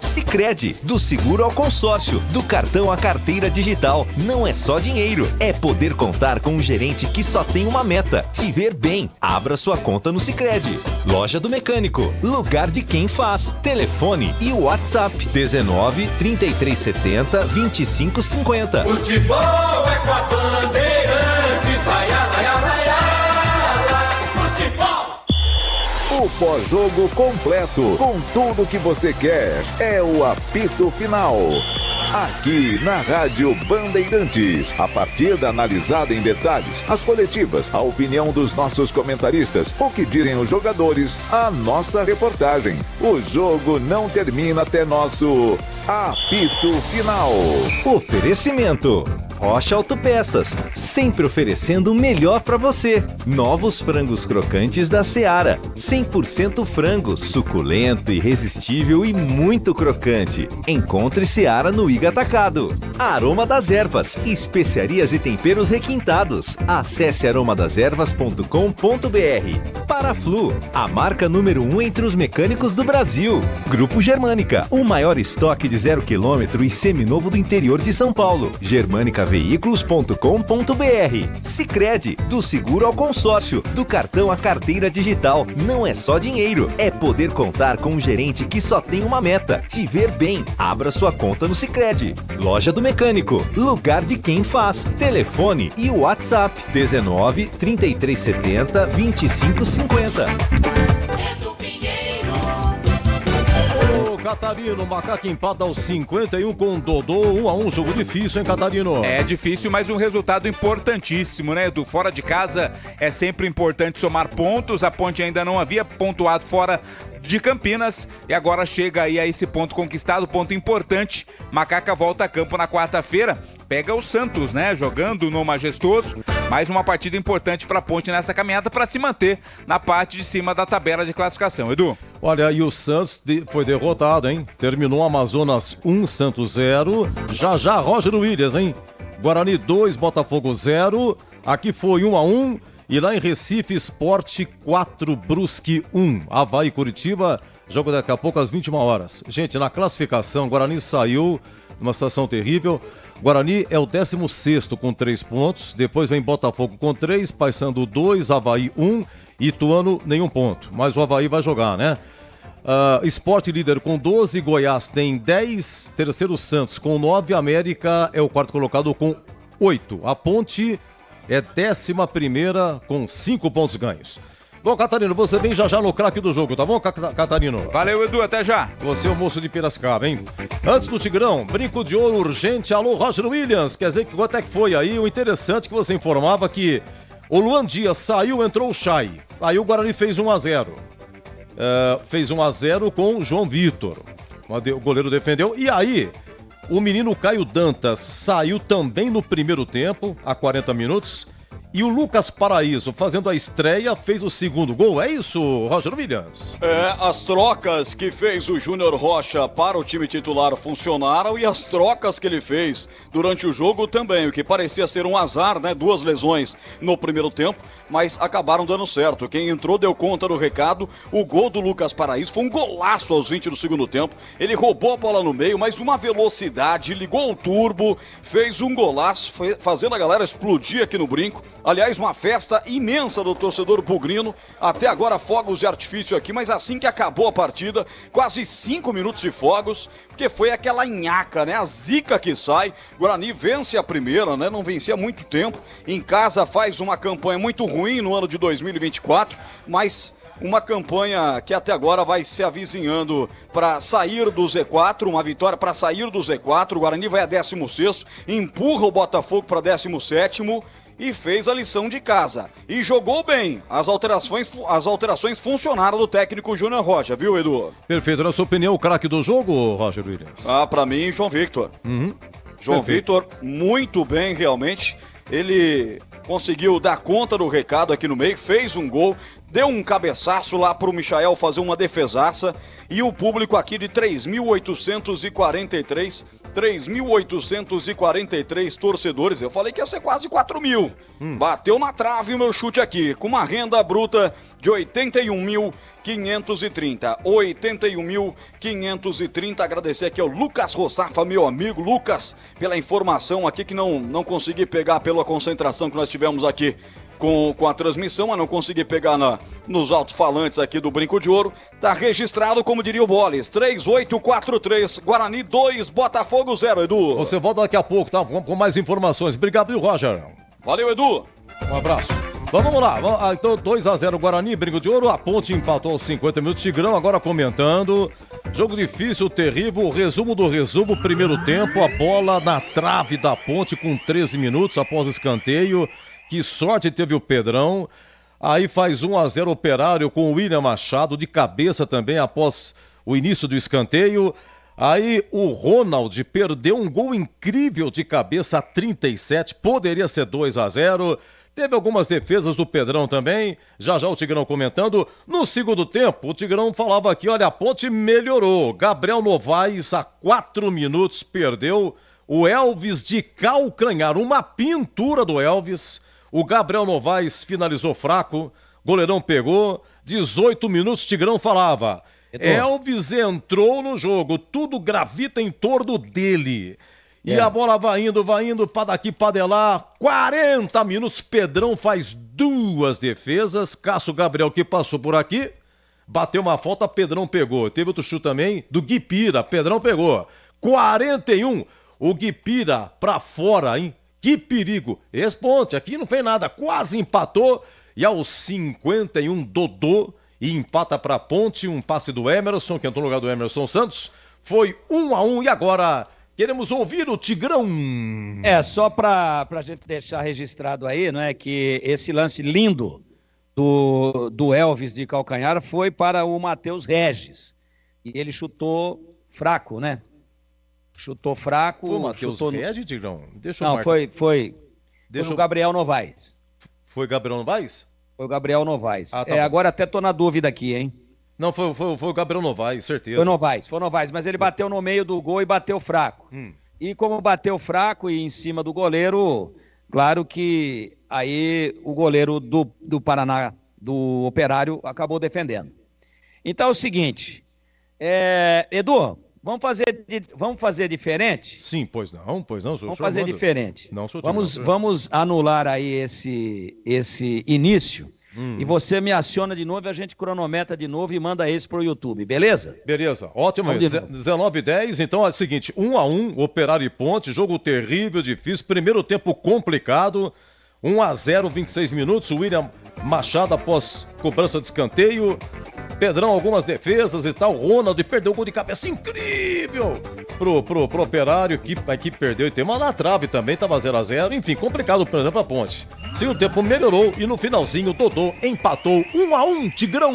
Sicredi, do seguro ao consórcio, do cartão à carteira digital. Não é só dinheiro, é poder contar com um gerente que só tem uma meta: te ver bem. Abra sua conta no Sicredi. Loja do Mecânico, lugar de quem faz. Telefone e WhatsApp 19 3370 2550. Futebol é com a Bandeirantes, vai, vai, vai, futebol. O pós-jogo completo, com tudo que você quer, é o apito final. Aqui na Rádio Bandeirantes, a partida analisada em detalhes, as coletivas, a opinião dos nossos comentaristas, o que dizem os jogadores, a nossa reportagem. O jogo não termina até nosso apito final. Oferecimento Rocha Autopeças, sempre oferecendo o melhor para você. Novos frangos crocantes da Seara, 100% frango, suculento, irresistível e muito crocante. Encontre Seara no Iga Atacado. Aroma das Ervas, especiarias e temperos requintados. Acesse aromadaservas.com.br. Paraflu, a marca número 1 entre os mecânicos do Brasil. Grupo Germânica, o maior estoque de 0 km e seminovo do interior de São Paulo. germanicaveículos.com.br. Sicredi, do seguro ao consórcio, do cartão à carteira digital. Não é só dinheiro, é poder contar com um gerente que só tem uma meta: te ver bem. Abra sua conta no Sicredi. Loja do Mecânico, lugar de quem faz. Telefone e WhatsApp 19 3370 2550. Catarino, o Macaco empata aos 51 com o Dodô, 1-1, jogo difícil, hein, Catarino? É difícil, mas um resultado importantíssimo, né, Edu? Fora de casa é sempre importante somar pontos, a Ponte ainda não havia pontuado fora de Campinas e agora chega aí a esse ponto conquistado, ponto importante. Macaca volta a campo na quarta-feira, pega o Santos, né, jogando no Majestoso. Mais uma partida importante para a Ponte nessa caminhada para se manter na parte de cima da tabela de classificação, Edu. Olha, e o Santos foi derrotado, hein? Terminou Amazonas 1, Santos 0. Já Roger Williams, hein? Guarani 2, Botafogo 0. Aqui foi 1-1. E lá em Recife, Sport 4, Brusque 1. Avaí Curitiba, jogo daqui a pouco às 21 horas. Gente, na classificação, Guarani saiu numa situação terrível. Guarani é o 16º com 3 pontos. Depois vem Botafogo com 3, Paysandu 2, Avaí 1, Ituano nenhum ponto. Mas o Avaí vai jogar, né? Sport líder com 12, Goiás tem 10, terceiro Santos com 9, América é o quarto colocado com 8. A Ponte é 11ª com 5 pontos ganhos. Bom, Catarino, você vem já no craque do jogo, tá bom, Catarino? Valeu, Edu, até já. Você é o moço de Piracicaba, hein? Antes do Tigrão, brinco de ouro urgente, alô, Roger Williams. Quer dizer, quanto é que foi aí? O interessante é que você informava que o Luan Dias saiu, entrou o Chay. Aí o Guarani fez 1-0. Fez 1-0 com o João Vitor. O goleiro defendeu. E aí, o menino Caio Dantas saiu também no primeiro tempo, a 40 minutos. E o Lucas Paraíso, fazendo a estreia, fez o segundo gol. É isso, Roger Williams? As trocas que fez o Júnior Rocha para o time titular funcionaram e as trocas que ele fez durante o jogo também, o que parecia ser um azar, né? 2 lesões no primeiro tempo, mas acabaram dando certo. Quem entrou deu conta do recado. O gol do Lucas Paraíso foi um golaço aos 20 do segundo tempo. Ele roubou a bola no meio, mas uma velocidade, ligou o turbo, fez um golaço, fazendo a galera explodir aqui no brinco. Aliás, uma festa imensa do torcedor bugrino. Até agora fogos de artifício aqui, mas assim que acabou a partida, quase 5 minutos de fogos, porque foi aquela nhaca, né? A zica que sai. Guarani vence a primeira, né? Não vencia há muito tempo. Em casa faz uma campanha muito ruim no ano de 2024, mas uma campanha que até agora vai se avizinhando para sair do Z4, uma vitória para sair do Z4. O Guarani vai a 16º, empurra o Botafogo para 17º e fez a lição de casa. E jogou bem. As alterações funcionaram do técnico Júnior Rocha, viu, Edu? Perfeito. Na sua opinião, o craque do jogo, Roger Williams? Para mim, João Victor. João Perfeito. Victor, muito bem, realmente. Ele conseguiu dar conta do recado aqui no meio, fez um gol, deu um cabeçaço lá pro Michael fazer uma defesaça, e o público aqui de 3.843 torcedores, eu falei que ia ser quase 4 mil. Bateu na trave o meu chute aqui, com uma renda bruta de 81.530. 81.530. Agradecer aqui ao Lucas Rossafa, meu amigo Lucas, pela informação aqui que não consegui pegar pela concentração que nós tivemos aqui com a transmissão, mas não consegui pegar nos alto-falantes aqui do Brinco de Ouro. Tá registrado, como diria o Boles, 3843, Guarani 2, Botafogo 0, Edu. Você volta daqui a pouco, tá? Com mais informações. Obrigado, viu, Roger? Valeu, Edu. Um abraço. Vamos lá. Então, 2-0 Guarani, Brinco de Ouro. A Ponte empatou aos 50 minutos. Tigrão agora comentando. Jogo difícil, terrível. Resumo do resumo. Primeiro tempo, a bola na trave da Ponte com 13 minutos após escanteio. Que sorte teve o Pedrão. Aí faz 1-0 Operário com o William Machado de cabeça também após o início do escanteio. Aí o Ronald perdeu um gol incrível de cabeça a 37, poderia ser 2-0. Teve algumas defesas do Pedrão também, já o Tigrão comentando. No segundo tempo, o Tigrão falava aqui, olha, a Ponte melhorou. Gabriel Novaes a 4 minutos perdeu. O Elvis de calcanhar, uma pintura do Elvis. O Gabriel Novaes finalizou fraco, goleirão pegou, 18 minutos, Tigrão falava. Elvis entrou no jogo, tudo gravita em torno dele. E a bola vai indo, pra daqui, pra de lá. 40 minutos, Pedrão faz 2 defesas. Cássio Gabriel, que passou por aqui, bateu uma falta, Pedrão pegou. Teve outro chute também do Guipira, Pedrão pegou. 41, o Guipira pra fora, hein? Que perigo. Esse Ponte aqui não fez nada, quase empatou. E aos 51, Dodô e empata pra Ponte. Um passe do Emerson, que entrou no lugar do Emerson Santos. Foi 1-1 e agora queremos ouvir o Tigrão. Só pra gente deixar registrado aí, não é, que esse lance lindo do Elvis de calcanhar foi para o Matheus Regis. E ele chutou fraco, né? Chutou fraco. Foi o Matheus Regis, Tigrão? Deixa eu Não, marcar. foi o Gabriel Novaes. Foi Gabriel Novaes? Foi o Gabriel Novaes. Tá bom. Agora até tô na dúvida aqui, hein? Não, foi o Gabriel Novaes, certeza. Foi Novaes, mas ele bateu no meio do gol e bateu fraco. E como bateu fraco e em cima do goleiro, claro que aí o goleiro do Paraná, do Operário, acabou defendendo. Então é o seguinte, Edu, vamos fazer diferente? Sim, pois não. Vamos fazer diferente. Não, Vamos anular aí esse início. E você me aciona de novo e a gente cronometra de novo e manda esse pro YouTube, beleza? Beleza, ótimo. 19:10, então é o seguinte, 1-1, Operário e Ponte, jogo terrível, difícil, primeiro tempo complicado, 1-0, 26 minutos, William Machado após cobrança de escanteio, Pedrão algumas defesas e tal, Ronald perdeu o gol de cabeça incrível pro Operário, que a equipe perdeu e tem uma na trave também, tava 0-0, enfim, complicado por exemplo a Ponte. Sim, o tempo melhorou e no finalzinho o Dodô empatou 1-1, Tigrão.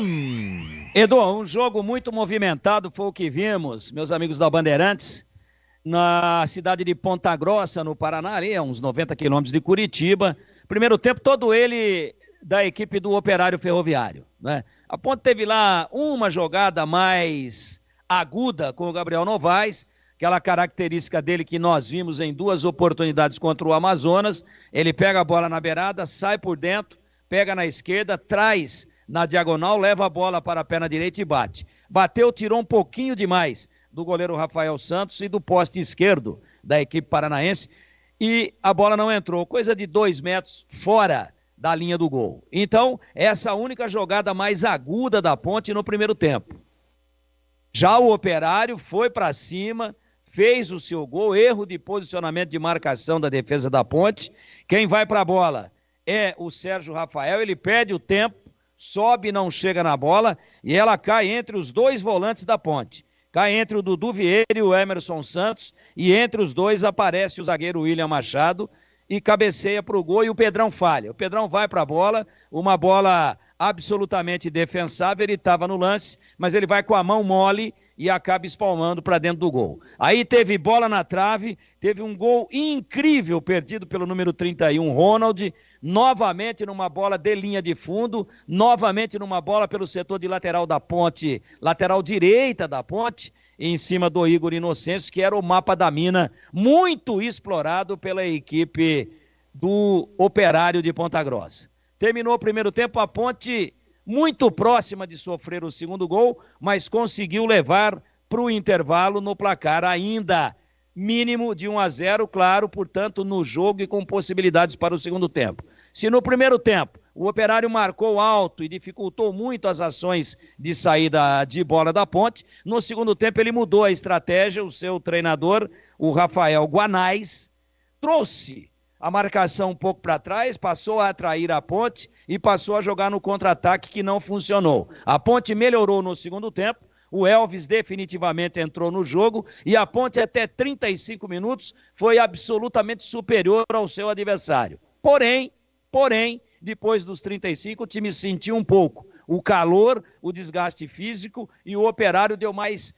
Edu, um jogo muito movimentado foi o que vimos, meus amigos da Bandeirantes, na cidade de Ponta Grossa, no Paraná, ali a uns 90 quilômetros de Curitiba. Primeiro tempo todo ele da equipe do Operário Ferroviário, né? A Ponte teve lá uma jogada mais aguda com o Gabriel Novaes, aquela característica dele que nós vimos em 2 oportunidades contra o Amazonas. Ele pega a bola na beirada, sai por dentro, pega na esquerda, traz na diagonal, leva a bola para a perna direita e bate. Bateu, tirou um pouquinho demais do goleiro Rafael Santos e do poste esquerdo da equipe paranaense e a bola não entrou. Coisa de 2 metros fora da linha do gol. Então, essa é a única jogada mais aguda da Ponte no primeiro tempo. Já o Operário foi para cima, fez o seu gol, erro de posicionamento de marcação da defesa da Ponte. Quem vai para a bola é o Sérgio Rafael, ele perde o tempo, sobe e não chega na bola, e ela cai entre os dois volantes da Ponte. Cai entre o Dudu Vieira e o Emerson Santos, e entre os dois aparece o zagueiro William Machado, e cabeceia para o gol, e o Pedrão falha. O Pedrão vai para a bola, uma bola absolutamente defensável, ele estava no lance, mas ele vai com a mão mole e acaba espalmando para dentro do gol. Aí teve bola na trave, teve um gol incrível perdido pelo número 31, Ronald, novamente numa bola de linha de fundo, novamente numa bola pelo setor de lateral da Ponte, lateral direita da Ponte, em cima do Igor Inocêncio, que era o mapa da mina, muito explorado pela equipe do Operário de Ponta Grossa. Terminou o primeiro tempo, a Ponte muito próxima de sofrer o segundo gol, mas conseguiu levar para o intervalo no placar ainda mínimo de 1-0, claro, portanto, no jogo e com possibilidades para o segundo tempo. Se no primeiro tempo o Operário marcou alto e dificultou muito as ações de saída de bola da Ponte, no segundo tempo ele mudou a estratégia, o seu treinador, o Rafael Guanais, trouxe a marcação um pouco para trás, passou a atrair a Ponte e passou a jogar no contra-ataque que não funcionou. A Ponte melhorou no segundo tempo, o Elvis definitivamente entrou no jogo e a Ponte até 35 minutos foi absolutamente superior ao seu adversário. Porém, depois dos 35 o time sentiu um pouco o calor, o desgaste físico e o Operário deu mais,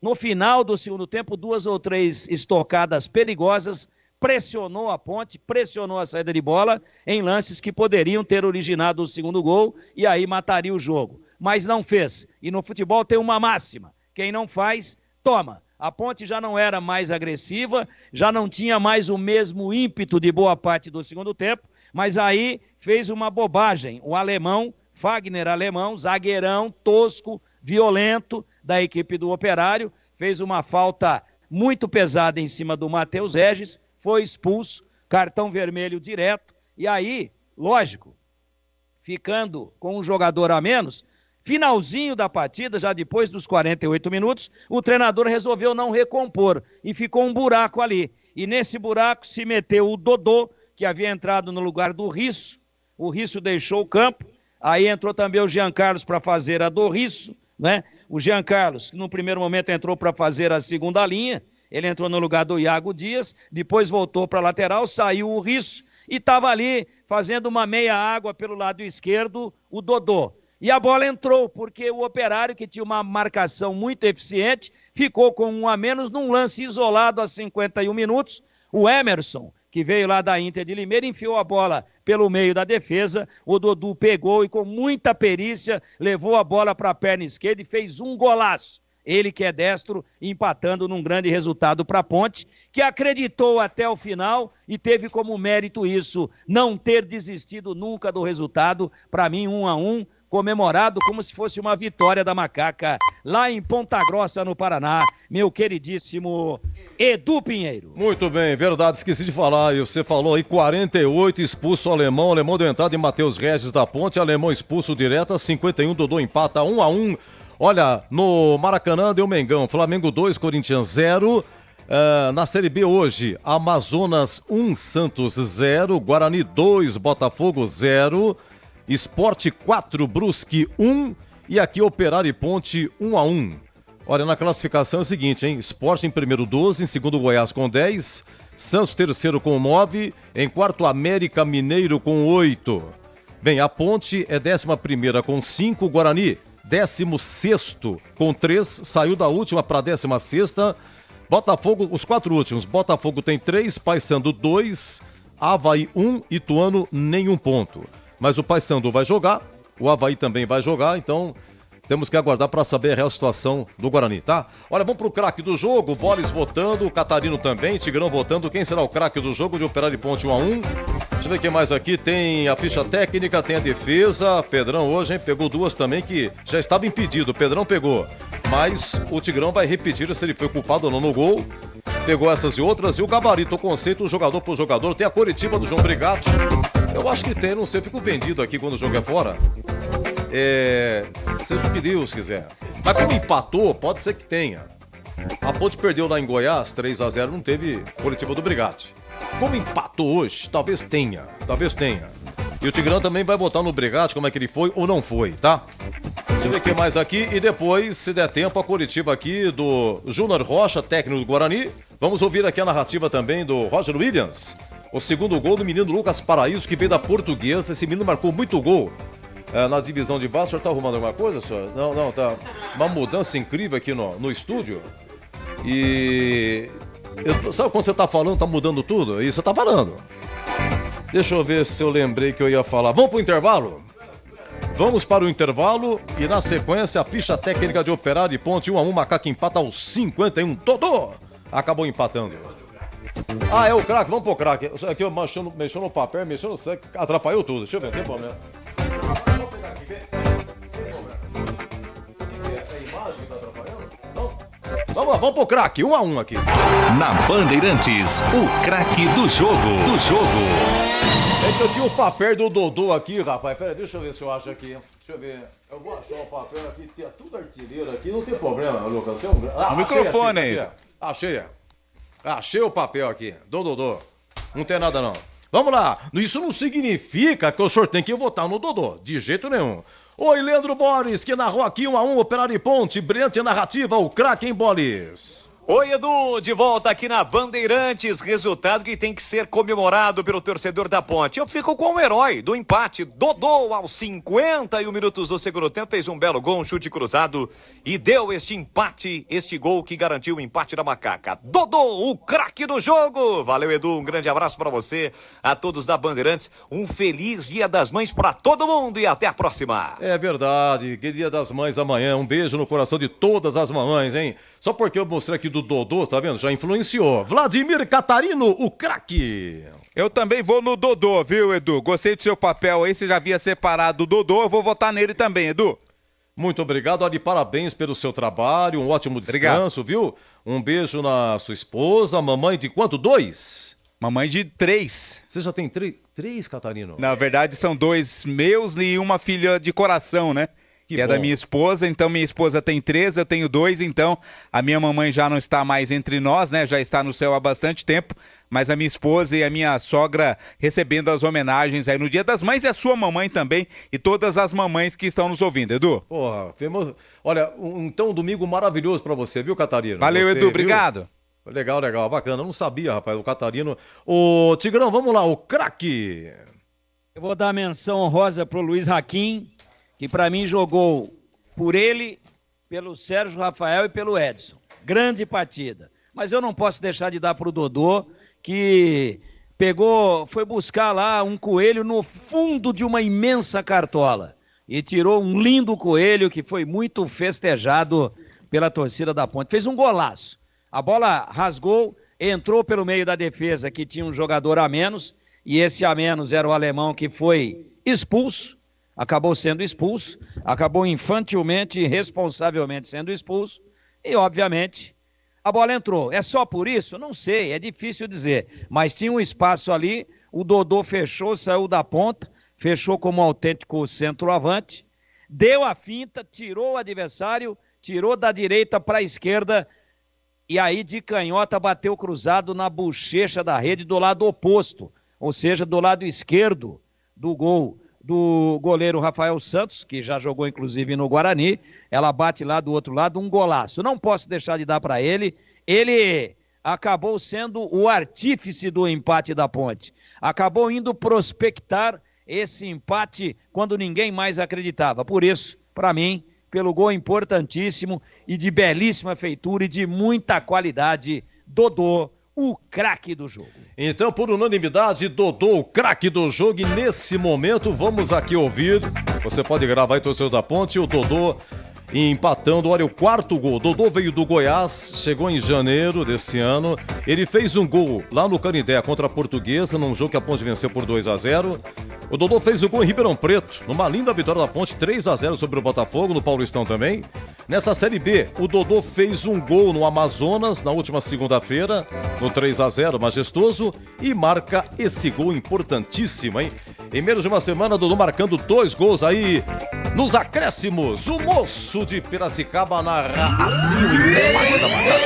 no final do segundo tempo, 2 ou 3 estocadas perigosas, pressionou a Ponte, pressionou a saída de bola em lances que poderiam ter originado o segundo gol e aí mataria o jogo. Mas não fez. E no futebol tem uma máxima. Quem não faz, toma. A Ponte já não era mais agressiva, já não tinha mais o mesmo ímpeto de boa parte do segundo tempo, mas aí fez uma bobagem. O alemão, Fagner Alemão, zagueirão, tosco, violento da equipe do Operário, fez uma falta muito pesada em cima do Matheus Regis, foi expulso, cartão vermelho direto, e aí, lógico, ficando com um jogador a menos, finalzinho da partida, já depois dos 48 minutos, o treinador resolveu não recompor, e ficou um buraco ali, e nesse buraco se meteu o Dodô, que havia entrado no lugar do Risso, o Risso deixou o campo, aí entrou também o Jean Carlos para fazer a do Risso, né? O Jean Carlos, que no primeiro momento entrou para fazer a segunda linha, ele entrou no lugar do Iago Dias, depois voltou para a lateral, saiu o Risso e estava ali fazendo uma meia água pelo lado esquerdo, o Dodô. E a bola entrou, porque o Operário, que tinha uma marcação muito eficiente, ficou com 1 a menos num lance isolado a 51 minutos. O Emerson, que veio lá da Inter de Limeira, enfiou a bola pelo meio da defesa, o Dodô pegou e com muita perícia levou a bola para a perna esquerda e fez um golaço. Ele que é destro, empatando num grande resultado para a Ponte, que acreditou até o final e teve como mérito isso, não ter desistido nunca do resultado. Para mim, 1 a 1, comemorado como se fosse uma vitória da Macaca, lá em Ponta Grossa, no Paraná, meu queridíssimo Edu Pinheiro. Muito bem, verdade, esqueci de falar, e você falou aí, 48, expulso o alemão deu entrada em Matheus Regis da Ponte, alemão expulso direto, 51, Dodô empata 1 a 1. Olha, no Maracanã deu Mengão, Flamengo 2, Corinthians 0. Na Série B hoje, Amazonas 1, Santos 0. Guarani 2, Botafogo 0. Sport 4, Brusque 1. E aqui Operário e Ponte 1 a 1. Olha, na classificação é o seguinte, hein? Sport em primeiro 12, em segundo Goiás com 10. Santos terceiro com 9. Em quarto América Mineiro com 8. Bem, a Ponte é 11ª com 5. Guarani 16º com 3, saiu da última para a 16ª. Botafogo, os 4 últimos, Botafogo tem 3, Paysandu 2, Avaí 1, Ituano nenhum ponto. Mas o Paysandu vai jogar, o Avaí também vai jogar, então temos que aguardar para saber a real situação do Guarani, tá? Olha, vamos pro craque do jogo, Boris votando, o Catarino também, Tigrão votando, quem será o craque do jogo de Operário e Ponte 1 a 1? Deixa eu ver quem mais aqui, tem a ficha técnica, tem a defesa, Pedrão hoje, hein, pegou 2 também que já estava impedido, o Pedrão pegou, mas o Tigrão vai repetir se ele foi culpado ou não no gol, pegou essas e outras, e o gabarito, o conceito, jogador por jogador, tem a Coritiba do João Brigatti, Eu acho que tem, não sei, eu fico vendido aqui quando o jogo é fora. Seja o que Deus quiser. Mas como empatou, pode ser que tenha. A Ponte perdeu lá em Goiás, 3-0, não teve coletiva do Brigatti. Como empatou hoje, talvez tenha. E o Tigrão também vai botar no Brigatti como é que ele foi ou não foi, tá? Deixa eu ver o que mais aqui e depois, se der tempo, a coletiva aqui do Júnior Rocha, técnico do Guarani. Vamos ouvir aqui a narrativa também do Roger Williams. O segundo gol do menino Lucas Paraíso, que veio da Portuguesa. Esse menino marcou muito gol na divisão de base. O senhor tá arrumando alguma coisa, senhor? Não, tá uma mudança incrível aqui no estúdio. E... sabe quando você tá falando, tá mudando tudo? E você tá parando. Deixa eu ver se eu lembrei que eu ia falar. Vamos pro intervalo? Vamos para o intervalo e na sequência a ficha técnica de Operário e Ponte 1-1, Macaco empata aos 51. Dodô acabou empatando. É o craque, vamos pro craque. Isso aqui eu mexeu no papel, mexeu no sangue, atrapalhou tudo. Deixa eu ver, tem problema. Vamos pegar aqui, vem. É a imagem que tá atrapalhando? Não? Vamos lá, vamos pro craque, 1-1 aqui. Na Bandeirantes, o craque do jogo. É que eu tinha o papel do Dodô aqui, rapaz. Pera, deixa eu ver se eu acho aqui. Deixa eu ver. Eu vou achar o papel aqui, tem tudo artilheiro aqui, não tem problema, Lucas. O microfone aí. Achei o papel aqui, do Dodô. Não tem nada não. Vamos lá. Isso não significa que o senhor tem que votar no Dodô, de jeito nenhum. Oi, Leandro Boris, que narrou aqui 1-1, Operário e Ponte, brilhante narrativa, o craque em Bolis. Oi, Edu, de volta aqui na Bandeirantes, resultado que tem que ser comemorado pelo torcedor da Ponte. Eu fico com o herói do empate, Dodô, aos 51 minutos do segundo tempo, fez um belo gol, um chute cruzado e deu este empate, este gol que garantiu o empate da Macaca. Dodô, o craque do jogo! Valeu, Edu, um grande abraço pra você, a todos da Bandeirantes, um feliz Dia das Mães pra todo mundo e até a próxima. É verdade, que Dia das Mães amanhã, um beijo no coração de todas as mamães, hein? Só porque eu mostrei aqui do Dodô, tá vendo? Já influenciou. Vladimir Catarino, o craque. Eu também vou no Dodô, viu, Edu? Gostei do seu papel aí, você já havia separado o Dodô, eu vou votar nele também, Edu. Muito obrigado, Ari, parabéns pelo seu trabalho, um ótimo descanso, viu? Um beijo na sua esposa, mamãe de quanto? 2? Mamãe de 3. Você já tem 3, Catarino? Na verdade, são 2 meus e uma filha de coração, né? Que é da minha esposa, então minha esposa tem 3, eu tenho 2, então a minha mamãe já não está mais entre nós, né? Já está no céu há bastante tempo, mas a minha esposa e a minha sogra recebendo as homenagens aí no Dia das Mães e a sua mamãe também e todas as mamães que estão nos ouvindo, Edu. Porra, olha, então um domingo maravilhoso pra você, viu, Catarino? Valeu, você, Edu, obrigado. Legal, bacana, eu não sabia, rapaz, o Catarino. Ô, Tigrão, vamos lá, o craque. Eu vou dar menção honrosa pro Luiz Hakim, que para mim jogou por ele, pelo Sérgio Rafael e pelo Edson. Grande partida. Mas eu não posso deixar de dar pro Dodô, que foi buscar lá um coelho no fundo de uma imensa cartola. E tirou um lindo coelho que foi muito festejado pela torcida da Ponte. Fez um golaço. A bola rasgou, entrou pelo meio da defesa, que tinha um jogador a menos, e esse a menos era o alemão que foi expulso. Acabou sendo expulso, acabou infantilmente e responsavelmente sendo expulso e, obviamente, a bola entrou. É só por isso? Não sei, é difícil dizer, mas tinha um espaço ali, o Dodô fechou, saiu da ponta, fechou como autêntico centroavante, deu a finta, tirou o adversário, tirou da direita para a esquerda e aí de canhota bateu cruzado na bochecha da rede do lado oposto, ou seja, do lado esquerdo do gol do goleiro Rafael Santos, que já jogou inclusive no Guarani, ela bate lá do outro lado, um golaço. Não posso deixar de dar para ele, ele acabou sendo o artífice do empate da Ponte, acabou indo prospectar esse empate quando ninguém mais acreditava. Por isso, para mim, pelo gol importantíssimo e de belíssima feitura e de muita qualidade, Dodô, o craque do jogo. Então, por unanimidade, Dodô, o craque do jogo. E nesse momento, vamos aqui ouvir. Você pode gravar aí, torcedor da Ponte, o Dodô empatando. Olha, o 4º gol. Dodô veio do Goiás, chegou em janeiro desse ano. Ele fez um gol lá no Canindé contra a Portuguesa, num jogo que a Ponte venceu por 2-0. O Dodô fez o gol em Ribeirão Preto, numa linda vitória da Ponte, 3-0 sobre o Botafogo, no Paulistão também. Nessa Série B, o Dodô fez um gol no Amazonas, na última segunda-feira, no 3-0 majestoso, e marca esse gol importantíssimo, hein? Em menos de uma semana, Dodô marcando 2 gols aí nos acréscimos. O moço de Piracicaba narra assim o empate da Macaca.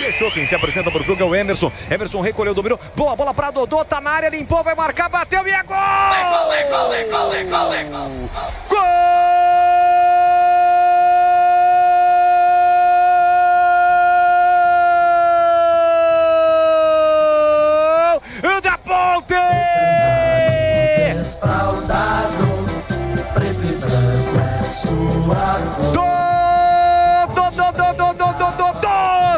Fechou, quem se apresenta para o jogo é o Emerson. Emerson recolheu, dominou. Boa bola para Dodô, tá na área, limpou, vai marcar, bateu e é gol! Gol! Da Ponte!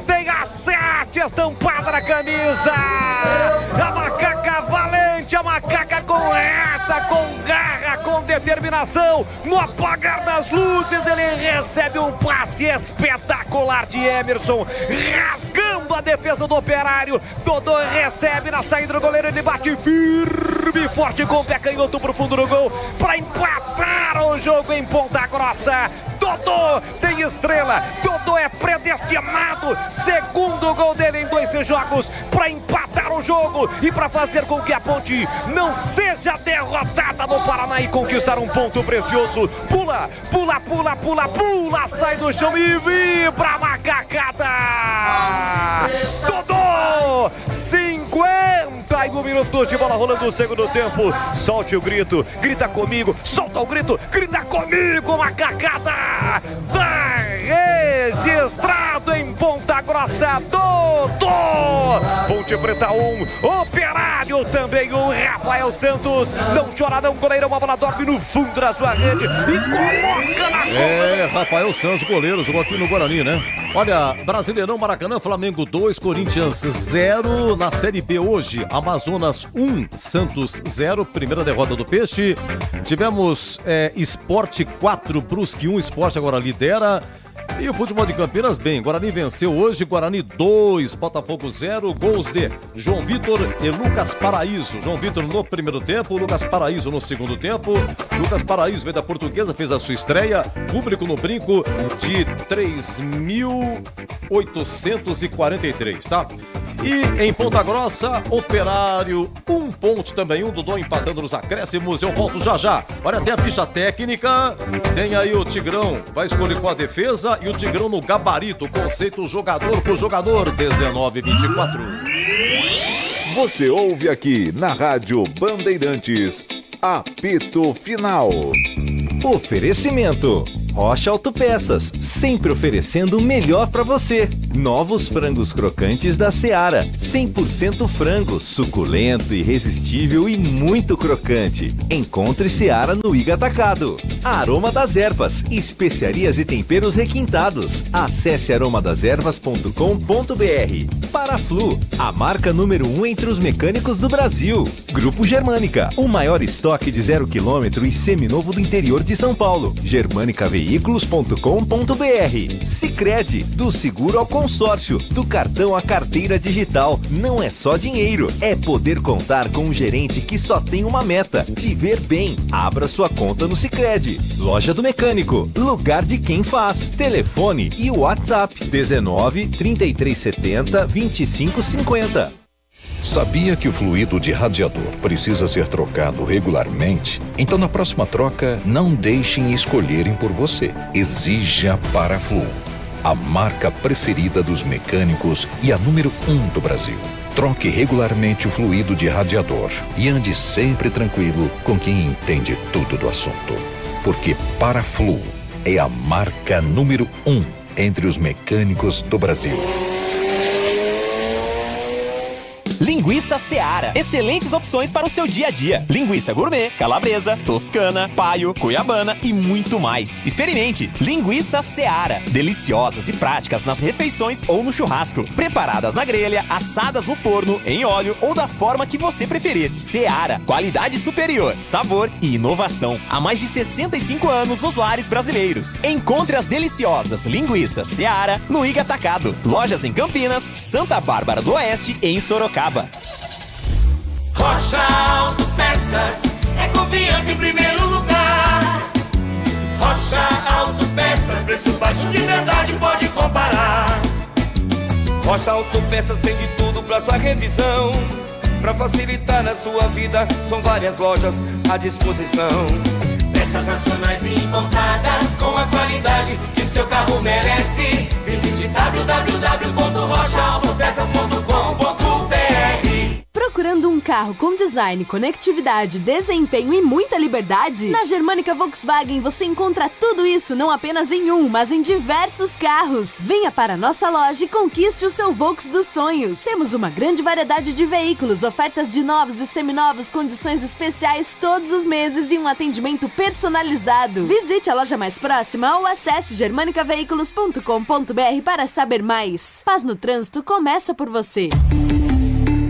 Tem a 7 estampada na camisa. A Macaca valente, a Macaca com essa, com garra, com determinação. No apagar das luzes, ele recebe um passe espetacular de Emerson, rasgando a defesa do Operário. Dodô recebe na saída do goleiro, ele bate firme e forte com o pé canhoto pro fundo do gol para empatar o jogo em Ponta Grossa. Dodô tem estrela, Dodô é predestinado, segundo gol dele em 2 jogos para empatar o jogo e para fazer com que a Ponte não seja derrotada no Paraná e conquistar um ponto precioso. Pula, pula, pula, pula, pula, sai do chão e vibra a macacada. Dodô, 51 minutos de bola rolando no segundo tempo. Solte o grito, grita comigo, solta o grito, grita comigo, macacada. Tá registrado em Ponta Grossa, Dodô. Ponte Preta 1, Operário também 1. Rafael Santos, não chora não, goleiro, uma bola dorme no fundo da sua rede e coloca na conta. Rafael Santos, goleiro, jogou aqui no Guarani, né? Olha, Brasileirão, Maracanã, Flamengo 2, Corinthians 0 na Série B hoje. Amazonas 1, Santos 0, primeira derrota do Peixe. Tivemos Sport 4, Brusque 1, Sport agora lidera. E o futebol de Campinas, bem, Guarani venceu hoje, Guarani 2, Botafogo 0, gols de João Vitor e Lucas Paraíso. João Vitor no primeiro tempo, Lucas Paraíso no segundo tempo. Lucas Paraíso veio da Portuguesa, fez a sua estreia, público no brinco de 3.843, tá? E em Ponta Grossa, Operário, 1 ponto também, Dodô empatando nos acréscimos. Eu volto já já. Olha, tem a ficha técnica, tem aí o Tigrão, vai escolher qual a defesa e o Tigrão no gabarito, conceito jogador por jogador, 19-24. Você ouve aqui na Rádio Bandeirantes, apito final. Oferecimento Rocha Autopeças, sempre oferecendo o melhor para você. Novos frangos crocantes da Seara, 100% frango, suculento, irresistível e muito crocante. Encontre Seara no Iga Atacado. Aroma das Ervas, especiarias e temperos requintados. Acesse aromadeservas.com.br. Paraflu, a marca número 1 entre os mecânicos do Brasil. Grupo Germânica, o maior estoque de 0 km e seminovo do interior de São Paulo. germanicaveículos.com.br. Sicredi, do seguro ao consórcio, do cartão à carteira digital. Não é só dinheiro, é poder contar com um gerente que só tem uma meta: te ver bem. Abra sua conta no Sicredi. Loja do Mecânico, lugar de quem faz. Telefone e WhatsApp 19 3370 2550. Sabia que o fluido de radiador precisa ser trocado regularmente? Então, na próxima troca, não deixem escolherem por você. Exija Paraflu, a marca preferida dos mecânicos e a número 1 do Brasil. Troque regularmente o fluido de radiador e ande sempre tranquilo com quem entende tudo do assunto. Porque Paraflu é a marca número 1 entre os mecânicos do Brasil. Linguiça Seara. Excelentes opções para o seu dia a dia. Linguiça gourmet, calabresa, toscana, paio, cuiabana e muito mais. Experimente. Linguiça Seara. Deliciosas e práticas nas refeições ou no churrasco. Preparadas na grelha, assadas no forno, em óleo ou da forma que você preferir. Seara. Qualidade superior, sabor e inovação. Há mais de 65 anos nos lares brasileiros. Encontre as deliciosas linguiças Seara no Iga Atacado. Lojas em Campinas, Santa Bárbara do Oeste e em Sorocaba. Rocha Autopeças é confiança em primeiro lugar. Rocha Autopeças, preço baixo de verdade, pode comparar. Rocha Autopeças tem de tudo pra sua revisão, Pra facilitar na sua vida, são várias lojas à disposição. Peças nacionais e importadas com a qualidade que seu carro merece. Visite www.rochaautopeças.com.br. Procurando um carro com design, conectividade, desempenho e muita liberdade? Na Germânica Volkswagen você encontra tudo isso não apenas em um, mas em diversos carros. Venha para a nossa loja e conquiste o seu Volks dos sonhos. Temos uma grande variedade de veículos, ofertas de novos e seminovos, condições especiais todos os meses e um atendimento personalizado. Visite a loja mais próxima ou acesse germanicaveículos.com.br para saber mais. Paz no trânsito começa por você.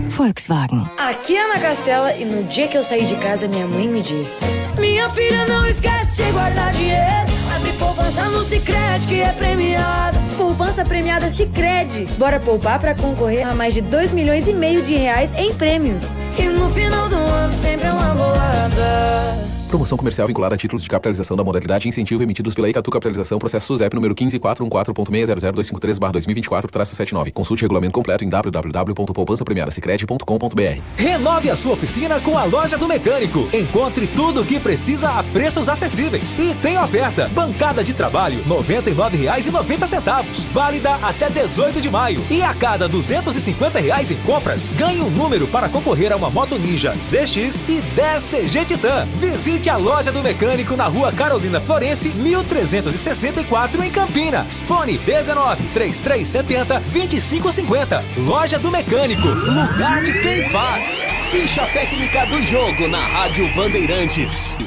Volkswagen. Aqui é Ana Castela e no dia que eu saí de casa minha mãe me disse: minha filha, não esquece de guardar dinheiro. Abre poupança no Sicredi que é premiado. Poupança premiada Sicredi. Bora poupar pra concorrer a mais de 2,5 milhões de reais em prêmios. E no final do ano sempre é uma bolada. Promoção comercial vinculada a títulos de capitalização da modalidade incentivo emitidos pela Icatu Capitalização, processo SUSEP número 15414.600.253/2024-79. Consulte o regulamento completo em www.poupançapremiadasicredi.com.br. Renove a sua oficina com a Loja do Mecânico. Encontre tudo o que precisa a preços acessíveis. E tem oferta: bancada de trabalho, R$ 99,90. Válida até 18 de maio. E a cada R$ 250 em compras, ganhe um número para concorrer a uma Moto Ninja ZX e 10 CG Titan. Visite a Loja do Mecânico na Rua Carolina Florense, 1364 em Campinas. Fone 19-3370-2550. Loja do Mecânico, lugar de quem faz. Ficha técnica do jogo na Rádio Bandeirantes.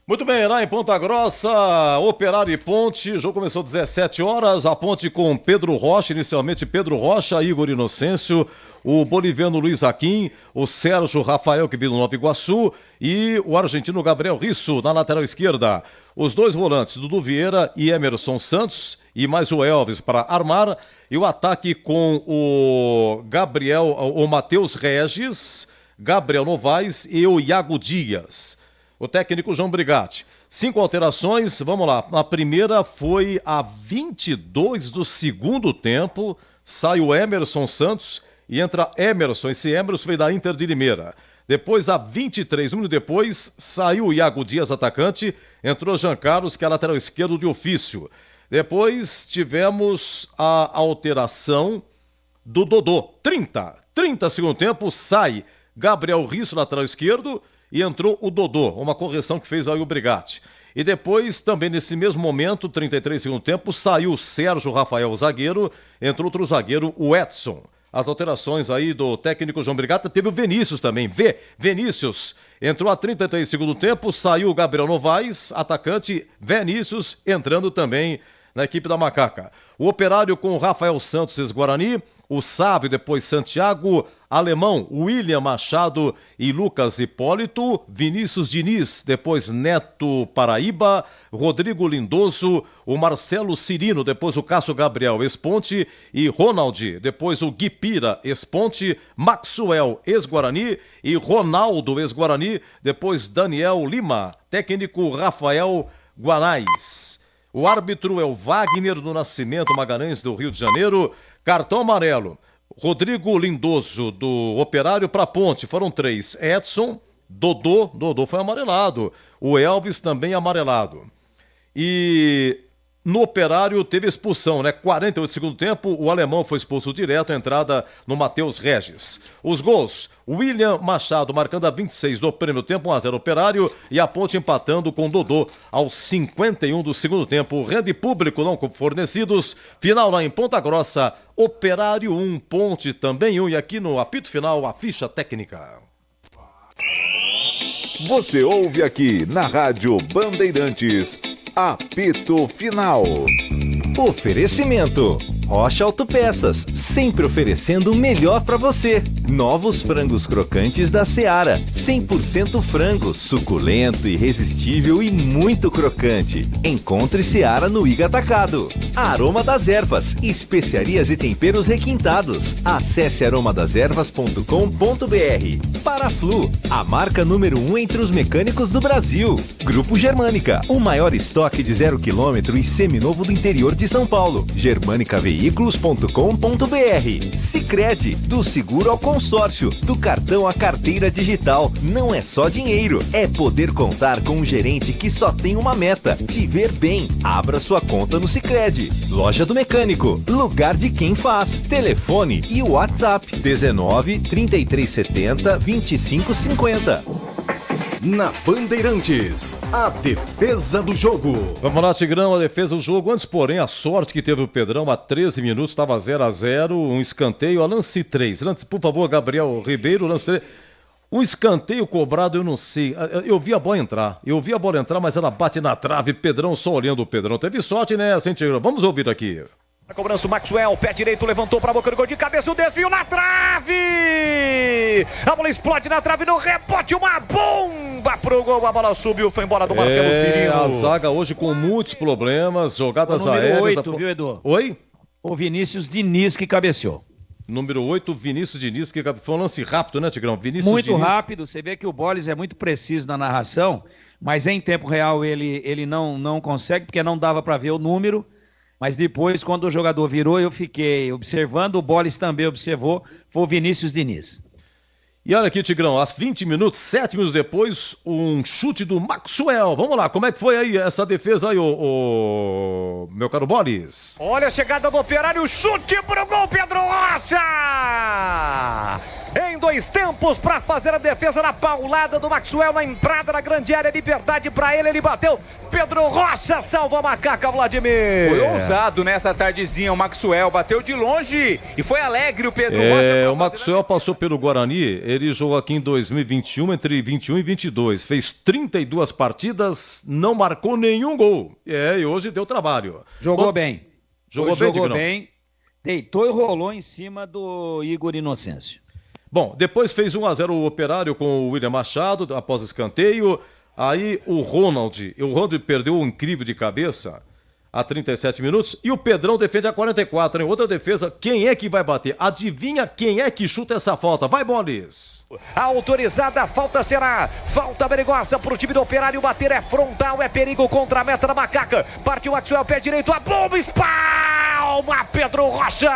Muito bem, lá em Ponta Grossa, Operário e Ponte, o jogo começou às 17 horas, a Ponte com Pedro Rocha, inicialmente Pedro Rocha, Igor Inocêncio, o boliviano Luiz Aquim, o Sérgio Rafael, que veio do Nova Iguaçu, e o argentino Gabriel Risso, na lateral esquerda. Os dois volantes, Dudu Vieira e Emerson Santos, e mais o Elvis para armar, e o ataque com o Matheus Regis, Gabriel Novaes e o Iago Dias. O técnico João Brigatti. 5 alterações, vamos lá. A primeira foi a 22 do segundo tempo. Sai o Emerson Santos e entra Emerson. Esse Emerson veio da Inter de Limeira. Depois, a 23, um minuto depois, saiu o Iago Dias, atacante. Entrou Jean Carlos, que é lateral esquerdo de ofício. Depois tivemos a alteração do Dodô. 30 segundo tempo, sai Gabriel Risso, lateral esquerdo. E entrou o Dodô, uma correção que fez aí o Brigatti. E depois, também nesse mesmo momento, 33 segundo tempo, saiu o Sérgio Rafael, zagueiro, entrou outro zagueiro, o Edson. As alterações aí do técnico João Brigatti, teve o Vinícius também, Vinícius, entrou a 33 segundo tempo, saiu o Gabriel Novaes, atacante, Vinícius, entrando também na equipe da Macaca. O Operário com o Rafael Santos, ex-Guarani, o Sávio, depois Santiago, Alemão, William Machado e Lucas Hipólito, Vinícius Diniz, depois Neto Paraíba, Rodrigo Lindoso, o Marcelo Cirino, depois o Cássio Gabriel, ex-Ponte, e Ronald, depois o Guipira, ex-Ponte, Maxwell, ex-Guarani, e Ronaldo, ex-Guarani, depois Daniel Lima, técnico Rafael Guanais. O árbitro é o Wagner do Nascimento Magalhães, do Rio de Janeiro. Cartão amarelo, Rodrigo Lindoso, do Operário para Ponte. Foram 3. Edson, Dodô foi amarelado. O Elvis também amarelado. E no Operário teve expulsão, né? 48 de segundo tempo, o alemão foi expulso direto, a entrada no Matheus Regis. Os gols, William Machado marcando a 26 do primeiro tempo, 1-0 Operário, e a Ponte empatando com Dodô aos 51 do segundo tempo. Rede público não fornecidos, final lá em Ponta Grossa, Operário 1, Ponte também 1, e aqui no apito final a ficha técnica. Você ouve aqui na Rádio Bandeirantes, apito final. Oferecimento: Rocha Autopeças, sempre oferecendo o melhor para você. Novos frangos crocantes da Seara, 100% frango, suculento, irresistível e muito crocante. Encontre Seara no Iga Atacado. Aroma das Ervas, especiarias e temperos requintados. Acesse aromadeservas.com.br. Paraflu, a marca número 1 entre os mecânicos do Brasil. Grupo Germânica, o maior estoque de 0 km e seminovo do interior de São Paulo. Germânica Veículos sicrediveículos.com.br. Sicredi, do seguro ao consórcio, do cartão à carteira digital. Não é só dinheiro, é poder contar com um gerente que só tem uma meta: te ver bem. Abra sua conta no Sicredi. Loja do Mecânico, lugar de quem faz. Telefone e WhatsApp 19 3370 2550. Na Bandeirantes, a defesa do jogo. Vamos lá, Tigrão, a defesa do jogo. Antes, porém, a sorte que teve o Pedrão há 13 minutos, estava 0-0, um escanteio, a lance 3. Lance, por favor, Gabriel Ribeiro, lance 3. Um escanteio cobrado, eu não sei. Eu vi a bola entrar, mas ela bate na trave. Pedrão, só olhando o Pedrão. Teve sorte, né, assim, Tigrão? Vamos ouvir aqui. A cobrança, o Maxwell, pé direito, levantou para a boca do gol de cabeça, o desvio na trave! A bola explode na trave, no rebote, uma bomba pro gol, a bola subiu, foi embora do Marcelo Cirino. A zaga hoje com muitos problemas, jogadas aéreas. Número 8, viu, Edu? Oi? O Vinícius Diniz que cabeceou. Número 8, Vinícius Diniz, que foi um lance rápido, né, Tigrão? Vinícius muito Diniz. rápido, você vê que o Bolis é muito preciso na narração, mas em tempo real ele não consegue, porque não dava para ver o número. Mas depois, quando o jogador virou, eu fiquei observando, o Bolis também observou, foi o Vinícius Diniz. E olha aqui, Tigrão, há 20 minutos, 7 minutos depois, um chute do Maxwell. Vamos lá, como é que foi aí essa defesa aí, meu caro Bolis? Olha a chegada do Operário, chute pro gol, Pedro Rocha! Em 2 tempos para fazer a defesa na paulada do Maxwell na entrada na grande área, liberdade para ele bateu. Pedro Rocha salva a macaca, Vladimir. Foi ousado nessa tardezinha, o Maxwell bateu de longe e foi alegre o Pedro Rocha. O Maxwell passou pelo Guarani, ele jogou aqui em 2021, entre 21 e 22, fez 32 partidas, não marcou nenhum gol. E hoje deu trabalho. Jogou bem. Jogou bem, deitou e rolou em cima do Igor Inocêncio. Bom, depois fez 1-0 o Operário com o William Machado, após escanteio. Aí o Ronald perdeu um incrível de cabeça a 37 minutos. E o Pedrão defende a 44, hein? Outra defesa, quem é que vai bater? Adivinha quem é que chuta essa falta? Vai, Bolis! Autorizada, a falta será falta perigosa pro time do Operário, bater é frontal, é perigo contra a meta da macaca. Partiu o Maxwell, pé direito, a bomba, espalma Pedro Rocha!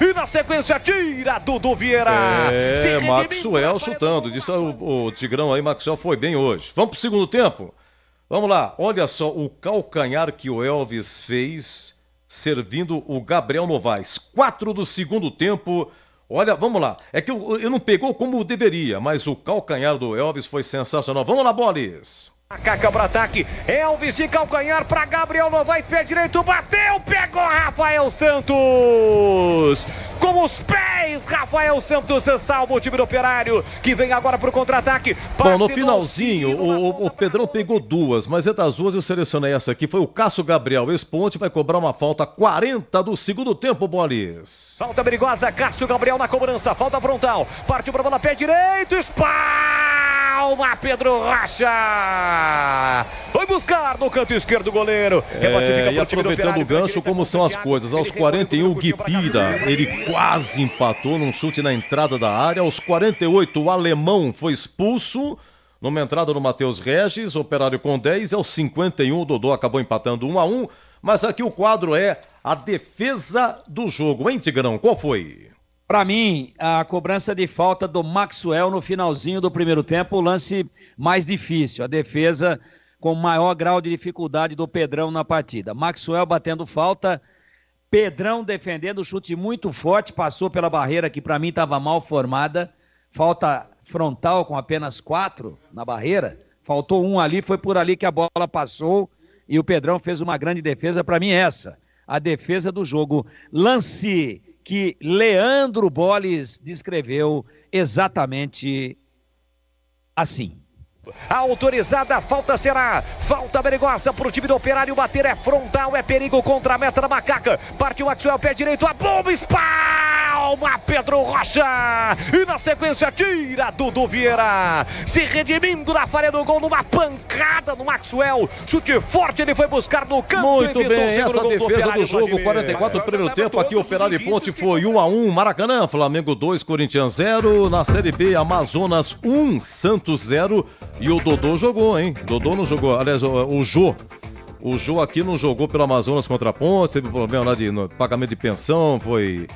E na sequência tira Dudu Vieira. Maxwell chutando, disse o Tigrão aí, Maxwell foi bem hoje. Vamos pro segundo tempo? Vamos lá, olha só o calcanhar que o Elvis fez servindo o Gabriel Novaes. 4 do segundo tempo. Olha, vamos lá. É que eu não pegou como deveria, mas o calcanhar do Elvis foi sensacional. Vamos lá, Bolis. Macaca para ataque. Elvis de calcanhar para Gabriel Novaes, pé direito, bateu, pegou Rafael Santos. Com os pés, Rafael Santos salva o time do Operário, que vem agora para o contra-ataque. Bom, no finalzinho, o Pedrão pegou 2, mas das 2 eu selecionei essa aqui. Foi o Cássio Gabriel. Esse ponte vai cobrar uma falta 40 do segundo tempo, Bolis. Falta perigosa, Cássio Gabriel na cobrança, falta frontal. Partiu para a bola, pé direito, espalma Pedro Rocha. Foi buscar no canto esquerdo o goleiro. E aproveitando o gancho, como são as coisas. Aos 41, o Guipira, ele quase empatou num chute na entrada da área. Aos 48, o Alemão foi expulso numa entrada do Matheus Regis, Operário com 10. Aos 51, o Dodô acabou empatando 1-1. Mas aqui o quadro é a defesa do jogo, hein, Tigrão? Qual foi? Para mim, a cobrança de falta do Maxwell no finalzinho do primeiro tempo, o lance mais difícil, a defesa com maior grau de dificuldade do Pedrão na partida. Maxwell batendo falta, Pedrão defendendo, chute muito forte, passou pela barreira que para mim estava mal formada, falta frontal com apenas 4 na barreira, faltou 1 ali, foi por ali que a bola passou e o Pedrão fez uma grande defesa. Para mim essa, a defesa do jogo. Lance que Leandro Bolis descreveu exatamente assim. Autorizada, a falta será falta perigosa pro time do Operário, bater é frontal, é perigo contra a meta da macaca. Partiu o Maxwell, pé direito, a bomba, espalma Pedro Rocha. E na sequência tira Dudu Vieira, se redimindo na falha do gol, numa pancada no Maxwell. Chute forte, ele foi buscar no canto. Muito bem, essa defesa do jogo, 44 do primeiro tempo. Aqui o Operário e Ponte foi 1-1, Maracanã, Flamengo 2, Corinthians 0. Na Série B, Amazonas 1, Santos 0. E o Dodô jogou, hein? Dodô não jogou, aliás, o Jô. O Jô aqui não jogou pelo Amazonas contra a Ponte, teve problema lá no pagamento de pensão, foi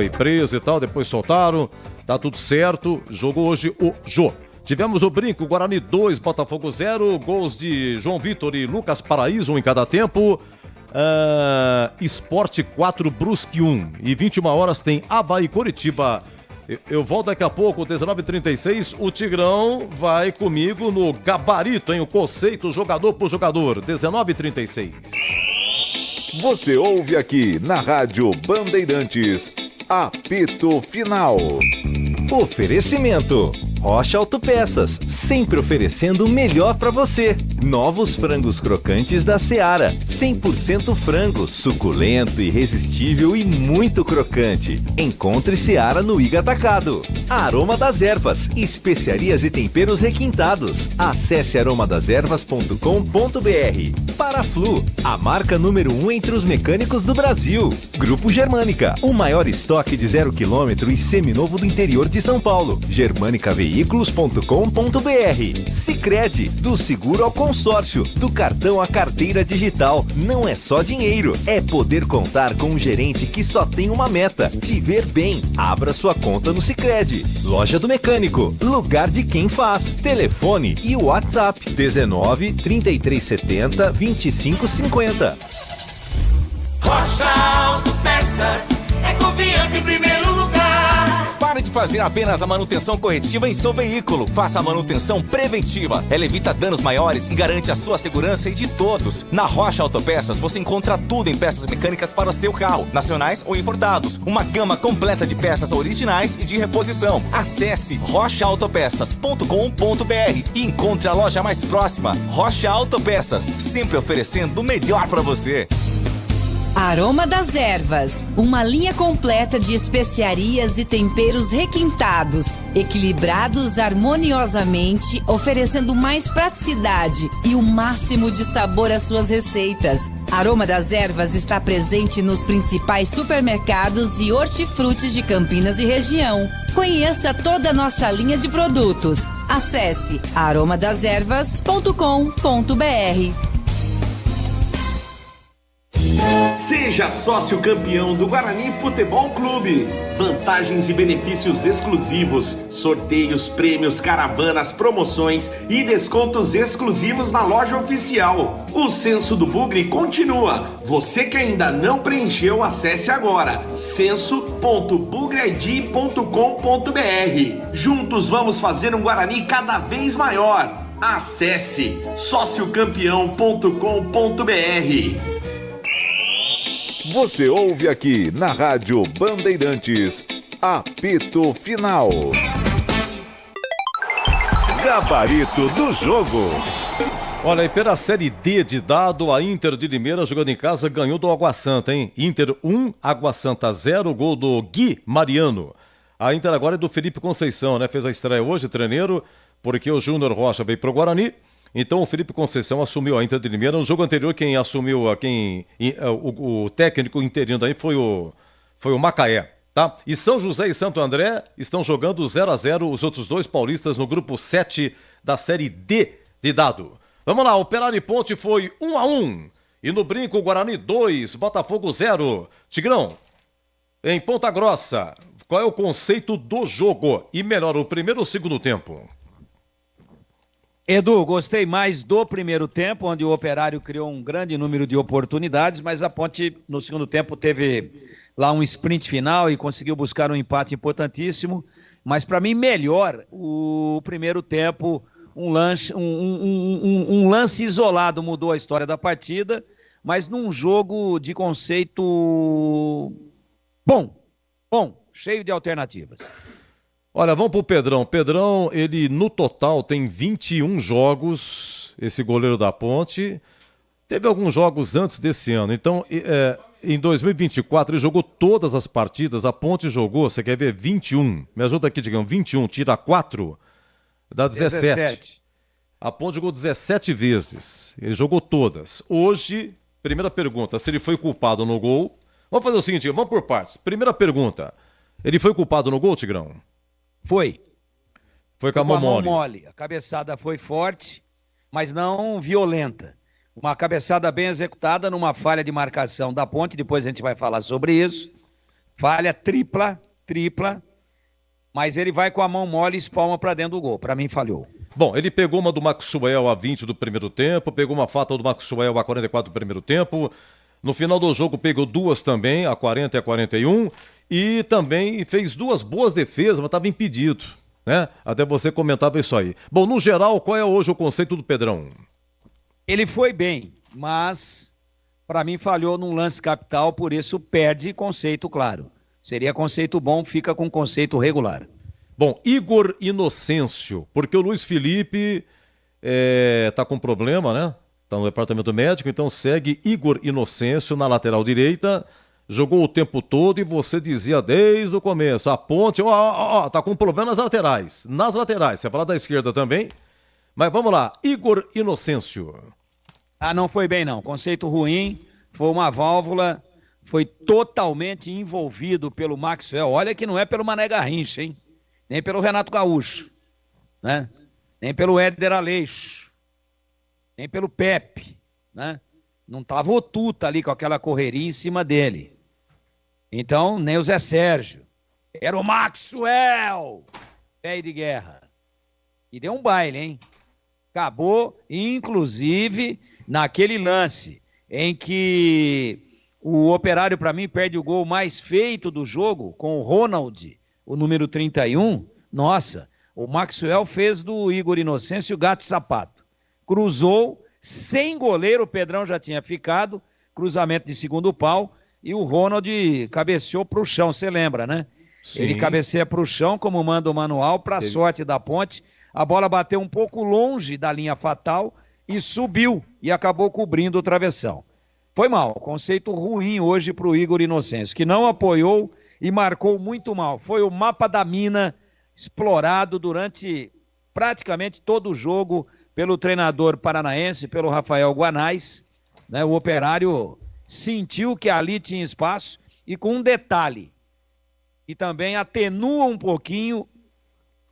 preso e tal, depois soltaram, tá tudo certo. Jogou hoje o Jô. Tivemos o Brinco, Guarani 2, Botafogo 0, gols de João Vitor e Lucas Paraíso, um em cada tempo. Sport 4, Brusque 1. E 21 horas tem Avaí Coritiba. Eu volto daqui a pouco, 19h36. O Tigrão vai comigo no gabarito, hein? O conceito jogador por jogador, 19h36. Você ouve aqui na Rádio Bandeirantes, apito final. Oferecimento: Rocha Autopeças, sempre oferecendo o melhor para você. Novos frangos crocantes da Seara, 100% frango, suculento, irresistível e muito crocante. Encontre Seara no Iga Atacado. Aroma das Ervas, especiarias e temperos requintados. Acesse aromadeservas.com.br. Paraflu, a marca número 1 entre os mecânicos do Brasil. Grupo Germânica, o maior estoque de 0 km e seminovo do interior de São Paulo. germanicaveículos.com.br. Sicredi, do seguro ao consórcio, do cartão à carteira digital. Não é só dinheiro, é poder contar com um gerente que só tem uma meta: te ver bem. Abra sua conta no Sicredi. Loja do Mecânico, lugar de quem faz. Telefone e WhatsApp 19 3370 2550. Rocha Autopeças é confiança em primeiro lugar. Pare de fazer apenas a manutenção corretiva em seu veículo. Faça a manutenção preventiva. Ela evita danos maiores e garante a sua segurança e de todos. Na Rocha Autopeças você encontra tudo em peças mecânicas para o seu carro, nacionais ou importados. Uma gama completa de peças originais e de reposição. Acesse rochaautopeças.com.br e encontre a loja mais próxima. Rocha Autopeças, sempre oferecendo o melhor para você. Aroma das Ervas, uma linha completa de especiarias e temperos requintados, equilibrados harmoniosamente, oferecendo mais praticidade e o máximo de sabor às suas receitas. Aroma das Ervas está presente nos principais supermercados e hortifrutis de Campinas e região. Conheça toda a nossa linha de produtos. Acesse aromadeservas.com.br. Seja sócio campeão do Guarani Futebol Clube. Vantagens e benefícios exclusivos, sorteios, prêmios, caravanas, promoções e descontos exclusivos na loja oficial. O Censo do Bugre continua. Você que ainda não preencheu, acesse agora censo.bugreid.com.br. Juntos vamos fazer um Guarani cada vez maior. Acesse sociocampeão.com.br. Você ouve aqui na Rádio Bandeirantes, apito final. Gabarito do jogo. Olha, e pela Série D de dado, a Inter de Limeira, jogando em casa, ganhou do Água Santa, hein? Inter 1, Água Santa 0, gol do Gui Mariano. A Inter agora é do Felipe Conceição, né? Fez a estreia hoje, treineiro, porque o Júnior Rocha veio pro Guarani. Então o Felipe Conceição assumiu a Inter de Limeira. No jogo anterior, quem assumiu, o técnico interino daí foi o Macaé, tá? E São José e Santo André estão jogando 0-0, os outros dois paulistas no grupo 7 da Série D de dado. Vamos lá, Operário e Ponte foi 1-1. E no Brinco, Guarani 2, Botafogo 0. Tigrão, em Ponta Grossa, qual é o conceito do jogo? E melhor, o primeiro ou o segundo tempo? Edu, gostei mais do primeiro tempo, onde o Operário criou um grande número de oportunidades, mas a Ponte no segundo tempo teve lá um sprint final e conseguiu buscar um empate importantíssimo. Mas para mim melhor o primeiro tempo, um lance isolado mudou a história da partida, mas num jogo de conceito bom, cheio de alternativas. Olha, vamos pro Pedrão. Pedrão, ele no total tem 21 jogos, esse goleiro da Ponte. Teve alguns jogos antes desse ano. Então, em 2024, ele jogou todas as partidas. A Ponte jogou, você quer ver, 21. Me ajuda aqui, digamos, 21, tira 4, dá 17. A Ponte jogou 17 vezes. Ele jogou todas. Hoje, primeira pergunta, se ele foi culpado no gol. Vamos fazer o seguinte, vamos por partes. Primeira pergunta, ele foi culpado no gol, Tigrão? Foi com a mão mole. A cabeçada foi forte, mas não violenta. Uma cabeçada bem executada numa falha de marcação da Ponte, depois a gente vai falar sobre isso. Falha tripla, mas ele vai com a mão mole e espalma para dentro do gol. Para mim, falhou. Bom, ele pegou uma do Maxwell a 20 do primeiro tempo, pegou uma falta do Maxwell a 44 do primeiro tempo. No final do jogo pegou duas também, a 40 e a 41. E também fez duas boas defesas, mas estava impedido, né? Até você comentava isso aí. Bom, no geral, qual é hoje o conceito do Pedrão? Ele foi bem, mas para mim falhou num lance capital, por isso perde conceito claro. Seria conceito bom, fica com conceito regular. Bom, Igor Inocêncio, porque o Luiz Felipe tá com problema, né? Tá no departamento médico, então segue Igor Inocêncio na lateral direita, jogou o tempo todo e você dizia desde o começo, a Ponte, tá com problema nas laterais, você fala da esquerda também, mas vamos lá, Igor Inocêncio. Não foi bem não, conceito ruim, foi uma válvula, foi totalmente envolvido pelo Maxwell, olha que não é pelo Mané Garrincha, hein? Nem pelo Renato Gaúcho, né? Nem pelo Éder Aleixo, nem pelo Pepe, né? Não tava o Tuta ali com aquela correria em cima dele. Então, nem o Zé Sérgio. Era o Maxwell, pé de guerra. E deu um baile, hein? Acabou, inclusive, naquele lance em que o Operário, para mim, perde o gol mais feito do jogo, com o Ronald, o número 31, nossa, o Maxwell fez do Igor Inocêncio o gato sapato. Cruzou, sem goleiro, o Pedrão já tinha ficado, cruzamento de segundo pau, e o Ronald cabeceou para o chão, você lembra, né? Sim. Ele cabeceia para o chão, como manda o manual, para sorte da Ponte, a bola bateu um pouco longe da linha fatal e subiu, e acabou cobrindo o travessão. Foi mal, conceito ruim hoje para o Igor Inocêncio, que não apoiou e marcou muito mal. Foi o mapa da mina explorado durante praticamente todo o jogo pelo treinador paranaense, pelo Rafael Guanais, né? O Operário sentiu que ali tinha espaço e com um detalhe, e também atenua um pouquinho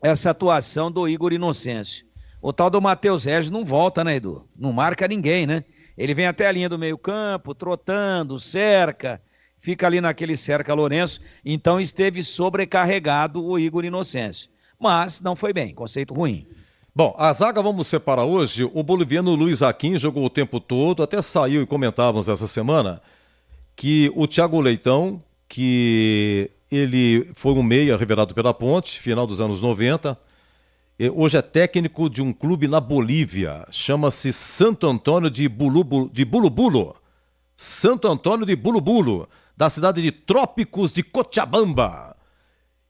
essa atuação do Igor Inocêncio. O tal do Matheus Regis não volta, né, Edu? Não marca ninguém, né? Ele vem até a linha do meio campo, trotando, cerca, fica ali naquele cerca Lourenço, então esteve sobrecarregado o Igor Inocêncio. Mas não foi bem, conceito ruim. Bom, a zaga vamos separar hoje. O boliviano Luiz Aquim jogou o tempo todo, até saiu e comentávamos essa semana que o Thiago Leitão, que ele foi um meia revelado pela Ponte, final dos anos 90, hoje é técnico de um clube na Bolívia, chama-se Santo Antônio de Bulubulo. Santo Antônio de Bulubulo, da cidade de Trópicos de Cochabamba.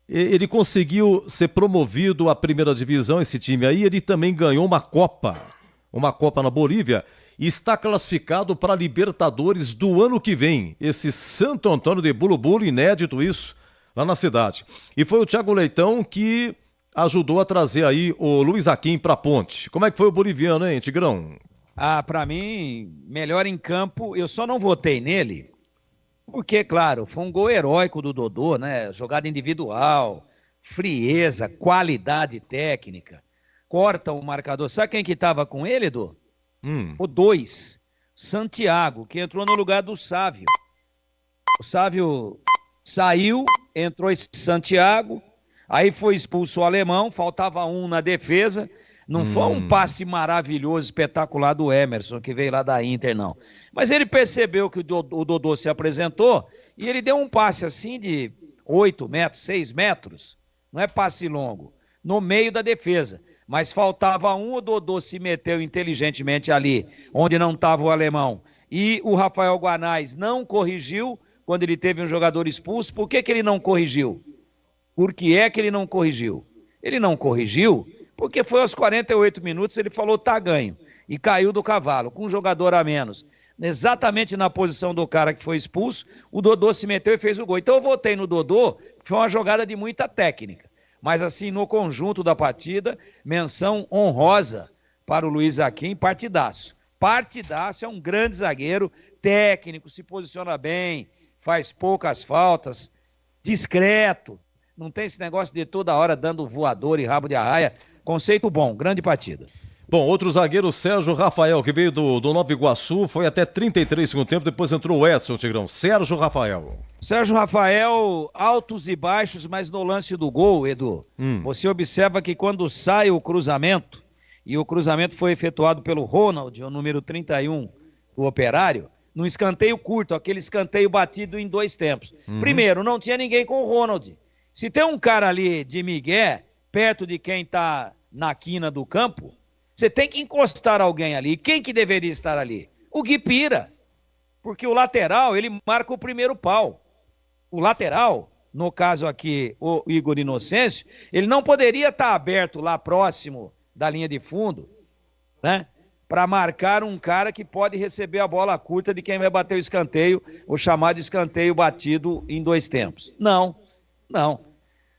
Ele conseguiu ser promovido à primeira divisão, esse time aí. Ele também ganhou uma Copa na Bolívia, e está classificado para a Libertadores do ano que vem. Esse Santo Antônio de Bulubulo, inédito isso, lá na cidade. E foi o Thiago Leitão que ajudou a trazer aí o Luiz Aquim para a Ponte. Como é que foi o boliviano, hein, Tigrão? Para mim, melhor em campo, eu só não votei nele, porque, claro, foi um gol heróico do Dodô, né? Jogada individual, frieza, qualidade técnica, corta o marcador. Sabe quem que estava com ele, Edu? O 2, Santiago, que entrou no lugar do Sávio. O Sávio saiu, entrou esse Santiago, aí foi expulso o alemão, faltava um na defesa. Não foi um passe maravilhoso, espetacular do Emerson, que veio lá da Inter, não. Mas ele percebeu que o Dodô se apresentou e ele deu um passe assim de 8 metros, 6 metros. Não é passe longo, no meio da defesa. Mas faltava um, o Dodô se meteu inteligentemente ali, onde não estava o alemão. E o Rafael Guanais não corrigiu quando ele teve um jogador expulso. Por que ele não corrigiu? Por que é que ele não corrigiu? Ele não corrigiu porque foi aos 48 minutos, ele falou, tá ganho, e caiu do cavalo, com um jogador a menos. Exatamente na posição do cara que foi expulso, o Dodô se meteu e fez o gol. Então eu votei no Dodô, que foi uma jogada de muita técnica. Mas assim, no conjunto da partida, menção honrosa para o Luiz Aquim, partidaço. Partidaço, é um grande zagueiro, técnico, se posiciona bem, faz poucas faltas, discreto, não tem esse negócio de toda hora dando voador e rabo de arraia. Conceito bom, grande partida. Bom, outro zagueiro, Sérgio Rafael, que veio do Nova Iguaçu, foi até 33 segundo tempo, depois entrou o Edson, Tigrão. Sérgio Rafael. Sérgio Rafael, altos e baixos, mas no lance do gol, Edu, você observa que quando sai o cruzamento, e o cruzamento foi efetuado pelo Ronald, o número 31 do Operário, num escanteio curto, aquele escanteio batido em 2 tempos. Primeiro, não tinha ninguém com o Ronald. Se tem um cara ali de migué, perto de quem tá na quina do campo, você tem que encostar alguém ali. Quem que deveria estar ali? O Guipira. Porque o lateral, ele marca o primeiro pau. O lateral, no caso aqui, o Igor Inocêncio, ele não poderia estar aberto lá próximo da linha de fundo, né? Para marcar um cara que pode receber a bola curta de quem vai bater o escanteio, o chamado escanteio batido em 2 tempos. Não.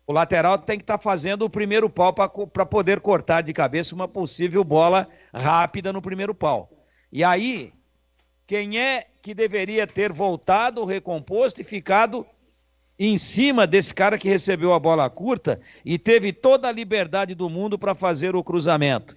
O lateral tem que estar fazendo o primeiro pau para poder cortar de cabeça uma possível bola rápida no primeiro pau. E aí, quem é que deveria ter voltado, recomposto e ficado em cima desse cara que recebeu a bola curta e teve toda a liberdade do mundo para fazer o cruzamento,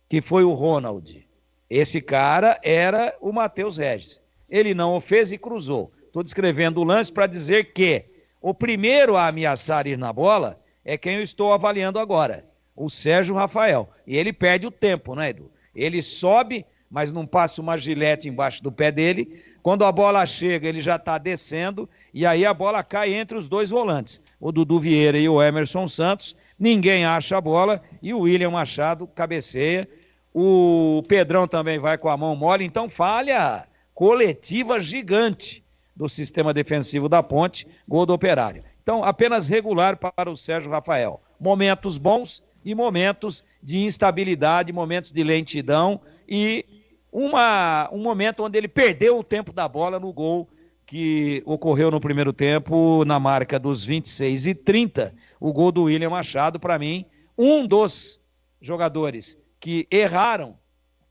que foi o Ronald. Esse cara era o Matheus Regis. Ele não o fez e cruzou. Estou descrevendo o lance para dizer que o primeiro a ameaçar ir na bola é quem eu estou avaliando agora, o Sérgio Rafael. E ele perde o tempo, né, Edu? Ele sobe, mas não passa uma gilete embaixo do pé dele. Quando a bola chega, ele já está descendo e aí a bola cai entre os 2 volantes, o Dudu Vieira e o Emerson Santos. Ninguém acha a bola e o William Machado cabeceia. O Pedrão também vai com a mão mole. Então, falha coletiva gigante do sistema defensivo da Ponte, gol do Operário. Então, apenas regular para o Sérgio Rafael. Momentos bons e momentos de instabilidade, momentos de lentidão e um momento onde ele perdeu o tempo da bola no gol que ocorreu no primeiro tempo, na marca dos 26:30, o gol do William Machado. Para mim, um dos jogadores que erraram,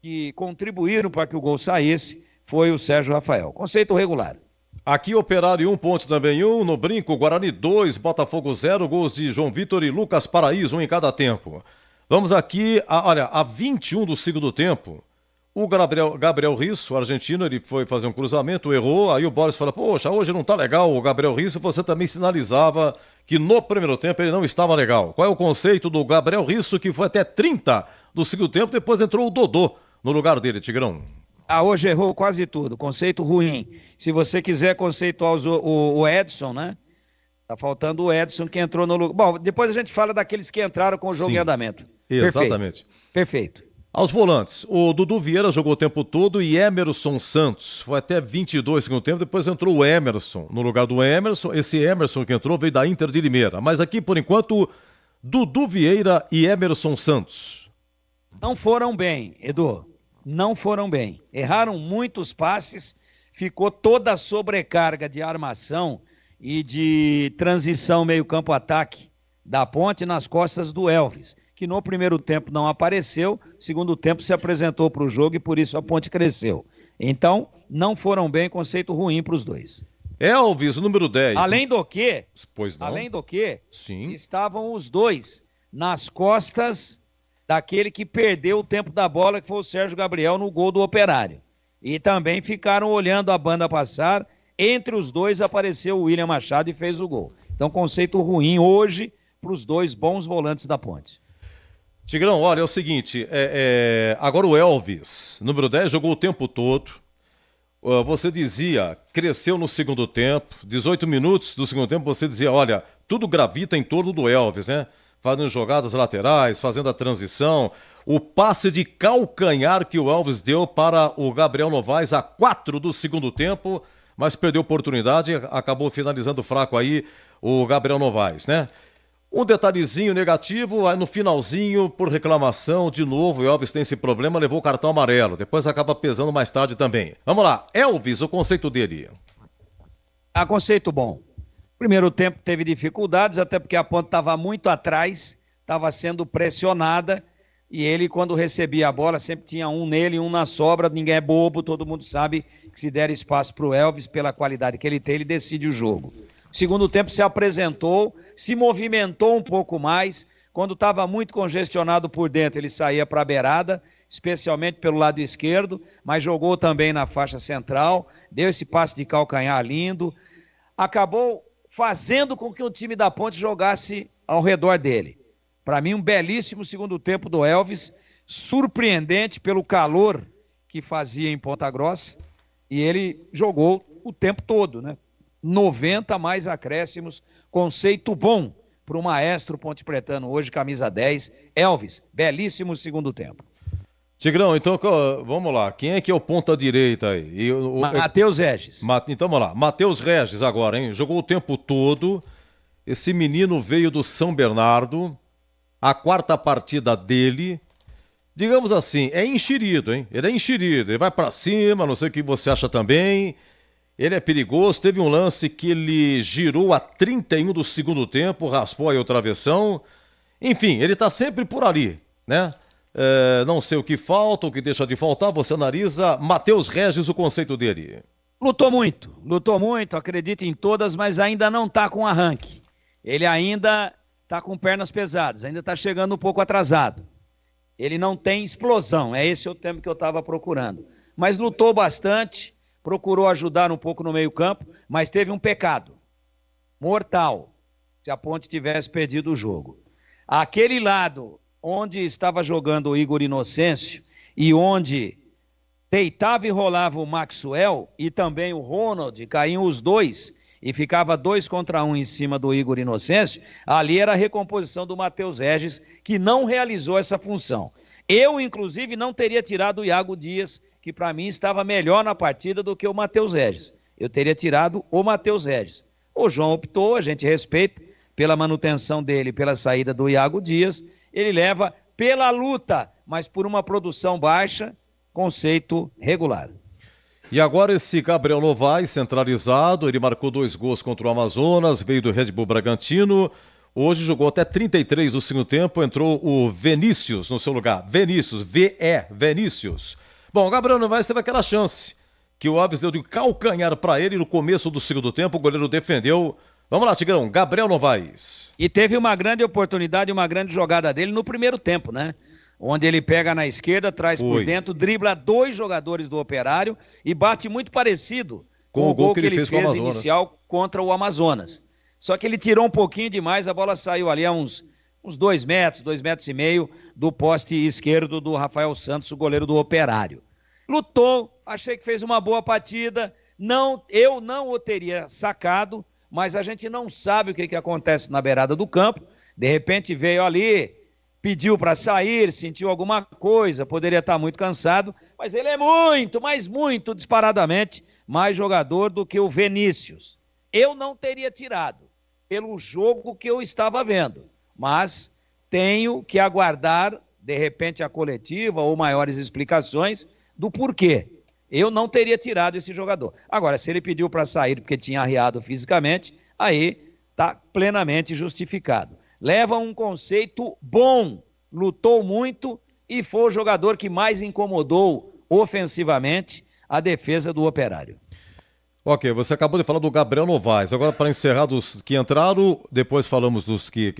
que contribuíram para que o gol saísse, foi o Sérgio Rafael. Conceito regular. Aqui, Operário 1 ponto também, 1 no Brinco, Guarani 2, Botafogo 0, gols de João Vitor e Lucas Paraíso, 1 em cada tempo. Vamos aqui, a 21 do segundo tempo, o Gabriel Risso, argentino, ele foi fazer um cruzamento, errou, aí o Boris fala, poxa, hoje não tá legal o Gabriel Risso, você também sinalizava que no primeiro tempo ele não estava legal. Qual é o conceito do Gabriel Risso, que foi até 30 do segundo tempo, depois entrou o Dodô no lugar dele, Tigrão? Hoje errou quase tudo, conceito ruim. Se você quiser conceituar o Edson, né? Tá faltando o Edson que entrou no lugar. Bom, depois a gente fala daqueles que entraram com o jogo em andamento. Exatamente. Perfeito. Aos volantes, o Dudu Vieira jogou o tempo todo e Emerson Santos foi até 22 segundo tempo, depois entrou o Emerson no lugar do Emerson. Esse Emerson que entrou veio da Inter de Limeira. Mas aqui, por enquanto, Dudu Vieira e Emerson Santos. Não foram bem, Edu. Não foram bem. Erraram muitos passes, ficou toda a sobrecarga de armação e de transição meio-campo ataque da Ponte nas costas do Elvis, que no primeiro tempo não apareceu, segundo tempo se apresentou para o jogo e por isso a Ponte cresceu. Então, não foram bem, conceito ruim para os dois. Elvis, número 10. Além do que, Sim. estavam os dois nas costas daquele que perdeu o tempo da bola, que foi o Sérgio Gabriel no gol do Operário. E também ficaram olhando a banda passar. Entre os dois apareceu o William Machado e fez o gol. Então, conceito ruim hoje para os dois bons volantes da Ponte. Tigrão, olha, é o seguinte, agora o Elvis, número 10, jogou o tempo todo. Você dizia, cresceu no segundo tempo, 18 minutos do segundo tempo, você dizia, olha, tudo gravita em torno do Elvis, né? Fazendo jogadas laterais, fazendo a transição. O passe de calcanhar que o Elvis deu para o Gabriel Novaes a 4 do segundo tempo, mas perdeu oportunidade, acabou finalizando fraco aí o Gabriel Novaes, né? Um detalhezinho negativo, aí no finalzinho, por reclamação, de novo, o Elvis tem esse problema, levou o cartão amarelo. Depois acaba pesando mais tarde também. Vamos lá, Elvis, o conceito dele. Conceito bom. Primeiro tempo teve dificuldades, até porque a Ponte estava muito atrás, estava sendo pressionada, e ele, quando recebia a bola, sempre tinha um nele e um na sobra. Ninguém é bobo, todo mundo sabe que se der espaço para o Elvis, pela qualidade que ele tem, ele decide o jogo. Segundo tempo se apresentou, se movimentou um pouco mais, Quando estava muito congestionado por dentro, ele saía para a beirada, especialmente pelo lado esquerdo, mas jogou também na faixa central, deu esse passe de calcanhar lindo, acabou fazendo com que o time da Ponte jogasse ao redor dele. Para mim, um belíssimo segundo tempo do Elvis, surpreendente pelo calor que fazia em Ponta Grossa, e ele jogou o tempo todo, né? 90 mais acréscimos, conceito bom para o maestro pontepretano hoje, camisa 10, Elvis, belíssimo segundo tempo. Tigrão, então vamos lá, quem é que é o ponta direita aí? Matheus Regis. Então vamos lá, Matheus Regis agora, hein? Jogou o tempo todo, esse menino veio do São Bernardo, a quarta partida dele, digamos assim, é enxerido, hein? Ele é enxerido, ele vai pra cima, não sei o que você acha também, ele é perigoso, teve um lance que ele girou a 31 do segundo tempo, raspou aí o travessão, enfim, ele tá sempre por ali, né? Não sei o que falta, o que deixa de faltar, você analisa. Matheus Regis, o conceito dele. Lutou muito, acredita em todas, mas ainda não tá com arranque. Ele ainda tá com pernas pesadas, ainda tá chegando um pouco atrasado. Ele não tem explosão, esse é o termo que eu estava procurando. Mas lutou bastante, procurou ajudar um pouco no meio-campo, mas teve um pecado mortal se a Ponte tivesse perdido o jogo. Aquele lado onde estava jogando o Igor Inocêncio e onde deitava e rolava o Maxwell e também o Ronald, caíam os dois e ficava 2 contra 1 em cima do Igor Inocêncio, ali era a recomposição do Matheus Regis, que não realizou essa função. Eu, inclusive, não teria tirado o Iago Dias, que para mim estava melhor na partida do que o Matheus Regis. Eu teria tirado o Matheus Regis. O João optou, a gente respeita, pela manutenção dele, pela saída do Iago Dias. Ele leva pela luta, mas por uma produção baixa, conceito regular. E agora esse Gabriel Novaes, centralizado, ele marcou 2 gols contra o Amazonas, veio do Red Bull Bragantino, hoje jogou até 33 do segundo tempo, entrou o Vinícius no seu lugar, Vinícius. Bom, o Gabriel Novaes teve aquela chance, que o Alves deu de calcanhar para ele no começo do segundo tempo, o goleiro defendeu. Vamos lá, Tigrão, Gabriel Novaes. E teve uma grande oportunidade, uma grande jogada dele no primeiro tempo, né? Onde ele pega na esquerda, traz por dentro, dribla 2 jogadores do Operário e bate muito parecido com o gol que ele fez inicial contra o Amazonas. Só que ele tirou um pouquinho demais, a bola saiu ali a uns 2 metros, 2,5 metros do poste esquerdo do Rafael Santos, o goleiro do Operário. Lutou, achei que fez uma boa partida, eu não o teria sacado, mas a gente não sabe o que acontece na beirada do campo. De repente veio ali, pediu para sair, sentiu alguma coisa, poderia estar muito cansado, mas ele é muito, mas muito disparadamente mais jogador do que o Vinícius. Eu não teria tirado, pelo jogo que eu estava vendo, mas tenho que aguardar, de repente, a coletiva ou maiores explicações do porquê. Eu não teria tirado esse jogador. Agora, se ele pediu para sair porque tinha arriado fisicamente, aí está plenamente justificado. Leva um conceito bom, lutou muito e foi o jogador que mais incomodou ofensivamente a defesa do Operário. Ok, você acabou de falar do Gabriel Novaes. Agora, para encerrar dos que entraram, depois falamos dos que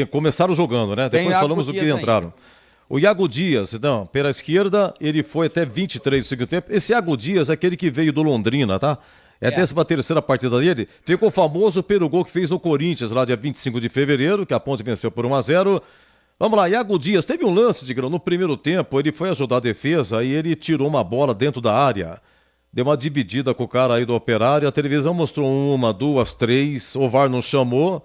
começaram jogando, né? Depois falamos do que entraram. O Iago Dias, não, pela esquerda, ele foi até 23 do segundo tempo. Esse Iago Dias é aquele que veio do Londrina, tá? É a 13ª partida dele. Ficou famoso pelo gol que fez no Corinthians, lá dia 25 de fevereiro, que a Ponte venceu por 1-0. Vamos lá, Iago Dias, teve um lance, Tigrão, no primeiro tempo, ele foi ajudar a defesa e ele tirou uma bola dentro da área. Deu uma dividida com o cara aí do Operário, a televisão mostrou 1, 2, 3, o VAR não chamou.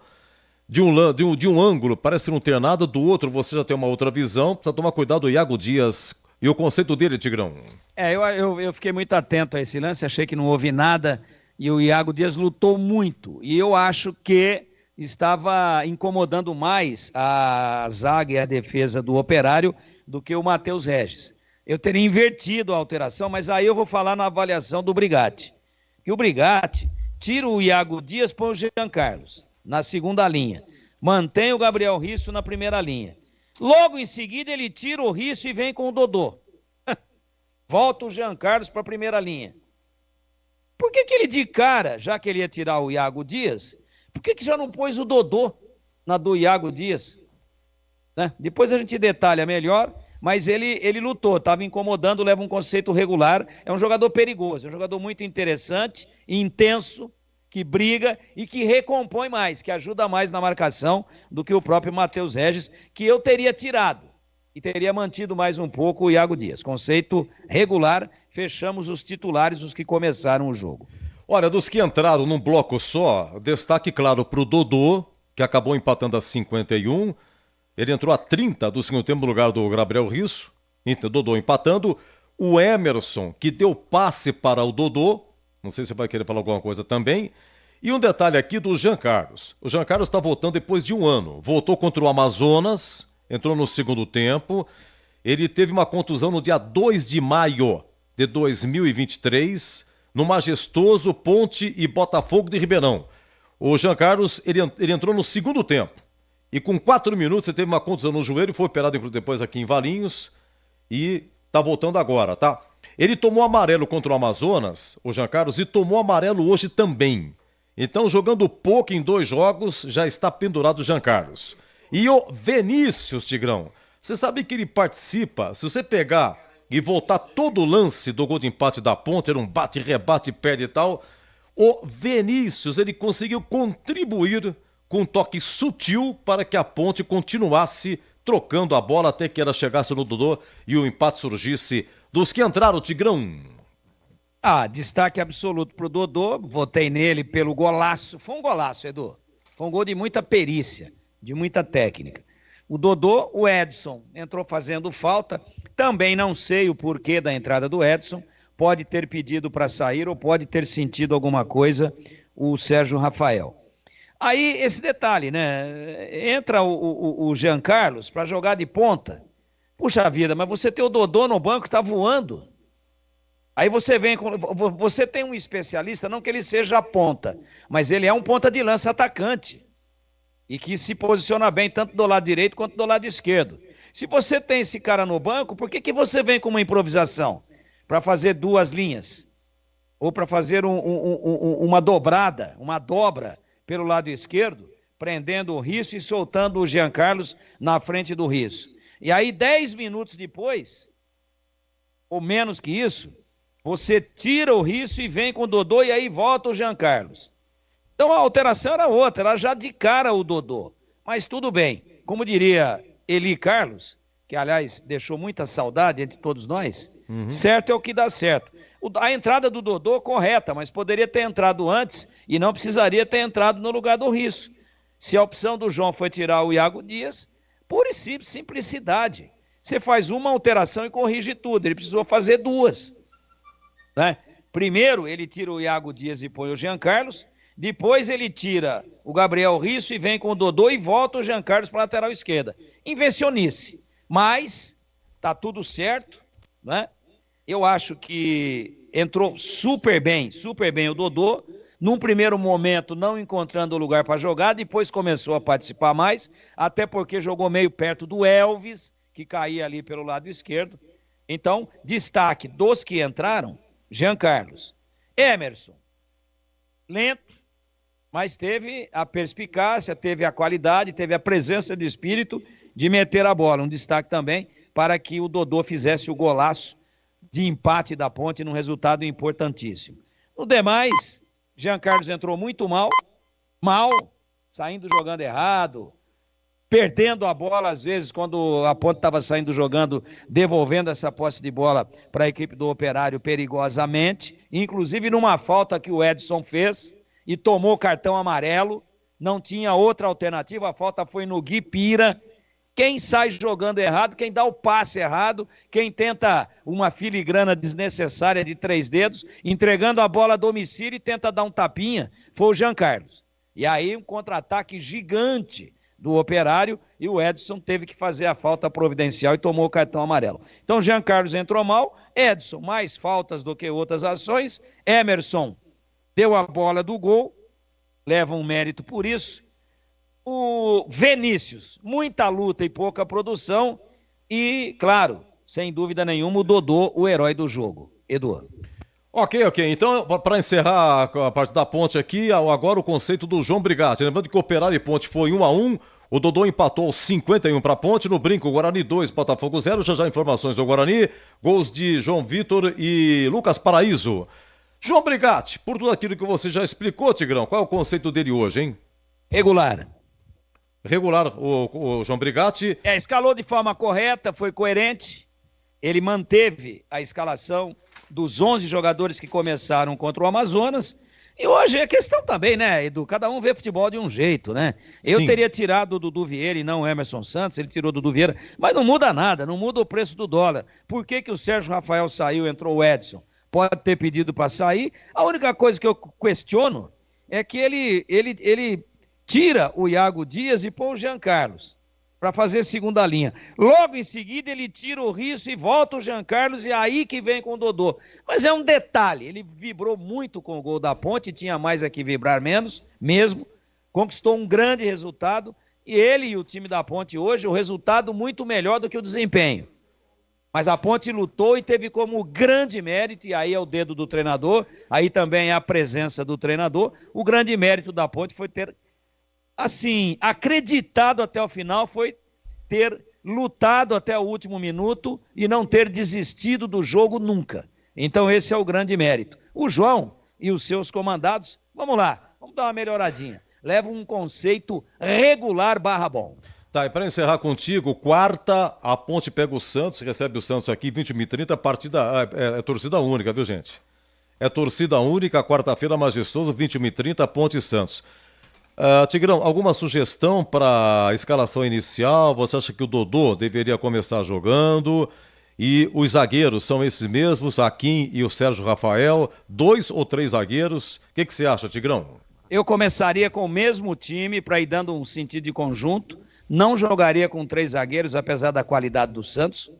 De um ângulo, parece não ter nada, do outro você já tem uma outra visão, precisa tomar cuidado, o Iago Dias e o conceito dele, Tigrão. Eu fiquei muito atento a esse lance, achei que não houve nada e o Iago Dias lutou muito e eu acho que estava incomodando mais a zaga e a defesa do Operário do que o Matheus Regis. Eu teria invertido a alteração, mas aí eu vou falar na avaliação do Brigatti. Que o Brigatti tira o Iago Dias e põe o Jean Carlos na segunda linha. Mantém o Gabriel Risso na primeira linha. Logo em seguida ele tira o Risso e vem com o Dodô. Volta o Jean Carlos para a primeira linha. Por que ele de cara, já que ele ia tirar o Iago Dias, por que já não pôs o Dodô na do Iago Dias? né? Depois a gente detalha melhor, mas ele lutou, estava incomodando, leva um conceito regular, é um jogador perigoso, é um jogador muito interessante, intenso, que briga e que recompõe mais, que ajuda mais na marcação do que o próprio Matheus Regis, que eu teria tirado e teria mantido mais um pouco o Iago Dias. Conceito regular, fechamos os titulares, os que começaram o jogo. Olha, dos que entraram num bloco só, destaque claro para o Dodô, que acabou empatando a 51. Ele entrou a 30 do segundo tempo no lugar do Gabriel Risso. Dodô empatando. O Emerson, que deu passe para o Dodô. Não sei se você vai querer falar alguma coisa também. E um detalhe aqui do Jean Carlos. O Jean Carlos está voltando depois de um ano. Voltou contra o Amazonas, entrou no segundo tempo. Ele teve uma contusão no dia 2 de maio de 2023, no majestoso Ponte e Botafogo de Ribeirão. O Jean Carlos, ele entrou no segundo tempo. E com 4 minutos ele teve uma contusão no joelho, foi operado depois aqui em Valinhos e tá voltando agora, tá? Ele tomou amarelo contra o Amazonas, o Jean Carlos, e tomou amarelo hoje também. Então, jogando pouco em 2 jogos, já está pendurado o Jean Carlos. E o Vinícius, Tigrão, você sabe que ele participa, se você pegar e voltar todo o lance do gol de empate da Ponte, era um bate, rebate, perde e tal, o Vinícius, ele conseguiu contribuir com um toque sutil para que a Ponte continuasse trocando a bola até que ela chegasse no Dodô e o empate surgisse. Dos que entraram, Tigrão. Destaque absoluto pro Dodô, votei nele pelo golaço. Foi um golaço, Edu. Foi um gol de muita perícia, de muita técnica. O Dodô, o Edson entrou fazendo falta. Também não sei o porquê da entrada do Edson. Pode ter pedido para sair ou pode ter sentido alguma coisa o Sérgio Rafael. Aí, esse detalhe, né? Entra o Jean Carlos para jogar de ponta. Puxa vida, mas você tem o Dodô no banco, tá voando. Aí você tem um especialista, não que ele seja a ponta, mas ele é um ponta de lança atacante. E que se posiciona bem tanto do lado direito quanto do lado esquerdo. Se você tem esse cara no banco, por que você vem com uma improvisação? Para fazer 2 linhas? Ou para fazer uma dobrada, uma dobra pelo lado esquerdo, prendendo o Risso e soltando o Jean Carlos na frente do Risso. E aí 10 minutos depois, ou menos que isso, você tira o Risso e vem com o Dodô e aí volta o Jean Carlos. Então a alteração era outra, era já de cara o Dodô. Mas tudo bem, como diria Eli Carlos, que aliás deixou muita saudade entre todos nós, certo é o que dá certo. A entrada do Dodô correta, mas poderia ter entrado antes e não precisaria ter entrado no lugar do Risso. Se a opção do João foi tirar o Iago Dias, pura e simples, simplicidade. Você faz uma alteração e corrige tudo, ele precisou fazer 2. Né? Primeiro ele tira o Iago Dias e põe o Jean Carlos, depois ele tira o Gabriel Risso e vem com o Dodô e volta o Jean Carlos para a lateral esquerda. Invencionice, mas tá tudo certo, né? Eu acho que entrou super bem o Dodô, num primeiro momento não encontrando lugar para jogar, depois começou a participar mais, até porque jogou meio perto do Elvis, que caía ali pelo lado esquerdo. Então, destaque dos que entraram, Jean Carlos. Emerson, lento, mas teve a perspicácia, teve a qualidade, teve a presença de espírito de meter a bola. Um destaque também para que o Dodô fizesse o golaço de empate da Ponte num resultado importantíssimo. No demais, Jean Carlos entrou muito mal, saindo jogando errado, perdendo a bola às vezes quando a Ponte estava saindo jogando, devolvendo essa posse de bola para a equipe do Operário perigosamente, inclusive numa falta que o Edson fez e tomou cartão amarelo, não tinha outra alternativa, a falta foi no Gui Pira. Quem sai jogando errado, quem dá o passe errado, quem tenta uma filigrana desnecessária de 3 dedos, entregando a bola a domicílio e tenta dar um tapinha, foi o Jean Carlos. E aí um contra-ataque gigante do Operário e o Edson teve que fazer a falta providencial e tomou o cartão amarelo. Então Jean Carlos entrou mal, Edson mais faltas do que outras ações, Emerson deu a bola do gol, leva um mérito por isso. O Vinícius, muita luta e pouca produção e, claro, sem dúvida nenhuma, o Dodô, o herói do jogo. Edu. Ok. Então, para encerrar a parte da Ponte aqui, agora o conceito do João Brigatti. Lembrando que o Operário e Ponte foi 1-1, O Dodô empatou 51 para a Ponte. No Brinco, Guarani 2, Botafogo 0. Já informações do Guarani. Gols de João Vitor e Lucas Paraíso. João Brigatti, por tudo aquilo que você já explicou, Tigrão, qual é o conceito dele hoje, hein? Regular. Regular, o João Brigatti. Escalou de forma correta, foi coerente. Ele manteve a escalação dos 11 jogadores que começaram contra o Amazonas. E hoje é questão também, né, Edu? Cada um vê futebol de um jeito, né? Eu Sim. teria tirado o Dudu Vieira e não o Emerson Santos, ele tirou o Dudu Vieira, mas não muda nada, não muda o preço do dólar. Por que o Sérgio Rafael saiu, entrou o Edson? Pode ter pedido para sair. A única coisa que eu questiono é que ele tira o Iago Dias e põe o Jean Carlos para fazer segunda linha. Logo em seguida ele tira o Risso e volta o Jean Carlos e é aí que vem com o Dodô. Mas é um detalhe, ele vibrou muito com o gol da Ponte, tinha mais a que vibrar menos, mesmo, conquistou um grande resultado e ele e o time da Ponte hoje, o resultado muito melhor do que o desempenho. Mas a Ponte lutou e teve como grande mérito, e aí é o dedo do treinador, aí também é a presença do treinador, o grande mérito da Ponte foi ter, assim, acreditado até o final, foi ter lutado até o último minuto e não ter desistido do jogo nunca. Então esse é o grande mérito. O João e os seus comandados, vamos lá, vamos dar uma melhoradinha. Leva um conceito regular / bom. Tá, e para encerrar contigo, quarta, a Ponte pega o Santos, recebe o Santos aqui, 21h30, partida, é torcida única, viu, gente? É torcida única, quarta-feira, majestoso, 21h30, Ponte e Santos. Tigrão, alguma sugestão para a escalação inicial? Você acha que o Dodô deveria começar jogando? E os zagueiros são esses mesmos, Akin e o Sérgio Rafael, 2 ou 3 zagueiros? O que você acha, Tigrão? Eu começaria com o mesmo time para ir dando um sentido de conjunto. Não jogaria com 3 zagueiros, apesar da qualidade do Santos.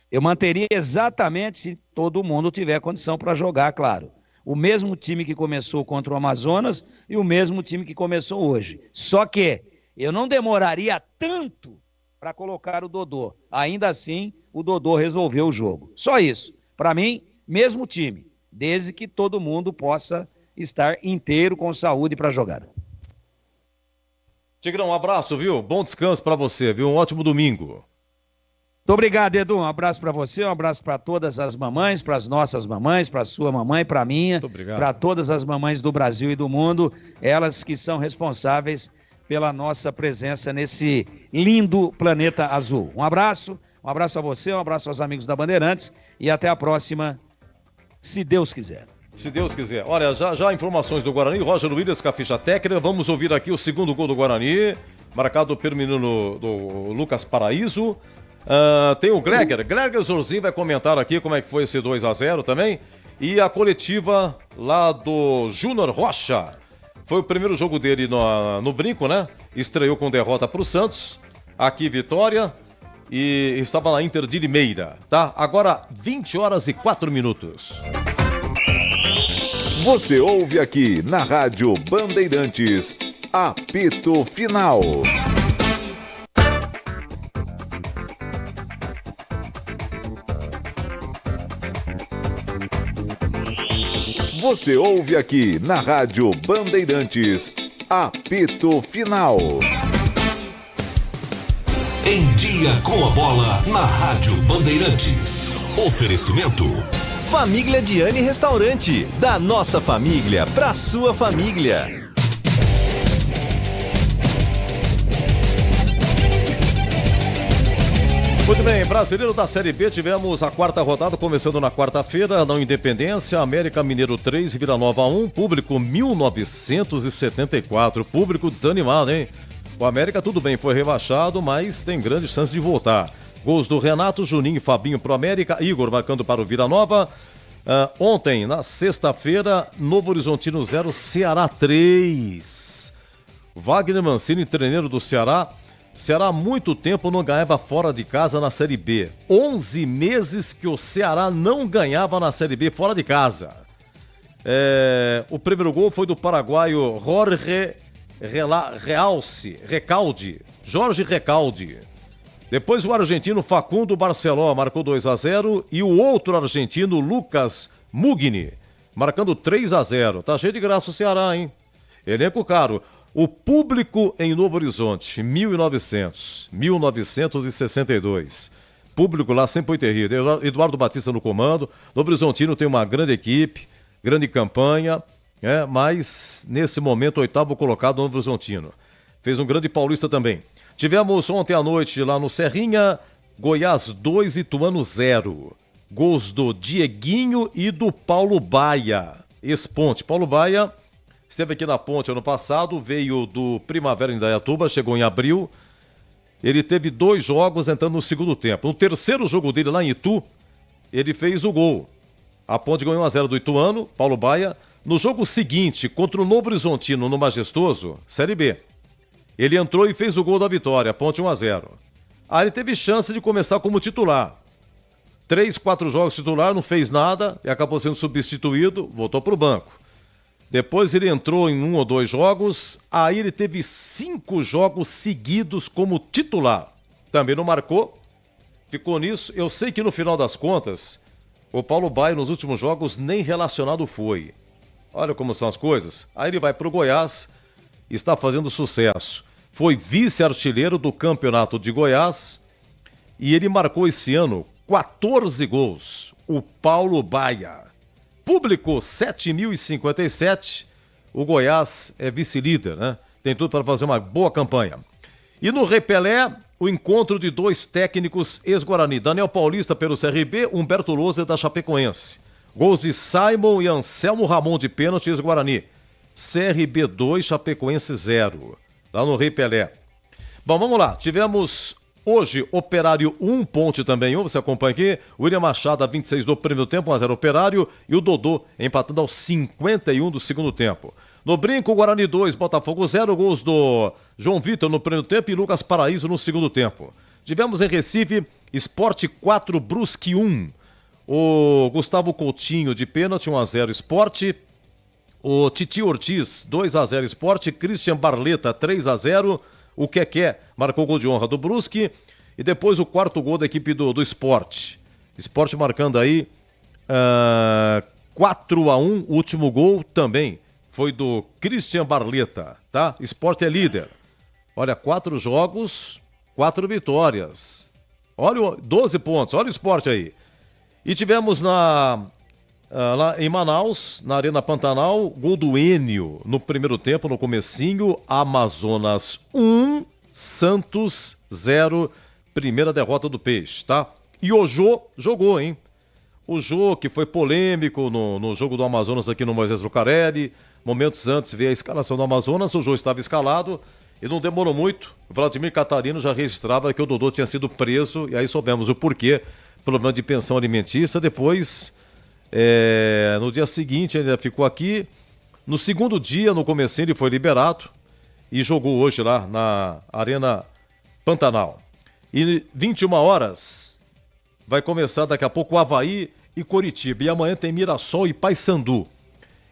Eu manteria exatamente se todo mundo tiver condição para jogar, claro. O mesmo time que começou contra o Amazonas e o mesmo time que começou hoje. Só que eu não demoraria tanto para colocar o Dodô. Ainda assim, o Dodô resolveu o jogo. Só isso. Para mim, mesmo time, desde que todo mundo possa estar inteiro com saúde para jogar. Tigrão, um abraço, viu? Bom descanso para você, viu? Um ótimo domingo. Muito obrigado, Edu. Um abraço para você, um abraço para todas as mamães, para as nossas mamães, para a sua mamãe, para a minha, para todas as mamães do Brasil e do mundo, elas que são responsáveis pela nossa presença nesse lindo planeta azul. Um abraço a você, um abraço aos amigos da Bandeirantes e até a próxima, se Deus quiser. Se Deus quiser. Olha, já informações do Guarani, Roger Williams com a ficha técnica. Vamos ouvir aqui o segundo gol do Guarani, marcado pelo menino do Lucas Paraíso. Tem o Greger Zorzinho vai comentar aqui como é que foi esse 2-0 também. E a coletiva lá do Júnior Rocha. Foi o primeiro jogo dele no Brinco, né? Estreou com derrota para o Santos. Aqui vitória. E estava na Inter de Limeira, tá? Agora 20h04. Você ouve aqui na Rádio Bandeirantes, apito final. Você ouve aqui na Rádio Bandeirantes, apito final. Em dia com a bola na Rádio Bandeirantes. Oferecimento Família Diane Restaurante, da nossa família pra sua família. Muito bem, Brasileiro da Série B, tivemos a quarta rodada começando na quarta-feira, na Independência, América Mineiro 3, Vila Nova 1, público 1974, público desanimado, hein? O América tudo bem, foi rebaixado, mas tem grande chance de voltar. Gols do Renato, Juninho e Fabinho pro América, Igor marcando para o Vila Nova. Ontem, na sexta-feira, Novo Horizontino 0, Ceará 3. Wagner Mancini, treino do Ceará. Ceará há muito tempo não ganhava fora de casa na Série B. 11 meses que o Ceará não ganhava na Série B fora de casa. O primeiro gol foi do paraguaio Jorge Recalde. Depois o argentino Facundo Barceló marcou 2-0 e o outro argentino Lucas Mugni marcando 3-0. Tá cheio de graça o Ceará, hein? Elenco caro. O público em Novo Horizonte, 1962. Público lá sempre foi terrível. Eduardo Batista no comando. Novo Horizontino tem uma grande equipe, grande campanha, mas nesse momento, 8º colocado Novo Horizontino. Fez um grande paulista também. Tivemos ontem à noite lá no Serrinha, Goiás 2, Ituano 0. Gols do Dieguinho e do Paulo Baia. Ex-Ponte. Paulo Baia esteve aqui na Ponte ano passado, veio do Primavera em Indaiatuba, chegou em abril. Ele teve 2 jogos entrando no segundo tempo. No terceiro jogo dele lá em Itu, ele fez o gol. A Ponte ganhou 1-0 do Ituano, Paulo Baia. No jogo seguinte, contra o Novo Horizontino no Majestoso, Série B, ele entrou e fez o gol da vitória, Ponte 1-0. Aí ele teve chance de começar como titular. 3, 4 jogos titular, não fez nada e acabou sendo substituído, voltou para o banco. Depois ele entrou em 1 ou 2 jogos, aí ele teve 5 jogos seguidos como titular. Também não marcou, ficou nisso. Eu sei que no final das contas, o Paulo Baia nos últimos jogos nem relacionado foi. Olha como são as coisas. Aí ele vai para o Goiás, está fazendo sucesso. Foi vice-artilheiro do Campeonato de Goiás e ele marcou esse ano 14 gols, o Paulo Baia. Público 7.057, o Goiás é vice-líder, né? Tem tudo para fazer uma boa campanha. E no Repelé, o encontro de 2 técnicos ex-Guarani, Daniel Paulista pelo CRB, Humberto Lousa da Chapecoense. Gols de Simon e Anselmo Ramon de pênalti, ex-Guarani. CRB 2, Chapecoense 0, lá no Repelé. Bom, vamos lá, tivemos... Hoje, Operário 1, Ponte também 1, você acompanha aqui. William Machado, a 26 do primeiro tempo, 1-0 Operário. E o Dodô empatando aos 51 do segundo tempo. No Brinco, Guarani 2, Botafogo 0. Gols do João Vitor no primeiro tempo e Lucas Paraíso no segundo tempo. Tivemos em Recife, Sport 4, Brusque 1. O Gustavo Coutinho de pênalti, 1-0 Sport. O Titi Ortiz, 2-0 Sport. Christian Barleta, 3-0. O Keké marcou o gol de honra do Brusque. E depois o 4º gol da equipe do Sport. Sport marcando aí 4-1. O último gol também foi do Christian Barleta, tá? Sport é líder. Olha, 4 jogos, 4 vitórias. Olha, 12 pontos. Olha o Sport aí. E tivemos lá em Manaus, na Arena Pantanal, gol do Enio no primeiro tempo, no comecinho. Amazonas 1, Santos 0, primeira derrota do Peixe, tá? E o Jô jogou, hein? O Jô, que foi polêmico no jogo do Amazonas aqui no Moisés Lucarelli. Momentos antes veio a escalação do Amazonas, o Jô estava escalado e não demorou muito. O Vladimir Catarino já registrava que o Dodô tinha sido preso e aí soubemos o porquê. Problema de pensão alimentícia, depois... no dia seguinte ele ficou aqui. No segundo dia, no comecinho, ele foi liberado e jogou hoje lá na Arena Pantanal. E 21 horas vai começar daqui a pouco o Avaí e Coritiba. E amanhã tem Mirassol e Paysandu.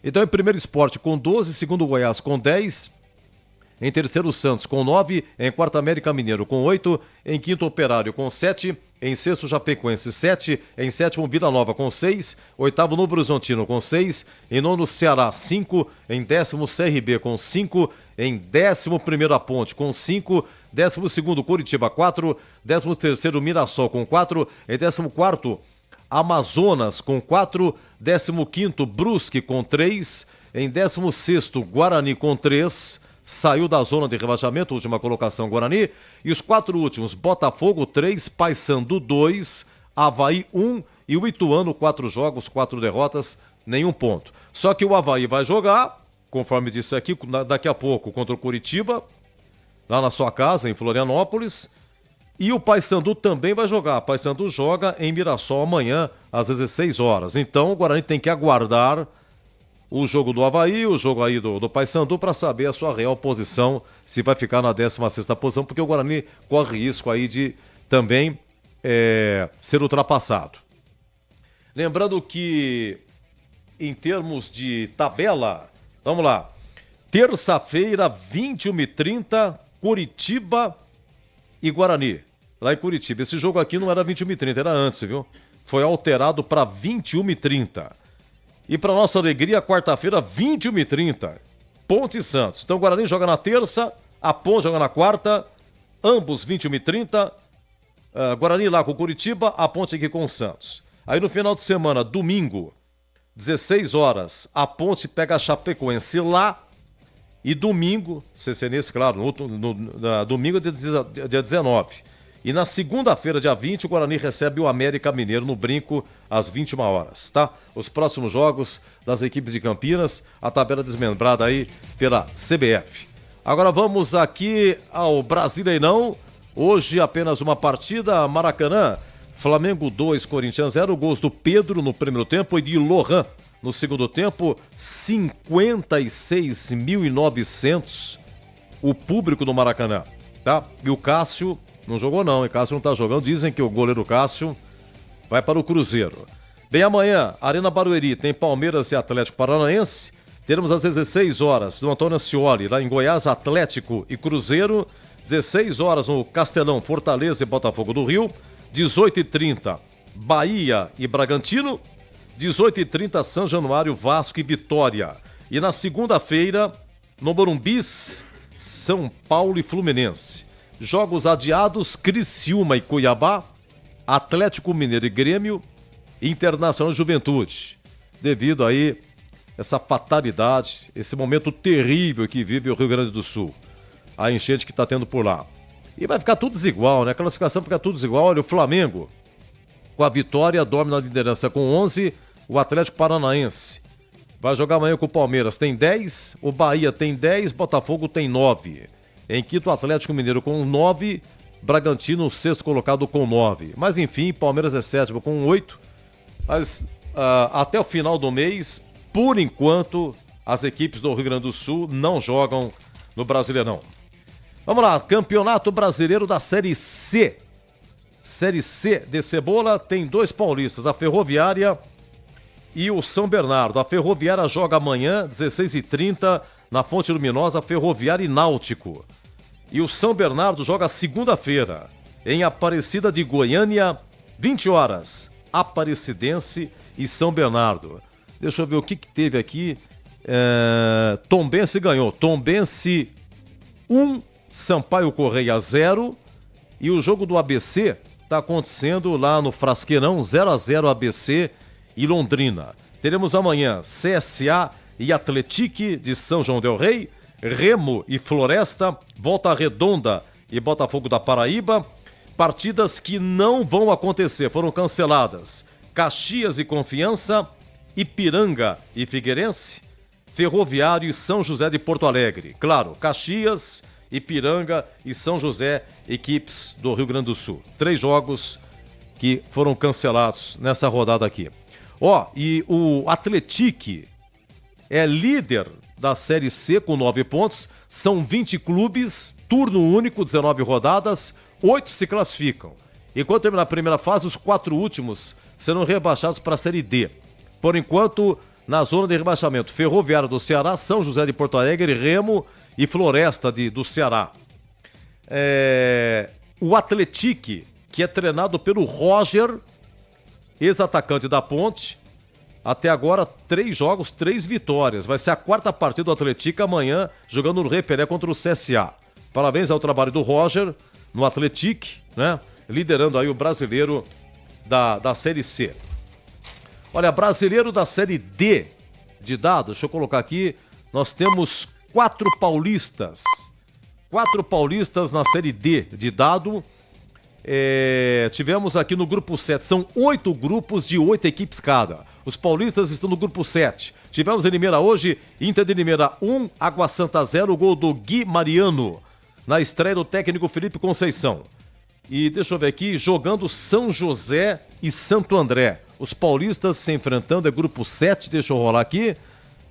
Então em primeiro Sport com 12, segundo Goiás com 10, em terceiro Santos com 9, em quarto América Mineiro com 8, em quinto Operário com 7, em sexto Chapecoense 7, em sétimo Vila Nova com 6, oitavo Novo Horizontino com 6, em nono Ceará 5, em décimo CRB com 5, em 11º a Ponte com 5, 12º Coritiba 4, 13º Mirassol com 4, em 14º Amazonas com 4, 15º Brusque com 3, em 16º Guarani com 3, saiu da zona de rebaixamento, última colocação Guarani, e os 4 últimos, Botafogo 3, Paysandu 2, Avaí 1 e o Ituano 4 jogos, 4 derrotas, nenhum ponto. Só que o Avaí vai jogar, conforme disse aqui, daqui a pouco contra o Coritiba, lá na sua casa, em Florianópolis, e o Paysandu também vai jogar. Paysandu joga em Mirassol amanhã, às 16 horas. Então o Guarani tem que aguardar o jogo do Avaí, o jogo aí do Paysandu, para saber a sua real posição, se vai ficar na 16ª posição, porque o Guarani corre risco aí de também ser ultrapassado. Lembrando que, em termos de tabela, vamos lá, terça-feira, 21h30, Coritiba e Guarani, lá em Curitiba. Esse jogo aqui não era 21h30, era antes, viu? Foi alterado para 21h30. E para nossa alegria, quarta-feira, 21h30, Ponte e Santos. Então o Guarani joga na terça, a Ponte joga na quarta, ambos 21h30. Guarani lá com o Curitiba, a Ponte aqui com o Santos. Aí no final de semana, domingo, 16 horas, a Ponte pega a Chapecoense lá. E domingo, CCNense, claro, domingo é dia 19. E na segunda-feira, dia 20, o Guarani recebe o América Mineiro no Brinco às 21 horas, tá? Os próximos jogos das equipes de Campinas, a tabela desmembrada aí pela CBF. Agora vamos aqui ao Brasileirão. Hoje apenas uma partida, Maracanã. Flamengo 2, Corinthians 0, gols do Pedro no primeiro tempo e de Lohan no segundo tempo. 56.900 o público do Maracanã, tá? E o Cássio não jogou não, o Cássio não tá jogando, dizem que o goleiro Cássio vai para o Cruzeiro. Bem, amanhã, Arena Barueri, tem Palmeiras e Atlético Paranaense. Teremos às 16 horas no Antônio Ascioli, lá em Goiás, Atlético e Cruzeiro. 16 horas no Castelão, Fortaleza e Botafogo do Rio. 18h30, Bahia e Bragantino. 18h30, São Januário, Vasco e Vitória. E na segunda-feira, no Morumbis, São Paulo e Fluminense. Jogos adiados, Criciúma e Cuiabá, Atlético Mineiro e Grêmio, Internacional e Juventude. Devido aí essa fatalidade, esse momento terrível que vive o Rio Grande do Sul. A enchente que está tendo por lá. E vai ficar tudo desigual, né? A classificação fica tudo desigual. Olha, o Flamengo, com a vitória, dorme na liderança com 11. O Atlético Paranaense vai jogar amanhã com o Palmeiras, tem 10. O Bahia tem 10, Botafogo tem 9. Em quinto, o Atlético Mineiro com 9. Bragantino, sexto colocado com 9. Mas enfim, Palmeiras é sétimo com 8. Mas até o final do mês, por enquanto, as equipes do Rio Grande do Sul não jogam no Brasileirão. Vamos lá, Campeonato Brasileiro da Série C. Série C de Cebola tem 2 paulistas, a Ferroviária e o São Bernardo. A Ferroviária joga amanhã, 16h30, na Fonte Luminosa, Ferroviária e Náutico. E o São Bernardo joga segunda-feira, em Aparecida de Goiânia, 20 horas, Aparecidense e São Bernardo. Deixa eu ver o que teve aqui. Tombense ganhou. Tombense 1, Sampaio Correia 0. E o jogo do ABC está acontecendo lá no Frasqueirão, 0-0 ABC e Londrina. Teremos amanhã CSA e Atletique de São João del Rei, Remo e Floresta, Volta Redonda e Botafogo da Paraíba. Partidas que não vão acontecer, foram canceladas. Caxias e Confiança, Ipiranga e Figueirense, Ferroviário e São José de Porto Alegre. Claro, Caxias, Ipiranga e São José, equipes do Rio Grande do Sul. 3 jogos que foram cancelados nessa rodada aqui. E o Atletique é líder da Série C com 9 pontos. São 20 clubes, turno único, 19 rodadas, 8 se classificam. Enquanto terminar a primeira fase, os 4 últimos serão rebaixados para a Série D. Por enquanto, na zona de rebaixamento, Ferroviário do Ceará, São José de Porto Alegre, Remo e Floresta do Ceará. O Atletique, que é treinado pelo Roger, ex-atacante da Ponte, até agora 3 jogos, 3 vitórias. Vai ser a 4ª partida do Atletique amanhã, jogando no Rei Pelé contra o CSA. Parabéns ao trabalho do Roger no Atletique, né? Liderando aí o brasileiro da Série C. Olha, brasileiro da Série D de dados, deixa eu colocar aqui, nós temos 4 paulistas. 4 paulistas na Série D de dado. Tivemos aqui no grupo 7, são 8 grupos de 8 equipes cada. Os paulistas estão no grupo 7. Tivemos em Limeira hoje, Inter de Limeira 1, Água Santa 0, gol do Gui Mariano, na estreia do técnico Felipe Conceição. E deixa eu ver aqui, jogando São José e Santo André. Os paulistas se enfrentando, é grupo 7, deixa eu rolar aqui.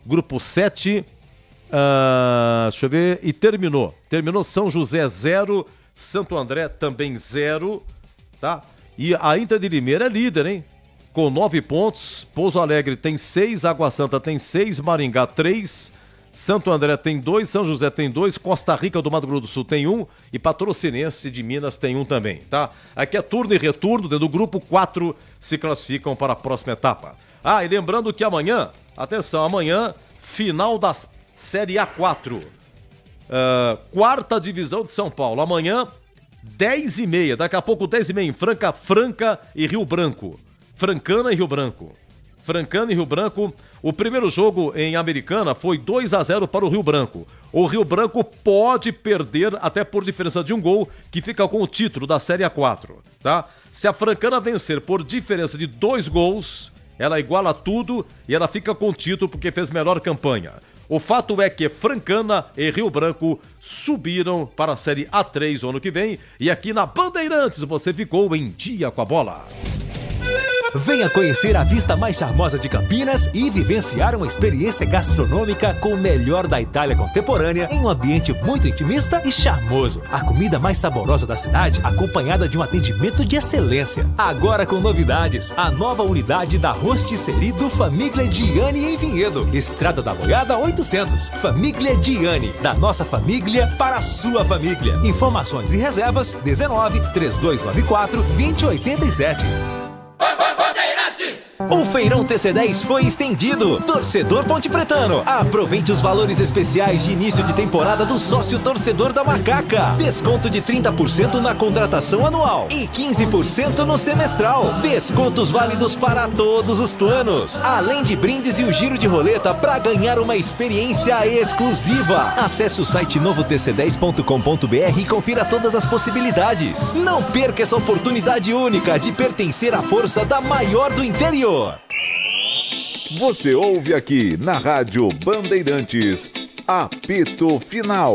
Grupo 7, deixa eu ver, e terminou. Terminou São José 0, Santo André também 0, tá? E a Inter de Limeira é líder, hein? Com 9 pontos, Pouso Alegre tem 6, Água Santa tem 6, Maringá 3, Santo André tem 2, São José tem 2, Costa Rica do Mato Grosso do Sul tem 1 e Patrocinense de Minas tem 1 também, tá? Aqui é turno e retorno, dentro do grupo 4 se classificam para a próxima etapa. E lembrando que amanhã, atenção, amanhã, final das Série A4. Quarta divisão de São Paulo. Amanhã, 10h30. Daqui a pouco, 10h30 em Franca, Franca e Rio Branco. Francana e Rio Branco. Francana e Rio Branco. O primeiro jogo em Americana foi 2-0 para o Rio Branco. O Rio Branco pode perder até por diferença de um gol, que fica com o título da Série A4, tá? Se a Francana vencer por diferença de 2 gols, ela iguala tudo e ela fica com o título porque fez melhor campanha. O fato é que Francana e Rio Branco subiram para a Série A3 o ano que vem e aqui na Bandeirantes você ficou em dia com a bola. Venha conhecer a vista mais charmosa de Campinas e vivenciar uma experiência gastronômica com o melhor da Itália contemporânea em um ambiente muito intimista e charmoso. A comida mais saborosa da cidade, acompanhada de um atendimento de excelência. Agora com novidades, a nova unidade da Rosticcerie do Famiglia Gianni em Vinhedo. Estrada da Boiada 800. Famiglia Gianni, da nossa família para a sua família. Informações e reservas 19 3294 2087. O Feirão TC10 foi estendido. Torcedor Ponte Pretano, aproveite os valores especiais de início de temporada do sócio torcedor da Macaca. Desconto de 30% na contratação anual e 15% no semestral. Descontos válidos para todos os planos. Além de brindes e o giro de roleta para ganhar uma experiência exclusiva. Acesse o site novotc10.com.br e confira todas as possibilidades. Não perca essa oportunidade única de pertencer à força da maior do interior. Você ouve aqui na Rádio Bandeirantes, apito final.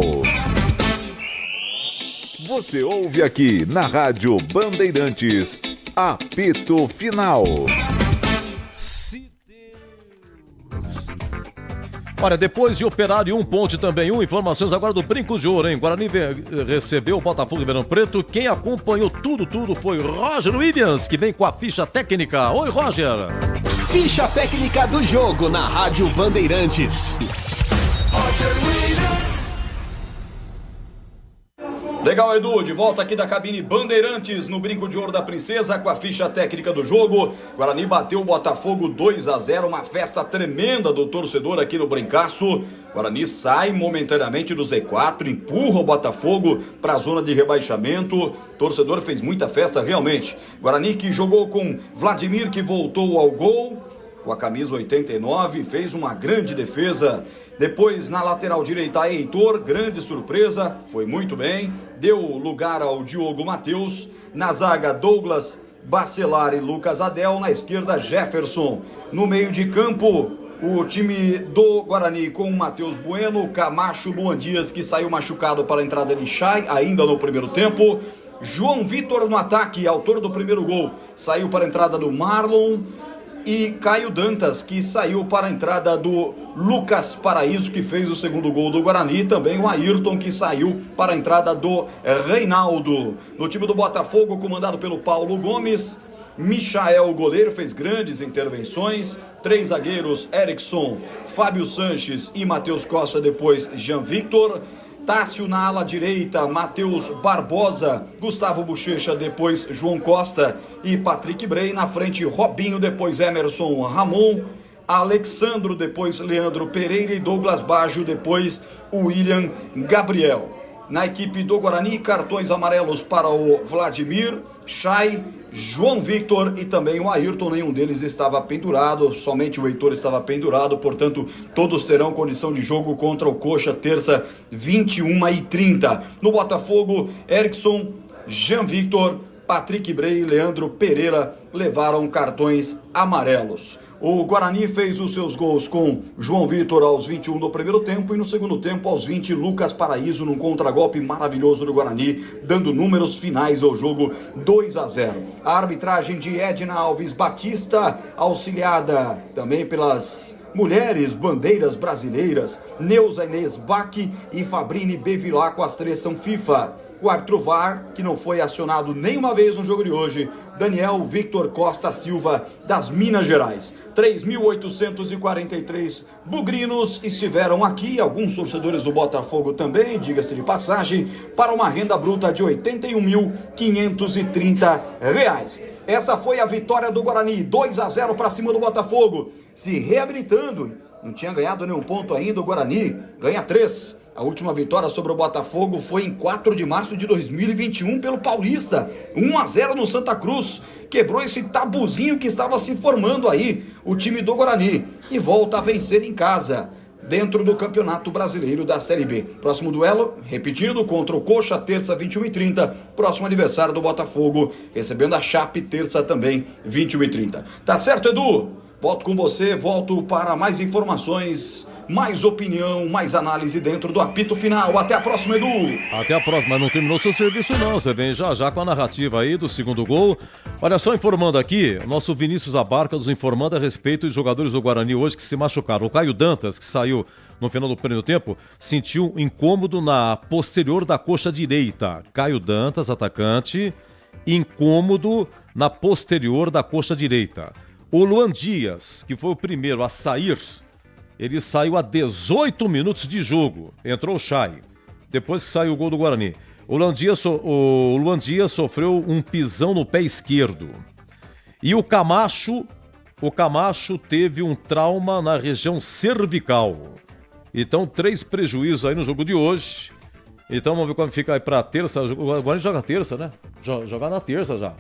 Você ouve aqui na Rádio Bandeirantes, apito final. Olha, depois de operar em um ponte também, informações agora do Brinco de Ouro, hein? Guarani recebeu o Botafogo de Ribeirão Preto. Quem acompanhou tudo foi Roger Williams, que vem com a ficha técnica. Oi, Roger! Ficha técnica do jogo na Rádio Bandeirantes. Roger Williams. Legal, Edu, de volta aqui da cabine Bandeirantes no Brinco de Ouro da Princesa com a ficha técnica do jogo. Guarani bateu o Botafogo 2-0, uma festa tremenda do torcedor aqui no Brincaço. Guarani sai momentaneamente do Z4, empurra o Botafogo para a zona de rebaixamento. O torcedor fez muita festa realmente. Guarani que jogou com Vladimir, que voltou ao gol com a camisa 89, fez uma grande defesa. Depois na lateral direita Heitor, grande surpresa, foi muito bem, deu lugar ao Diogo Matheus. Na zaga Douglas Bacelar e Lucas Adel, na esquerda Jefferson. No meio de campo o time do Guarani com Matheus Bueno, Camacho, Luan Dias, que saiu machucado para a entrada de Chay ainda no primeiro tempo. João Vitor no ataque, autor do primeiro gol, saiu para a entrada do Marlon. E Caio Dantas, que saiu para a entrada do Lucas Paraíso, que fez o segundo gol do Guarani. Também o Ayrton, que saiu para a entrada do Reinaldo. No time do Botafogo, comandado pelo Paulo Gomes, Michael, o goleiro, fez grandes intervenções. 3 zagueiros, Erickson, Fábio Sanches e Matheus Costa, depois Jean Victor. Tássio na ala direita, Matheus Barbosa, Gustavo Bochecha, depois João Costa e Patrick Bray. Na frente, Robinho, depois Emerson Ramon, Alexandro, depois Leandro Pereira e Douglas Baggio, depois William Gabriel. Na equipe do Guarani, cartões amarelos para o Vladimir, Chay, João Victor e também o Ayrton. Nenhum deles estava pendurado, somente o Heitor estava pendurado, portanto todos terão condição de jogo contra o Coxa, terça 21h30. No Botafogo, Erickson, Jean Victor, Patrick Bray e Leandro Pereira levaram cartões amarelos. O Guarani fez os seus gols com João Vitor aos 21 do primeiro tempo e no segundo tempo aos 20 Lucas Paraíso num contragolpe maravilhoso do Guarani, dando números finais ao jogo 2-0. A arbitragem de Edna Alves Batista, auxiliada também pelas mulheres bandeiras brasileiras, Neuza Inês Bach e Fabrini Bevilá, com as 3 são FIFA. o árbitro VAR, que não foi acionado nenhuma vez no jogo de hoje, Daniel Victor Costa Silva, das Minas Gerais. 3.843 bugrinos estiveram aqui, alguns torcedores do Botafogo também, diga-se de passagem, para uma renda bruta de R$ 81.530. Essa foi a vitória do Guarani, 2-0 para cima do Botafogo, se reabilitando. Não tinha ganhado nenhum ponto ainda o Guarani, ganha 3. A última vitória sobre o Botafogo foi em 4 de março de 2021 pelo Paulista, 1-0 no Santa Cruz. Quebrou esse tabuzinho que estava se formando aí, o time do Guarani, e volta a vencer em casa, dentro do Campeonato Brasileiro da Série B. Próximo duelo, repetindo, contra o Coxa, terça, 21h30. Próximo adversário do Botafogo, recebendo a Chape, terça também, 21h30. Tá certo, Edu? Volto com você, volto para mais informações, mais opinião, mais análise dentro do apito final. Até a próxima, Edu. Até a próxima, mas não terminou seu serviço não, você vem já com a narrativa aí do segundo gol. Olha só, informando aqui, o nosso Vinícius Abarca nos informando a respeito de jogadores do Guarani hoje que se machucaram. O Caio Dantas, que saiu no final do primeiro tempo, sentiu incômodo na posterior da coxa direita. Caio Dantas, atacante, incômodo na posterior da coxa direita. O Luan Dias, que foi o primeiro a sair, ele saiu a 18 minutos de jogo. Entrou o Chay, depois que saiu o gol do Guarani. O Luan Dias sofreu um pisão no pé esquerdo. E o Camacho teve um trauma na região cervical. Então, 3 prejuízos aí no jogo de hoje. Então, vamos ver como fica aí pra terça. O Guarani joga terça, né? Jogar na terça já.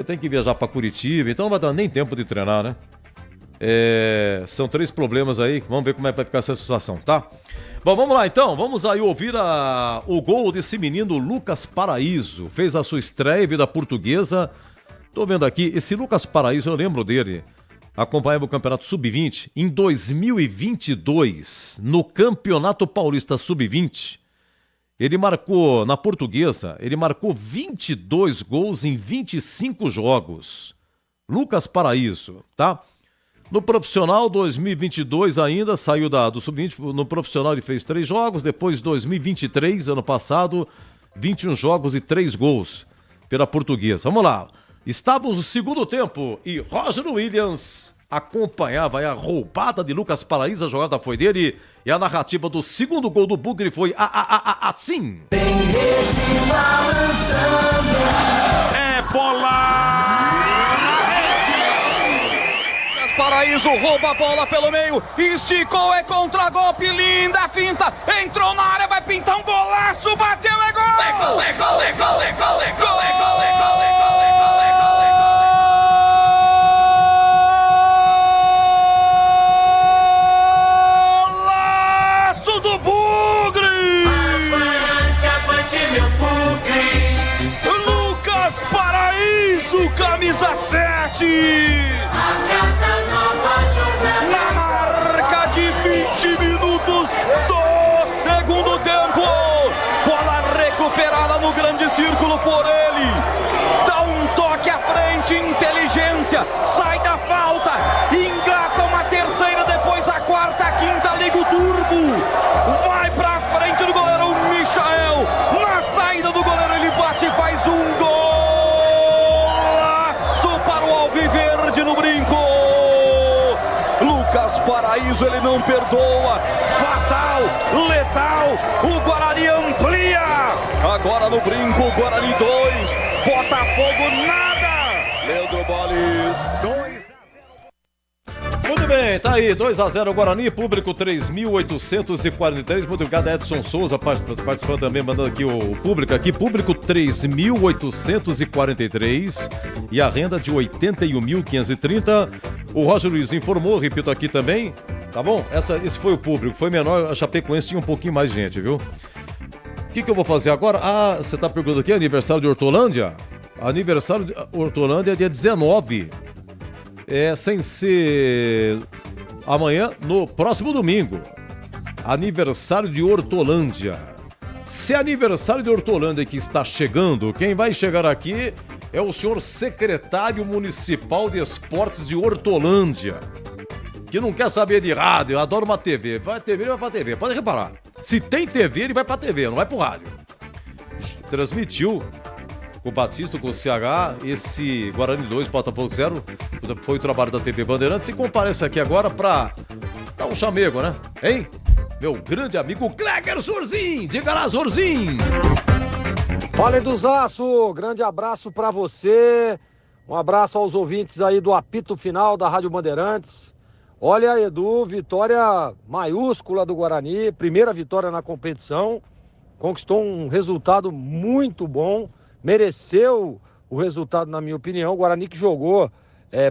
Tem que viajar para Curitiba, então não vai dar nem tempo de treinar, né? São 3 problemas aí, vamos ver como é que vai ficar essa situação, tá? Bom, vamos lá então, vamos aí ouvir o gol desse menino Lucas Paraíso. Fez a sua estreia, vida portuguesa. Tô vendo aqui, esse Lucas Paraíso, eu lembro dele. Acompanhava o Campeonato Sub-20 em 2022, no Campeonato Paulista Sub-20. Ele marcou, na Portuguesa, 22 gols em 25 jogos. Lucas Paraíso, tá? No Profissional, 2022 ainda, saiu do Sub-20. No Profissional ele fez 3 jogos. Depois, 2023, ano passado, 21 jogos e 3 gols pela Portuguesa. Vamos lá. Estávamos no segundo tempo e Roger Williams acompanhava a roubada de Lucas Paraíso. A jogada foi dele e a narrativa do segundo gol do Bugre foi assim. É bola! Lucas Paraíso rouba a bola pelo meio, esticou, é contra-golpe, linda finta, entrou na área, vai pintar um golaço, bateu, é gol! É gol, é gol, é gol, é gol, é gol, é gol, é gol, é gol! Camisa 7 na marca de 20 minutos do segundo tempo, bola recuperada no grande círculo por ele, dá um toque à frente, inteligência, sai da falta, engata uma terceira, depois a quarta, a quinta, liga o turbo, vai pra frente do goleiro Michael, na saída do goleiro ele bate e faz um gol. Alviverde no brinco, Lucas Paraíso, ele não perdoa, fatal, letal, o Guarani amplia, agora no brinco, Guarani 2, Botafogo nada, Leandro Boles 2. Muito bem, tá aí, 2-0 Guarani, público 3.843, muito obrigado Edson Souza, participando também, mandando aqui o público aqui, público 3.843 e a renda de 81.530, o Roger Luiz informou, repito aqui também, tá bom? Esse foi o público, foi menor, a Chapecoense tinha um pouquinho mais de gente, viu? O que eu vou fazer agora? Você tá perguntando aqui, aniversário de Hortolândia? Aniversário de Hortolândia é dia 19, sem ser amanhã, no próximo domingo. Aniversário de Hortolândia. Se é aniversário de Hortolândia que está chegando, quem vai chegar aqui é o senhor secretário municipal de esportes de Hortolândia, que não quer saber de rádio, adora uma TV. Vai TV, ele vai pra TV, pode reparar. Se tem TV, ele vai pra TV, não vai pro rádio. transmitiu com o Batista, com o CH, esse Guarani 2, Botafogo 0. Foi o trabalho da TV Bandeirantes e comparece aqui agora pra dar um chamego, né? Hein? Meu grande amigo Kleber Zorzin. Diga lá, Zorzin. Fala, Eduzaço. Grande abraço pra você. Um abraço aos ouvintes aí do apito final da Rádio Bandeirantes. Olha, Edu, vitória maiúscula do Guarani, primeira vitória na competição, conquistou um resultado muito bom, mereceu o resultado, na minha opinião. O Guarani que jogou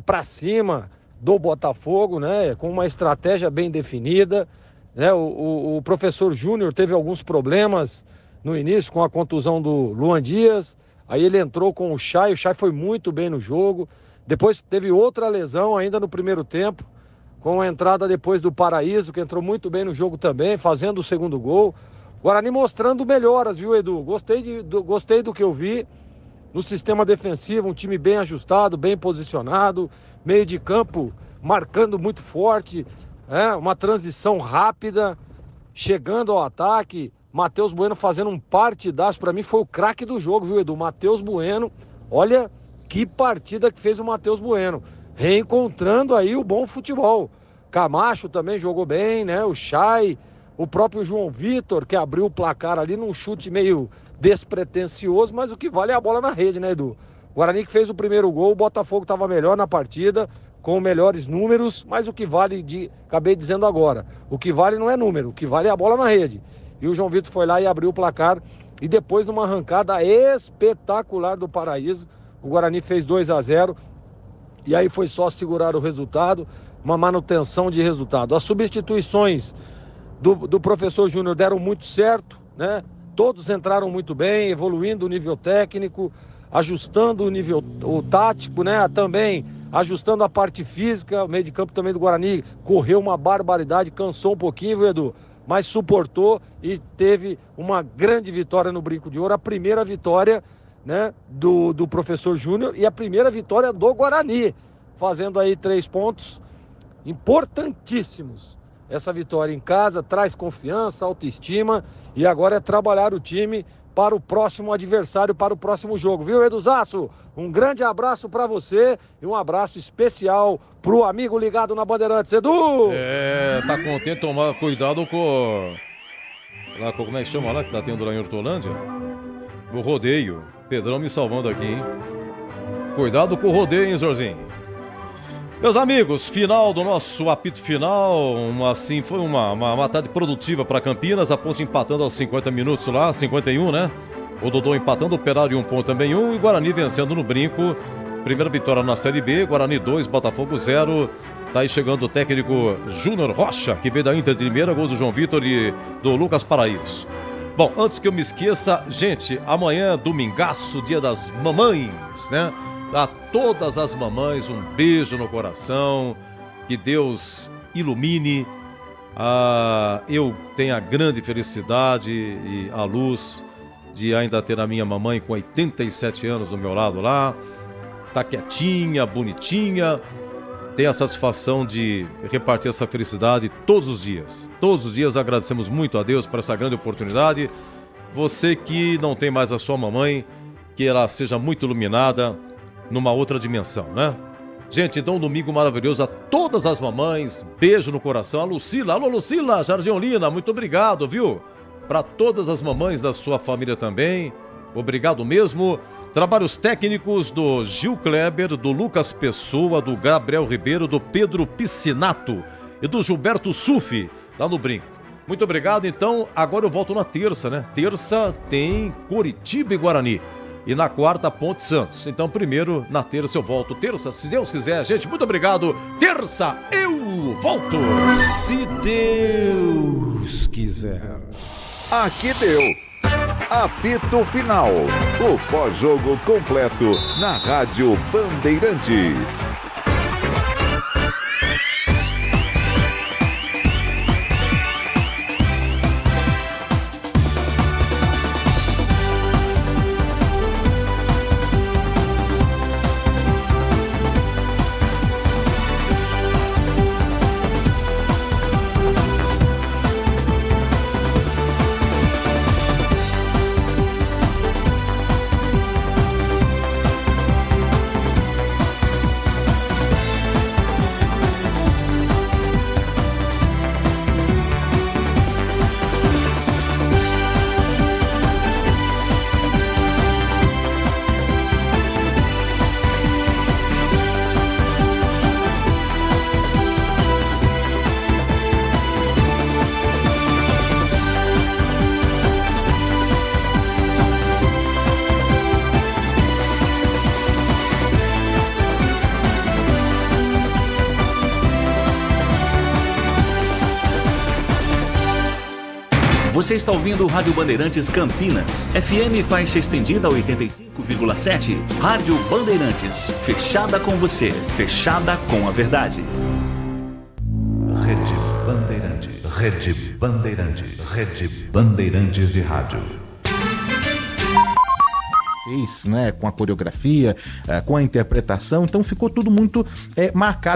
para cima do Botafogo, né, com uma estratégia bem definida, né. O professor Júnior teve alguns problemas no início com a contusão do Luan Dias, aí ele entrou com o Chay foi muito bem no jogo, depois teve outra lesão ainda no primeiro tempo, com a entrada depois do Paraíso, que entrou muito bem no jogo também, fazendo o segundo gol. Guarani mostrando melhoras, viu, Edu? Gostei do que eu vi no sistema defensivo, um time bem ajustado, bem posicionado, meio de campo marcando muito forte, uma transição rápida, chegando ao ataque. Matheus Bueno fazendo um partidaço, para mim foi o craque do jogo, viu, Edu? Matheus Bueno, olha que partida que fez o Matheus Bueno, reencontrando aí o bom futebol. Camacho também jogou bem, né? O Chay, o próprio João Vitor, que abriu o placar ali num chute meio despretensioso, mas o que vale é a bola na rede, né, Edu? O Guarani que fez o primeiro gol, o Botafogo estava melhor na partida, com melhores números, mas o que vale, acabei dizendo agora, o que vale não é número, o que vale é a bola na rede. E o João Vitor foi lá e abriu o placar, e depois numa arrancada espetacular do Paraíso, o Guarani fez 2-0, e aí foi só segurar o resultado, uma manutenção de resultado. As substituições do professor Júnior deram muito certo, né? Todos entraram muito bem, evoluindo o nível técnico, ajustando o nível tático, né? Também ajustando a parte física. O meio de campo também do Guarani correu uma barbaridade, cansou um pouquinho, viu, Edu? Mas suportou e teve uma grande vitória no Brinco de Ouro, a primeira vitória, né, do professor Júnior e a primeira vitória do Guarani, fazendo aí 3 pontos importantíssimos. Essa vitória em casa traz confiança, autoestima, e agora é trabalhar o time para o próximo adversário, para o próximo jogo, viu, Eduzaço? Um grande abraço para você e um abraço especial pro amigo ligado na Bandeirantes, Edu! Tá contente, tomar cuidado com... Lá, como é que chama lá, que tá tendo lá em Hortolândia? O rodeio. Pedrão me salvando aqui, hein? Cuidado com o rodeio, hein, Zorzinho? Meus amigos, final do nosso apito final, foi uma tarde produtiva para Campinas, a Ponte empatando aos 50 minutos lá, 51, né? O Dodô empatando, o Operário 1 ponto também 1, e Guarani vencendo no Brinco. Primeira vitória na Série B, Guarani 2, Botafogo 0. Tá aí chegando o técnico Júnior Rocha, que veio da Inter de Limeira, gols do João Vitor e do Lucas Paraíso. Bom, antes que eu me esqueça, gente, amanhã, domingaço, dia das mamães, né? A todas as mamães, um beijo no coração, que Deus ilumine. Eu tenho a grande felicidade e a luz de ainda ter a minha mamãe com 87 anos do meu lado lá. Tá quietinha, bonitinha. Tenho a satisfação de repartir essa felicidade todos os dias. Todos os dias agradecemos muito a Deus por essa grande oportunidade. Você que não tem mais a sua mamãe, que ela seja muito iluminada numa outra dimensão, né? Gente, então um domingo maravilhoso a todas as mamães, beijo no coração. A Lucila, alô Lucila, Jardim Olina, muito obrigado, viu? Para todas as mamães da sua família também, obrigado mesmo. Trabalhos técnicos do Gil Kleber, do Lucas Pessoa, do Gabriel Ribeiro, do Pedro Piscinato e do Gilberto Sufi, lá no Brinco. Muito obrigado, então agora eu volto na terça, né? Terça tem Coritiba e Guarani. E na quarta, Ponte Santos. Então, primeiro, na terça eu volto. Terça, se Deus quiser. Gente, muito obrigado. Terça, eu volto. Se Deus quiser. Aqui deu. Apito Final. O pós-jogo completo na Rádio Bandeirantes. Você está ouvindo Rádio Bandeirantes Campinas. FM faixa estendida 85,7. Rádio Bandeirantes. Fechada com você. Fechada com a verdade. Rede Bandeirantes. Rede Bandeirantes. Rede Bandeirantes de Rádio. Né, com a coreografia, com a interpretação, então ficou tudo muito marcado.